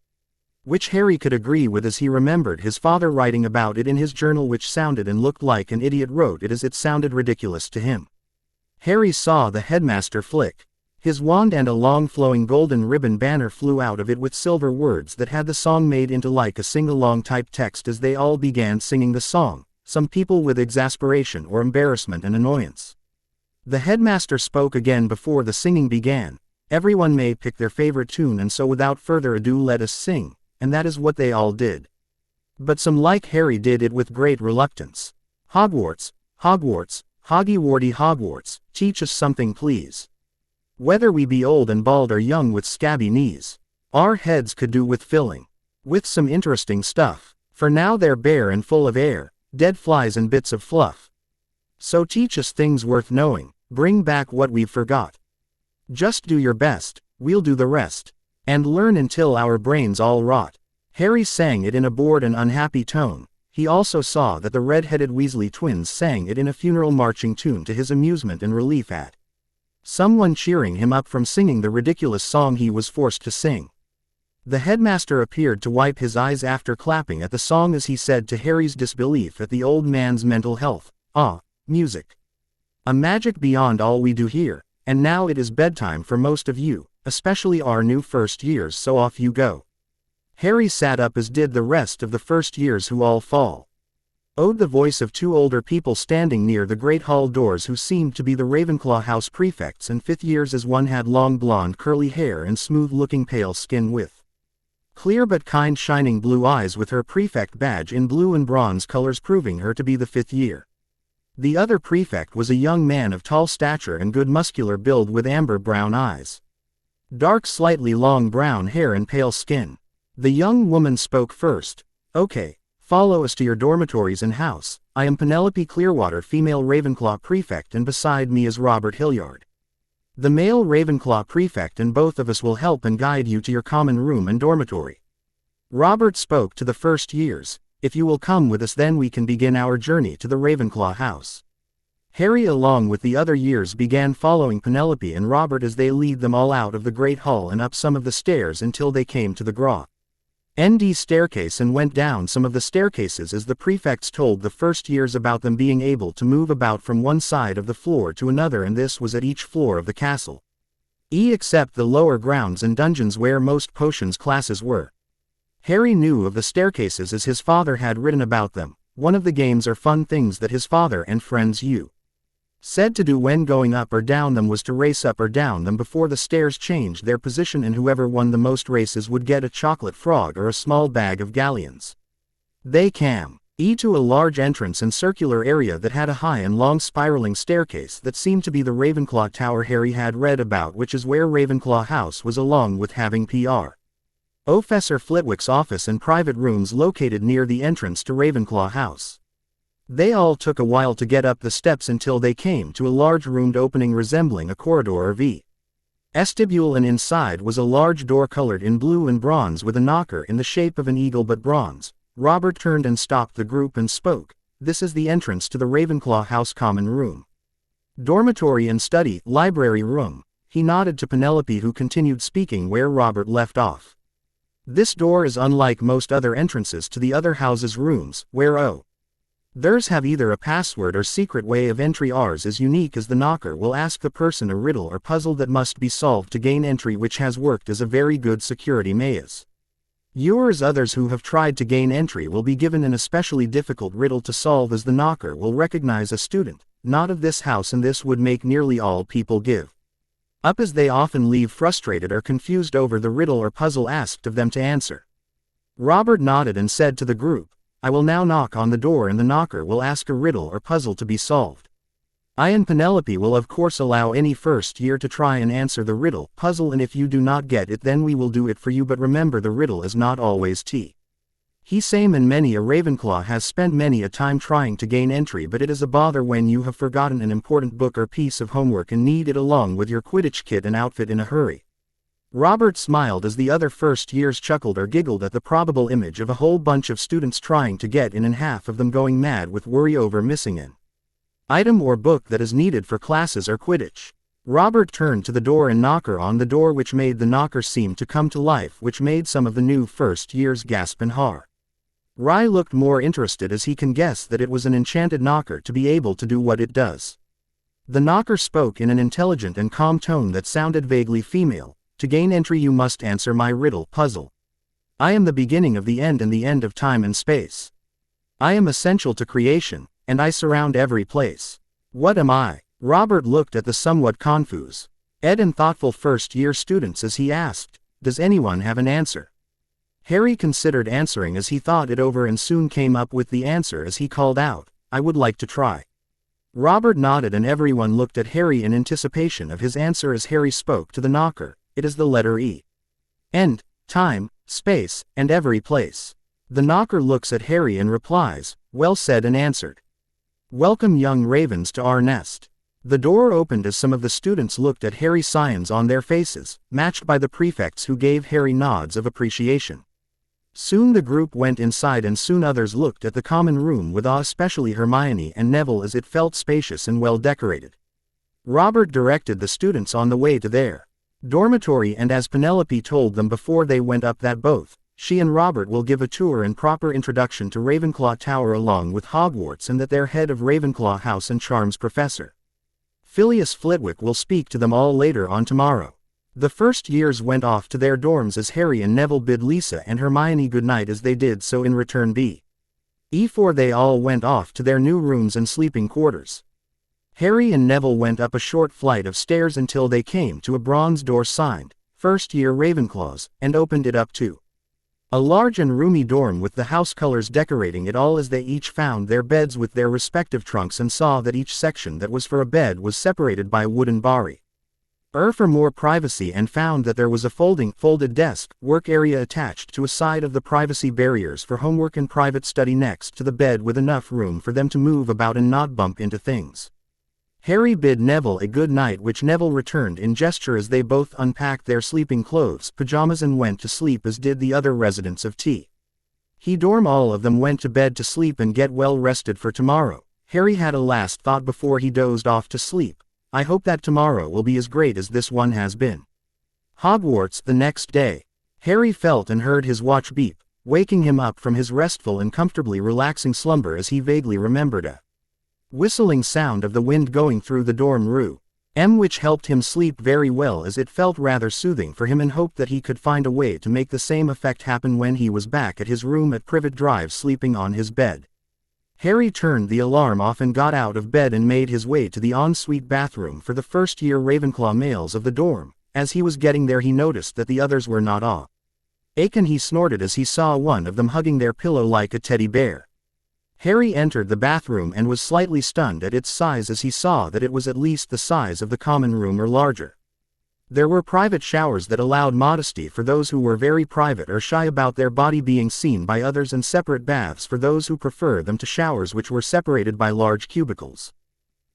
Speaker 1: Which Harry could agree with, as he remembered his father writing about it in his journal, which sounded and looked like an idiot wrote it, as it sounded ridiculous to him. Harry saw the headmaster flick his wand and a long flowing golden ribbon banner flew out of it with silver words that had the song made into like a sing-along type text as they all began singing the song, some people with exasperation or embarrassment and annoyance. The headmaster spoke again before the singing began. Everyone may pick their favorite tune, and so without further ado let us sing, and that is what they all did. But some, like Harry, did it with great reluctance. Hogwarts, Hogwarts, Hoggy-Warty Hogwarts, teach us something please. Whether we be old and bald or young with scabby knees, our heads could do with filling with some interesting stuff, for now they're bare and full of air, dead flies and bits of fluff. So teach us things worth knowing, bring back what we've forgot. Just do your best, we'll do the rest, and learn until our brains all rot. Harry sang it in a bored and unhappy tone. He also saw that the red-headed Weasley twins sang it in a funeral marching tune to his amusement and relief at someone cheering him up from singing the ridiculous song he was forced to sing. The headmaster appeared to wipe his eyes after clapping at the song as he said to Harry's disbelief at the old man's mental health, "Ah, music. A magic beyond all we do here, and now it is bedtime for most of you, especially our new first years, so off you go." Harry sat up, as did the rest of the first years, who all followed the voice of two older people standing near the great hall doors, who seemed to be the Ravenclaw house prefects and fifth years, as one had long blonde curly hair and smooth-looking pale skin with clear but kind shining blue eyes, with her prefect badge in blue and bronze colors proving her to be the fifth year. The other prefect was a young man of tall stature and good muscular build with amber brown eyes, dark slightly long brown hair and pale skin. The young woman spoke first. "Okay. Follow us to your dormitories and house. I am Penelope Clearwater, female Ravenclaw prefect, and beside me is Robert Hilliard, the male Ravenclaw prefect, and both of us will help and guide you to your common room and dormitory." Robert spoke to the first years. "If you will come with us, then we can begin our journey to the Ravenclaw house." Harry, along with the other years, began following Penelope and Robert as they lead them all out of the great hall and up some of the stairs until they came to the Grand staircase and went down some of the staircases as the prefects told the first years about them being able to move about from one side of the floor to another, and this was at each floor of the castle, except the lower grounds and dungeons where most potions classes were. Harry knew of the staircases as his father had written about them. One of the games or fun things that his father and friends said to do when going up or down them was to race up or down them before the stairs changed their position, and whoever won the most races would get a chocolate frog or a small bag of galleons. They came to a large entrance and circular area that had a high and long spiraling staircase that seemed to be the Ravenclaw Tower Harry had read about, which is where Ravenclaw House was, along with having Professor Flitwick's office and private rooms located near the entrance to Ravenclaw House. They all took a while to get up the steps until they came to a large roomed opening resembling a corridor or vestibule, and inside was a large door colored in blue and bronze with a knocker in the shape of an eagle but bronze. Robert turned and stopped the group and spoke. "This is the entrance to the Ravenclaw House common room, dormitory and study, library room." He nodded to Penelope, who continued speaking where Robert left off. "This door is unlike most other entrances to the other houses' rooms, where theirs have either a password or secret way of entry. Ours is unique, as the knocker will ask the person a riddle or puzzle that must be solved to gain entry, which has worked as a very good security maze. Yours others who have tried to gain entry will be given an especially difficult riddle to solve, as the knocker will recognize a student, not of this house, and this would make nearly all people give up, as they often leave frustrated or confused over the riddle or puzzle asked of them to answer. Robert nodded and said to the group, I will now knock on the door and the knocker will ask a riddle or puzzle to be solved. I and Penelope will of course allow any first year to try and answer the riddle, puzzle, and if you do not get it then we will do it for you, but remember the riddle is not always tea. He same and many a Ravenclaw has spent many a time trying to gain entry, but it is a bother when you have forgotten an important book or piece of homework and need it along with your Quidditch kit and outfit in a hurry. Robert smiled as the other first years chuckled or giggled at the probable image of a whole bunch of students trying to get in and half of them going mad with worry over missing an item or book that is needed for classes or Quidditch. Robert turned to the door and knocker on the door, which made the knocker seem to come to life, which made some of the new first years gasp and har. Rai looked more interested, as he can guess that it was an enchanted knocker to be able to do what it does. The knocker spoke in an intelligent and calm tone that sounded vaguely female. To gain entry you must answer my riddle puzzle. I am the beginning of the end and the end of time and space. I am essential to creation, and I surround every place. What am I? Robert looked at the somewhat confused Ed and thoughtful first-year students as he asked, does anyone have an answer? Harry considered answering as he thought it over and soon came up with the answer as he called out, I would like to try. Robert nodded and everyone looked at Harry in anticipation of his answer as Harry spoke to the knocker. It is the letter E. End, time, space, and every place. The knocker looks at Harry and replies, well said, and answered. Welcome young ravens to our nest. The door opened as some of the students looked at Harry, signs on their faces, matched by the prefects who gave Harry nods of appreciation. Soon the group went inside and soon others looked at the common room with awe, especially Hermione and Neville, as it felt spacious and well decorated. Robert directed the students on the way to their dormitory, and as Penelope told them before they went up that both she and Robert will give a tour and proper introduction to Ravenclaw Tower along with Hogwarts, and that their head of Ravenclaw House and Charms, Professor Phileas Flitwick, will speak to them all later on tomorrow. The first years went off to their dorms as Harry and Neville bid Lisa and Hermione goodnight, as they did so in return before they all went off to their new rooms and sleeping quarters. Harry and Neville went up a short flight of stairs until they came to a bronze door signed, First Year Ravenclaws, and opened it up to a large and roomy dorm with the house colors decorating it all, as they each found their beds with their respective trunks and saw that each section that was for a bed was separated by a wooden barrier for more privacy, and found that there was a folded desk, work area attached to a side of the privacy barriers for homework and private study next to the bed, with enough room for them to move about and not bump into things. Harry bid Neville a good night, which Neville returned in gesture as they both unpacked their sleeping clothes, pajamas, and went to sleep, as did the other residents of He dorm. All of them went to bed to sleep and get well rested for tomorrow. Harry had a last thought before he dozed off to sleep. I hope that tomorrow will be as great as this one has been. Hogwarts the next day. Harry felt and heard his watch beep, waking him up from his restful and comfortably relaxing slumber as he vaguely remembered a whistling sound of the wind going through the dorm room, which helped him sleep very well, as it felt rather soothing for him, and hoped that he could find a way to make the same effect happen when he was back at his room at Privet Drive, sleeping on his bed. Harry turned the alarm off and got out of bed and made his way to the ensuite bathroom for the first-year Ravenclaw males of the dorm. As he was getting there he noticed that the others were not awake, and he snorted as he saw one of them hugging their pillow like a teddy bear. Harry entered the bathroom and was slightly stunned at its size as he saw that it was at least the size of the common room or larger. There were private showers that allowed modesty for those who were very private or shy about their body being seen by others, and separate baths for those who prefer them to showers which were separated by large cubicles.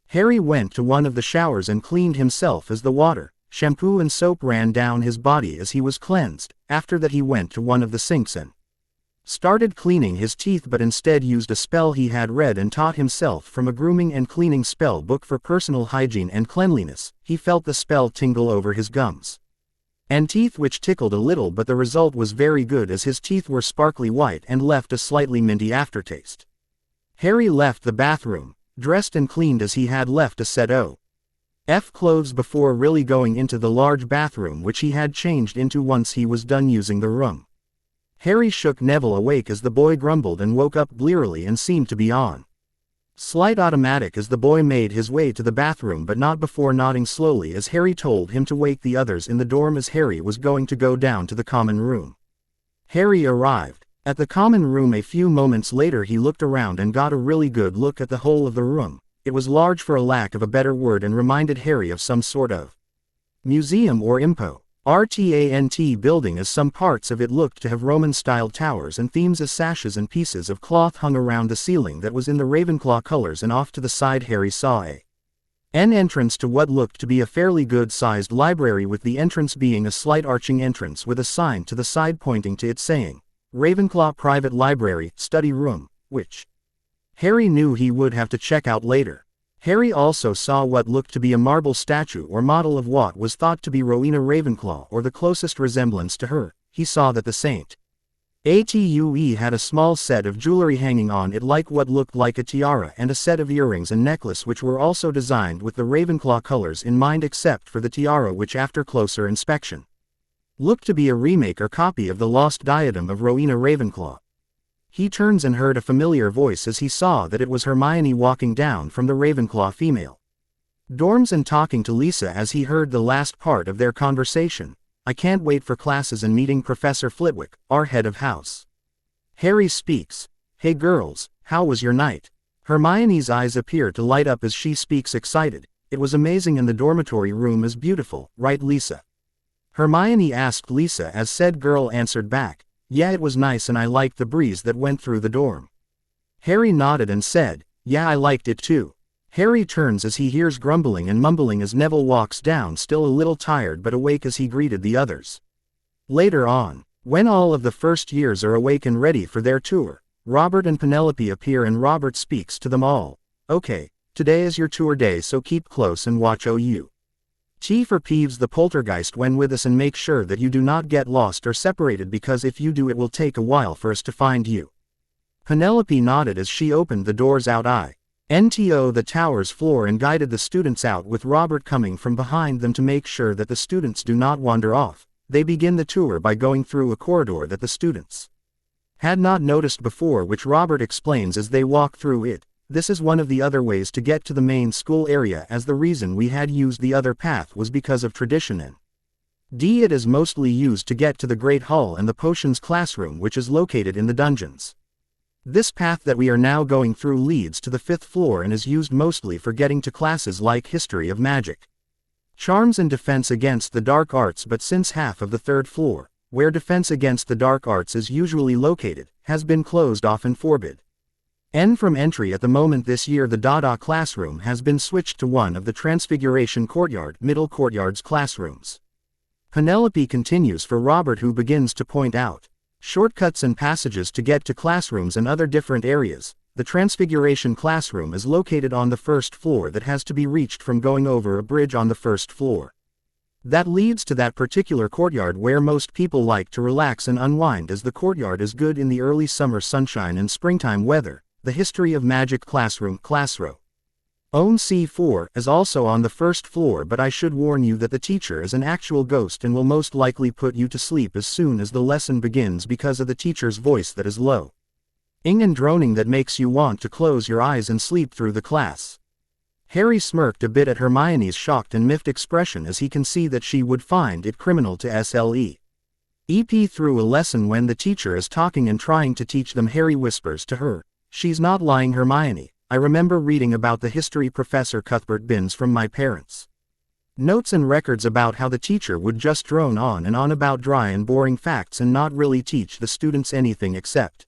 Speaker 1: Harry went to one of the showers and cleaned himself as the water, shampoo and soap ran down his body as he was cleansed. After that he went to one of the sinks and started cleaning his teeth, but instead used a spell he had read and taught himself from a grooming and cleaning spell book for personal hygiene and cleanliness. He felt the spell tingle over his gums and teeth, which tickled a little, but the result was very good as his teeth were sparkly white and left a slightly minty aftertaste. Harry left the bathroom, dressed and cleaned as he had left a set of clothes before really going into the large bathroom, which he had changed into once he was done using the room. Harry shook Neville awake as the boy grumbled and woke up blearily and seemed to be on slight automatic as the boy made his way to the bathroom, but not before nodding slowly as Harry told him to wake the others in the dorm as Harry was going to go down to the common room. Harry arrived at the common room a few moments later. He looked around and got a really good look at the whole of the room. It was large for a lack of a better word and reminded Harry of some sort of museum or important building, as some parts of it looked to have Roman-style towers and themes as sashes and pieces of cloth hung around the ceiling that was in the Ravenclaw colors, and off to the side Harry saw an entrance to what looked to be a fairly good-sized library, with the entrance being a slight arching entrance with a sign to the side pointing to it saying, Ravenclaw Private Library, Study Room, which Harry knew he would have to check out later. Harry also saw what looked to be a marble statue or model of what was thought to be Rowena Ravenclaw, or the closest resemblance to her. He saw that the Saint Atue had a small set of jewelry hanging on it, like what looked like a tiara, and a set of earrings and necklace which were also designed with the Ravenclaw colors in mind, except for the tiara, which after closer inspection looked to be a remake or copy of the lost diadem of Rowena Ravenclaw. He turns and heard a familiar voice as he saw that it was Hermione walking down from the Ravenclaw female dorms and talking to Lisa as he heard the last part of their conversation. I can't wait for classes and meeting Professor Flitwick, our head of house. Harry speaks. Hey girls, how was your night? Hermione's eyes appear to light up as she speaks, excited. It was amazing and the dormitory room is beautiful, right Lisa? Hermione asked Lisa as said girl answered back. Yeah, it was nice and I liked the breeze that went through the dorm. Harry nodded and said, yeah, I liked it too. Harry turns as he hears grumbling and mumbling as Neville walks down, still a little tired but awake, as he greeted the others. Later on, when all of the first years are awake and ready for their tour, Robert and Penelope appear and Robert speaks to them all. Okay, today is your tour day, so keep close and watch OU. T for Peeves the poltergeist when with us, and make sure that you do not get lost or separated, because if you do it will take a while for us to find you. Penelope nodded as she opened the doors out into the tower's floor and guided the students out, with Robert coming from behind them to make sure that the students do not wander off. They begin the tour by going through a corridor that the students had not noticed before, which Robert explains as they walk through it. This is one of the other ways to get to the main school area, as the reason we had used the other path was because of tradition, and it is mostly used to get to the Great Hall and the Potions classroom, which is located in the dungeons. This path that we are now going through leads to the 5th floor and is used mostly for getting to classes like History of Magic, Charms and Defense Against the Dark Arts, but since half of the 3rd floor, where Defense Against the Dark Arts is usually located, has been closed off and forbid from entry at the moment, this year the Dada classroom has been switched to one of the Transfiguration Courtyard Middle Courtyard's classrooms. Penelope continues for Robert, who begins to point out shortcuts and passages to get to classrooms and other different areas. The Transfiguration classroom is located on the 1st floor that has to be reached from going over a bridge on the 1st floor. That leads to that particular courtyard where most people like to relax and unwind, as the courtyard is good in the early summer sunshine and springtime weather. The History of Magic classroom, Classroom Own C4, is also on the 1st floor, but I should warn you that the teacher is an actual ghost and will most likely put you to sleep as soon as the lesson begins because of the teacher's voice that is low and droning that makes you want to close your eyes and sleep through the class. Harry smirked a bit at Hermione's shocked and miffed expression, as he can see that she would find it criminal to sleep through a lesson when the teacher is talking and trying to teach them. Harry whispers to her, she's not lying, Hermione. I remember reading about the history professor Cuthbert Binns from my parents' notes and records about how the teacher would just drone on and on about dry and boring facts and not really teach the students anything except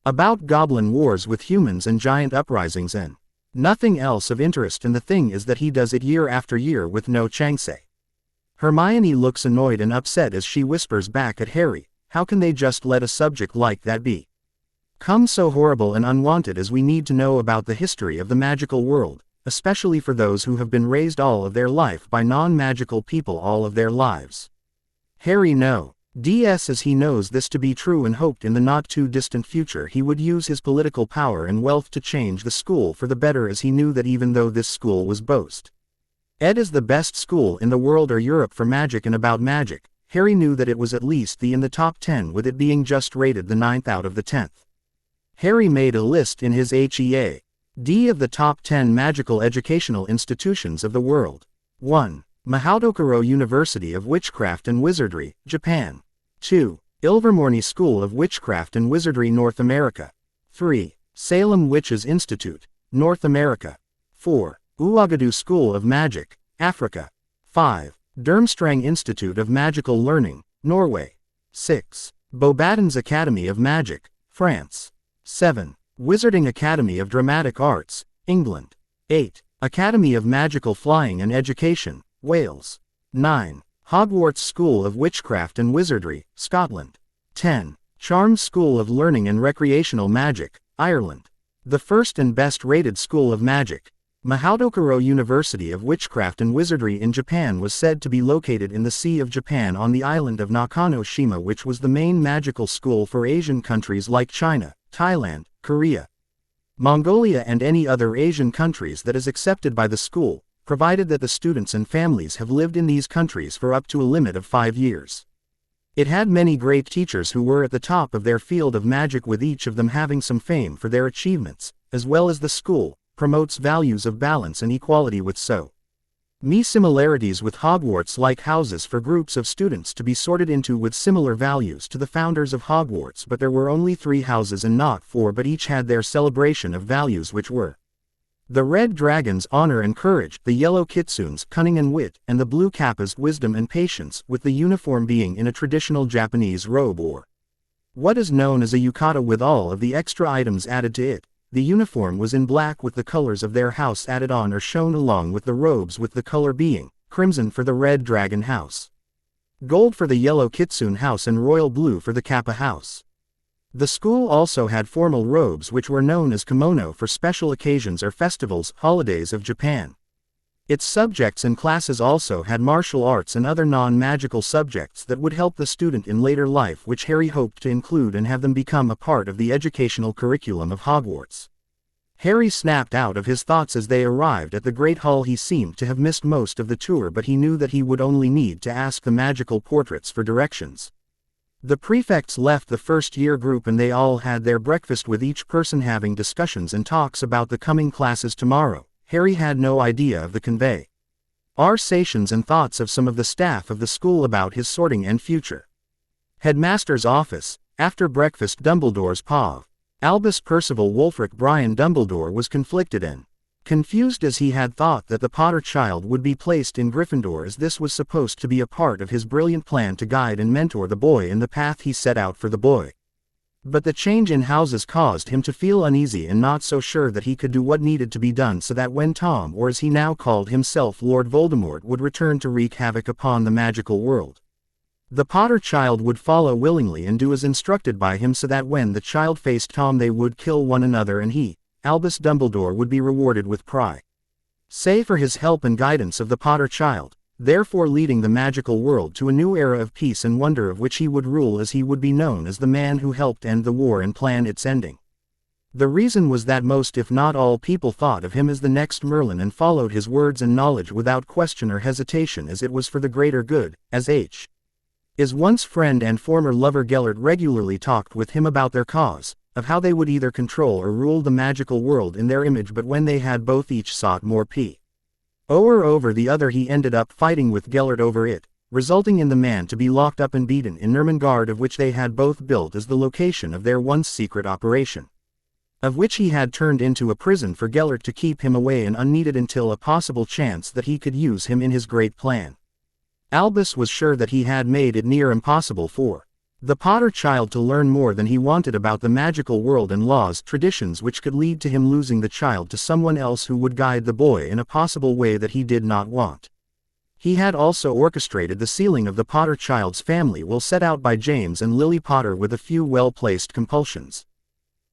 Speaker 1: about goblin wars with humans and giant uprisings and nothing else of interest, and the thing is that he does it year after year with no chance. Hermione looks annoyed and upset as she whispers back at Harry, how can they just let a subject like that be come so horrible and unwanted, as we need to know about the history of the magical world, especially for those who have been raised all of their life by non-magical people all of their lives. Harry knows as he knows this to be true and hoped in the not-too-distant future he would use his political power and wealth to change the school for the better, as he knew that even though this school was boasted as the best school in the world or Europe for magic and about magic, Harry knew that it was at least in the top 10, with it being just rated the 9th out of the 10th. Harry made a list in his HEA.D of the top 10 magical educational institutions of the world. 1. Mahoutokoro University of Witchcraft and Wizardry, Japan. 2. Ilvermorny School of Witchcraft and Wizardry, North America. 3. Salem Witches Institute, North America. 4. Ouagadougou School of Magic, Africa. 5. Durmstrang Institute of Magical Learning, Norway. 6. Beauxbatons Academy of Magic, France. 7. Wizarding Academy of Dramatic Arts, England. 8. Academy of Magical Flying and Education, Wales. 9. Hogwarts School of Witchcraft and Wizardry, Scotland. 10. Charms School of Learning and Recreational Magic, Ireland. The first and best-rated school of magic, Mahoutokoro University of Witchcraft and Wizardry in Japan, was said to be located in the Sea of Japan on the island of Nakano-shima, which was the main magical school for Asian countries like China, Thailand, Korea, Mongolia and any other Asian countries that is accepted by the school, provided that the students and families have lived in these countries for up to a limit of 5 years. It had many great teachers who were at the top of their field of magic, with each of them having some fame for their achievements, as well as the school promotes values of balance and equality with many similarities with Hogwarts-like houses for groups of students to be sorted into with similar values to the founders of Hogwarts, but there were only 3 houses and not 4, but each had their celebration of values, which were the Red Dragon's honor and courage, the Yellow Kitsune's cunning and wit, and the Blue Kappa's wisdom and patience, with the uniform being in a traditional Japanese robe or what is known as a yukata, with all of the extra items added to it. The uniform was in black with the colors of their house added on or shown along with the robes, with the color being crimson for the Red Dragon house, gold for the Yellow Kitsune house, and royal blue for the Kappa house. The school also had formal robes which were known as kimono for special occasions or festivals, holidays of Japan. Its subjects and classes also had martial arts and other non-magical subjects that would help the student in later life, which Harry hoped to include and have them become a part of the educational curriculum of Hogwarts. Harry snapped out of his thoughts as they arrived at the Great Hall. He seemed to have missed most of the tour, but he knew that he would only need to ask the magical portraits for directions. The prefects left the first-year group and they all had their breakfast, with each person having discussions and talks about the coming classes tomorrow. Harry had no idea of the conversations and thoughts of some of the staff of the school about his sorting and future. Headmaster's office. After breakfast, Dumbledore's Pav, Albus Percival Wulfric Brian Dumbledore, was conflicted and confused, as he had thought that the Potter child would be placed in Gryffindor, as this was supposed to be a part of his brilliant plan to guide and mentor the boy in the path he set out for the boy. But the change in houses caused him to feel uneasy and not so sure that he could do what needed to be done, so that when Tom, or as he now called himself, Lord Voldemort, would return to wreak havoc upon the magical world, the Potter child would follow willingly and do as instructed by him, so that when the child faced Tom they would kill one another and he, Albus Dumbledore, would be rewarded with prize for his help and guidance of the Potter child, therefore leading the magical world to a new era of peace and wonder, of which he would rule, as he would be known as the man who helped end the war and plan its ending. The reason was that most, if not all, people thought of him as the next Merlin and followed his words and knowledge without question or hesitation, as it was for the greater good, as his once friend and former lover Gellert regularly talked with him about their cause, of how they would either control or rule the magical world in their image, but when they had both each sought more power over the other, he ended up fighting with Gellert over it, resulting in the man to be locked up and beaten in Nurmengard, of which they had both built as the location of their once secret operation, of which he had turned into a prison for Gellert to keep him away and unneeded until a possible chance that he could use him in his great plan. Albus was sure that he had made it near impossible for the Potter child to learn more than he wanted about the magical world and laws, traditions, which could lead to him losing the child to someone else who would guide the boy in a possible way that he did not want. He had also orchestrated the sealing of the Potter child's family will set out by James and Lily Potter, with a few well-placed compulsions,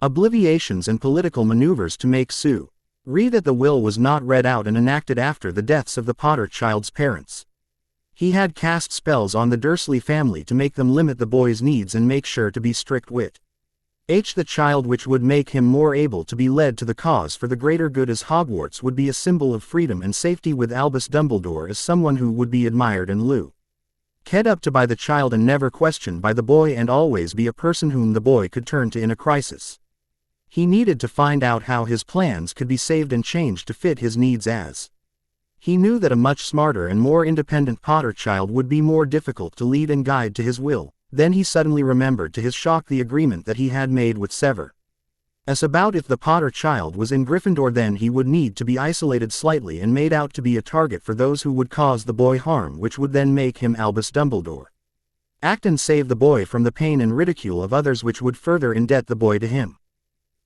Speaker 1: obliviations and political maneuvers to make that the will was not read out and enacted after the deaths of the Potter child's parents. He had cast spells on the Dursley family to make them limit the boy's needs and make sure to be strict with the child, which would make him more able to be led to the cause for the greater good, as Hogwarts would be a symbol of freedom and safety, with Albus Dumbledore as someone who would be admired and Kept up to by the child and never questioned by the boy, and always be a person whom the boy could turn to in a crisis. He needed to find out how his plans could be saved and changed to fit his needs as. He knew that a much smarter and more independent Potter child would be more difficult to lead and guide to his will. Then he suddenly remembered to his shock the agreement that he had made with Sever. As about if the Potter child was in Gryffindor, then he would need to be isolated slightly and made out to be a target for those who would cause the boy harm, which would then make him Albus Dumbledore. Act and save the boy from the pain and ridicule of others, which would further indebt the boy to him.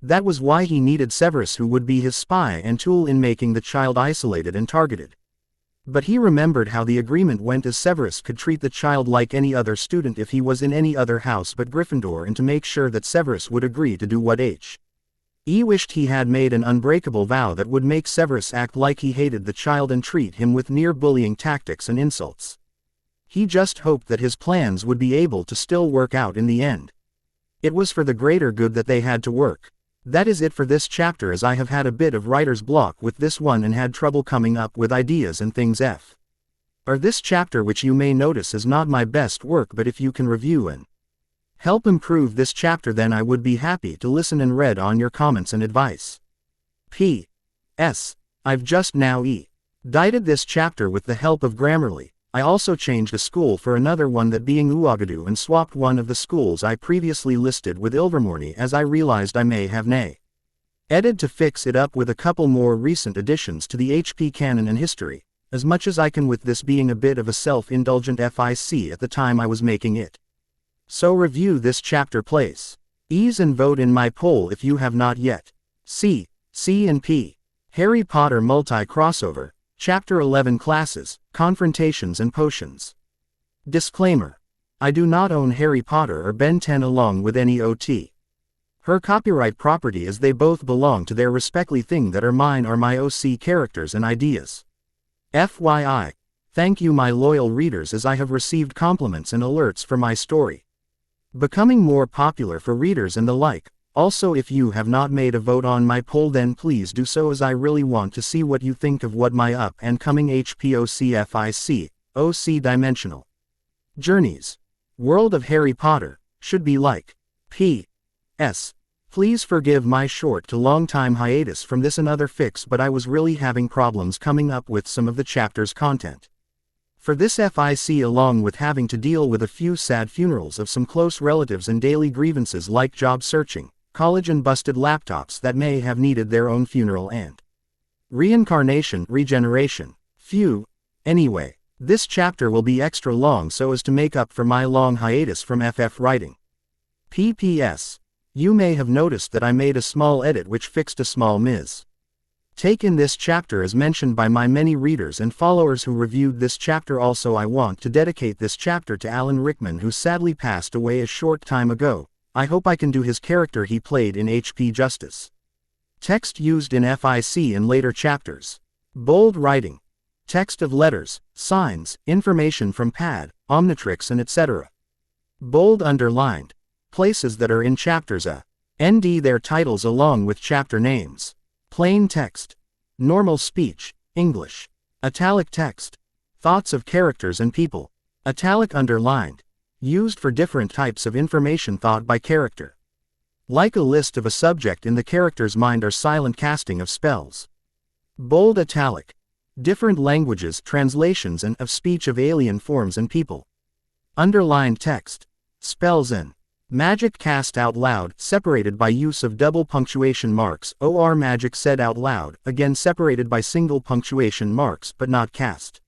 Speaker 1: That was why he needed Severus, who would be his spy and tool in making the child isolated and targeted. But he remembered how the agreement went, as Severus could treat the child like any other student if he was in any other house but Gryffindor, and to make sure that Severus would agree to do what he wished, he had made an unbreakable vow that would make Severus act like he hated the child and treat him with near-bullying tactics and insults. He just hoped that his plans would be able to still work out in the end. It was for the greater good that they had to work. That is it for this chapter, as I have had a bit of writer's block with this one and had trouble coming up with ideas and things or this chapter, which you may notice is not my best work, but if you can review and help improve this chapter, then I would be happy to listen and read on your comments and advice. P.S. I've just now edited this chapter with the help of Grammarly. I also changed a school for another one, that being Uagadou, and swapped one of the schools I previously listed with Ilvermorny, as I realized I may have edited to fix it up with a couple more recent additions to the HP canon and history, as much as I can, with this being a bit of a self-indulgent FIC at the time I was making it. So review this chapter, place ease and vote in my poll if you have not yet. C and P. Harry Potter Multi-Crossover, Chapter 11, Classes, Confrontations and Potions. Disclaimer. I do not own Harry Potter or Ben 10 along with any OT. Her copyright property, as they both belong to their respectly thing that are mine, are my OC characters and ideas. FYI. Thank you, my loyal readers, as I have received compliments and alerts for my story becoming more popular for readers and the like. Also, if you have not made a vote on my poll, then please do so, as I really want to see what you think of what my up and coming HPOCFIC, OC Dimensional Journeys, World of Harry Potter, should be like. P.S. Please forgive my short to long time hiatus from this and other fix, but I was really having problems coming up with some of the chapter's content for this FIC, along with having to deal with a few sad funerals of some close relatives and daily grievances like job searching, college, and busted laptops that may have needed their own funeral and regeneration. Phew. Anyway, this chapter will be extra long so as to make up for my long hiatus from FF writing. PPS. You may have noticed that I made a small edit which fixed a small mis. Take in this chapter, as mentioned by my many readers and followers who reviewed this chapter. Also, I want to dedicate this chapter to Alan Rickman, who sadly passed away a short time ago. I hope I can do his character he played in HP justice. Text used in FIC in later chapters. Bold writing. Text of letters, signs, information from pad, Omnitrix and etc. Bold underlined. Places that are in chapters ND their titles along with chapter names. Plain text. Normal speech, English. Italic text. Thoughts of characters and people. Italic underlined. Used for different types of information thought by character. Like a list of a subject in the character's mind, or silent casting of spells. Bold italic. Different languages, translations and of speech of alien forms and people. Underlined text. Spells and magic cast out loud, separated by use of double punctuation marks, or magic said out loud, again separated by single punctuation marks but not cast.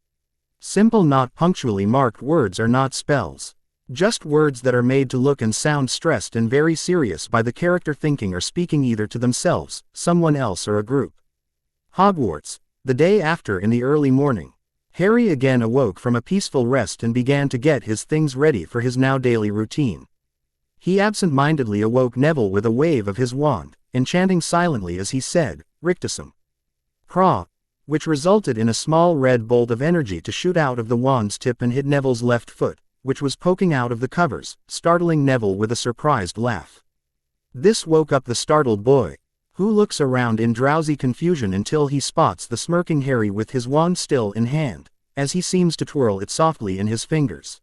Speaker 1: Simple, not punctually marked words are not spells. Just words that are made to look and sound stressed and very serious by the character thinking or speaking either to themselves, someone else or a group. Hogwarts. The day after, in the early morning, Harry again awoke from a peaceful rest and began to get his things ready for his now daily routine. He absent-mindedly awoke Neville with a wave of his wand, enchanting silently as he said, "Rictusum Craw," which resulted in a small red bolt of energy to shoot out of the wand's tip and hit Neville's left foot, which was poking out of the covers, startling Neville with a surprised laugh. This woke up the startled boy, who looks around in drowsy confusion until he spots the smirking Harry with his wand still in hand, as he seems to twirl it softly in his fingers.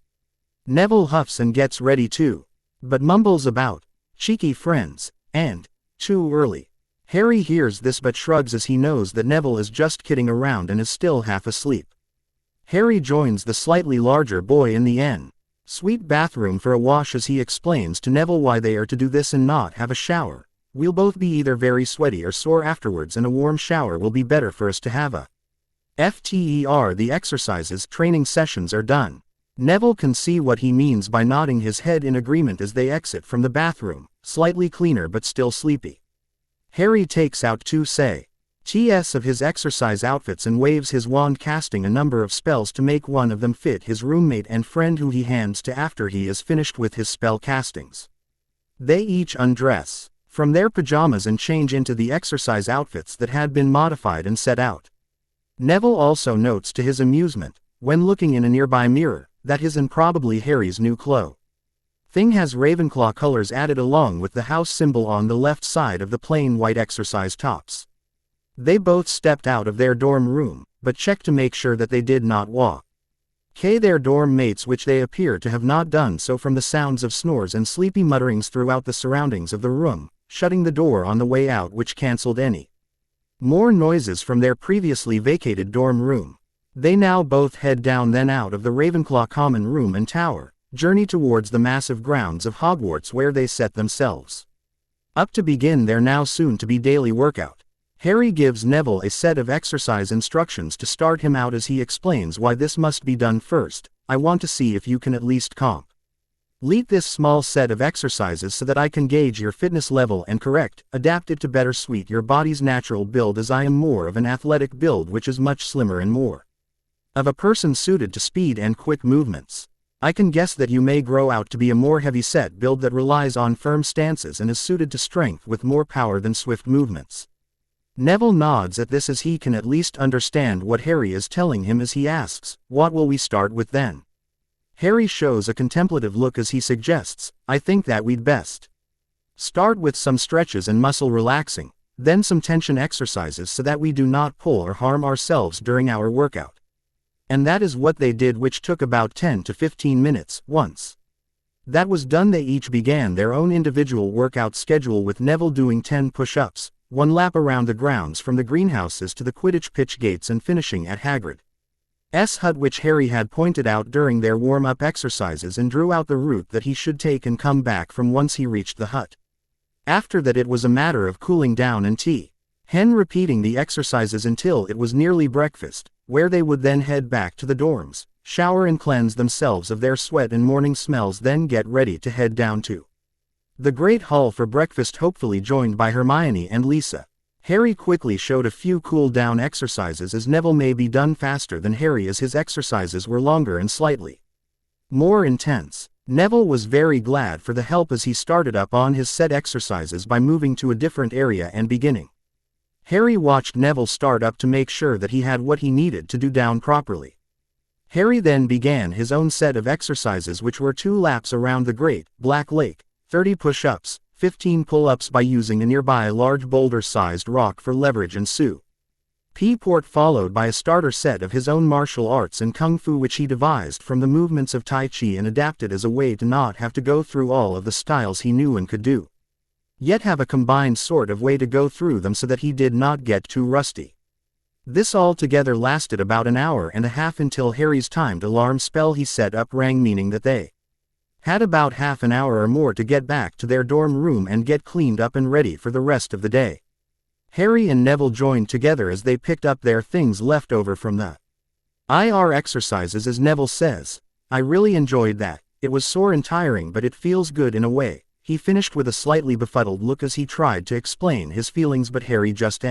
Speaker 1: Neville huffs and gets ready too, but mumbles about cheeky friends and too early. Harry hears this but shrugs as he knows that Neville is just kidding around and is still half asleep. Harry joins the slightly larger boy in the en-suite bathroom for a wash as he explains to Neville why they are to do this and not have a shower. We'll both be either very sweaty or sore afterwards, and a warm shower will be better for us to have a FTER. The exercises training sessions are done. Neville can see what he means by nodding his head in agreement as they exit from the bathroom, slightly cleaner but still sleepy. Harry takes out two TS of his exercise outfits and waves his wand, casting a number of spells to make one of them fit his roommate and friend, who he hands to after he is finished with his spell castings. They each undress from their pajamas and change into the exercise outfits that had been modified and set out. Neville also notes to his amusement, when looking in a nearby mirror, that his and probably Harry's new clothing has Ravenclaw colors added along with the house symbol on the left side of the plain white exercise tops. They both stepped out of their dorm room, but checked to make sure that they did not walk their dorm mates, which they appear to have not done so from the sounds of snores and sleepy mutterings throughout the surroundings of the room, shutting the door on the way out, which cancelled any more noises from their previously vacated dorm room. They now both head down, then out of the Ravenclaw common room and tower, journey towards the massive grounds of Hogwarts, where they set themselves up to begin their now soon-to-be daily workout. Harry gives Neville a set of exercise instructions to start him out as he explains why this must be done first. I want to see if you can at least complete this small set of exercises so that I can gauge your fitness level and adapt it to better suit your body's natural build, as I am more of an athletic build, which is much slimmer and more of a person suited to speed and quick movements. I can guess that you may grow out to be a more heavy-set build that relies on firm stances and is suited to strength with more power than swift movements. Neville nods at this as he can at least understand what Harry is telling him as he asks, "What will we start with then?" Harry shows a contemplative look as he suggests, "I think that we'd best start with some stretches and muscle relaxing, then some tension exercises so that we do not pull or harm ourselves during our workout." And that is what they did, which took about 10 to 15 minutes. Once that was done, they each began their own individual workout schedule, with Neville doing 10 push-ups, one lap around the grounds from the greenhouses to the Quidditch pitch gates, and finishing at Hagrid's hut, which Harry had pointed out during their warm-up exercises and drew out the route that he should take and come back from once he reached the hut. After that, it was a matter of cooling down and repeating the exercises until it was nearly breakfast, where they would then head back to the dorms, shower and cleanse themselves of their sweat and morning smells, then get ready to head down to the Great Hall for breakfast, hopefully joined by Hermione and Lisa. Harry quickly showed a few cool-down exercises, as Neville may be done faster than Harry as his exercises were longer and slightly more intense. Neville was very glad for the help as he started up on his set exercises by moving to a different area and beginning. Harry watched Neville start up to make sure that he had what he needed to do down properly. Harry then began his own set of exercises, which were 2 laps around the Great Black Lake, 30 push-ups, 15 pull-ups by using a nearby large boulder-sized rock for leverage and support, followed by a starter set of his own martial arts and kung fu, which he devised from the movements of Tai Chi and adapted as a way to not have to go through all of the styles he knew and could do, yet have a combined sort of way to go through them so that he did not get too rusty. This all together lasted about an hour and a half until Harry's timed alarm spell he set up rang, meaning that they had about half an hour or more to get back to their dorm room and get cleaned up and ready for the rest of the day. Harry and Neville joined together as they picked up their things left over from the IR exercises. As Neville says, "I really enjoyed that. It was sore and tiring, but it feels good in a way." He finished with a slightly befuddled look as he tried to explain his feelings, but Harry just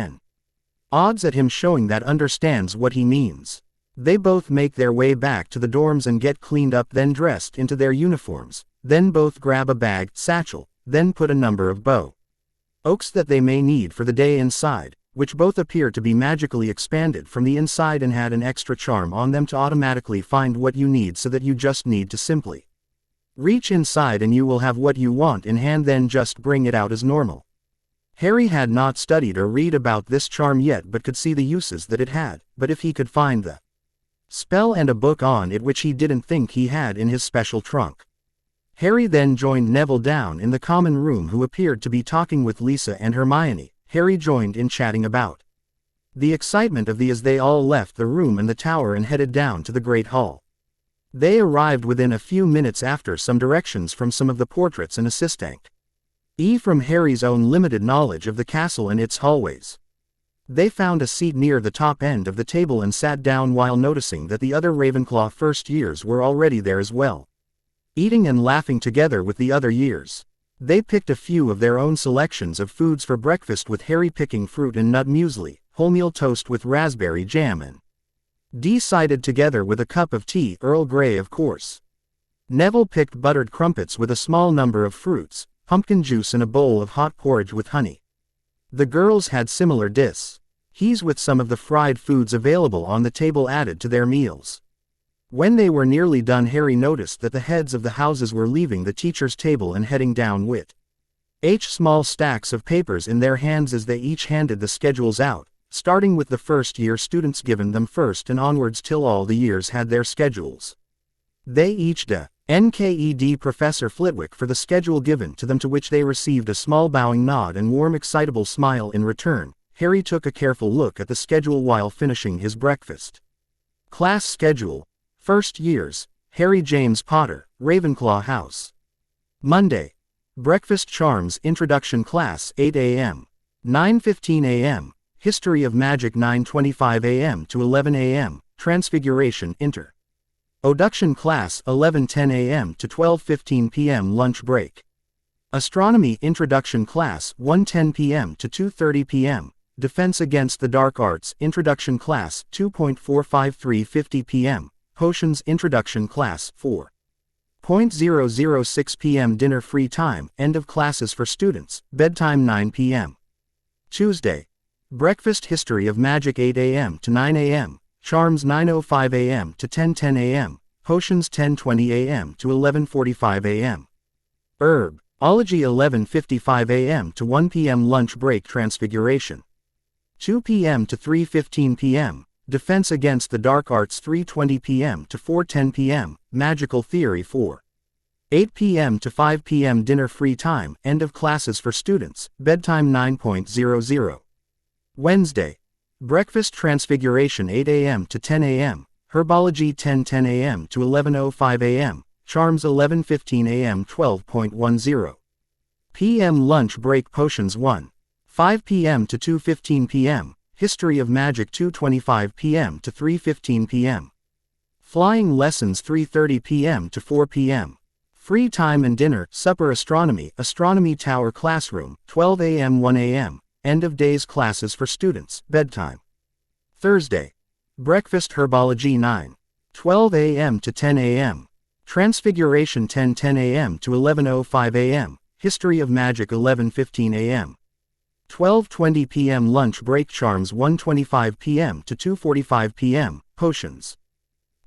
Speaker 1: nods at him, showing that understands what he means. They both make their way back to the dorms and get cleaned up, then dressed into their uniforms, then both grab a bag, satchel, then put a number of books that they may need for the day inside, which both appear to be magically expanded from the inside and had an extra charm on them to automatically find what you need, so that you just need to simply reach inside and you will have what you want in hand, then just bring it out as normal. Harry had not studied or read about this charm yet, but could see the uses that it had. But if he could find the spell and a book on it which he didn't think he had in his special trunk. Harry then joined Neville down in the common room, who appeared to be talking with Lisa and Hermione. Harry joined in chatting about the excitement of as they all left the room and the tower and headed down to the Great Hall. They arrived within a few minutes after some directions from some of the portraits and assistant from Harry's own limited knowledge of the castle and its hallways. They found a seat near the top end of the table and sat down, while noticing that the other Ravenclaw first years were already there as well, eating and laughing together with the other years. They picked a few of their own selections of foods for breakfast, with Harry picking fruit and nut muesli, wholemeal toast with raspberry jam, and decided together with a cup of tea, Earl Grey of course. Neville picked buttered crumpets with a small number of fruits, pumpkin juice and a bowl of hot porridge with honey. The girls had similar dishes with some of the fried foods available on the table added to their meals. When they were nearly done, Harry noticed that the heads of the houses were leaving the teacher's table and heading down with small stacks of papers in their hands, as they each handed the schedules out, starting with the first-year students, given them first and onwards till all the years had their schedules. They each nked Professor Flitwick for the schedule given to them, to which they received a small bowing nod and warm excitable smile in return. Harry took a careful look at the schedule while finishing his breakfast. Class schedule. First years, Harry James Potter, Ravenclaw House. Monday. Breakfast Charms Introduction Class 8 a.m. 9:15 a.m. History of Magic 9:25 a.m. to 11 a.m. Transfiguration Introduction Class 11:10 a.m. to 12:15 p.m. Lunch break. Astronomy Introduction Class 1:10 p.m. to 2:30 p.m. Defense Against the Dark Arts Introduction Class 2.45350 p.m. Potions Introduction Class 4.006 p.m. Dinner Free Time, End of Classes for Students, Bedtime 9 p.m. Tuesday. Breakfast History of Magic 8 a.m. to 9 a.m. Charms 9:05 a.m. to 10:10 a.m. Potions 10:20 a.m. to 11:45 a.m. Herbology 11:55 a.m. to 1 p.m. Lunch break. Transfiguration 2 p.m. to 3:15 p.m. Defense Against the Dark Arts 3:20 p.m. to 4:10 p.m. Magical Theory 4:08 p.m. to 5 p.m. Dinner Free Time, End of Classes for Students, Bedtime 9.00. Wednesday. Breakfast Transfiguration 8 a.m. to 10 a.m. Herbology 10:10 a.m. to 11:05 a.m. Charms 11:15 a.m. 12.10 p.m. Lunch break. Potions 1:05 p.m. to 2:15 p.m. History of Magic 2:25 p.m. to 3:15 p.m. Flying Lessons 3:30 p.m. to 4 p.m. Free Time and Dinner. Supper Astronomy Tower Classroom 12 a.m. 1 a.m. End of Days Classes for Students, Bedtime. Thursday. Breakfast Herbology 9:12 a.m. to 10 a.m. Transfiguration 10:10 a.m. to 11:05 a.m. History of Magic 11:15 a.m. 12:20 p.m. Lunch break. Charms 1:25 p.m. to 2:45 p.m. Potions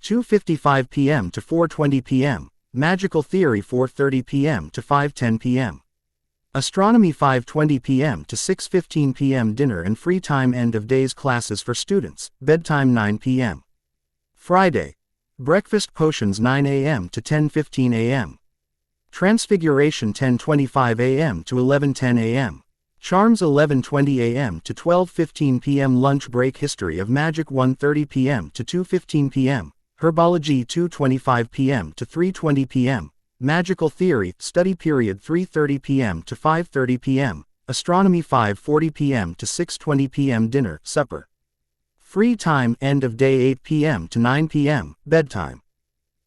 Speaker 1: 2:55 p.m. to 4:20 p.m. Magical Theory 4:30 p.m. to 5:10 p.m. Astronomy 5:20 p.m. to 6:15 p.m. Dinner and Free Time. End of Days Classes for Students, Bedtime 9 p.m. Friday. Breakfast Potions 9 a.m. to 10:15 a.m. Transfiguration 10:25 a.m. to 11:10 a.m. Charms 11:20 a.m. to 12:15 p.m. Lunch break. History of Magic 1:30 p.m. to 2:15 p.m. Herbology 2:25 p.m. to 3:20 p.m. Magical Theory, Study Period 3:30 p.m. to 5:30 p.m. Astronomy 5:40 p.m. to 6:20 p.m. Dinner, Supper. Free Time, End of Day 8 p.m. to 9 p.m. Bedtime.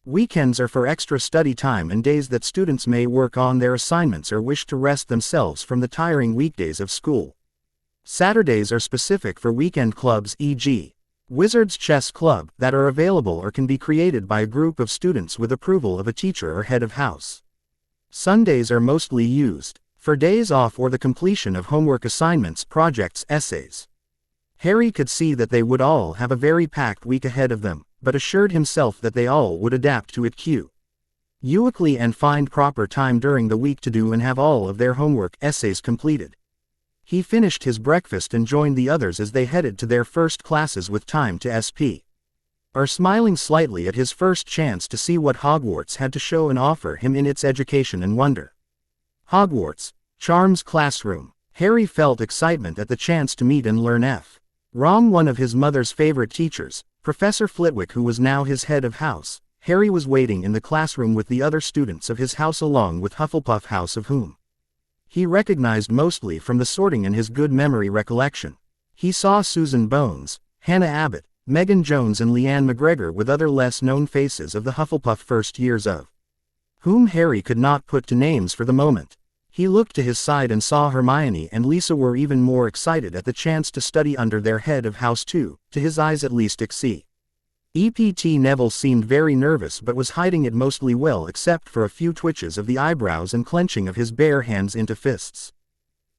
Speaker 1: Weekends are for extra study time and days that students may work on their assignments or wish to rest themselves from the tiring weekdays of school. Saturdays are specific for weekend clubs, e.g. Wizards Chess Club, that are available or can be created by a group of students with approval of a teacher or head of house. Sundays are mostly used for days off or the completion of homework assignments, projects, essays. Harry could see that they would all have a very packed week ahead of them, but assured himself that they all would adapt to it quickly and find proper time during the week to do and have all of their homework essays completed. He finished his breakfast and joined the others as they headed to their first classes with time to sp. are smiling slightly at his first chance to see what Hogwarts had to show and offer him in its education and wonder. Hogwarts, Charms Classroom. Harry felt excitement at the chance to meet and learn from one of his mother's favorite teachers, Professor Flitwick, who was now his head of house. Harry was waiting in the classroom with the other students of his house along with Hufflepuff House, of whom he recognized mostly from the sorting and his good memory recollection. He saw Susan Bones, Hannah Abbott, Megan Jones and Leanne McGregor, with other less-known faces of the Hufflepuff first years of whom Harry could not put to names for the moment. He looked to his side and saw Hermione and Lisa were even more excited at the chance to study under their head of house too, to his eyes at least. EPT Neville seemed very nervous but was hiding it mostly well, except for a few twitches of the eyebrows and clenching of his bare hands into fists.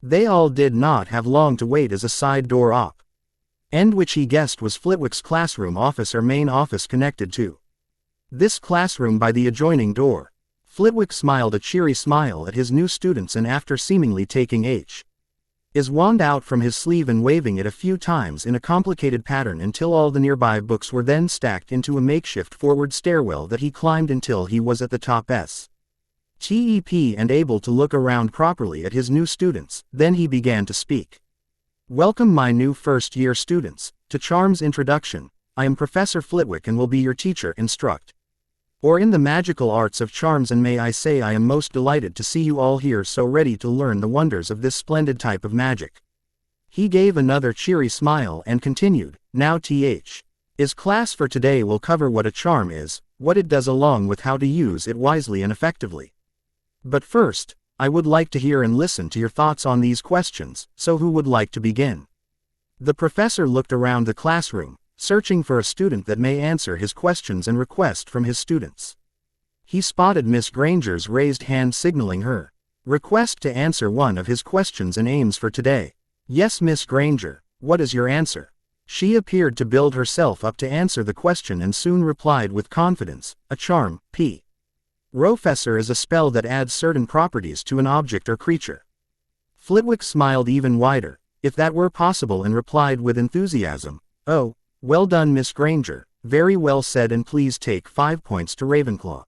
Speaker 1: They all did not have long to wait as a side door opened, which he guessed was Flitwick's classroom office or main office connected to this classroom by the adjoining door. Flitwick smiled a cheery smile at his new students, and after seemingly taking his wand out from his sleeve and waving it a few times in a complicated pattern until all the nearby books were then stacked into a makeshift forward stairwell that he climbed until he was at the top step and able to look around properly at his new students. Then he began to speak. "Welcome, my new first-year students, to Charms Introduction. I am Professor Flitwick and will be your teacher in the magical arts of charms, and may I say I am most delighted to see you all here so ready to learn the wonders of this splendid type of magic." He gave another cheery smile and continued, "Now is class for today will cover what a charm is, what it does along with how to use it wisely and effectively. But first, I would like to hear and listen to your thoughts on these questions, so who would like to begin?" The professor looked around the classroom, searching for a student that may answer his questions and request from his students. He spotted Miss Granger's raised hand signaling her request to answer one of his questions and aims for today. "Yes, Miss Granger, what is your answer?" She appeared to build herself up to answer the question and soon replied with confidence, "A charm, Professor, is a spell that adds certain properties to an object or creature." Flitwick smiled even wider, if that were possible, and replied with enthusiasm, "Oh, well done, Miss Granger, very well said, and please take 5 points to Ravenclaw."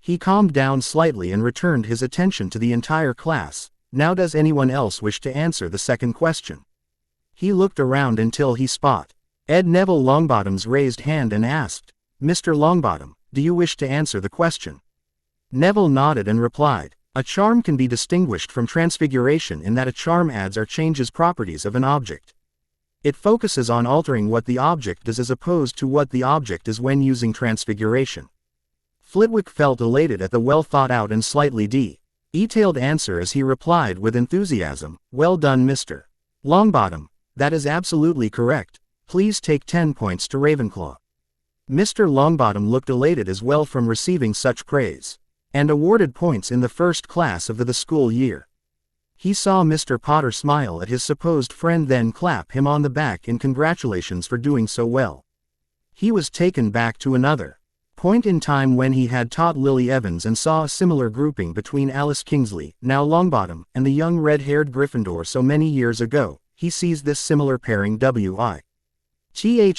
Speaker 1: He calmed down slightly and returned his attention to the entire class. "Now does anyone else wish to answer the second question?" He looked around until he spotted Neville Longbottom's raised hand and asked, "Mr. Longbottom, do you wish to answer the question?" Neville nodded and replied, "A charm can be distinguished from transfiguration in that a charm adds or changes properties of an object. It focuses on altering what the object does as opposed to what the object is when using transfiguration." Flitwick felt elated at the well-thought-out and slightly detailed answer as he replied with enthusiasm, "Well done, Mr. Longbottom, that is absolutely correct. Please take 10 points to Ravenclaw." Mr. Longbottom looked elated as well from receiving such praise, and awarded points in the first class of the school year. He saw Mr. Potter smile at his supposed friend, then clap him on the back in congratulations for doing so well. He was taken back to another point in time when he had taught Lily Evans and saw a similar grouping between Alice Kingsley, now Longbottom, and the young red-haired Gryffindor so many years ago. He sees this similar pairing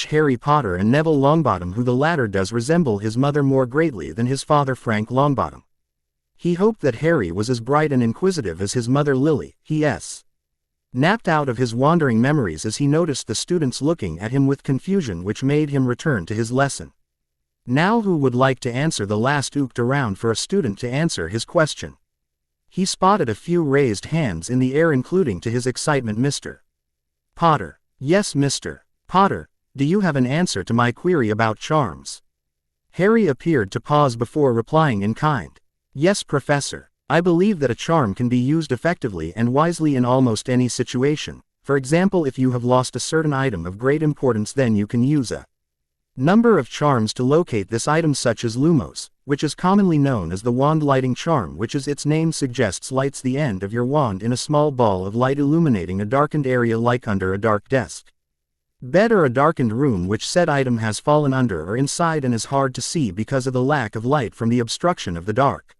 Speaker 1: Harry Potter and Neville Longbottom, who the latter does resemble his mother more greatly than his father Frank Longbottom. He hoped that Harry was as bright and inquisitive as his mother Lily. He snapped out of his wandering memories as he noticed the students looking at him with confusion, which made him return to his lesson. Now who would like to answer? The last ooked around for a student to answer his question. He spotted a few raised hands in the air, including to his excitement Mr. Potter. "Yes, Mr. Potter, do you have an answer to my query about charms?" Harry appeared to pause before replying in kind. "Yes, Professor. I believe that a charm can be used effectively and wisely in almost any situation. For example, if you have lost a certain item of great importance, then you can use a number of charms to locate this item, such as Lumos, which is commonly known as the wand lighting charm, which, as its name suggests, lights the end of your wand in a small ball of light illuminating a darkened area like under a dark desk, bed, or a darkened room which said item has fallen under or inside and is hard to see because of the lack of light from the obstruction of the dark."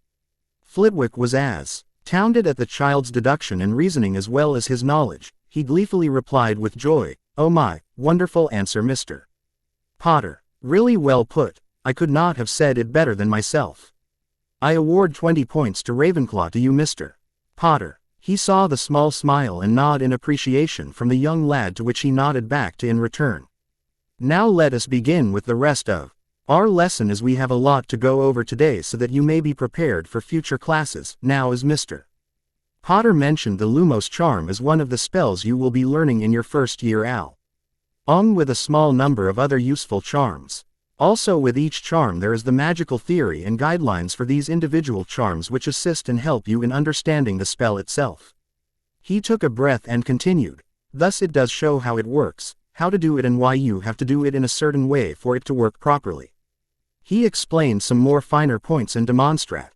Speaker 1: Flitwick was as astounded at the child's deduction and reasoning as well as his knowledge. He gleefully replied with joy, "Oh my, wonderful answer, Mr. Potter. Really well put, I could not have said it better than myself. I award 20 points to Ravenclaw to you, Mr. Potter. He saw the small smile and nod in appreciation from the young lad, to which he nodded back to in return. Now let us begin with the rest of our lesson, as we have a lot to go over today so that you may be prepared for future classes. Now, as Mr. Potter mentioned, the Lumos charm is one of the spells you will be learning in your first year along with a small number of other useful charms. Also, with each charm there is the magical theory and guidelines for these individual charms, which assist and help you in understanding the spell itself. He took a breath and continued, thus it does show how it works, how to do it, and why you have to do it in a certain way for it to work properly. He explained some more finer points and demonstrated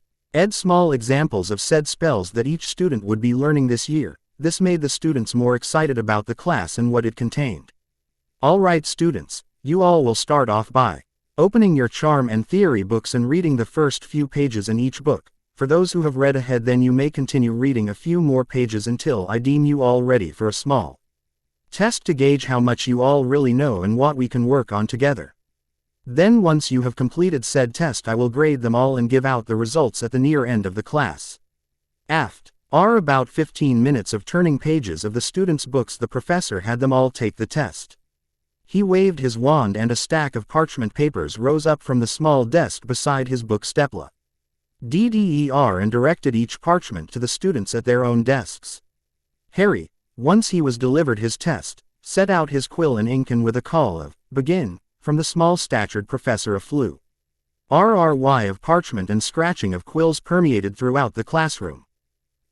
Speaker 1: small examples of said spells that each student would be learning this year. This made the students more excited about the class and what it contained. Alright students, you all will start off by opening your charm and theory books and reading the first few pages in each book. For those who have read ahead, then you may continue reading a few more pages until I deem you all ready for a small test to gauge how much you all really know and what we can work on together. Then once you have completed said test, I will grade them all and give out the results at the near end of the class. After about 15 minutes of turning pages of the students' books, the professor had them all take the test. He waved his wand and a stack of parchment papers rose up from the small desk beside his book stepla. DDER and directed each parchment to the students at their own desks. Harry, once he was delivered his test, set out his quill and ink, and with a call of "Begin," from the small-statured professor, a flew RRY of parchment and scratching of quills permeated throughout the classroom.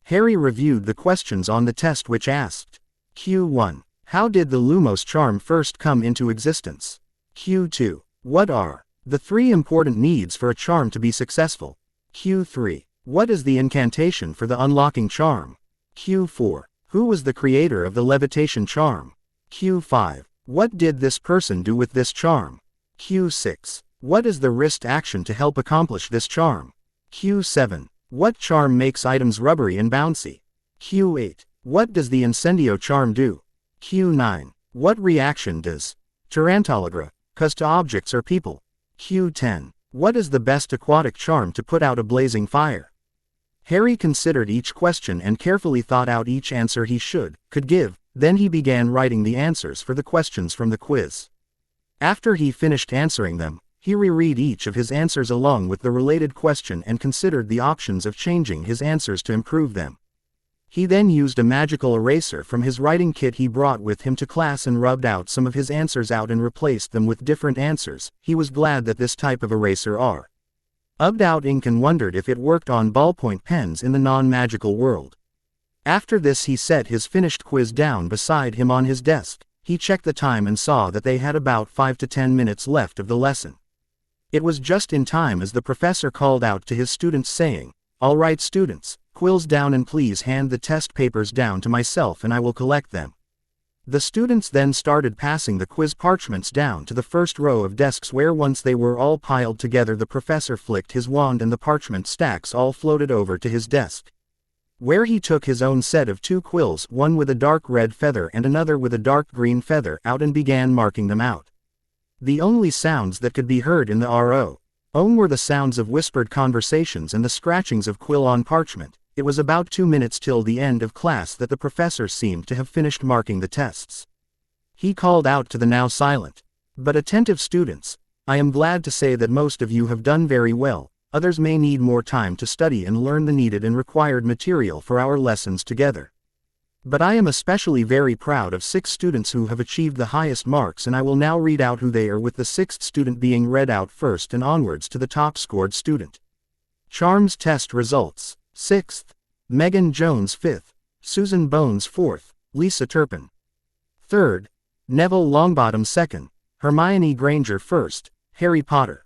Speaker 1: Harry reviewed the questions on the test, which asked, Q1. How did the Lumos charm first come into existence? Q2. What are the 3 important needs for a charm to be successful? Q3. What is the incantation for the unlocking charm? Q4. Who was the creator of the levitation charm? Q5. What did this person do with this charm? Q6. What is the wrist action to help accomplish this charm? Q7. What charm makes items rubbery and bouncy? Q8. What does the incendio charm do? Q9. What reaction does Tarantalagra cause to objects or people? Q10. What is the best aquatic charm to put out a blazing fire? Harry considered each question and carefully thought out each answer he could give. Then he began writing the answers for the questions from the quiz. After he finished answering them, he reread each of his answers along with the related question and considered the options of changing his answers to improve them. He then used a magical eraser from his writing kit he brought with him to class and rubbed out some of his answers out and replaced them with different answers. He was glad that this type of eraser rubbed out ink and wondered if it worked on ballpoint pens in the non-magical world. After this, he set his finished quiz down beside him on his desk. He checked the time and saw that they had about 5 to 10 minutes left of the lesson. It was just in time as the professor called out to his students saying, "All right students, quills down and please hand the test papers down to myself and I will collect them." The students then started passing the quiz parchments down to the first row of desks, where once they were all piled together, the professor flicked his wand and the parchment stacks all floated over to his desk, where he took his own set of 2 quills, one with a dark red feather and another with a dark green feather, out and began marking them out. The only sounds that could be heard in the RO were the sounds of whispered conversations and the scratchings of quill on parchment. It was about 2 minutes till the end of class that the professor seemed to have finished marking the tests. He called out to the now silent but attentive students, "I am glad to say that most of you have done very well. Others may need more time to study and learn the needed and required material for our lessons together. But I am especially very proud of 6 students who have achieved the highest marks, and I will now read out who they are, with the 6th student being read out first and onwards to the top scored student. Charms test results. 6th, Megan Jones. 5th, Susan Bones. 4th, Lisa Turpin. 3rd, Neville Longbottom. 2nd, Hermione Granger. 1st, Harry Potter.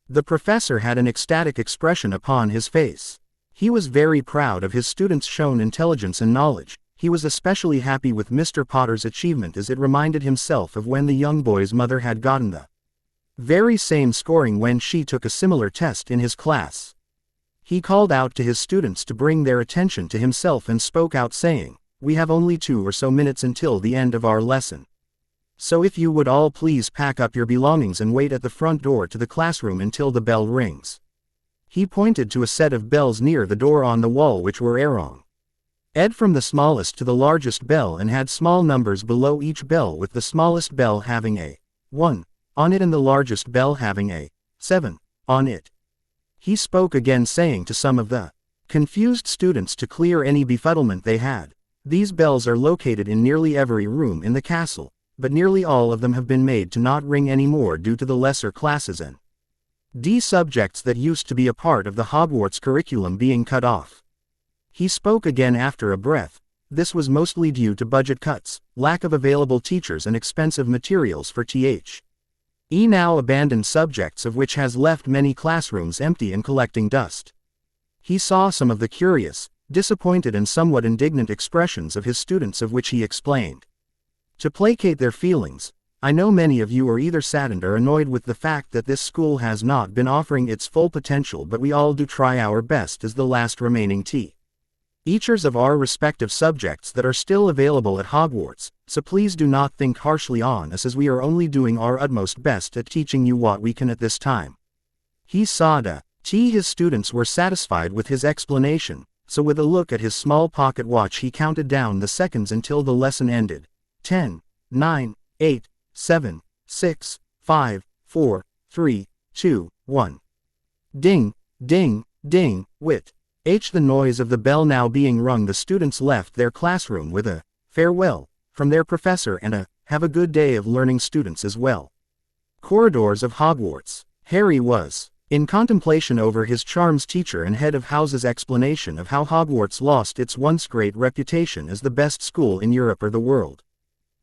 Speaker 1: The professor had an ecstatic expression upon his face. He was very proud of his students' shown intelligence and knowledge. He was especially happy with Mr. Potter's achievement, as it reminded himself of when the young boy's mother had gotten the very same scoring when she took a similar test in his class. He called out to his students to bring their attention to himself and spoke out saying, "We have only 2 or so minutes until the end of our lesson. So if you would all please pack up your belongings and wait at the front door to the classroom until the bell rings." He pointed to a set of bells near the door on the wall which were Erong. Ed from the smallest to the largest bell and had small numbers below each bell, with the smallest bell having a 1 on it and the largest bell having a 7 on it. He spoke again, saying to some of the confused students to clear any befuddlement they had, "These bells are located in nearly every room in the castle, but nearly all of them have been made to not ring anymore due to the lesser classes and D subjects that used to be a part of the Hogwarts curriculum being cut off." He spoke again after a breath. This was mostly due to budget cuts, lack of available teachers and expensive materials for the now abandoned subjects, of which has left many classrooms empty and collecting dust. He saw some of the curious, disappointed and somewhat indignant expressions of his students, of which he explained. "To placate their feelings, I know many of you are either saddened or annoyed with the fact that this school has not been offering its full potential, but we all do try our best as the last remaining teachers of our respective subjects that are still available at Hogwarts, so please do not think harshly on us, as we are only doing our utmost best at teaching you what we can at this time." He saw that his students were satisfied with his explanation, so with a look at his small pocket watch he counted down the seconds until the lesson ended. 10, 9, 8, 7, 6, 5, 4, 3, 2, 1. Ding, ding, ding, the noise of the bell now being rung, the students left their classroom with a farewell from their professor and a "have a good day" of learning students as well. Corridors of Hogwarts. Harry was in contemplation over his charms teacher and head of house's explanation of how Hogwarts lost its once great reputation as the best school in Europe or the world.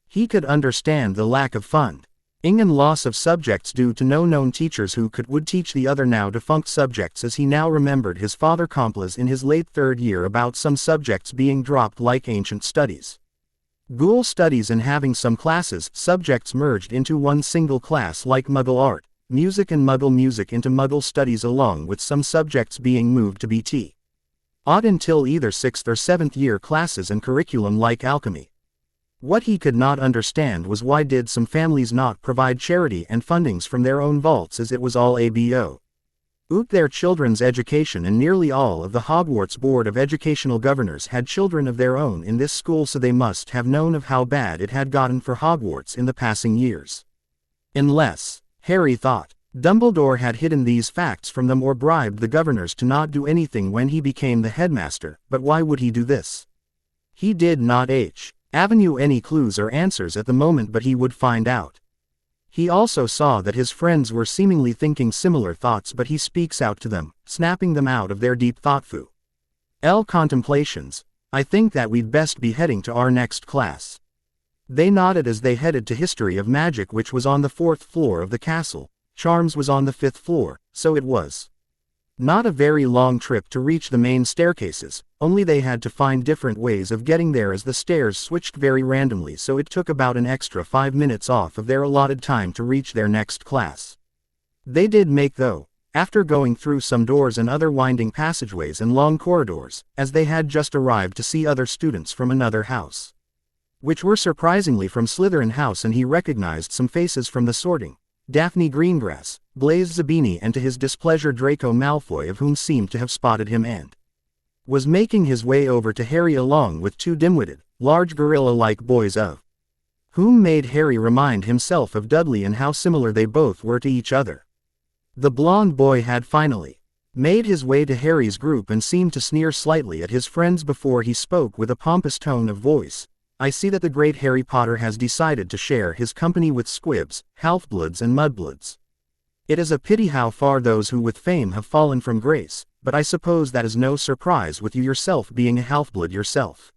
Speaker 1: He could understand the lack of funding and loss of subjects due to no known teachers who would teach the other now defunct subjects, as he now remembered his father Complas in his late third year about some subjects being dropped like ancient studies, Ghoul studies, and having some subjects merged into one single class like Muggle art, music and Muggle music into Muggle studies, along with some subjects being moved to be taught until either 6th or 7th year classes and curriculum like alchemy. What he could not understand was why did some families not provide charity and fundings from their own vaults, as it was all about their children's education, and nearly all of the Hogwarts Board of Educational Governors had children of their own in this school, so they must have known of how bad it had gotten for Hogwarts in the passing years. Unless, Harry thought, Dumbledore had hidden these facts from them or bribed the governors to not do anything when he became the headmaster, but why would he do this? He did not avenue any clues or answers at the moment, but he would find out. He also saw that his friends were seemingly thinking similar thoughts, but he speaks out to them, snapping them out of their deep thoughtful contemplations. "I think that we'd best be heading to our next class." They nodded as they headed to History of Magic, which was on the 4th floor of the castle. Charms was on the 5th floor, so it was not a very long trip to reach the main staircases, only they had to find different ways of getting there as the stairs switched very randomly, so it took about an extra 5 minutes off of their allotted time to reach their next class. They did make, though, after going through some doors and other winding passageways and long corridors, as they had just arrived to see other students from another house, which were surprisingly from Slytherin House, and he recognized some faces from the sorting. Daphne Greengrass, Blaise Zabini, and to his displeasure Draco Malfoy, of whom seemed to have spotted him and was making his way over to Harry along with two dim-witted, large gorilla-like boys, of whom made Harry remind himself of Dudley and how similar they both were to each other. The blonde boy had finally made his way to Harry's group and seemed to sneer slightly at his friends before he spoke with a pompous tone of voice. "I see that the great Harry Potter has decided to share his company with squibs, half-bloods and mudbloods. It is a pity how far those who with fame have fallen from grace, but I suppose that is no surprise with you yourself being a half-blood yourself."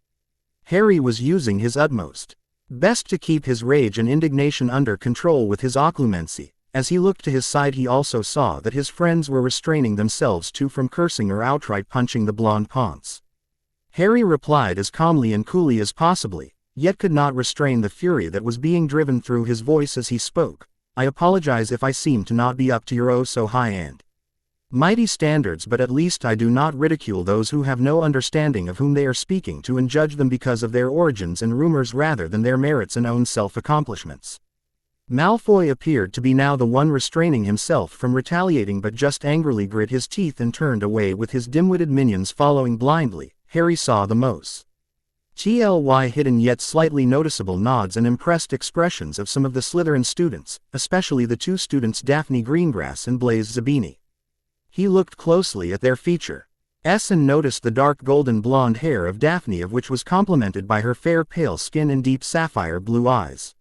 Speaker 1: Harry was using his utmost best to keep his rage and indignation under control with his occlumency. As he looked to his side, he also saw that his friends were restraining themselves from cursing or outright punching the blonde ponce. Harry replied as calmly and coolly as possibly, yet could not restrain the fury that was being driven through his voice as he spoke. "I apologize if I seem to not be up to your oh-so-high and mighty standards, but at least I do not ridicule those who have no understanding of whom they are speaking to and judge them because of their origins and rumors rather than their merits and own self-accomplishments. Malfoy appeared to be now the one restraining himself from retaliating, but just angrily grit his teeth and turned away with his dim-witted minions following blindly. Harry saw the most hidden yet slightly noticeable nods and impressed expressions of some of the Slytherin students, especially the two students Daphne Greengrass and Blaise Zabini. He looked closely at their features and noticed the dark golden blonde hair of Daphne, of which was complemented by her fair pale skin and deep sapphire blue eyes.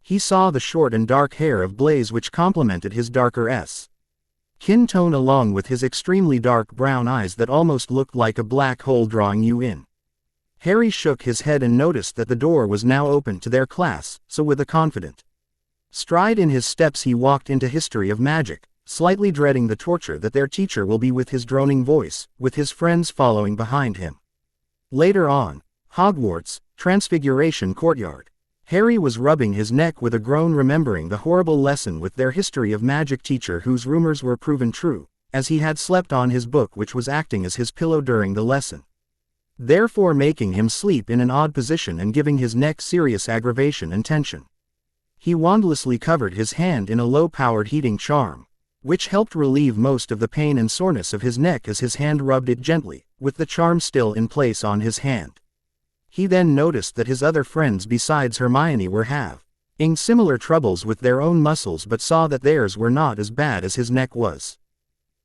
Speaker 1: He saw the short and dark hair of Blaise, which complemented his darker skin tone, along with his extremely dark brown eyes that almost looked like a black hole drawing you in. Harry shook his head and noticed that the door was now open to their class, so with a confident stride in his steps he walked into History of Magic, slightly dreading the torture that their teacher will be with his droning voice, with his friends following behind him. Later on, Hogwarts, Transfiguration Courtyard. Harry was rubbing his neck with a groan, remembering the horrible lesson with their History of Magic teacher, whose rumors were proven true, as he had slept on his book, which was acting as his pillow during the lesson, therefore making him sleep in an odd position and giving his neck serious aggravation and tension. He wandlessly covered his hand in a low-powered heating charm, which helped relieve most of the pain and soreness of his neck as his hand rubbed it gently, with the charm still in place on his hand. He then noticed that his other friends besides Hermione were having similar troubles with their own muscles, but saw that theirs were not as bad as his neck was.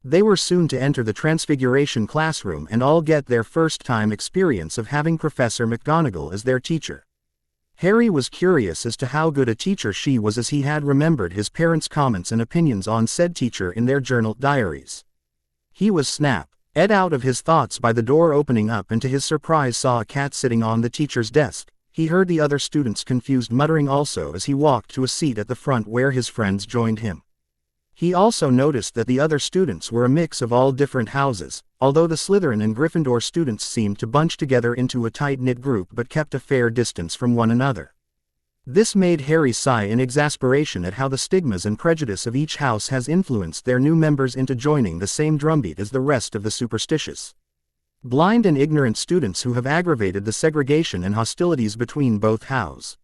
Speaker 1: They were soon to enter the Transfiguration classroom and all get their first-time experience of having Professor McGonagall as their teacher. Harry was curious as to how good a teacher she was, as he had remembered his parents' comments and opinions on said teacher in their journal diaries. He was snapped out of his thoughts by the door opening up, and to his surprise saw a cat sitting on the teacher's desk. He heard the other students' confused muttering also as he walked to a seat at the front where his friends joined him. He also noticed that the other students were a mix of all different houses, although the Slytherin and Gryffindor students seemed to bunch together into a tight-knit group but kept a fair distance from one another. This made Harry sigh in exasperation at how the stigmas and prejudice of each house has influenced their new members into joining the same drumbeat as the rest of the superstitious, blind and ignorant students who have aggravated the segregation and hostilities between both houses.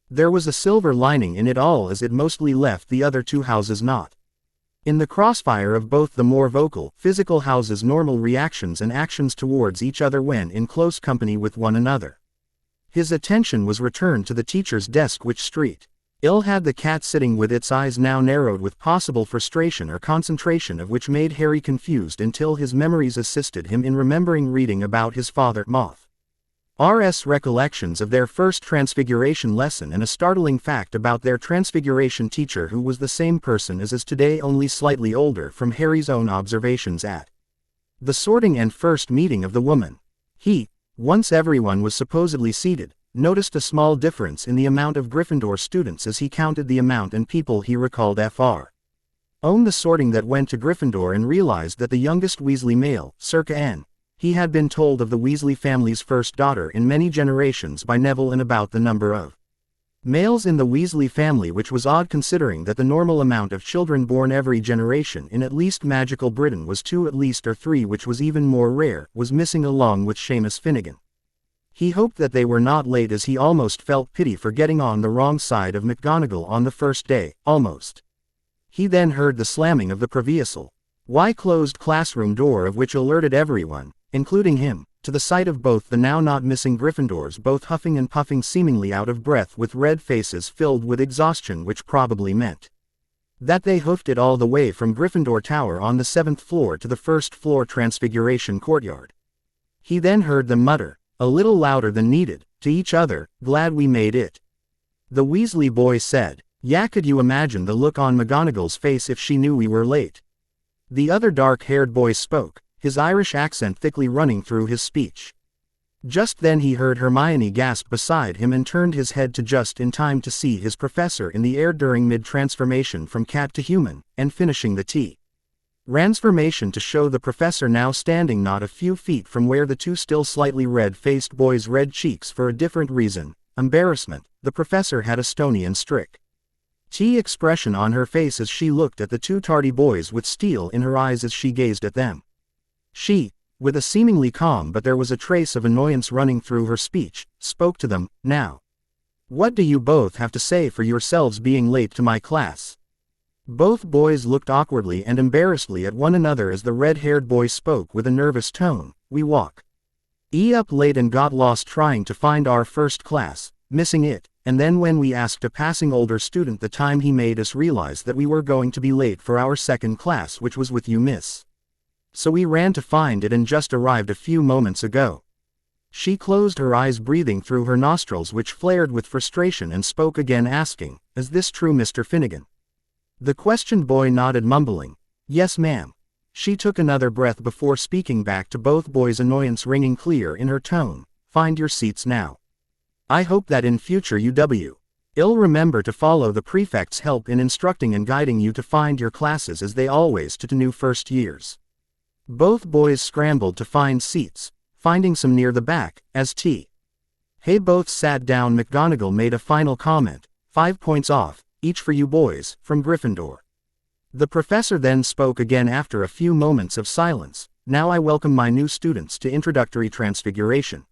Speaker 1: There was a silver lining in it all, as it mostly left the other two houses not in the crossfire of both the more vocal, physical houses' normal reactions and actions towards each other when in close company with one another. His attention was returned to the teacher's desk, which still had the cat sitting with its eyes now narrowed with possible frustration or concentration, of which made Harry confused until his memories assisted him in remembering reading about his father Moth's recollections of their first Transfiguration lesson, and a startling fact about their Transfiguration teacher, who was the same person as is today, only slightly older, from Harry's own observations at the sorting and first meeting of the woman. He, once everyone was supposedly seated, noticed a small difference in the amount of Gryffindor students as he counted the amount and people he recalled the sorting that went to Gryffindor, and realized that the youngest Weasley male, circa N. He had been told of the Weasley family's first daughter in many generations by Neville, and about the number of males in the Weasley family, which was odd considering that the normal amount of children born every generation in at least magical Britain was 2 at least, or 3, which was even more rare, was missing along with Seamus Finnegan. He hoped that they were not late, as he almost felt pity for getting on the wrong side of McGonagall on the first day, almost. He then heard the slamming of the previously closed classroom door, of which alerted everyone, including him, to the sight of both the now not missing Gryffindors, both huffing and puffing, seemingly out of breath with red faces filled with exhaustion, which probably meant that they hoofed it all the way from Gryffindor Tower on the 7th floor to the 1st floor Transfiguration Courtyard. He then heard them mutter, a little louder than needed, to each other, "Glad we made it." The Weasley boy said, "Yeah, could you imagine the look on McGonagall's face if she knew we were late?" The other dark-haired boy spoke, his Irish accent thickly running through his speech. Just then he heard Hermione gasp beside him and turned his head to just in time to see his professor in the air during mid-transformation from cat to human, and finishing the transformation to show the professor now standing not a few feet from where the two still slightly red-faced boys' red cheeks for a different reason, embarrassment. The professor had a stony and strict expression on her face as she looked at the two tardy boys, with steel in her eyes as she gazed at them. She, with a seemingly calm but there was a trace of annoyance running through her speech, spoke to them, "Now, What do you both have to say for yourselves being late to my class?" Both boys looked awkwardly and embarrassedly at one another as the red-haired boy spoke with a nervous tone. "We walk up late and got lost trying to find our first class, missing it, and then when we asked a passing older student the time he made us realize that we were going to be late for our second class, which was with you, miss. So we ran to find it and just arrived a few moments ago." She closed her eyes, breathing through her nostrils which flared with frustration, and spoke again, asking, "Is this true, Mr. Finnegan?" The questioned boy nodded, mumbling, "Yes, ma'am." She took another breath before speaking back to both boys, annoyance ringing clear in her tone. "Find your seats now. I hope that in future you'll remember to follow the prefect's help in instructing and guiding you to find your classes as they always do to new first years." Both boys scrambled to find seats, finding some near the back, as Hey both sat down. McGonagall made a final comment, 5 points off, each for you boys, from Gryffindor. The professor then spoke again after a few moments of silence. "Now I welcome my new students to Introductory Transfiguration,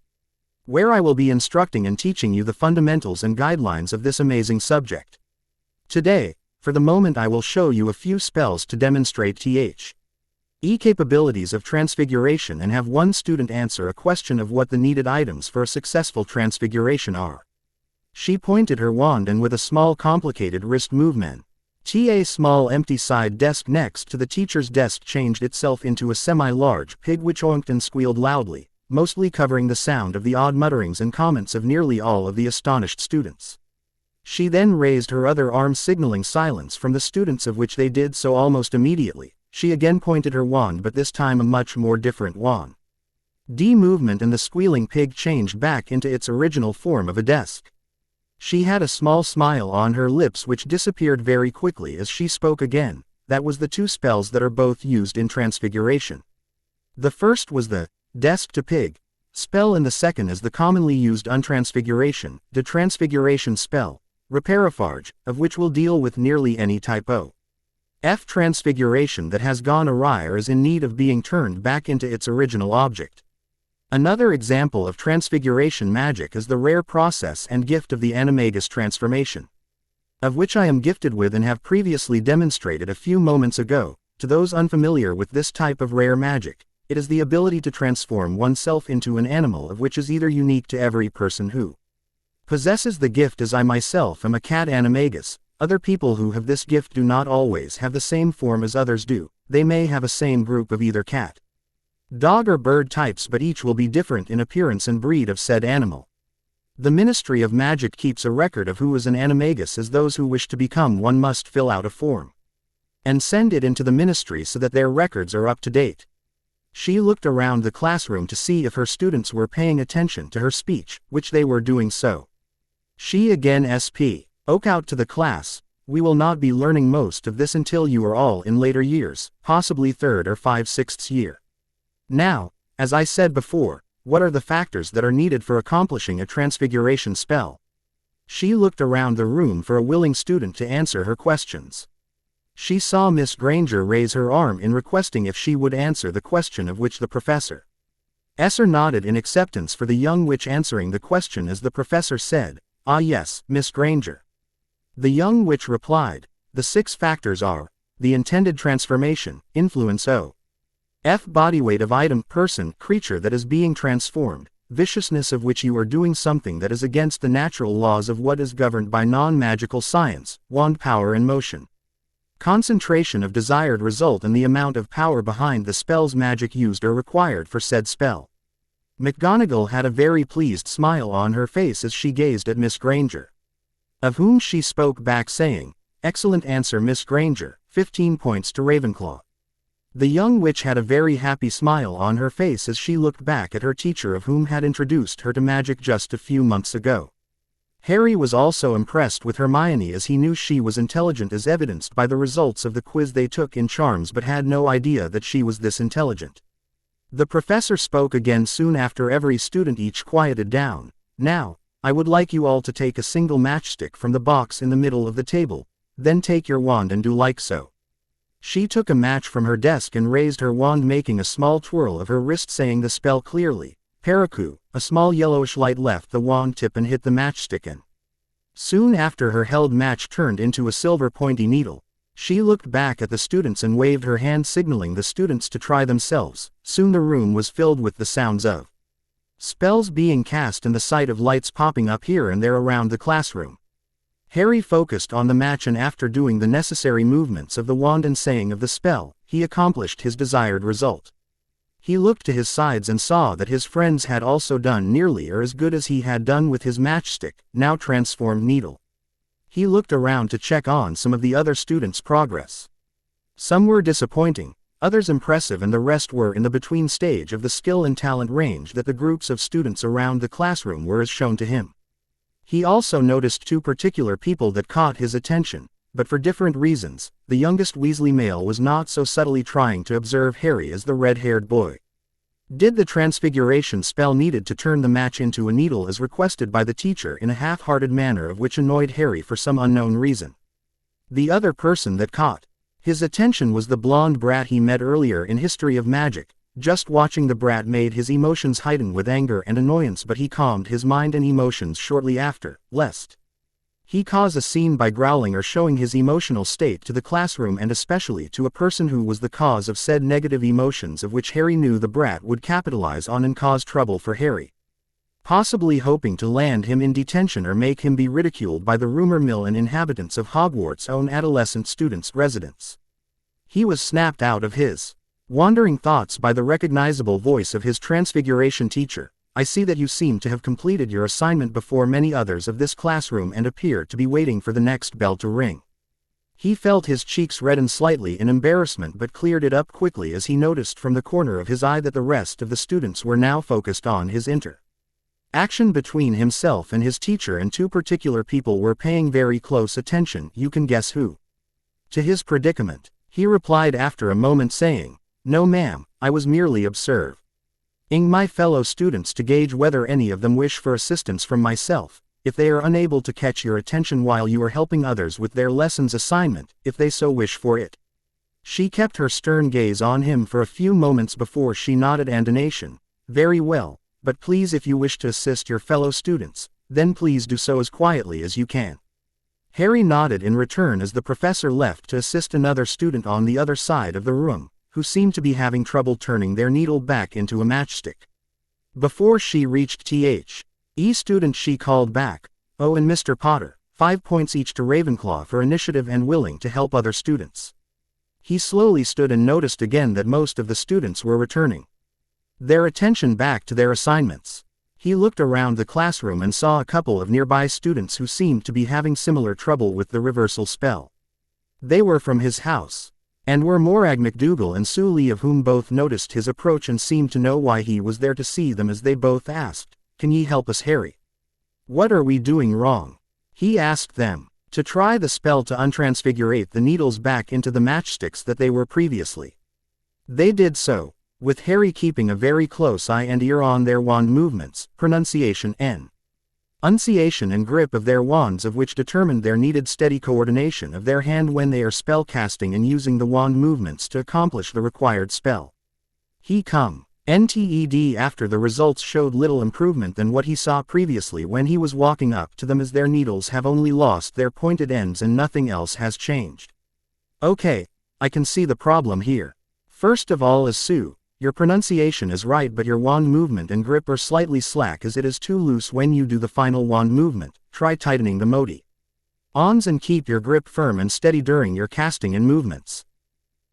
Speaker 1: where I will be instructing and teaching you the fundamentals and guidelines of this amazing subject. Today, for the moment, I will show you a few spells to demonstrate capabilities of transfiguration and have one student answer a question of what the needed items for a successful transfiguration are." She pointed her wand, and with a small complicated wrist movement, a small empty side desk next to the teacher's desk changed itself into a semi-large pig which oinked and squealed loudly, mostly covering the sound of the odd mutterings and comments of nearly all of the astonished students. She then raised her other arm, signaling silence from the students, of which they did so almost immediately. She again pointed her wand, but this time a much more different wand. Movement, and the squealing pig changed back into its original form of a desk. She had a small smile on her lips which disappeared very quickly as she spoke again. "That was the 2 spells that are both used in Transfiguration. The first was the desk to pig spell, and the second is the commonly used untransfiguration, the transfiguration spell, Reparifarge, of which we'll deal with nearly any type of transfiguration that has gone awry or is in need of being turned back into its original object. Another example of transfiguration magic is the rare process and gift of the animagus transformation, of which I am gifted with and have previously demonstrated a few moments ago. To those unfamiliar with this type of rare magic, it is the ability to transform oneself into an animal, of which is either unique to every person who possesses the gift, as I myself am a cat animagus. Other people who have this gift do not always have the same form as others do. They may have a same group of either cat, dog or bird types, but each will be different in appearance and breed of said animal. The Ministry of Magic keeps a record of who is an animagus, as those who wish to become one must fill out a form and send it into the ministry so that their records are up to date. She looked around the classroom to see if her students were paying attention to her speech, which they were doing so. She again spoke out to the class. "We will not be learning most of this until you are all in later years, possibly 3rd or 5/6th year. Now, as I said before, what are the factors that are needed for accomplishing a transfiguration spell?" She looked around the room for a willing student to answer her questions. She saw Miss Granger raise her arm in requesting if she would answer the question, of which the professor nodded in acceptance for the young witch answering the question as the professor said, "Ah yes, Miss Granger." The young witch replied, "The 6 factors are, the intended transformation, influence body weight of item, person, creature that is being transformed, viciousness of which you are doing something that is against the natural laws of what is governed by non-magical science, wand power and motion, concentration of desired result, and the amount of power behind the spell's magic used or required for said spell." McGonagall had a very pleased smile on her face as she gazed at Miss Granger, of whom she spoke back saying, "Excellent answer, Miss Granger, 15 points to Ravenclaw." The young witch had a very happy smile on her face as she looked back at her teacher, of whom had introduced her to magic just a few months ago. Harry was also impressed with Hermione, as he knew she was intelligent, as evidenced by the results of the quiz they took in charms, but had no idea that she was this intelligent. The professor spoke again soon after every student each quieted down. "Now, I would like you all to take a single matchstick from the box in the middle of the table, then take your wand and do like so." She took a match from her desk and raised her wand, making a small twirl of her wrist, saying the spell clearly. Paraku, a small yellowish light left the wand tip and hit the matchstick in Soon after, her held match turned into a silver pointy needle. She looked back at the students and waved her hand, signaling the students to try themselves. Soon the room was filled with the sounds of spells being cast and the sight of lights popping up here and there around the classroom. Harry focused on the match, and after doing the necessary movements of the wand and saying of the spell, he accomplished his desired result. He looked to his sides and saw that his friends had also done nearly or as good as he had done with his matchstick, now transformed needle. He looked around to check on some of the other students' progress. Some were disappointing, others impressive, and the rest were in the between stage of the skill and talent range that the groups of students around the classroom were as shown to him. He also noticed two particular people that caught his attention, but for different reasons. The youngest Weasley male was not so subtly trying to observe Harry as the red-haired boy. Did the transfiguration spell needed to turn the match into a needle as requested by the teacher in a half-hearted manner, of which annoyed Harry for some unknown reason. The other person that caught his attention was the blonde brat he met earlier in History of Magic. Just watching the brat made his emotions heighten with anger and annoyance, but he calmed his mind and emotions shortly after, lest he cause a scene by growling or showing his emotional state to the classroom, and especially to a person who was the cause of said negative emotions, of which Harry knew the brat would capitalize on and cause trouble for Harry, possibly hoping to land him in detention or make him be ridiculed by the rumor mill and inhabitants of Hogwarts' own adolescent students' residence. He was snapped out of his wandering thoughts by the recognizable voice of his transfiguration teacher. I see that you seem to have completed your assignment before many others of this classroom and appear to be waiting for the next bell to ring. He felt his cheeks redden slightly in embarrassment, but cleared it up quickly as he noticed from the corner of his eye that the rest of the students were now focused on his interaction between himself and his teacher, and two particular people were paying very close attention. You can guess who? To his predicament, he replied after a moment, saying, "No ma'am, I was merely observing my fellow students to gauge whether any of them wish for assistance from myself, if they are unable to catch your attention while you are helping others with their lessons assignment, if they so wish for it." She kept her stern gaze on him for a few moments before she nodded and donation. "Very well, but please, if you wish to assist your fellow students, then please do so as quietly as you can." Harry nodded in return as the professor left to assist another student on the other side of the room, who seemed to be having trouble turning their needle back into a matchstick. Before she reached the student, she called back, "Oh, and Mr. Potter, 5 points each to Ravenclaw for initiative and willing to help other students." He slowly stood and noticed again that most of the students were returning their attention back to their assignments. He looked around the classroom and saw a couple of nearby students who seemed to be having similar trouble with the reversal spell. They were from his house, and were Morag McDougal and Sue Lee, of whom both noticed his approach and seemed to know why he was there to see them, as they both asked, "Can ye help us, Harry? What are we doing wrong?" He asked them to try the spell to untransfigurate the needles back into the matchsticks that they were previously. They did so, with Harry keeping a very close eye and ear on their wand movements, pronunciation and enunciation, and grip of their wands, of which determined their needed steady coordination of their hand when they are spell casting and using the wand movements to accomplish the required spell. He NTED after the results showed little improvement than what he saw previously when he was walking up to them, as their needles have only lost their pointed ends and nothing else has changed. "Okay, I can see the problem here. First of all, as Sue, your pronunciation is right, but your wand movement and grip are slightly slack, as it is too loose when you do the final wand movement. Try tightening the ons and keep your grip firm and steady during your casting and movements.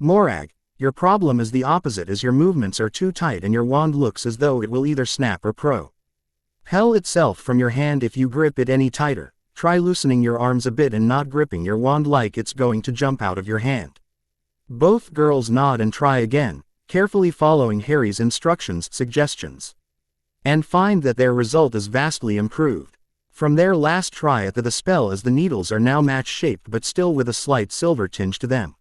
Speaker 1: Morag, your problem is the opposite, as your movements are too tight and your wand looks as though it will either snap or propel itself from your hand if you grip it any tighter. Try loosening your arms a bit and not gripping your wand like it's going to jump out of your hand." Both girls nod and try again, carefully following Harry's suggestions, and find that their result is vastly improved from their last try at the spell, as the needles are now match-shaped but still with a slight silver tinge to them.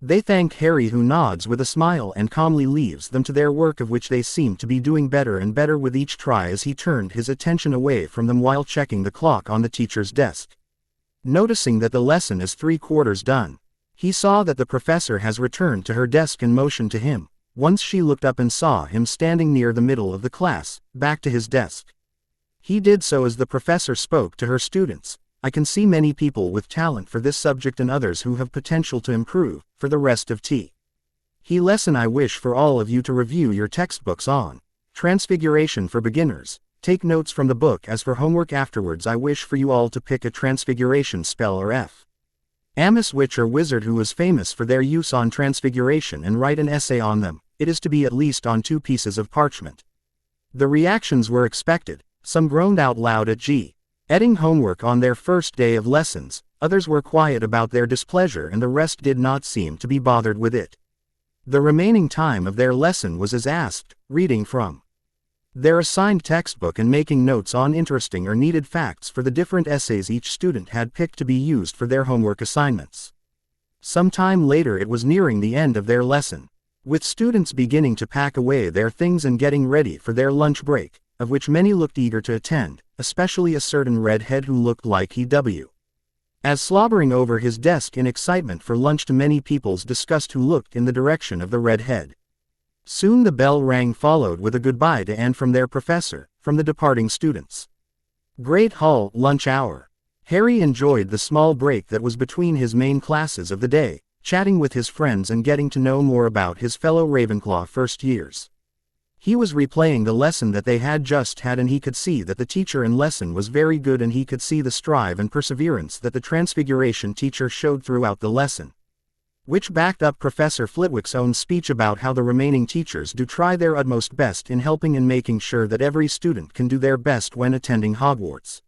Speaker 1: They thank Harry, who nods with a smile and calmly leaves them to their work, of which they seem to be doing better and better with each try, as he turned his attention away from them while checking the clock on the teacher's desk. Noticing that the lesson is 3/4 done, he saw that the professor has returned to her desk and motioned to him. Once she looked up and saw him standing near the middle of the class, back to his desk. He did so as the professor spoke to her students. I can see many people with talent for this subject and others who have potential to improve, for the rest of He lesson I wish for all of you to review your textbooks on Transfiguration for beginners. Take notes from the book. As for homework afterwards, I wish for you all to pick a transfiguration spell or Amos witch or wizard who is famous for their use on transfiguration and write an essay on them. It is to be at least on 2 pieces of parchment. The reactions were expected. Some groaned out loud at Getting homework on their first day of lessons, others were quiet about their displeasure and the rest did not seem to be bothered with it. The remaining time of their lesson was as asked, reading from their assigned textbook and making notes on interesting or needed facts for the different essays each student had picked to be used for their homework assignments. Some time later it was nearing the end of their lesson, with students beginning to pack away their things and getting ready for their lunch break, of which many looked eager to attend, especially a certain redhead who looked like he as slobbering over his desk in excitement for lunch to many people's disgust who looked in the direction of the redhead. Soon the bell rang, followed with a goodbye to and from their professor, from the departing students. Great Hall, lunch hour. Harry enjoyed the small break that was between his main classes of the day, chatting with his friends and getting to know more about his fellow Ravenclaw first years. He was replaying the lesson that they had just had and he could see that the teacher in lesson was very good and he could see the strive and perseverance that the Transfiguration teacher showed throughout the lesson, which backed up Professor Flitwick's own speech about how the remaining teachers do try their utmost best in helping and making sure that every student can do their best when attending Hogwarts.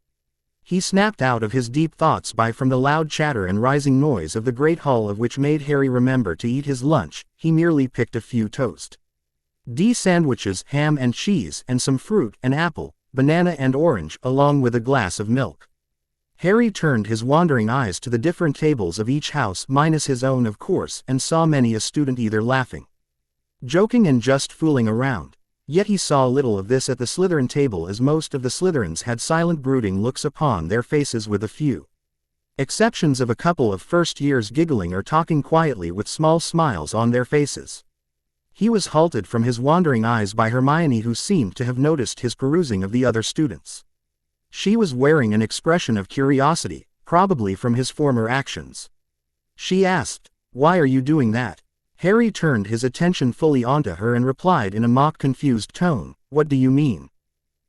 Speaker 1: He snapped out of his deep thoughts from the loud chatter and rising noise of the great hall, of which made Harry remember to eat his lunch. He merely picked a few toast sandwiches, ham and cheese, and some fruit, an apple, banana and orange, along with a glass of milk. Harry turned his wandering eyes to the different tables of each house, minus his own of course, and saw many a student either laughing, joking and just fooling around. Yet he saw little of this at the Slytherin table, as most of the Slytherins had silent brooding looks upon their faces, with a few exceptions of a couple of first years giggling or talking quietly with small smiles on their faces. He was halted from his wandering eyes by Hermione, who seemed to have noticed his perusing of the other students. She was wearing an expression of curiosity, probably from his former actions. She asked, "Why are you doing that?" Harry turned his attention fully onto her and replied in a mock confused tone, "What do you mean?"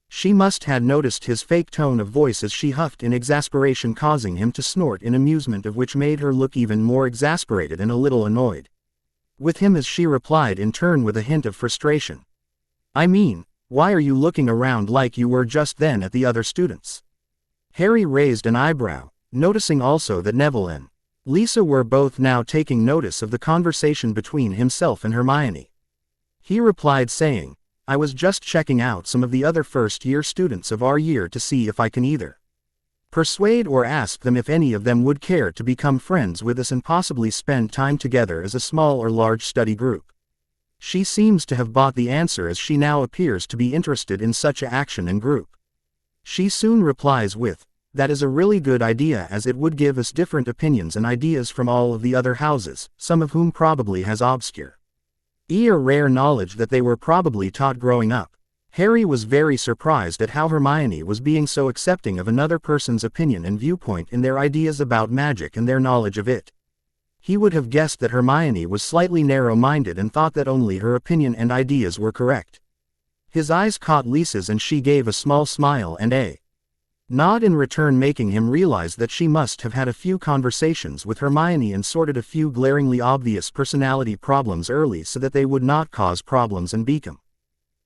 Speaker 1: She must have noticed his fake tone of voice as she huffed in exasperation, causing him to snort in amusement, of which made her look even more exasperated and a little annoyed with him as she replied in turn with a hint of frustration, "I mean, why are you looking around like you were just then at the other students?" Harry raised an eyebrow, noticing also that Neville and Lisa were both now taking notice of the conversation between himself and Hermione. He replied saying, "I was just checking out some of the other first-year students of our year to see if I can either persuade or ask them if any of them would care to become friends with us and possibly spend time together as a small or large study group." She seems to have bought the answer, as she now appears to be interested in such action and group. She soon replies with, "That is a really good idea, as it would give us different opinions and ideas from all of the other houses, some of whom probably has obscure or rare knowledge that they were probably taught growing up." Harry was very surprised at how Hermione was being so accepting of another person's opinion and viewpoint in their ideas about magic and their knowledge of it. He would have guessed that Hermione was slightly narrow-minded and thought that only her opinion and ideas were correct. His eyes caught Lisa's and she gave a small smile and a nod in return, making him realize that she must have had a few conversations with Hermione and sorted a few glaringly obvious personality problems early so that they would not cause problems and become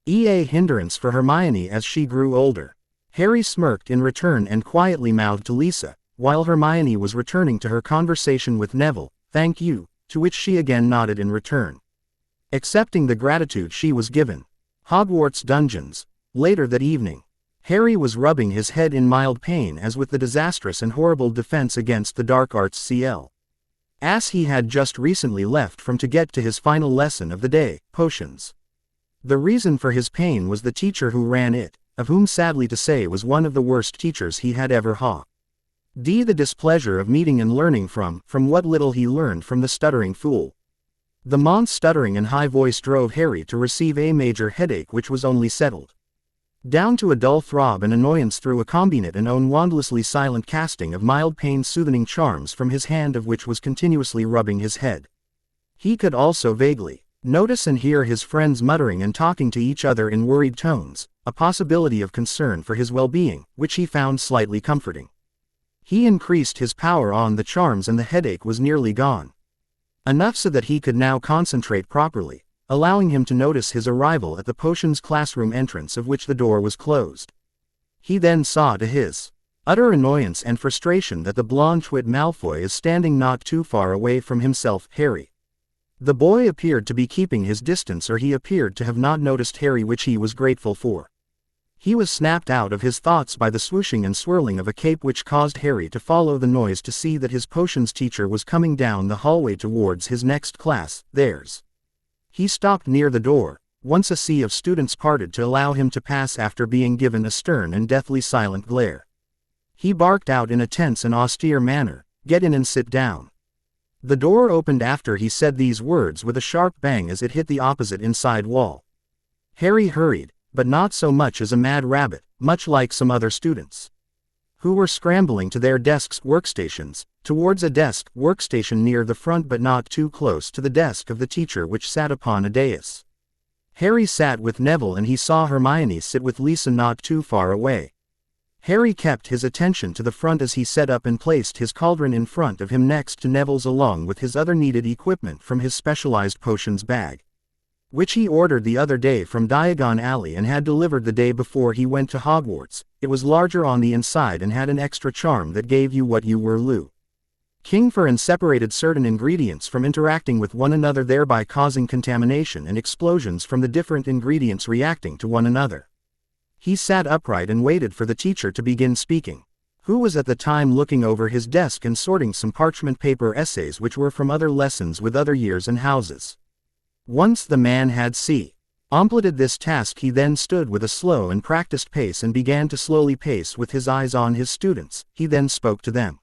Speaker 1: a hindrance for Hermione as she grew older. Harry smirked in return and quietly mouthed to Lisa, while Hermione was returning to her conversation with Neville, "Thank you," to which she again nodded in return, accepting the gratitude she was given. Hogwarts dungeons. Later that evening, Harry was rubbing his head in mild pain as with the disastrous and horrible defense against the dark arts as he had just recently left from to get to his final lesson of the day, potions. The reason for his pain was the teacher who ran it, of whom sadly to say was one of the worst teachers he had ever had. The displeasure of meeting and learning from what little he learned from the stuttering fool. The man's stuttering and high voice drove Harry to receive a major headache, which was only settled down to a dull throb and annoyance through a combinate and unwandlessly silent casting of mild pain-soothing charms from his hand of which was continuously rubbing his head. He could also vaguely notice and hear his friends muttering and talking to each other in worried tones, a possibility of concern for his well-being, which he found slightly comforting. He increased his power on the charms and the headache was nearly gone. Enough so that he could now concentrate properly, allowing him to notice his arrival at the potions classroom entrance of which the door was closed. He then saw to his utter annoyance and frustration that the blonde twit Malfoy is standing not too far away from himself, Harry. The boy appeared to be keeping his distance, or he appeared to have not noticed Harry, which he was grateful for. He was snapped out of his thoughts by the swooshing and swirling of a cape which caused Harry to follow the noise to see that his potions teacher was coming down the hallway towards his next class, theirs. He stopped near the door, once a sea of students parted to allow him to pass after being given a stern and deathly silent glare. He barked out in a tense and austere manner, "Get in and sit down." The door opened after he said these words with a sharp bang as it hit the opposite inside wall. Harry hurried, but not so much as a mad rabbit, much like some other students who were scrambling to their desks workstations, towards a desk workstation near the front but not too close to the desk of the teacher which sat upon a dais. Harry sat with Neville and he saw Hermione sit with Lisa not too far away. Harry kept his attention to the front as he set up and placed his cauldron in front of him next to Neville's along with his other needed equipment from his specialized potions bag, which he ordered the other day from Diagon Alley and had delivered the day before he went to Hogwarts. It was larger on the inside and had an extra charm that gave you what you were looking for and separated certain ingredients from interacting with one another, thereby causing contamination and explosions from the different ingredients reacting to one another. He sat upright and waited for the teacher to begin speaking, who was at the time looking over his desk and sorting some parchment paper essays which were from other lessons with other years and houses. Once the man had completed this task, he then stood with a slow and practiced pace and began to slowly pace with his eyes on his students. He then spoke to them.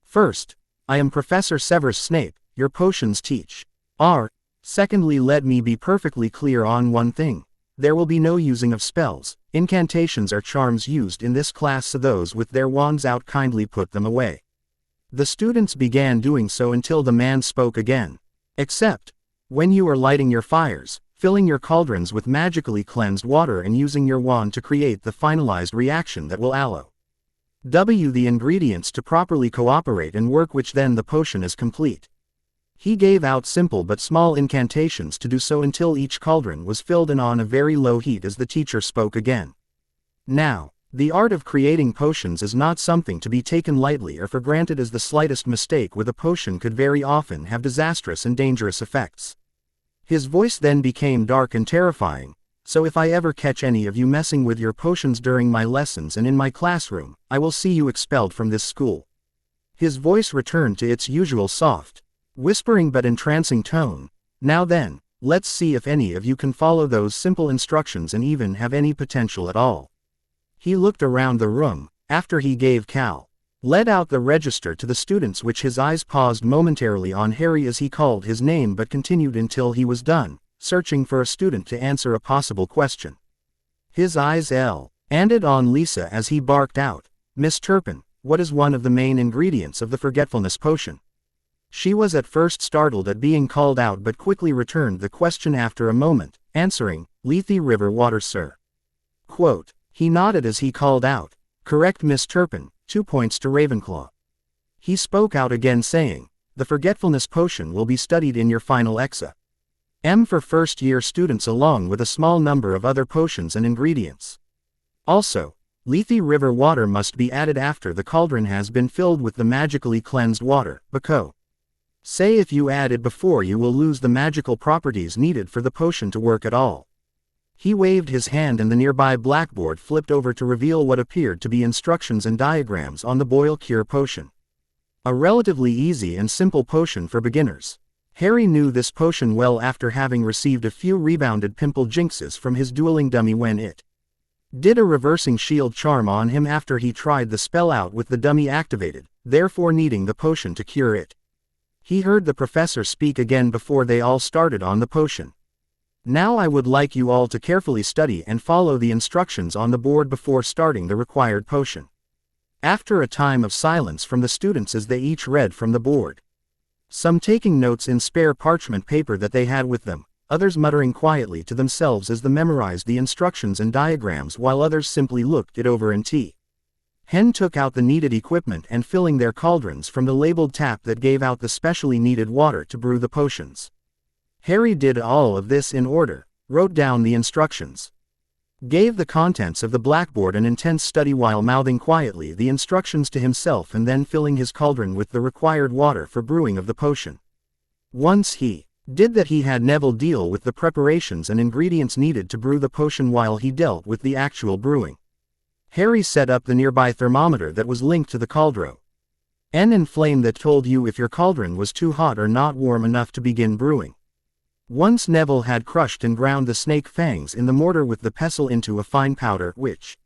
Speaker 1: "First, I am Professor Severus Snape, your potions teacher. Secondly, let me be perfectly clear on one thing. There will be no using of spells, incantations or charms used in this class, so those with their wands out kindly put them away." The students began doing so until the man spoke again. "Except when you are lighting your fires, filling your cauldrons with magically cleansed water and using your wand to create the finalized reaction that will allow the ingredients to properly cooperate and work, which then the potion is complete." He gave out simple but small incantations to do so until each cauldron was filled and on a very low heat as the teacher spoke again. "Now, the art of creating potions is not something to be taken lightly or for granted, as the slightest mistake with a potion could very often have disastrous and dangerous effects." His voice then became dark and terrifying. "So if I ever catch any of you messing with your potions during my lessons and in my classroom, I will see you expelled from this school." His voice returned to its usual soft, whispering but entrancing tone. "Now then, let's see if any of you can follow those simple instructions and even have any potential at all." He looked around the room, after he gave led out the register to the students, which his eyes paused momentarily on Harry as he called his name but continued until he was done, searching for a student to answer a possible question. His eyes landed on Lisa as he barked out, "Miss Turpin, what is one of the main ingredients of the forgetfulness potion?" She was at first startled at being called out but quickly returned the question after a moment, answering, "Lethe River water, sir." He nodded as he called out, "Correct, Miss Turpin, 2 points to Ravenclaw." He spoke out again saying, "The forgetfulness potion will be studied in your final exam for first-year students along with a small number of other potions and ingredients. Also, Lethe River water must be added after the cauldron has been filled with the magically cleansed water, because say if you add it before, you will lose the magical properties needed for the potion to work at all." He waved his hand and the nearby blackboard flipped over to reveal what appeared to be instructions and diagrams on the Boil Cure potion. A relatively easy and simple potion for beginners. Harry knew this potion well after having received a few rebounded pimple jinxes from his dueling dummy when it did a reversing shield charm on him after he tried the spell out with the dummy activated, therefore needing the potion to cure it. He heard the professor speak again before they all started on the potion. Now I would like you all to carefully study and follow the instructions on the board before starting the required potion." After a time of silence from the students as they each read from the board, some taking notes in spare parchment paper that they had with them, others muttering quietly to themselves as they memorized the instructions and diagrams, while others simply looked it over in Hen took out the needed equipment and filling their cauldrons from the labeled tap that gave out the specially needed water to brew the potions. Harry did all of this in order, wrote down the instructions, gave the contents of the blackboard an intense study while mouthing quietly the instructions to himself, and then filling his cauldron with the required water for brewing of the potion. Once he did that, he had Neville deal with the preparations and ingredients needed to brew the potion while he dealt with the actual brewing. Harry set up the nearby thermometer that was linked to the cauldron and flame that told you if your cauldron was too hot or not warm enough to begin brewing. Once Neville had crushed and ground the snake fangs in the mortar with the pestle into a fine powder, which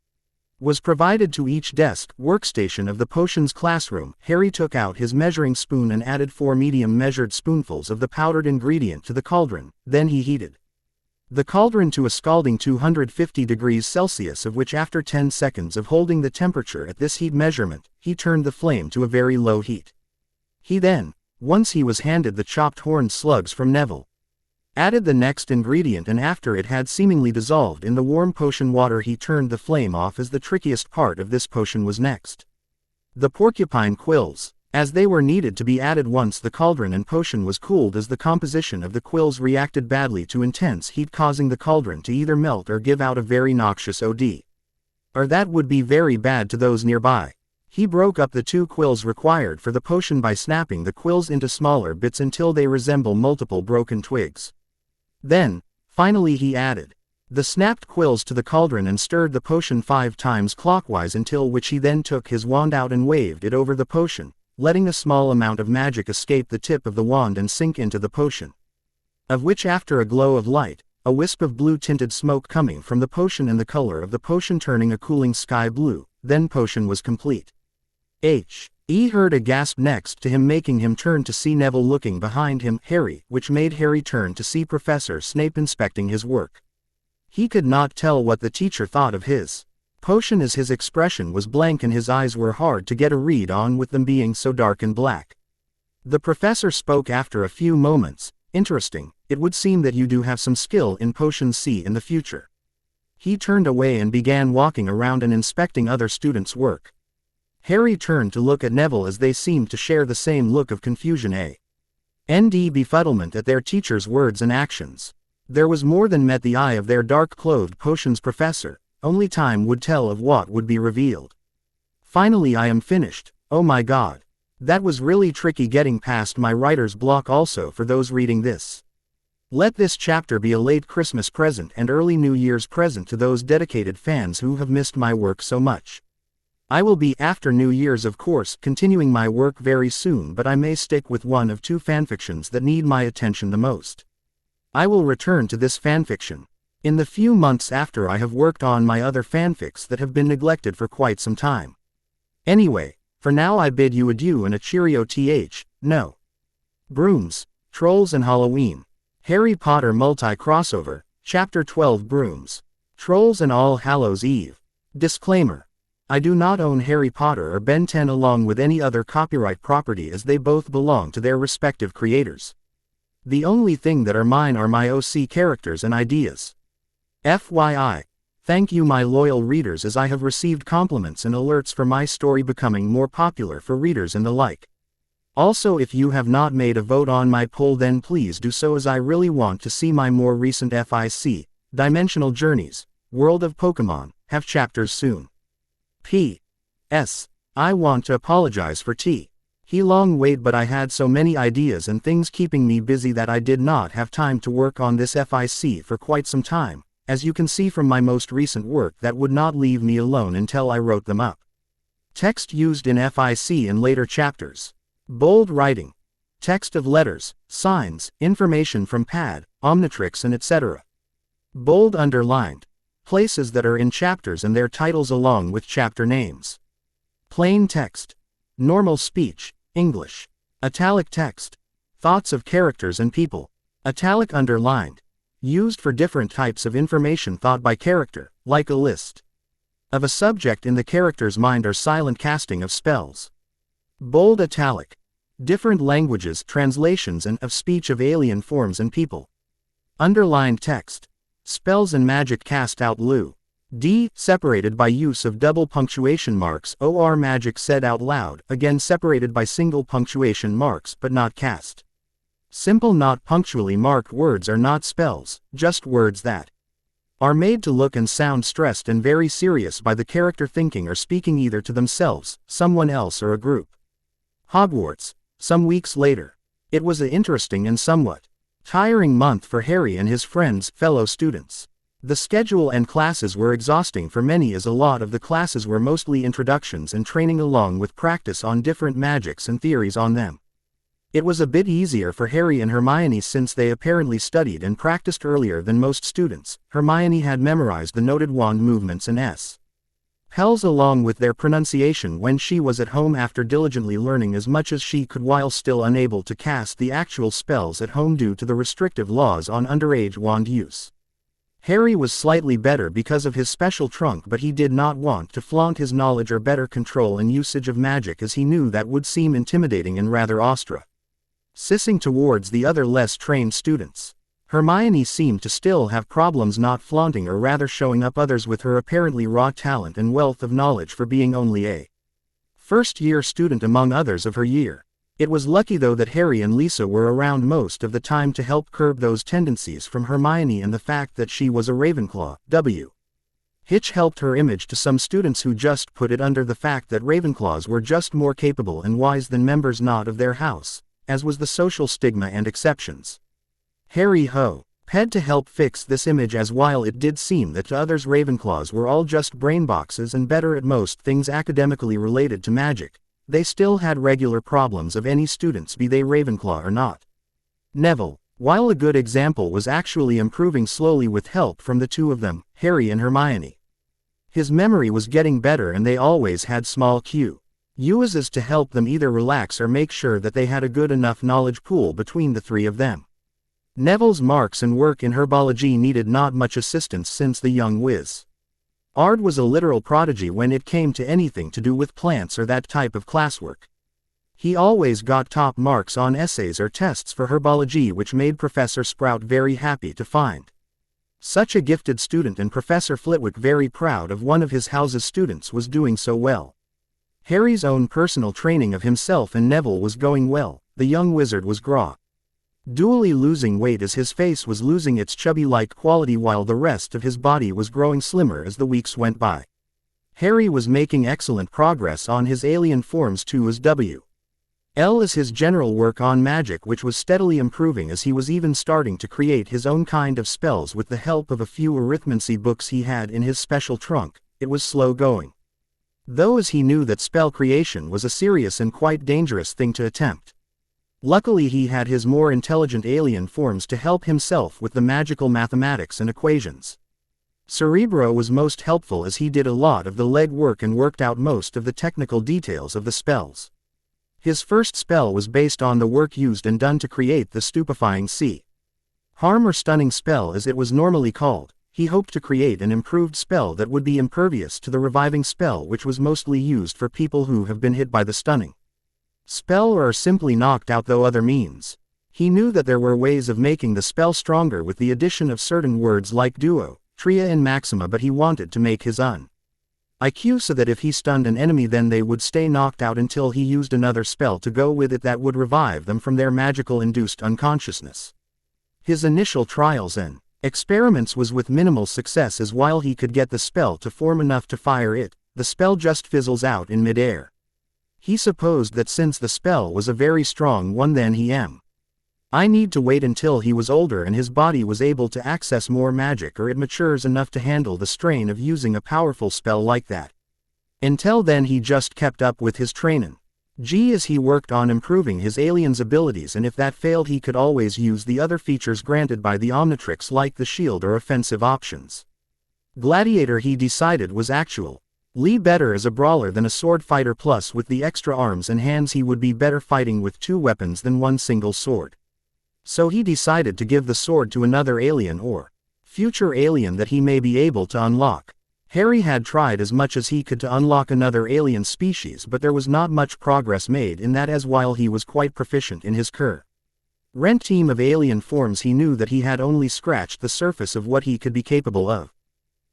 Speaker 1: was provided to each desk workstation of the potions classroom, Harry took out his measuring spoon and added 4 medium measured spoonfuls of the powdered ingredient to the cauldron. Then he heated the cauldron to a scalding 250 degrees Celsius, of which after 10 seconds of holding the temperature at this heat measurement, he turned the flame to a very low heat. He then, once he was handed the chopped horned slugs from Neville, added the next ingredient, and after it had seemingly dissolved in the warm potion water, he turned the flame off, as the trickiest part of this potion was next. The porcupine quills, as they were needed to be added once the cauldron and potion was cooled, as the composition of the quills reacted badly to intense heat, causing the cauldron to either melt or give out a very noxious odor. Or that would be very bad to those nearby. He broke up the 2 quills required for the potion by snapping the quills into smaller bits until they resemble multiple broken twigs. Then, finally, he added the snapped quills to the cauldron and stirred the potion 5 times clockwise, until which he then took his wand out and waved it over the potion, letting a small amount of magic escape the tip of the wand and sink into the potion, of which, after a glow of light, a wisp of blue-tinted smoke coming from the potion and the color of the potion turning a cooling sky blue, then potion was complete. He heard a gasp next to him, making him turn to see Neville looking behind him, Harry, which made Harry turn to see Professor Snape inspecting his work. He could not tell what the teacher thought of his potion, as his expression was blank and his eyes were hard to get a read on, with them being so dark and black. The professor spoke after a few moments. "Interesting, it would seem that you do have some skill in potions C in the future." He turned away and began walking around and inspecting other students' work. Harry turned to look at Neville, as they seemed to share the same look of confusion and befuddlement at their teacher's words and actions. There was more than met the eye of their dark-clothed potions professor. Only time would tell of what would be revealed. "Finally I am finished. Oh my god. That was really tricky getting past my writer's block. Also, for those reading this, let this chapter be a late Christmas present and early New Year's present to those dedicated fans who have missed my work so much. I will be, after New Year's of course, continuing my work very soon, but I may stick with one of 2 fanfictions that need my attention the most. I will return to this fanfiction in the few months after I have worked on my other fanfics that have been neglected for quite some time. Anyway, for now I bid you adieu and a cheerio. No. Brooms, Trolls and Halloween. Harry Potter Multi-Crossover, Chapter 12 Brooms, Trolls and All Hallows Eve. Disclaimer. I do not own Harry Potter or Ben 10 along with any other copyright property, as they both belong to their respective creators. The only thing that are mine are my OC characters and ideas. FYI. Thank you, my loyal readers, as I have received compliments and alerts for my story becoming more popular for readers and the like. Also, if you have not made a vote on my poll, then please do so, as I really want to see my more recent FIC, Dimensional Journeys, World of Pokemon, have chapters soon. P.S. I want to apologize for long wait, but I had so many ideas and things keeping me busy that I did not have time to work on this FIC for quite some time, as you can see from my most recent work that would not leave me alone until I wrote them up. Text used in FIC in later chapters. Bold writing. Text of letters, signs, information from pad, Omnitrix and etc. Bold underlined. Places that are in chapters and their titles along with chapter names. Plain text. Normal speech, English. Italic text. Thoughts of characters and people. Italic underlined. used for different types of information thought by character, like a list of a subject in the character's mind or silent casting of spells. Bold italic. Different languages, translations and of speech of alien forms and people. Underlined text. Spells and magic cast out lieu. D. Separated by use of double punctuation marks or magic said out loud, again separated by single punctuation marks but not cast. Simple not punctually marked words are not spells, just words that are made to look and sound stressed and very serious by the character thinking or speaking either to themselves, someone else or a group. Hogwarts. Some weeks later. It was an interesting and somewhat tiring month for Harry and his friends, fellow students. The schedule and classes were exhausting for many as a lot of the classes were mostly introductions and training along with practice on different magics and theories on them. It was a bit easier for Harry and Hermione since they apparently studied and practiced earlier than most students. Hermione had memorized the noted wand movements and spells along with their pronunciation when she was at home after diligently learning as much as she could while still unable to cast the actual spells at home due to the restrictive laws on underage wand use. Harry was slightly better because of his special trunk, but he did not want to flaunt his knowledge or better control and usage of magic as he knew that would seem intimidating and rather ostracizing towards the other less trained students. Hermione seemed to still have problems not flaunting or rather showing up others with her apparently raw talent and wealth of knowledge for being only a first-year student among others of her year. It was lucky though that Harry and Lisa were around most of the time to help curb those tendencies from Hermione, and the fact that she was a Ravenclaw, Hitch helped her image to some students who just put it under the fact that Ravenclaws were just more capable and wise than members not of their house, as was the social stigma and exceptions. Harry had to help fix this image, as while it did seem that to others Ravenclaws were all just brainboxes and better at most things academically related to magic, they still had regular problems of any students, be they Ravenclaw or not. Neville, while a good example, was actually improving slowly with help from the two of them, Harry and Hermione. His memory was getting better and they always had small cues to help them either relax or make sure that they had a good enough knowledge pool between the three of them. Neville's marks and work in herbology needed not much assistance since the young Wizard was a literal prodigy when it came to anything to do with plants or that type of classwork. He always got top marks on essays or tests for herbology, which made Professor Sprout very happy to find such a gifted student, and Professor Flitwick very proud of one of his house's students was doing so well. Harry's own personal training of himself and Neville was going well. The young wizard was gradually losing weight as his face was losing its chubby-like quality while the rest of his body was growing slimmer as the weeks went by. Harry was making excellent progress on his alien forms too, as well as his general work on magic, which was steadily improving as he was even starting to create his own kind of spells with the help of a few arithmancy books he had in his special trunk. It was slow going, though, as he knew that spell creation was a serious and quite dangerous thing to attempt. Luckily he had his more intelligent alien forms to help himself with the magical mathematics and equations. Cerebro was most helpful as he did a lot of the leg work and worked out most of the technical details of the spells. His first spell was based on the work used and done to create the stupefying harm or stunning spell as it was normally called. He hoped to create an improved spell that would be impervious to the reviving spell, which was mostly used for people who have been hit by the stunning spell or are simply knocked out, though other means. He knew that there were ways of making the spell stronger with the addition of certain words like duo, tria and maxima, but he wanted to make his IQ so that if he stunned an enemy then they would stay knocked out until he used another spell to go with it that would revive them from their magical induced unconsciousness. His initial trials and experiments was with minimal success, as while he could get the spell to form enough to fire it, the spell just fizzles out in midair. He supposed that since the spell was a very strong one then I need to wait until he was older and his body was able to access more magic, or it matures enough to handle the strain of using a powerful spell like that. Until then he just kept up with his trainin' as he worked on improving his alien's abilities, and if that failed he could always use the other features granted by the Omnitrix like the shield or offensive options. Gladiator he decided was actually better as a brawler than a sword fighter, plus with the extra arms and hands he would be better fighting with two weapons than one single sword. So he decided to give the sword to another alien or future alien that he may be able to unlock. Harry had tried as much as he could to unlock another alien species, but there was not much progress made in that, as while he was quite proficient in his current team of alien forms, he knew that he had only scratched the surface of what he could be capable of.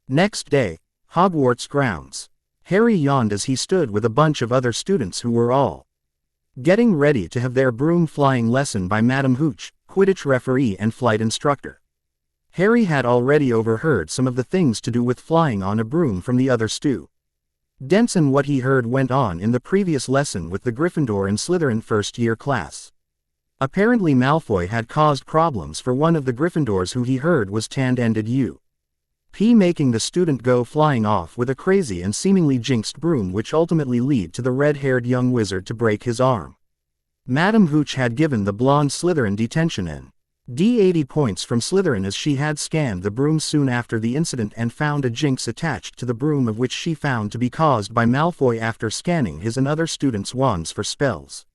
Speaker 1: Next day, Hogwarts grounds. Harry yawned as he stood with a bunch of other students who were all getting ready to have their broom flying lesson by Madam Hooch, Quidditch referee and flight instructor. Harry had already overheard some of the things to do with flying on a broom from the other students, and what he heard went on in the previous lesson with the Gryffindor and Slytherin first-year class. Apparently Malfoy had caused problems for one of the Gryffindors who he heard was tand-ended U.P. making the student go flying off with a crazy and seemingly jinxed broom, which ultimately led to the red-haired young wizard to break his arm. Madam Hooch had given the blonde Slytherin detention and D80 points from Slytherin, as she had scanned the broom soon after the incident and found a jinx attached to the broom, of which she found to be caused by Malfoy after scanning his and other students' wands for spells,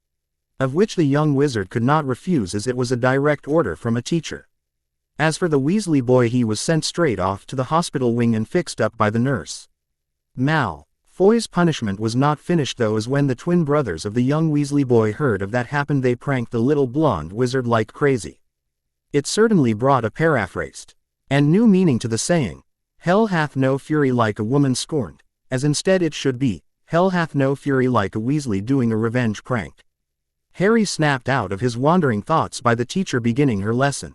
Speaker 1: of which the young wizard could not refuse, as it was a direct order from a teacher. As for the Weasley boy, he was sent straight off to the hospital wing and fixed up by the nurse. Malfoy's punishment was not finished though, as when the twin brothers of the young Weasley boy heard of that happened, they pranked the little blonde wizard like crazy. It certainly brought a paraphrased and new meaning to the saying, "Hell hath no fury like a woman scorned," as instead it should be, "Hell hath no fury like a Weasley doing a revenge prank." Harry snapped out of his wandering thoughts by the teacher beginning her lesson.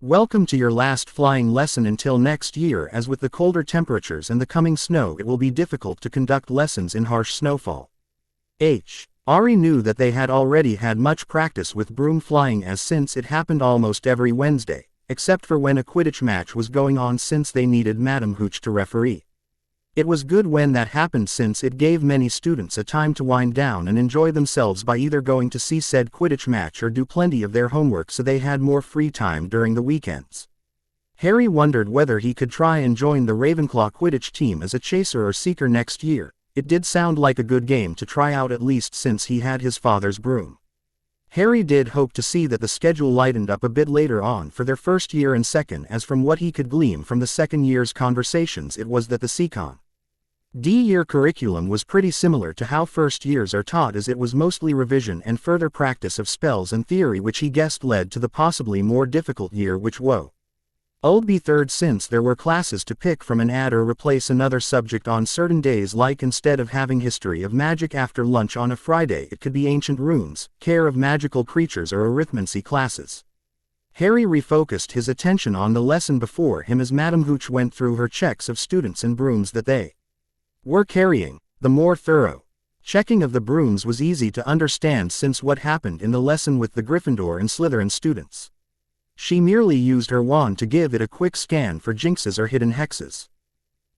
Speaker 1: "Welcome to your last flying lesson until next year, as with the colder temperatures and the coming snow it will be difficult to conduct lessons in harsh snowfall." Ari knew that they had already had much practice with broom flying, as since it happened almost every Wednesday, except for when a Quidditch match was going on, since they needed Madam Hooch to referee. It was good when that happened, since it gave many students a time to wind down and enjoy themselves by either going to see said Quidditch match or do plenty of their homework, so they had more free time during the weekends. Harry wondered whether he could try and join the Ravenclaw Quidditch team as a chaser or seeker next year. It did sound like a good game to try out, at least since he had his father's broom. Harry did hope to see that the schedule lightened up a bit later on for their first year and second, as from what he could glean from the second year's conversations it was that the Second year curriculum was pretty similar to how first years are taught, as it was mostly revision and further practice of spells and theory, which he guessed led to the possibly more difficult year, which would be third, since there were classes to pick from and add or replace another subject on certain days, like instead of having history of magic after lunch on a Friday, it could be ancient runes, care of magical creatures, or arithmancy classes. Harry refocused his attention on the lesson before him as Madam Hooch went through her checks of students and brooms that they were carrying. The more thorough checking of the brooms was easy to understand, since what happened in the lesson with the Gryffindor and Slytherin students. She merely used her wand to give it a quick scan for jinxes or hidden hexes,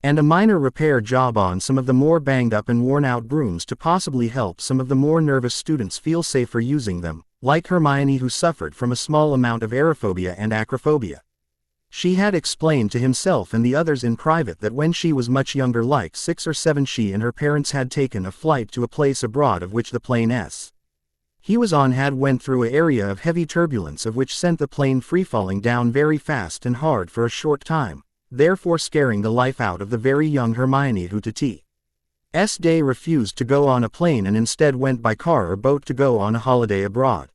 Speaker 1: and a minor repair job on some of the more banged up and worn out brooms to possibly help some of the more nervous students feel safer using them, like Hermione, who suffered from a small amount of aerophobia and acrophobia. She had explained to himself and the others in private that when she was much younger, like 6 or 7, she and her parents had taken a flight to a place abroad, of which the plane he was on had went through an area of heavy turbulence, of which sent the plane free-falling down very fast and hard for a short time, therefore scaring the life out of the very young Hermione, who to T's day refused to go on a plane and instead went by car or boat to go on a holiday abroad.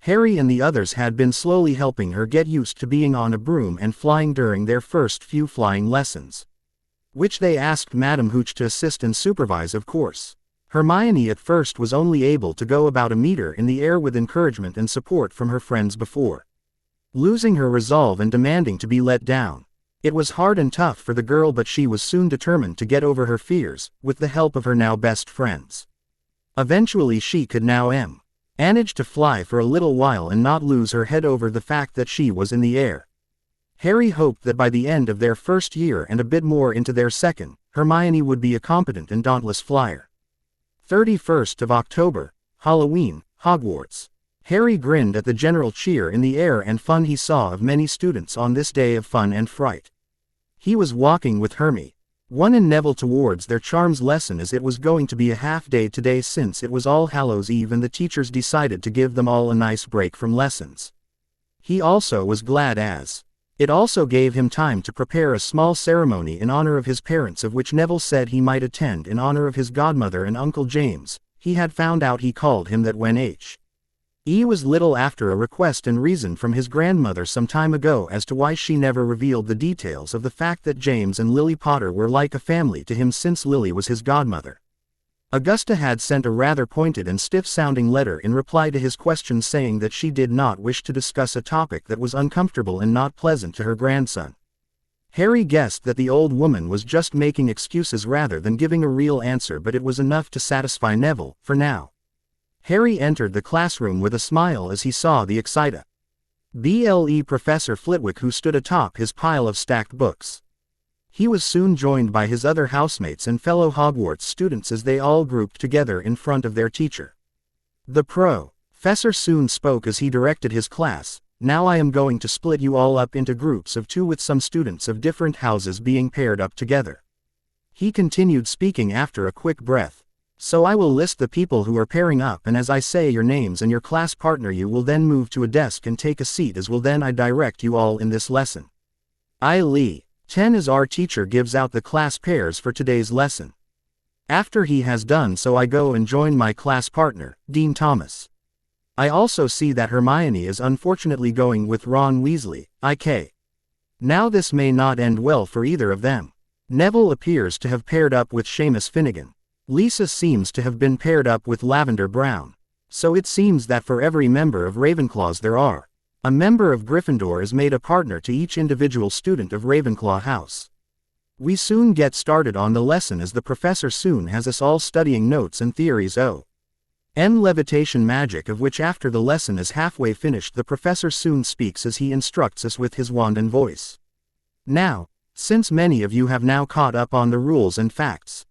Speaker 1: Harry and the others had been slowly helping her get used to being on a broom and flying during their first few flying lessons, which they asked Madam Hooch to assist and supervise, of course. Hermione at first was only able to go about a meter in the air with encouragement and support from her friends before losing her resolve and demanding to be let down. It was hard and tough for the girl, but she was soon determined to get over her fears, with the help of her now best friends. Eventually she could now manage to fly for a little while and not lose her head over the fact that she was in the air. Harry hoped that by the end of their first year and a bit more into their second, Hermione would be a competent and dauntless flyer. 31st of October, Halloween, Hogwarts. Harry grinned at the general cheer in the air and fun he saw of many students on this day of fun and fright. He was walking with Hermione and Neville towards their charms lesson, as it was going to be a half-day today since it was All Hallows Eve and the teachers decided to give them all a nice break from lessons. He also was glad as it also gave him time to prepare a small ceremony in honor of his parents, of which Neville said he might attend in honor of his godmother and Uncle James. He had found out he called him that when He was little after a request and reason from his grandmother some time ago as to why she never revealed the details of the fact that James and Lily Potter were like a family to him since Lily was his godmother. Augusta had sent a rather pointed and stiff-sounding letter in reply to his question, saying that she did not wish to discuss a topic that was uncomfortable and not pleasant to her grandson. Harry guessed that the old woman was just making excuses rather than giving a real answer, but it was enough to satisfy Neville, for now. Harry entered the classroom with a smile as he saw the excited Professor Flitwick, who stood atop his pile of stacked books. He was soon joined by his other housemates and fellow Hogwarts students as they all grouped together in front of their teacher. The professor soon spoke as he directed his class. Now I am going to split you all up into groups of 2 with some students of different houses being paired up together. He continued speaking after a quick breath. So I will list the people who are pairing up, and as I say your names and your class partner, you will then move to a desk and take a seat, as will then I direct you all in this lesson. Lee 10 as our teacher gives out the class pairs for today's lesson. After he has done so, I go and join my class partner, Dean Thomas. I also see that Hermione is unfortunately going with Ron Weasley, IK. Now this may not end well for either of them. Neville appears to have paired up with Seamus Finnegan. Lisa seems to have been paired up with Lavender Brown. So it seems that for every member of Ravenclaws there are a member of Gryffindor is made a partner to each individual student of Ravenclaw House. We soon get started on the lesson as the professor soon has us all studying notes and theories of levitation magic, of which after the lesson is halfway finished the professor soon speaks as he instructs us with his wand and voice. Now, since many of you have now caught up on the rules and facts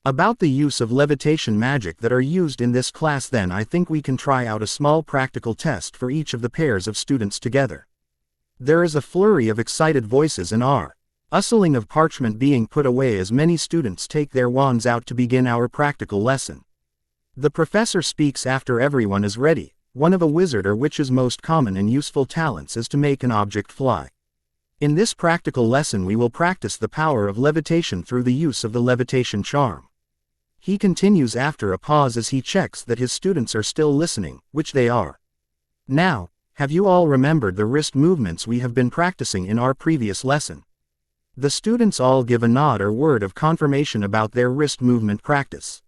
Speaker 1: about the use of levitation magic that are used in this class, then I think we can try out a small practical test for each of the pairs of students together. There is a flurry of excited voices and rustling of parchment being put away as many students take their wands out to begin our practical lesson. The professor speaks after everyone is ready. One of a wizard or witch's most common and useful talents is to make an object fly. In this practical lesson we will practice the power of levitation through the use of the levitation charm. He continues after a pause as he checks that his students are still listening, which they are. Now, have you all remembered the wrist movements we have been practicing in our previous lesson? The students all give a nod or word of confirmation about their wrist movement practice.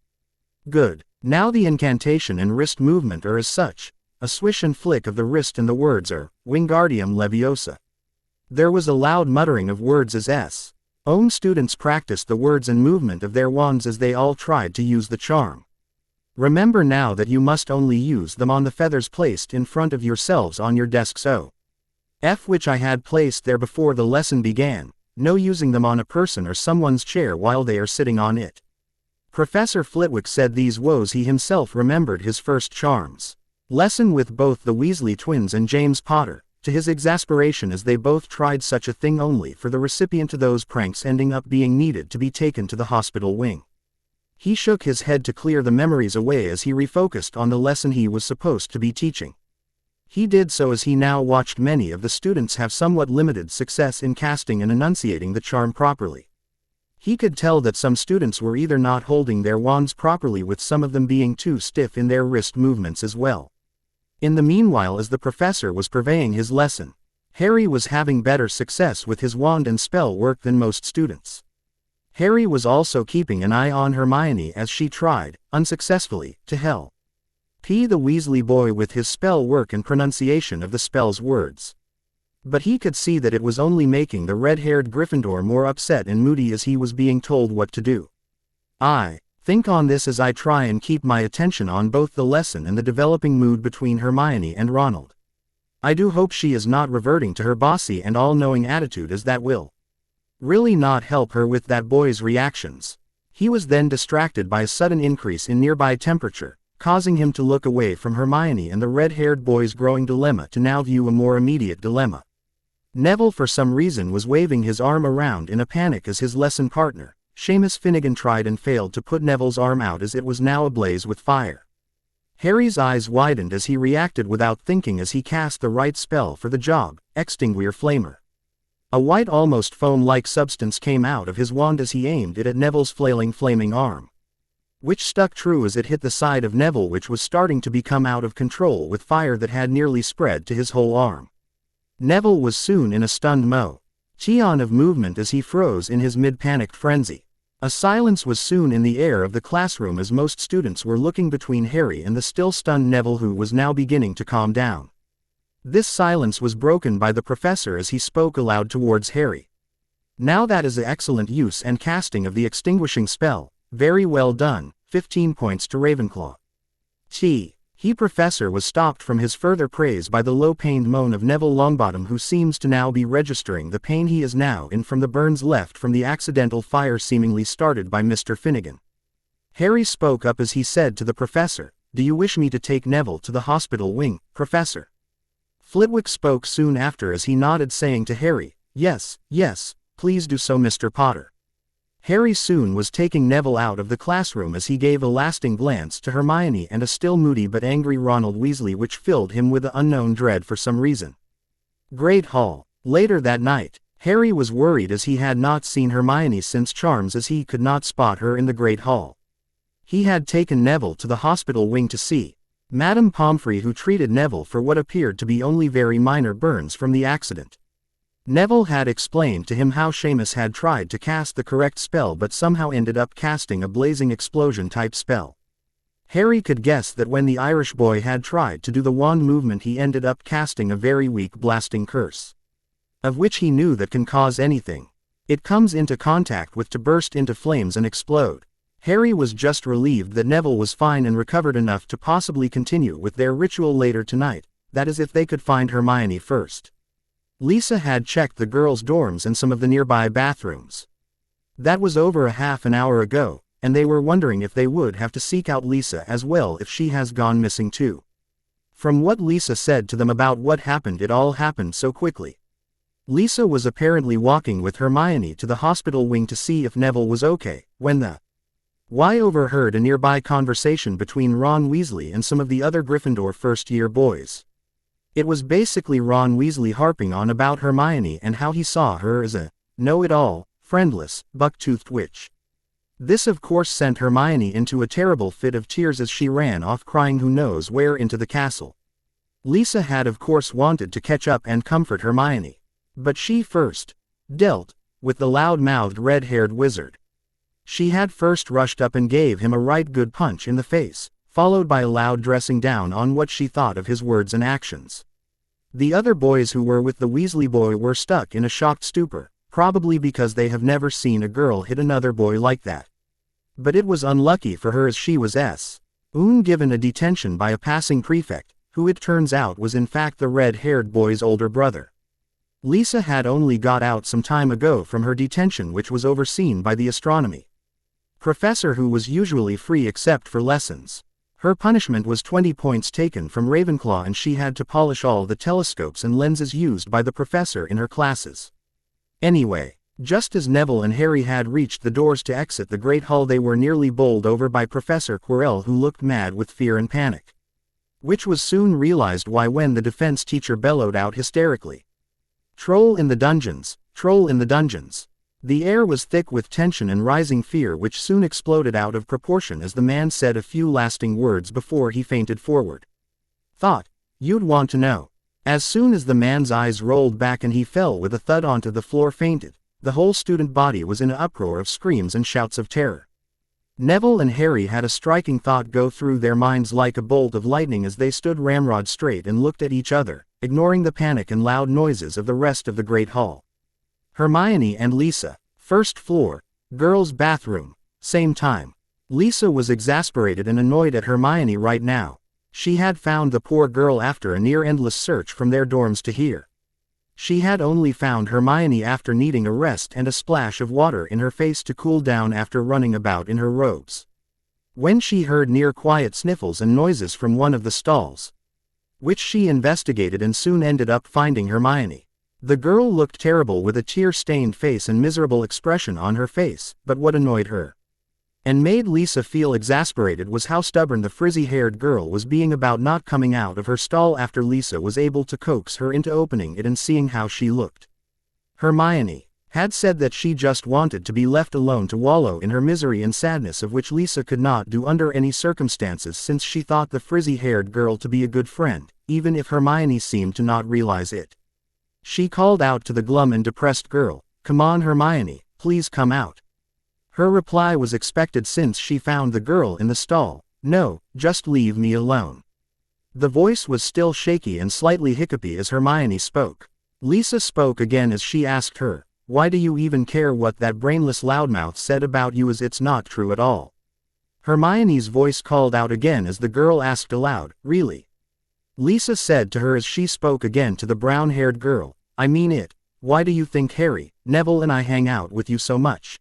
Speaker 1: Good. Now the incantation and wrist movement are as such: a swish and flick of the wrist, and the words are Wingardium Leviosa. There was a loud muttering of words as own students practiced the words and movement of their wands as they all tried to use the charm. Remember now that you must only use them on the feathers placed in front of yourselves on your desks which I had placed there before the lesson began. No using them on a person or someone's chair while they are sitting on it. Professor Flitwick said these woes he himself remembered his first charms lesson with both the Weasley twins and James Potter, to his exasperation, as they both tried such a thing only for the recipient to those pranks ending up being needed to be taken to the hospital wing. He shook his head to clear the memories away as he refocused on the lesson he was supposed to be teaching. He did so as he now watched many of the students have somewhat limited success in casting and enunciating the charm properly. He could tell that some students were either not holding their wands properly, with some of them being too stiff in their wrist movements as well. In the meanwhile, as the professor was purveying his lesson, Harry was having better success with his wand and spell work than most students. Harry was also keeping an eye on Hermione as she tried, unsuccessfully, to help the Weasley boy with his spell work and pronunciation of the spell's words. But he could see that it was only making the red-haired Gryffindor more upset and moody as he was being told what to do. I think on this as I try and keep my attention on both the lesson and the developing mood between Hermione and Ronald. I do hope she is not reverting to her bossy and all-knowing attitude, as that will really not help her with that boy's reactions. He was then distracted by a sudden increase in nearby temperature, causing him to look away from Hermione and the red-haired boy's growing dilemma to now view a more immediate dilemma. Neville for some reason was waving his arm around in a panic as his lesson partner, Seamus Finnegan, tried and failed to put Neville's arm out as it was now ablaze with fire. Harry's eyes widened as he reacted without thinking as he cast the right spell for the job, Extinguer Flamer. A white almost foam-like substance came out of his wand as he aimed it at Neville's flailing flaming arm, which stuck true as it hit the side of Neville, which was starting to become out of control with fire that had nearly spread to his whole arm. Neville was soon in a stunned motion of movement as he froze in his mid-panicked frenzy. A silence was soon in the air of the classroom as most students were looking between Harry and the still stunned Neville, who was now beginning to calm down. This silence was broken by the professor as he spoke aloud towards Harry. "Now that is an excellent use and casting of the extinguishing spell. Very well done, 15 points to Ravenclaw." Professor was stopped from his further praise by the low-pained moan of Neville Longbottom, who seems to now be registering the pain he is now in from the burns left from the accidental fire seemingly started by Mr. Finnegan. Harry spoke up as he said to the professor, "Do you wish me to take Neville to the hospital wing, Professor?" Flitwick spoke soon after as he nodded, saying to Harry, yes, please do so, Mr. Potter." Harry soon was taking Neville out of the classroom as he gave a lasting glance to Hermione and a still moody but angry Ronald Weasley, which filled him with an unknown dread for some reason. Great Hall. Later that night, Harry was worried as he had not seen Hermione since Charms, as he could not spot her in the Great Hall. He had taken Neville to the hospital wing to see Madame Pomfrey, who treated Neville for what appeared to be only very minor burns from the accident. Neville had explained to him how Seamus had tried to cast the correct spell but somehow ended up casting a blazing explosion-type spell. Harry could guess that when the Irish boy had tried to do the wand movement, he ended up casting a very weak blasting curse, of which he knew that can cause anything it comes into contact with to burst into flames and explode. Harry was just relieved that Neville was fine and recovered enough to possibly continue with their ritual later tonight, that is if they could find Hermione first. Lisa had checked the girls' dorms and some of the nearby bathrooms. That was over a half an hour ago, and they were wondering if they would have to seek out Lisa as well if she has gone missing too. From what Lisa said to them about what happened, it all happened so quickly. Lisa was apparently walking with Hermione to the hospital wing to see if Neville was okay, when the Y overheard a nearby conversation between Ron Weasley and some of the other Gryffindor first-year boys. It was basically Ron Weasley harping on about Hermione and how he saw her as a know-it-all, friendless, buck-toothed witch. This of course sent Hermione into a terrible fit of tears as she ran off crying who knows where into the castle. Lisa had of course wanted to catch up and comfort Hermione, but she first dealt with the loud-mouthed red-haired wizard. She had first rushed up and gave him a right good punch in the face, followed by a loud dressing down on what she thought of his words and actions. The other boys who were with the Weasley boy were stuck in a shocked stupor, probably because they have never seen a girl hit another boy like that. But it was unlucky for her as she was given a detention by a passing prefect, who it turns out was in fact the red-haired boy's older brother. Lisa had only got out some time ago from her detention, which was overseen by the astronomy professor, who was usually free except for lessons. Her punishment was 20 points taken from Ravenclaw, and she had to polish all the telescopes and lenses used by the professor in her classes. Anyway, just as Neville and Harry had reached the doors to exit the Great Hall, they were nearly bowled over by Professor Quirrell, who looked mad with fear and panic. Which was soon realized why when the defense teacher bellowed out hysterically, "Troll in the dungeons! Troll in the dungeons!" The air was thick with tension and rising fear, which soon exploded out of proportion as the man said a few lasting words before he fainted forward. "Thought you'd want to know." As soon as the man's eyes rolled back and he fell with a thud onto the floor fainted, the whole student body was in an uproar of screams and shouts of terror. Neville and Harry had a striking thought go through their minds like a bolt of lightning as they stood ramrod straight and looked at each other, ignoring the panic and loud noises of the rest of the Great Hall. Hermione and Lisa. First floor, girls' bathroom, same time. Lisa was exasperated and annoyed at Hermione right now. She had found the poor girl after a near-endless search from their dorms to here. She had only found Hermione after needing a rest and a splash of water in her face to cool down after running about in her robes. When she heard near-quiet sniffles and noises from one of the stalls, which she investigated and soon ended up finding Hermione. The girl looked terrible with a tear-stained face and miserable expression on her face, but what annoyed her and made Lisa feel exasperated was how stubborn the frizzy-haired girl was being about not coming out of her stall after Lisa was able to coax her into opening it and seeing how she looked. Hermione had said that she just wanted to be left alone to wallow in her misery and sadness, of which Lisa could not do under any circumstances, since she thought the frizzy-haired girl to be a good friend, even if Hermione seemed to not realize it. She called out to the glum and depressed girl, "Come on, Hermione, please come out." Her reply was expected since she found the girl in the stall. "No, just leave me alone." The voice was still shaky and slightly hiccupy as Hermione spoke. Lisa spoke again as she asked her, "Why do you even care what that brainless loudmouth said about you, as it's not true at all?" Hermione's voice called out again as the girl asked aloud, "Really?" Lisa said to her as she spoke again to the brown-haired girl, "I mean it. Why do you think Harry, Neville and I hang out with you so much?"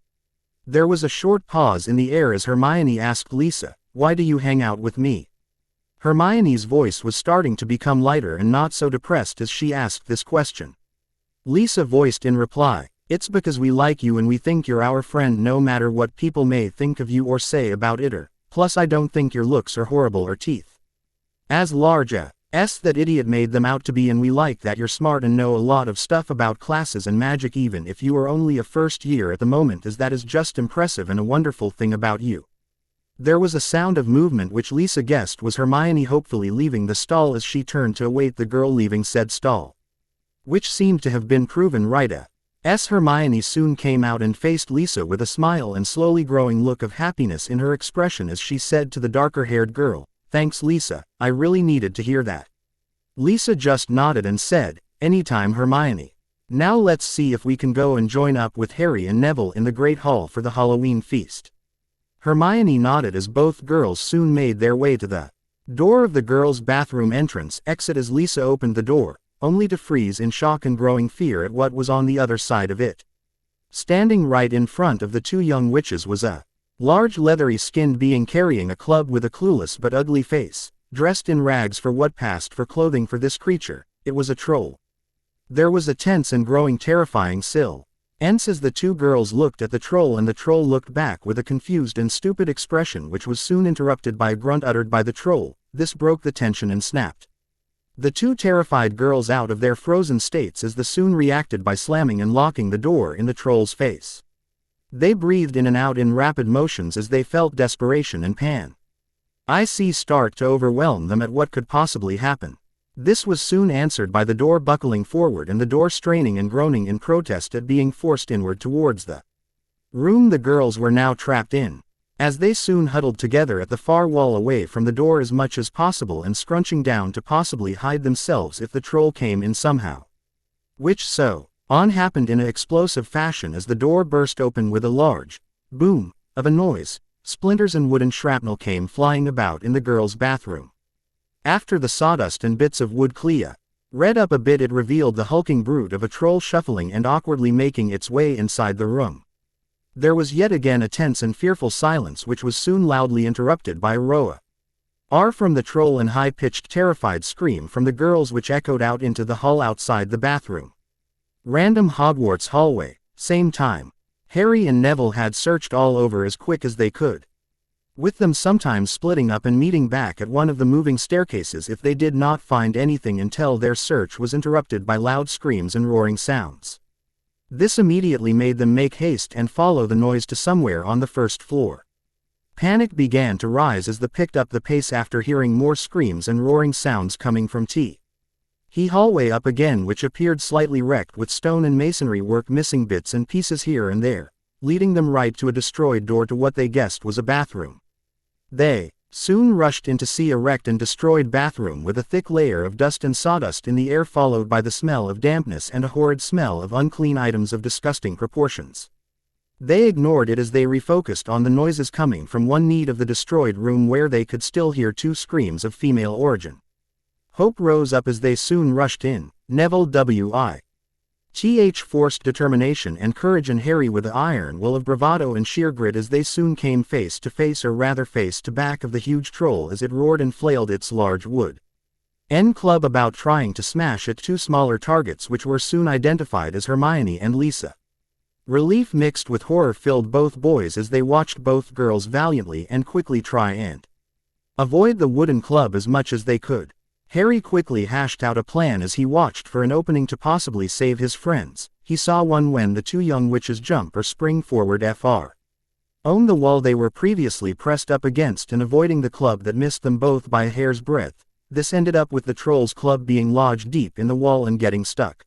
Speaker 1: There was a short pause in the air as Hermione asked Lisa, "Why do you hang out with me?" Hermione's voice was starting to become lighter and not so depressed as she asked this question. Lisa voiced in reply, "It's because we like you and we think you're our friend no matter what people may think of you or say about it, or, plus I don't think your looks are horrible or teeth as large as that idiot made them out to be, and we like that you're smart and know a lot of stuff about classes and magic even if you are only a first year at the moment, as that is just impressive and a wonderful thing about you." There was a sound of movement which Lisa guessed was Hermione hopefully leaving the stall as she turned to await the girl leaving said stall. Which seemed to have been proven right as Hermione soon came out and faced Lisa with a smile and slowly growing look of happiness in her expression as she said to the darker-haired girl, "Thanks Lisa, I really needed to hear that." Lisa just nodded and said, "Anytime Hermione. Now let's see if we can go and join up with Harry and Neville in the Great Hall for the Halloween feast." Hermione nodded as both girls soon made their way to the door of the girls' bathroom entrance exit as Lisa opened the door, only to freeze in shock and growing fear at what was on the other side of it. Standing right in front of the two young witches was a large leathery-skinned being carrying a club with a clueless but ugly face, dressed in rags for what passed for clothing for this creature. It was a troll. There was a tense and growing terrifying silence as the two girls looked at the troll, and the troll looked back with a confused and stupid expression which was soon interrupted by a grunt uttered by the troll. This broke the tension and snapped the two terrified girls out of their frozen states as the soon reacted by slamming and locking the door in the troll's face. They breathed in and out in rapid motions as they felt desperation and panic start to overwhelm them at what could possibly happen. This was soon answered by the door buckling forward and the door straining and groaning in protest at being forced inward towards the room the girls were now trapped in, as they soon huddled together at the far wall away from the door as much as possible and scrunching down to possibly hide themselves if the troll came in somehow. Which so on happened in an explosive fashion as the door burst open with a large boom of a noise. Splinters and wooden shrapnel came flying about in the girls' bathroom. After the sawdust and bits of wood read up a bit, it revealed the hulking brute of a troll shuffling and awkwardly making its way inside the room. There was yet again a tense and fearful silence which was soon loudly interrupted by a roar from the troll and high-pitched terrified scream from the girls which echoed out into the hall outside the bathroom. Random Hogwarts hallway. Same time. Harry and Neville had searched all over as quick as they could, with them sometimes splitting up and meeting back at one of the moving staircases if they did not find anything until their search was interrupted by loud screams and roaring sounds. This immediately made them make haste and follow the noise to somewhere on the first floor. Panic began to rise as they picked up the pace after hearing more screams and roaring sounds coming from the hallway up again, which appeared slightly wrecked with stone and masonry work missing bits and pieces here and there, leading them right to a destroyed door to what they guessed was a bathroom. They soon rushed in to see a wrecked and destroyed bathroom with a thick layer of dust and sawdust in the air, followed by the smell of dampness and a horrid smell of unclean items of disgusting proportions. They ignored it as they refocused on the noises coming from one need of the destroyed room, where they could still hear two screams of female origin. Hope rose up as they soon rushed in. Neville forced determination and courage, and Harry with the iron will of bravado and sheer grit as they soon came face to face, or rather face to back, of the huge troll as it roared and flailed its large wood club about trying to smash at two smaller targets which were soon identified as Hermione and Lisa. Relief mixed with horror filled both boys as they watched both girls valiantly and quickly try and avoid the wooden club as much as they could. Harry quickly hashed out a plan as he watched for an opening to possibly save his friends. He saw one when the two young witches jump or spring forward on the wall they were previously pressed up against and avoiding the club that missed them both by a hair's breadth. This ended up with the troll's club being lodged deep in the wall and getting stuck.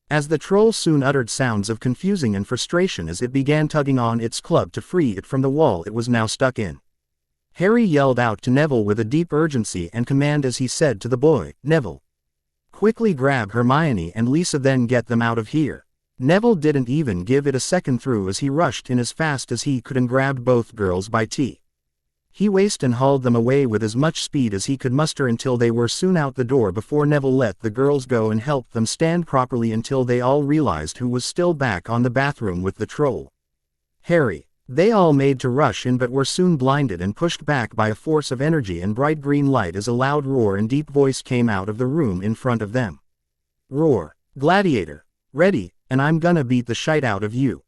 Speaker 1: As the troll soon uttered sounds of confusing and frustration as it began tugging on its club to free it from the wall it was now stuck in. Harry yelled out to Neville with a deep urgency and command as he said to the boy, "Neville, quickly grab Hermione and Lisa, then get them out of here." Neville didn't even give it a second through as he rushed in as fast as he could and grabbed both girls by he waist and hauled them away with as much speed as he could muster until they were soon out the door before Neville let the girls go and helped them stand properly until they all realized who was still back on the bathroom with the troll. Harry. They all made to rush in but were soon blinded and pushed back by a force of energy and bright green light as a loud roar and deep voice came out of the room in front of them. Roar. Gladiator. Ready, and I'm gonna beat the shite out of you.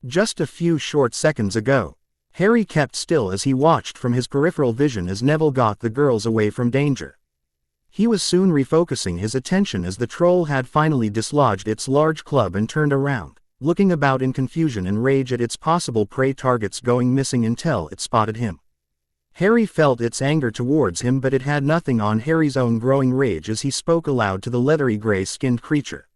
Speaker 1: Just a few short seconds ago. Harry kept still as he watched from his peripheral vision as Neville got the girls away from danger. He was soon refocusing his attention as the troll had finally dislodged its large club and turned around, looking about in confusion and rage at its possible prey targets going missing until it spotted him. Harry felt its anger towards him, but it had nothing on Harry's own growing rage as he spoke aloud to the leathery gray-skinned creature.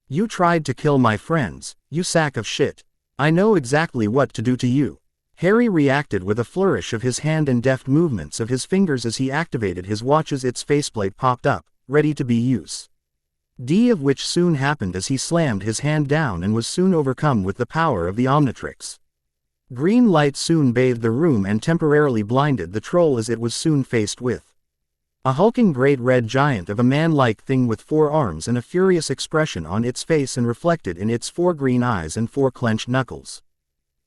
Speaker 1: "You tried to kill my friends, you sack of shit. I know exactly what to do to you." Harry reacted with a flourish of his hand and deft movements of his fingers as he activated his watch as its faceplate popped up, ready to be used. Of which soon happened as he slammed his hand down and was soon overcome with the power of the Omnitrix. Green light soon bathed the room and temporarily blinded the troll as it was soon faced with a hulking great red giant of a man-like thing with 4 arms and a furious expression on its face and reflected in its 4 green eyes and 4 clenched knuckles.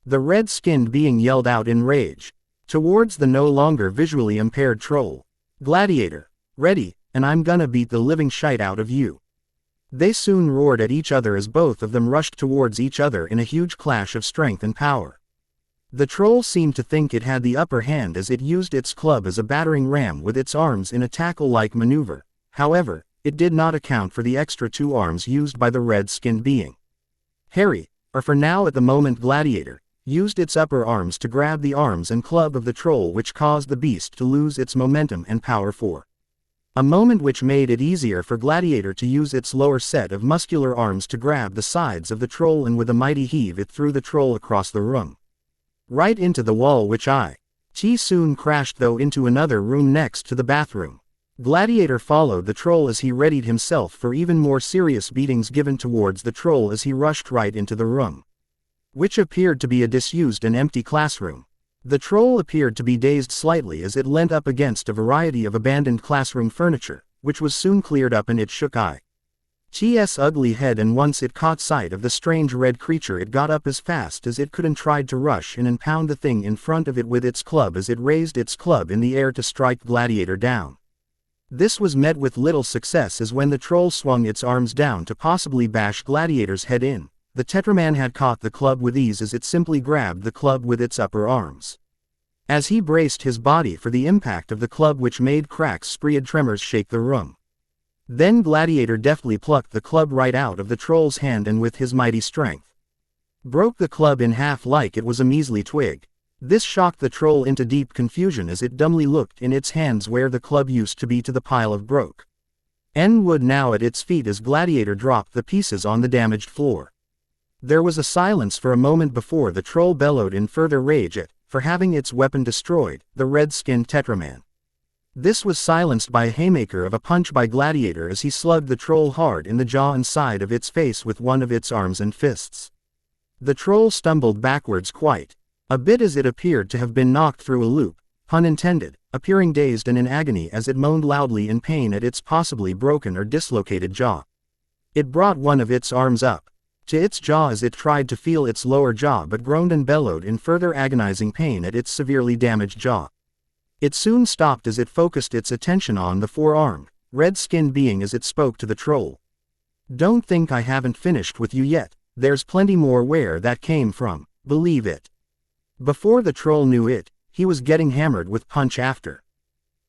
Speaker 1: The red-skinned being yelled out in rage towards the no longer visually impaired troll. "Gladiator. Ready, and I'm gonna beat the living shite out of you." They soon roared at each other as both of them rushed towards each other in a huge clash of strength and power. The troll seemed to think it had the upper hand as it used its club as a battering ram with its arms in a tackle-like maneuver. However, it did not account for the extra 2 arms used by the red-skinned being. Harry, or for now at the moment Gladiator, used its upper arms to grab the arms and club of the troll, which caused the beast to lose its momentum and power for a moment, which made it easier for Gladiator to use its lower set of muscular arms to grab the sides of the troll, and with a mighty heave it threw the troll across the room. Right into the wall, which soon crashed though into another room next to the bathroom. Gladiator followed the troll as he readied himself for even more serious beatings given towards the troll as he rushed right into the room, which appeared to be a disused and empty classroom. The troll appeared to be dazed slightly as it leant up against a variety of abandoned classroom furniture, which was soon cleared up, and it shook its ugly head, and once it caught sight of the strange red creature it got up as fast as it could and tried to rush in and pound the thing in front of it with its club as it raised its club in the air to strike Gladiator down. This was met with little success, as when the troll swung its arms down to possibly bash Gladiator's head in, the Tetraman had caught the club with ease as it simply grabbed the club with its upper arms. As he braced his body for the impact of the club, which made cracks spread tremors shake the room. Then Gladiator deftly plucked the club right out of the troll's hand and with his mighty strength broke the club in half like it was a measly twig. This shocked the troll into deep confusion as it dumbly looked in its hands where the club used to be to the pile of broke wood now at its feet as Gladiator dropped the pieces on the damaged floor. There was a silence for a moment before the troll bellowed in further rage for having its weapon destroyed, the red-skinned Tetraman. This was silenced by a haymaker of a punch by Gladiator as he slugged the troll hard in the jaw and side of its face with one of its arms and fists. The troll stumbled backwards quite a bit as it appeared to have been knocked through a loop, pun intended, appearing dazed and in agony as it moaned loudly in pain at its possibly broken or dislocated jaw. It brought one of its arms up to its jaw as it tried to feel its lower jaw, but groaned and bellowed in further agonizing pain at its severely damaged jaw. It soon stopped as it focused its attention on the 4-armed, red-skinned being as it spoke to the troll. "Don't think I haven't finished with you yet. there's plenty more where that came from, believe it. Before the troll knew it, he was getting hammered with punch after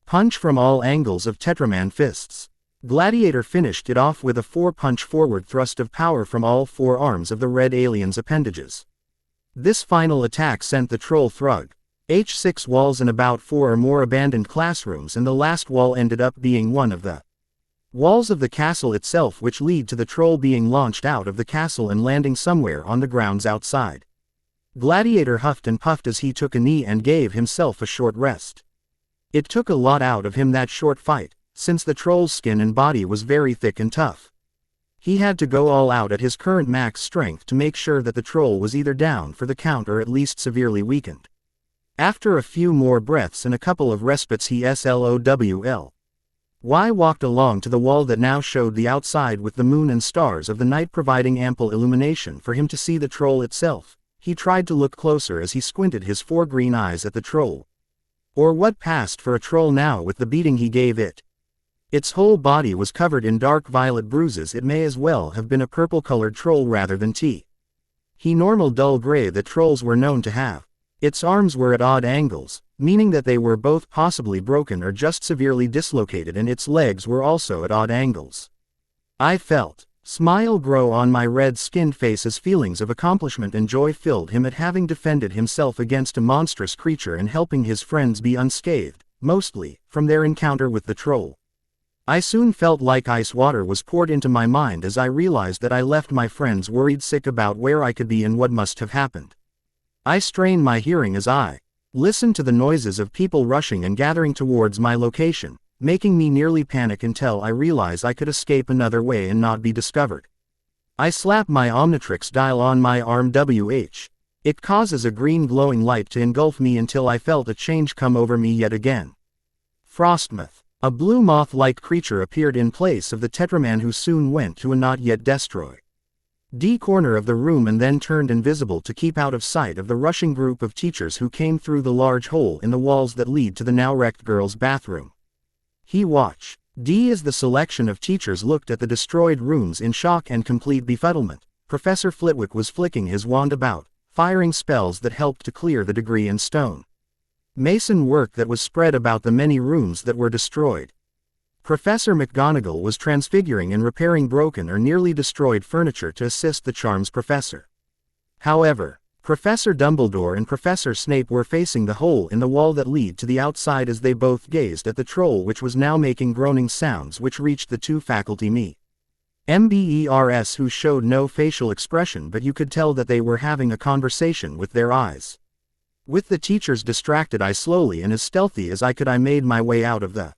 Speaker 1: punch from all angles of Tetraman fists. Gladiator finished it off with a 4-punch forward thrust of power from all 4 arms of the red alien's appendages. This final attack sent the troll through H6 walls and about 4 or more abandoned classrooms, and the last wall ended up being one of the walls of the castle itself, which lead to the troll being launched out of the castle and landing somewhere on the grounds outside. Gladiator huffed and puffed as he took a knee and gave himself a short rest. It took a lot out of him, that short fight, since the troll's skin and body was very thick and tough. He had to go all out at his current max strength to make sure that the troll was either down for the count or at least severely weakened. After a few more breaths and a couple of respites, he slowly walked along to the wall that now showed the outside, with the moon and stars of the night providing ample illumination for him to see the troll itself. He tried to look closer as he squinted his 4 green eyes at the troll. Or what passed for a troll now with the beating he gave it. Its whole body was covered in dark violet bruises. It may as well have been a purple-colored troll rather than normal dull gray that trolls were known to have. Its arms were at odd angles, meaning that they were both possibly broken or just severely dislocated, and its legs were also at odd angles. I felt smile grow on my red-skinned face as feelings of accomplishment and joy filled him at having defended himself against a monstrous creature and helping his friends be unscathed, mostly, from their encounter with the troll. I soon felt like ice water was poured into my mind as I realized that I left my friends worried sick about where I could be and what must have happened. I strained my hearing as I listened to the noises of people rushing and gathering towards my location, making me nearly panic until I realized I could escape another way and not be discovered. I slapped my Omnitrix dial on my arm. It causes a green glowing light to engulf me until I felt a change come over me yet again. Frostmoth. A blue moth-like creature appeared in place of the Tetraman, who soon went to a not yet destroyed corner of the room and then turned invisible to keep out of sight of the rushing group of teachers who came through the large hole in the walls that lead to the now wrecked girls' bathroom. He watched as the selection of teachers looked at the destroyed rooms in shock and complete befuddlement. Professor Flitwick was flicking his wand about, firing spells that helped to clear the debris and stone mason work that was spread about the many rooms that were destroyed. Professor McGonagall was transfiguring and repairing broken or nearly destroyed furniture to assist the charms professor. However, Professor Dumbledore and Professor Snape were facing the hole in the wall that lead to the outside as they both gazed at the troll, which was now making groaning sounds which reached the 2 faculty members, who showed no facial expression, but you could tell that they were having a conversation with their eyes. With the teachers distracted, I slowly and as stealthy as I could made my way out of the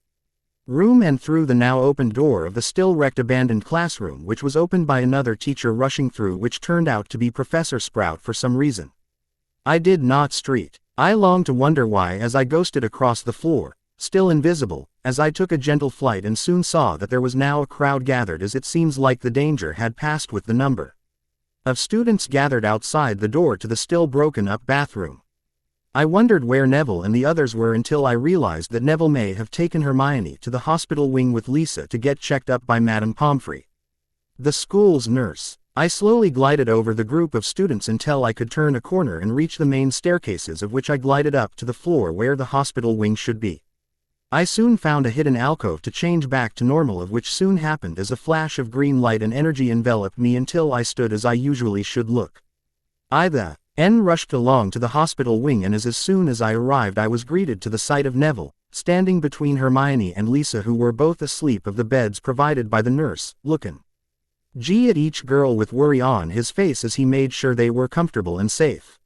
Speaker 1: room and through the now opened door of the still wrecked abandoned classroom, which was opened by another teacher rushing through, which turned out to be Professor Sprout for some reason. I did not street. I longed to wonder why as I ghosted across the floor, still invisible, as I took a gentle flight, and soon saw that there was now a crowd gathered, as it seems like the danger had passed with the number of students gathered outside the door to the still broken up bathroom. I wondered where Neville and the others were until I realized that Neville may have taken Hermione to the hospital wing with Lisa to get checked up by Madame Pomfrey, the school's nurse. I slowly glided over the group of students until I could turn a corner and reach the main staircases, of which I glided up to the floor where the hospital wing should be. I soon found a hidden alcove to change back to normal, of which soon happened as a flash of green light and energy enveloped me until I stood as I usually should look. Rushed along to the hospital wing, and as soon as I arrived I was greeted to the sight of Neville, standing between Hermione and Lisa, who were both asleep of the beds provided by the nurse, looking at each girl with worry on his face as he made sure they were comfortable and safe.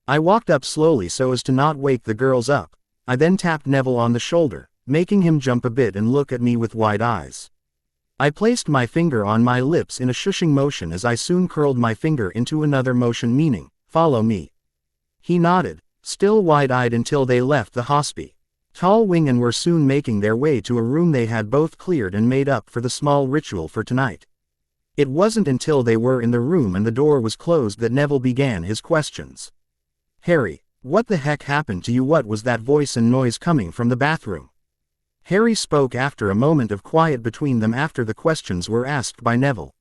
Speaker 1: I walked up slowly so as to not wake the girls up. I then tapped Neville on the shoulder, making him jump a bit and look at me with wide eyes. I placed my finger on my lips in a shushing motion as I soon curled my finger into another motion, meaning, "Follow me." He nodded, still wide-eyed, until they left the hospital wing and were soon making their way to a room they had both cleared and made up for the small ritual for tonight. It wasn't until they were in the room and the door was closed that Neville began his questions. "Harry, what the heck happened to you? What was that voice and noise coming from the bathroom?" Harry spoke after a moment of quiet between them after the questions were asked by Neville.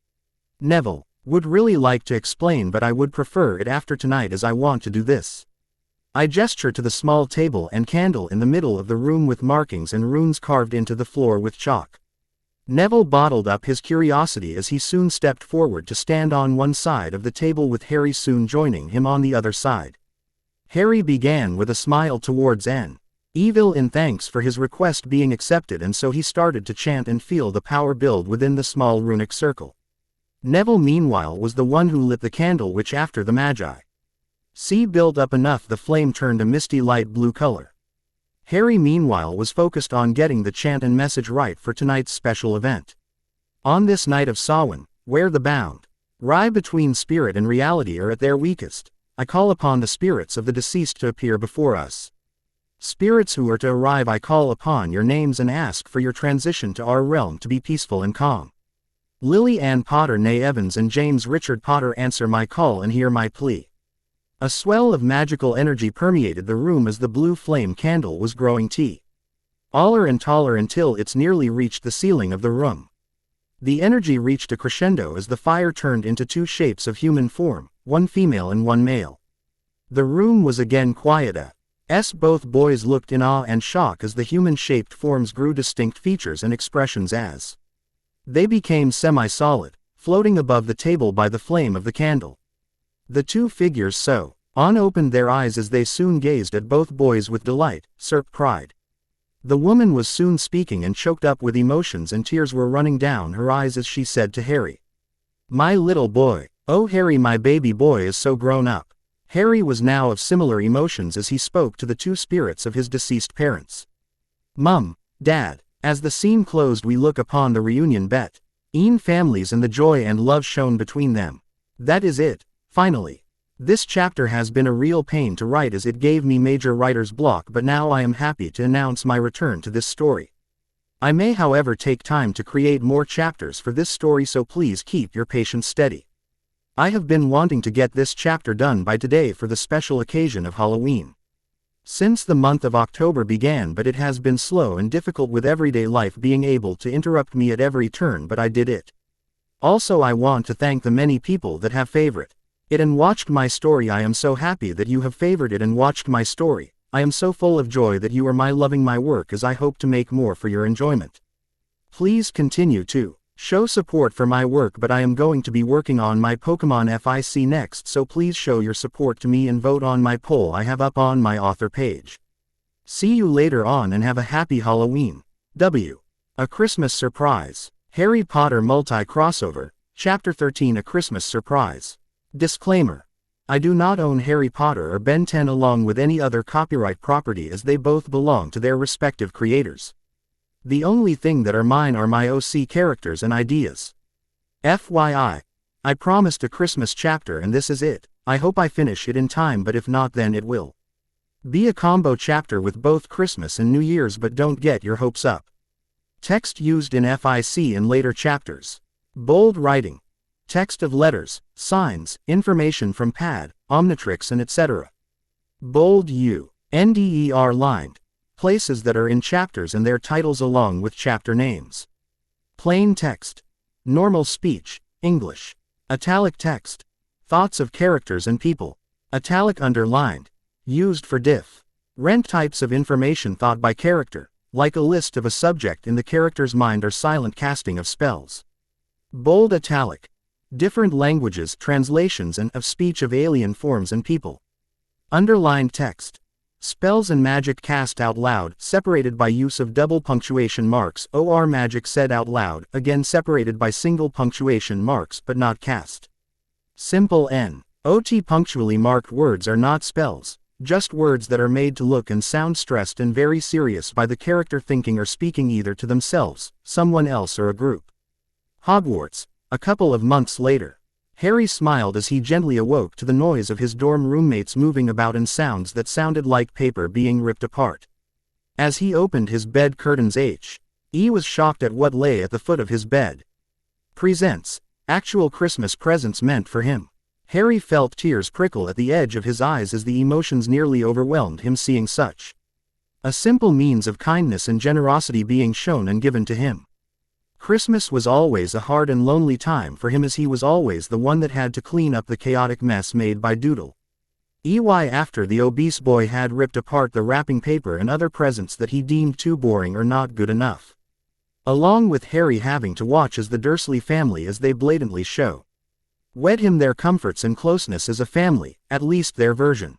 Speaker 1: "Neville, Would really like to explain, but I would prefer it after tonight, as I want to do this. I gesture to the small table and candle in the middle of the room with markings and runes carved into the floor with chalk. Neville bottled up his curiosity as he soon stepped forward to stand on one side of the table, with Harry soon joining him on the other side. Harry began with a smile towards Neville in thanks for his request being accepted, and so he started to chant and feel the power build within the small runic circle. Neville meanwhile was the one who lit the candle, which after the Magi built up enough the flame turned a misty light blue color. Harry meanwhile was focused on getting the chant and message right for tonight's special event. On this night of Samhain, where the boundary between spirit and reality are at their weakest, I call upon the spirits of the deceased to appear before us. Spirits who are to arrive, I call upon your names and ask for your transition to our realm to be peaceful and calm. Lily Ann Potter, née Evans, and James Richard Potter, answer my call and hear my plea. A swell of magical energy permeated the room as the blue flame candle was growing taller and taller until it's nearly reached the ceiling of the room. The energy reached a crescendo as the fire turned into two shapes of human form, one female and one male. The room was again quiet as both boys looked in awe and shock as the human-shaped forms grew distinct features and expressions as they became semi-solid, floating above the table by the flame of the candle. The two figures opened their eyes as they soon gazed at both boys with delight, pride. The woman was soon speaking and choked up with emotions, and tears were running down her eyes as she said to Harry, "My little boy, oh Harry, my baby boy is so grown up." Harry was now of similar emotions as he spoke to the two spirits of his deceased parents. "Mum, Dad," as the scene closed we look upon the reunion between families and the joy and love shown between them. That is it, finally. This chapter has been a real pain to write as it gave me major writer's block, but now I am happy to announce my return to this story. I may however take time to create more chapters for this story, so please keep your patience steady. I have been wanting to get this chapter done by today for the special occasion of Halloween. Since the month of October began, but it has been slow and difficult with everyday life being able to interrupt me at every turn, but I did it. Also, I want to thank the many people that have favored it and watched my story. I am so happy that you have favored it and watched my story. I am so full of joy that you are loving my work, as I hope to make more for your enjoyment. Please continue to show support for my work, but I am going to be working on my Pokemon FIC next, so please show your support to me and vote on my poll I have up on my author page. See you later on and have a happy Halloween. A Christmas Surprise. Harry Potter Multi-Crossover, Chapter 13, A Christmas Surprise. Disclaimer. I do not own Harry Potter or Ben 10 along with any other copyright property, as they both belong to their respective creators. The only thing that are mine are my OC characters and ideas. FYI. I promised a Christmas chapter and this is it. I hope I finish it in time, but if not, then it will be a combo chapter with both Christmas and New Year's, but don't get your hopes up. Text used in FIC in later chapters. Bold writing. Text of letters, signs, information from pad, Omnitrix and etc. Bold UNDER lined. Places that are in chapters and their titles along with chapter names. Plain text. Normal speech, English. Italic text. Thoughts of characters and people. Italic underlined. Used for different types of information thought by character, like a list of a subject in the character's mind or silent casting of spells. Bold italic. Different languages, translations and of speech of alien forms and people. Underlined text. Spells and magic cast out loud, separated by use of double punctuation marks, or magic said out loud, again separated by single punctuation marks but not cast. Simple NOT punctually marked words are not spells, just words that are made to look and sound stressed and very serious by the character thinking or speaking either to themselves, someone else or a group. Hogwarts, a couple of months later. Harry smiled as he gently awoke to the noise of his dorm roommates moving about and sounds that sounded like paper being ripped apart. As he opened his bed curtains, he was shocked at what lay at the foot of his bed. Presents. Actual Christmas presents meant for him. Harry felt tears prickle at the edge of his eyes as the emotions nearly overwhelmed him seeing such a simple means of kindness and generosity being shown and given to him. Christmas was always a hard and lonely time for him, as he was always the one that had to clean up the chaotic mess made by Doodle. After the obese boy had ripped apart the wrapping paper and other presents that he deemed too boring or not good enough. Along with Harry having to watch as the Dursley family, as they blatantly show, wed him their comforts and closeness as a family, at least their version.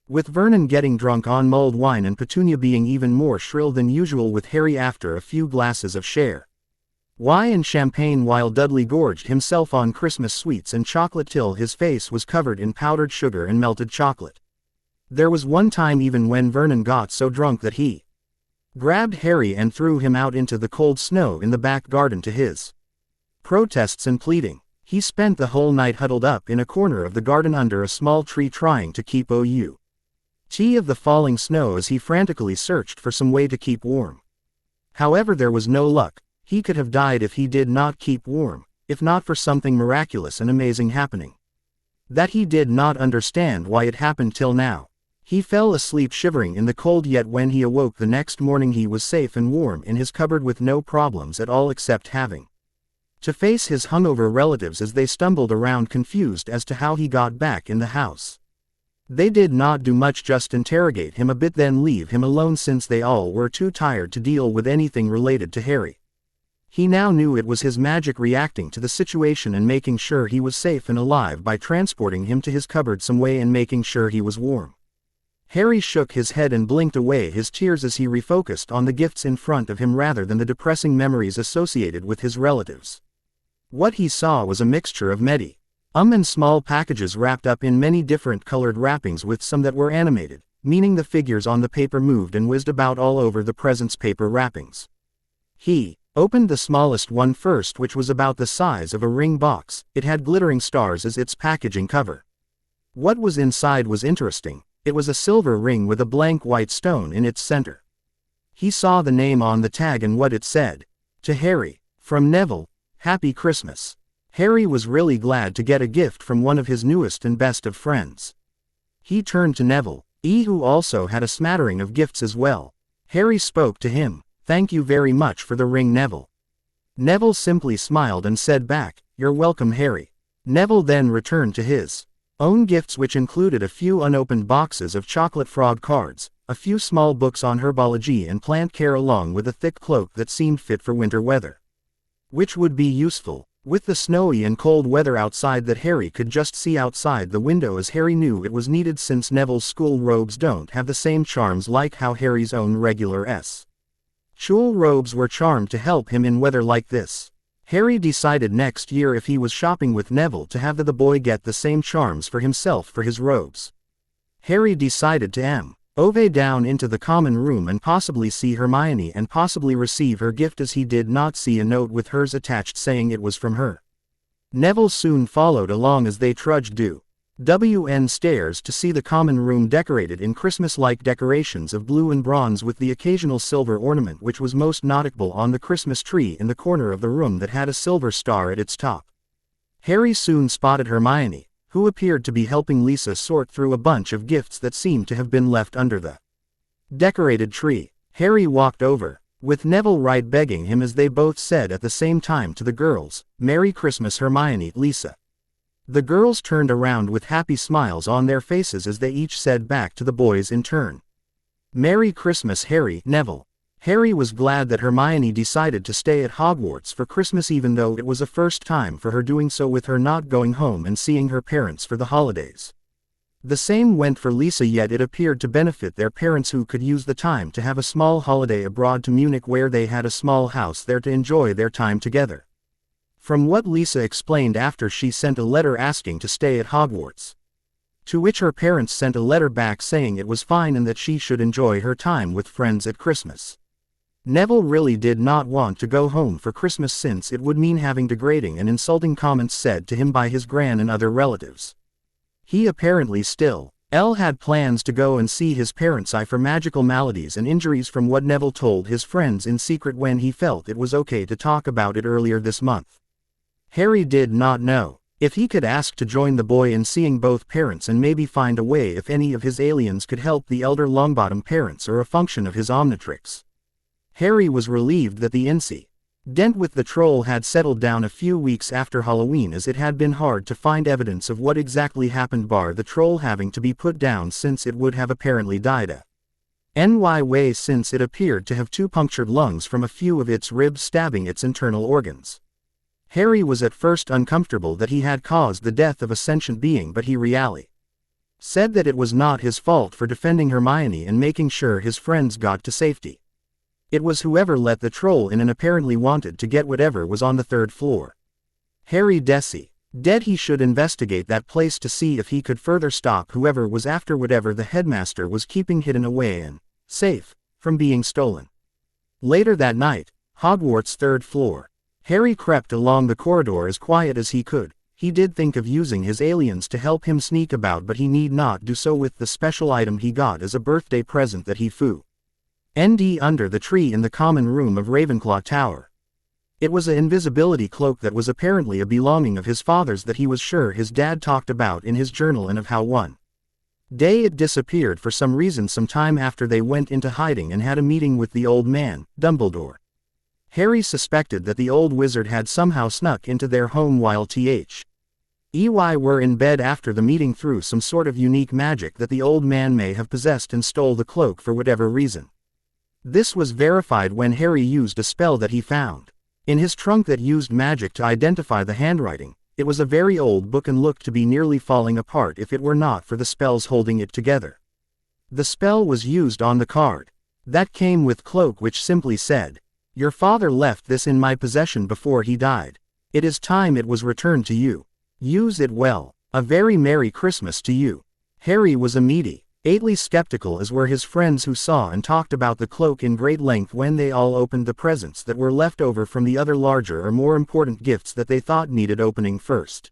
Speaker 1: With Vernon getting drunk on mulled wine and Petunia being even more shrill than usual with Harry after a few glasses of sherry and champagne, while Dudley gorged himself on Christmas sweets and chocolate till his face was covered in powdered sugar and melted chocolate. There was one time even when Vernon got so drunk that he grabbed Harry and threw him out into the cold snow in the back garden. To his protests and pleading, he spent the whole night huddled up in a corner of the garden under a small tree trying to keep out of the falling snow as he frantically searched for some way to keep warm. However, there was no luck. He could have died if he did not keep warm, if not for something miraculous and amazing happening that he did not understand why it happened till now. He fell asleep shivering in the cold, yet when he awoke the next morning he was safe and warm in his cupboard with no problems at all, except having to face his hungover relatives as they stumbled around confused as to how he got back in the house. They did not do much, just interrogate him a bit then leave him alone, since they all were too tired to deal with anything related to Harry. He now knew it was his magic reacting to the situation and making sure he was safe and alive by transporting him to his cupboard some way and making sure he was warm. Harry shook his head and blinked away his tears as he refocused on the gifts in front of him rather than the depressing memories associated with his relatives. What he saw was a mixture of and small packages wrapped up in many different colored wrappings, with some that were animated, meaning the figures on the paper moved and whizzed about all over the presents' paper wrappings. He opened the smallest one first, which was about the size of a ring box. It had glittering stars as its packaging cover. What was inside was interesting. It was a silver ring with a blank white stone in its center. He saw the name on the tag and what it said. To Harry, from Neville, Happy Christmas. Harry was really glad to get a gift from one of his newest and best of friends. He turned to Neville, who also had a smattering of gifts as well. Harry spoke to him. Thank you very much for the ring, Neville. Neville simply smiled and said back, You're welcome, Harry. Neville then returned to his own gifts, which included a few unopened boxes of chocolate frog cards, a few small books on herbology and plant care, along with a thick cloak that seemed fit for winter weather, which would be useful with the snowy and cold weather outside that Harry could just see outside the window, as Harry knew it was needed since Neville's school robes don't have the same charms like how Harry's own regular school robes were charmed to help him in weather like this. Harry decided next year, if he was shopping with Neville, to have the boy get the same charms for himself for his robes. Harry decided to move down into the common room and possibly see Hermione and possibly receive her gift, as he did not see a note with hers attached saying it was from her. Neville soon followed along as they trudged down stairs to see the common room decorated in Christmas-like decorations of blue and bronze, with the occasional silver ornament which was most noticeable on the Christmas tree in the corner of the room that had a silver star at its top. Harry soon spotted Hermione, who appeared to be helping Lisa sort through a bunch of gifts that seemed to have been left under the decorated tree. Harry walked over, with Neville right begging him, as they both said at the same time to the girls, Merry Christmas, Hermione, Lisa. The girls turned around with happy smiles on their faces as they each said back to the boys in turn, Merry Christmas, Harry, Neville. Harry was glad that Hermione decided to stay at Hogwarts for Christmas, even though it was a first time for her doing so, with her not going home and seeing her parents for the holidays. The same went for Lisa, yet it appeared to benefit their parents, who could use the time to have a small holiday abroad to Munich, where they had a small house there to enjoy their time together. From what Lisa explained after she sent a letter asking to stay at Hogwarts, to which her parents sent a letter back saying it was fine and that she should enjoy her time with friends at Christmas. Neville really did not want to go home for Christmas, since it would mean having degrading and insulting comments said to him by his gran and other relatives. He apparently still had plans to go and see his parents for magical maladies and injuries, from what Neville told his friends in secret when he felt it was okay to talk about it earlier this month. Harry did not know if he could ask to join the boy in seeing both parents and maybe find a way if any of his aliens could help the elder Longbottom parents, or a function of his Omnitrix. Harry was relieved that the Dent with the troll had settled down a few weeks after Halloween, as it had been hard to find evidence of what exactly happened bar the troll having to be put down, since it would have apparently died a NY way, since it appeared to have two punctured lungs from a few of its ribs stabbing its internal organs. Harry was at first uncomfortable that he had caused the death of a sentient being, but he really said that it was not his fault for defending Hermione and making sure his friends got to safety. It was whoever let the troll in and apparently wanted to get whatever was on the third floor. Harry dead. He should investigate that place to see if he could further stop whoever was after whatever the headmaster was keeping hidden away and safe from being stolen. Later that night, Hogwarts' third floor. Harry crept along the corridor as quiet as he could. He did think of using his aliens to help him sneak about, but he need not do so with the special item he got as a birthday present that he found under the tree in the common room of Ravenclaw Tower. It was an invisibility cloak that was apparently a belonging of his father's that he was sure his dad talked about in his journal, and of how one day it disappeared for some reason some time after they went into hiding and had a meeting with the old man, Dumbledore. Harry suspected that the old wizard had somehow snuck into their home while Ey were in bed after the meeting through some sort of unique magic that the old man may have possessed and stole the cloak for whatever reason. This was verified when Harry used a spell that he found in his trunk that used magic to identify the handwriting. It was a very old book and looked to be nearly falling apart if it were not for the spells holding it together. The spell was used on the card that came with cloak, which simply said, "Your father left this in my possession before he died. It is time it was returned to you. Use it well. A very Merry Christmas to you." Harry was immediately skeptical, as were his friends, who saw and talked about the cloak in great length when they all opened the presents that were left over from the other larger or more important gifts that they thought needed opening first.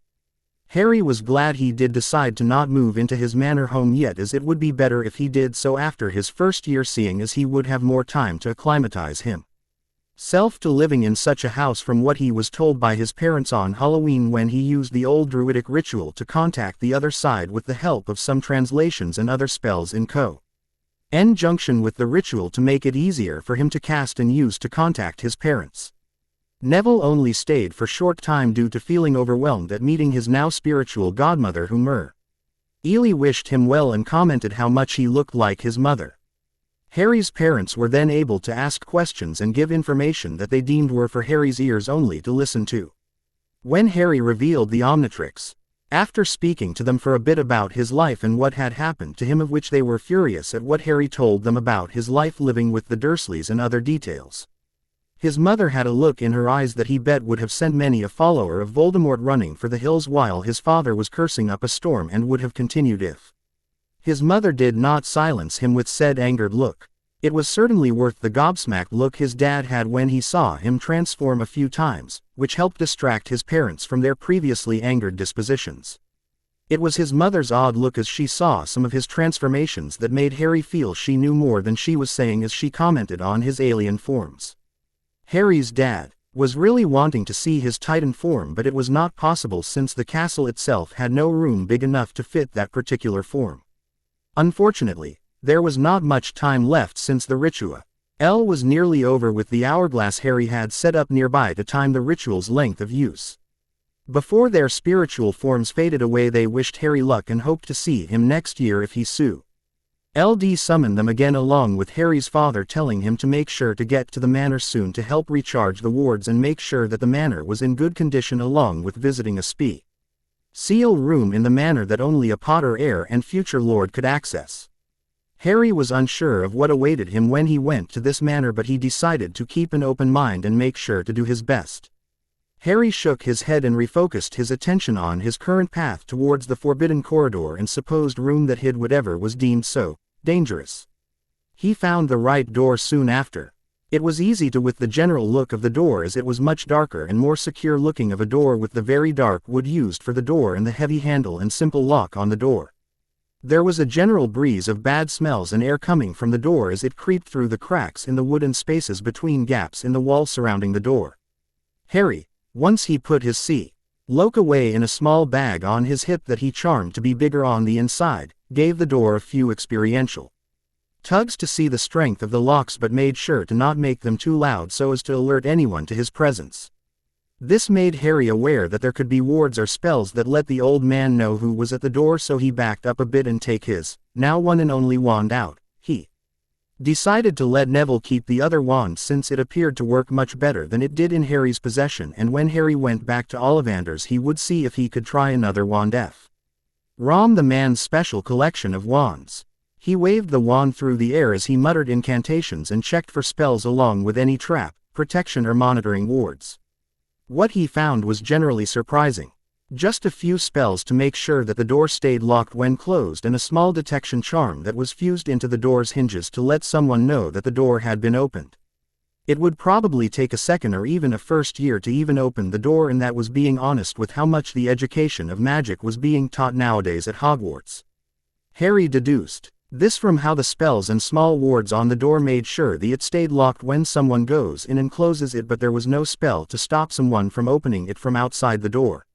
Speaker 1: Harry was glad he did decide to not move into his manor home yet, as it would be better if he did so after his first year, seeing as he would have more time to acclimatize himself to living in such a house, from what he was told by his parents on Halloween when he used the old druidic ritual to contact the other side with the help of some translations and other spells in conjunction with the ritual to make it easier for him to cast and use to contact his parents. Neville only stayed for short time due to feeling overwhelmed at meeting his now spiritual godmother, who really wished him well and commented how much he looked like his mother. Harry's parents were then able to ask questions and give information that they deemed were for Harry's ears only to listen to. When Harry revealed the Omnitrix, after speaking to them for a bit about his life and what had happened to him, of which they were furious at what Harry told them about his life living with the Dursleys and other details. His mother had a look in her eyes that he bet would have sent many a follower of Voldemort running for the hills while his father was cursing up a storm, and would have continued if his mother did not silence him with said angered look. It was certainly worth the gobsmacked look his dad had when he saw him transform a few times, which helped distract his parents from their previously angered dispositions. It was his mother's odd look as she saw some of his transformations that made Harry feel she knew more than she was saying, as she commented on his alien forms. Harry's dad was really wanting to see his Titan form, but it was not possible since the castle itself had no room big enough to fit that particular form. Unfortunately, there was not much time left since the ritual was nearly over, with the hourglass Harry had set up nearby to time the ritual's length of use. Before their spiritual forms faded away, they wished Harry luck and hoped to see him next year if he summoned them again, along with Harry's father telling him to make sure to get to the manor soon to help recharge the wards and make sure that the manor was in good condition, along with visiting a seal room in the manor that only a Potter heir and future lord could access. Harry was unsure of what awaited him when he went to this manor, but he decided to keep an open mind and make sure to do his best. Harry shook his head and refocused his attention on his current path towards the forbidden corridor and supposed room that hid whatever was deemed so dangerous. He found the right door soon after. It was easy to with the general look of the door, as it was much darker and more secure looking of a door, with the very dark wood used for the door and the heavy handle and simple lock on the door. There was a general breeze of bad smells and air coming from the door as it creeped through the cracks in the wooden spaces between gaps in the wall surrounding the door. Harry, once he put his lock away in a small bag on his hip that he charmed to be bigger on the inside, gave the door a few experiential tugs to see the strength of the locks but made sure to not make them too loud so as to alert anyone to his presence. This made Harry aware that there could be wards or spells that let the old man know who was at the door, so he backed up a bit and take his, now one and only wand out. He decided to let Neville keep the other wand since it appeared to work much better than it did in Harry's possession, and when Harry went back to Ollivander's he would see if he could try another wand from the man's special collection of wands. He waved the wand through the air as he muttered incantations and checked for spells along with any trap, protection or monitoring wards. What he found was generally surprising. Just a few spells to make sure that the door stayed locked when closed, and a small detection charm that was fused into the door's hinges to let someone know that the door had been opened. It would probably take a second or even a first year to even open the door, and that was being honest with how much the education of magic was being taught nowadays at Hogwarts. Harry deduced this from how the spells and small wards on the door made sure that it stayed locked when someone goes in and closes it, but there was no spell to stop someone from opening it from outside the door.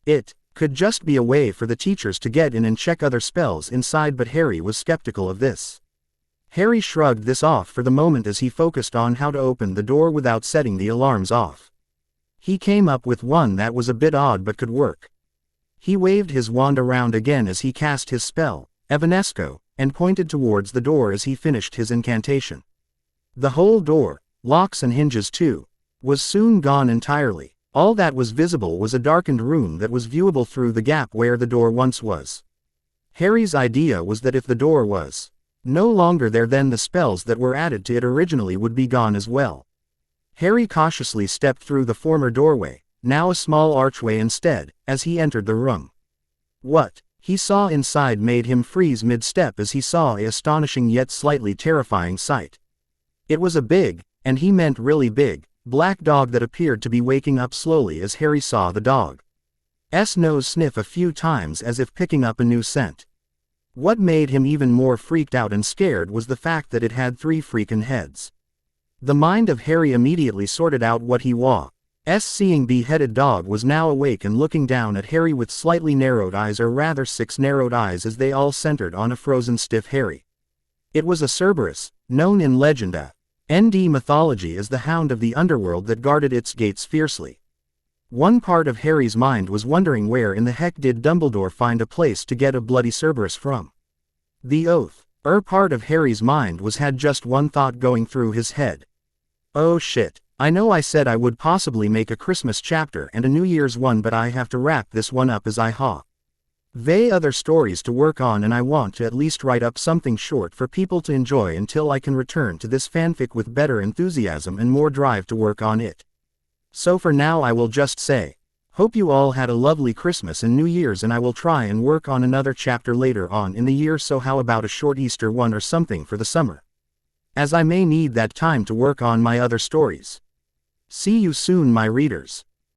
Speaker 1: It could just be a way for the teachers to get in and check other spells inside, but Harry was skeptical of this. Harry shrugged this off for the moment as he focused on how to open the door without setting the alarms off. He came up with one that was a bit odd but could work. He waved his wand around again as he cast his spell, Evanesco, and pointed towards the door as he finished his incantation. The whole door, locks and hinges too, was soon gone entirely. All that was visible was a darkened room that was viewable through the gap where the door once was. Harry's idea was that if the door was no longer there, then the spells that were added to it originally would be gone as well. Harry cautiously stepped through the former doorway, now a small archway instead, as he entered the room. What he saw inside made him freeze mid-step as he saw an astonishing yet slightly terrifying sight. It was a big, and he meant really big, black dog that appeared to be waking up slowly as Harry saw the dog's nose sniff a few times as if picking up a new scent. What made him even more freaked out and scared was the fact that it had 3 freaking heads. The mind of Harry immediately sorted out what he was seeing. Beheaded dog was now awake and looking down at Harry with slightly narrowed eyes, or rather 6 narrowed eyes, as they all centered on a frozen stiff Harry. It was a Cerberus, known in legend and mythology as the hound of the underworld that guarded its gates fiercely. One part of Harry's mind was wondering where in the heck did Dumbledore find a place to get a bloody Cerberus from. The part of Harry's mind had just one thought going through his head. Oh shit, I know I said I would possibly make a Christmas chapter and a New Year's one, but I have to wrap this one up as I have other stories to work on, and I want to at least write up something short for people to enjoy until I can return to this fanfic with better enthusiasm and more drive to work on it. So for now I will just say, hope you all had a lovely Christmas and New Year's, and I will try and work on another chapter later on in the year, so how about a short Easter one or something for the summer? As I may need that time to work on my other stories. See you soon, my readers.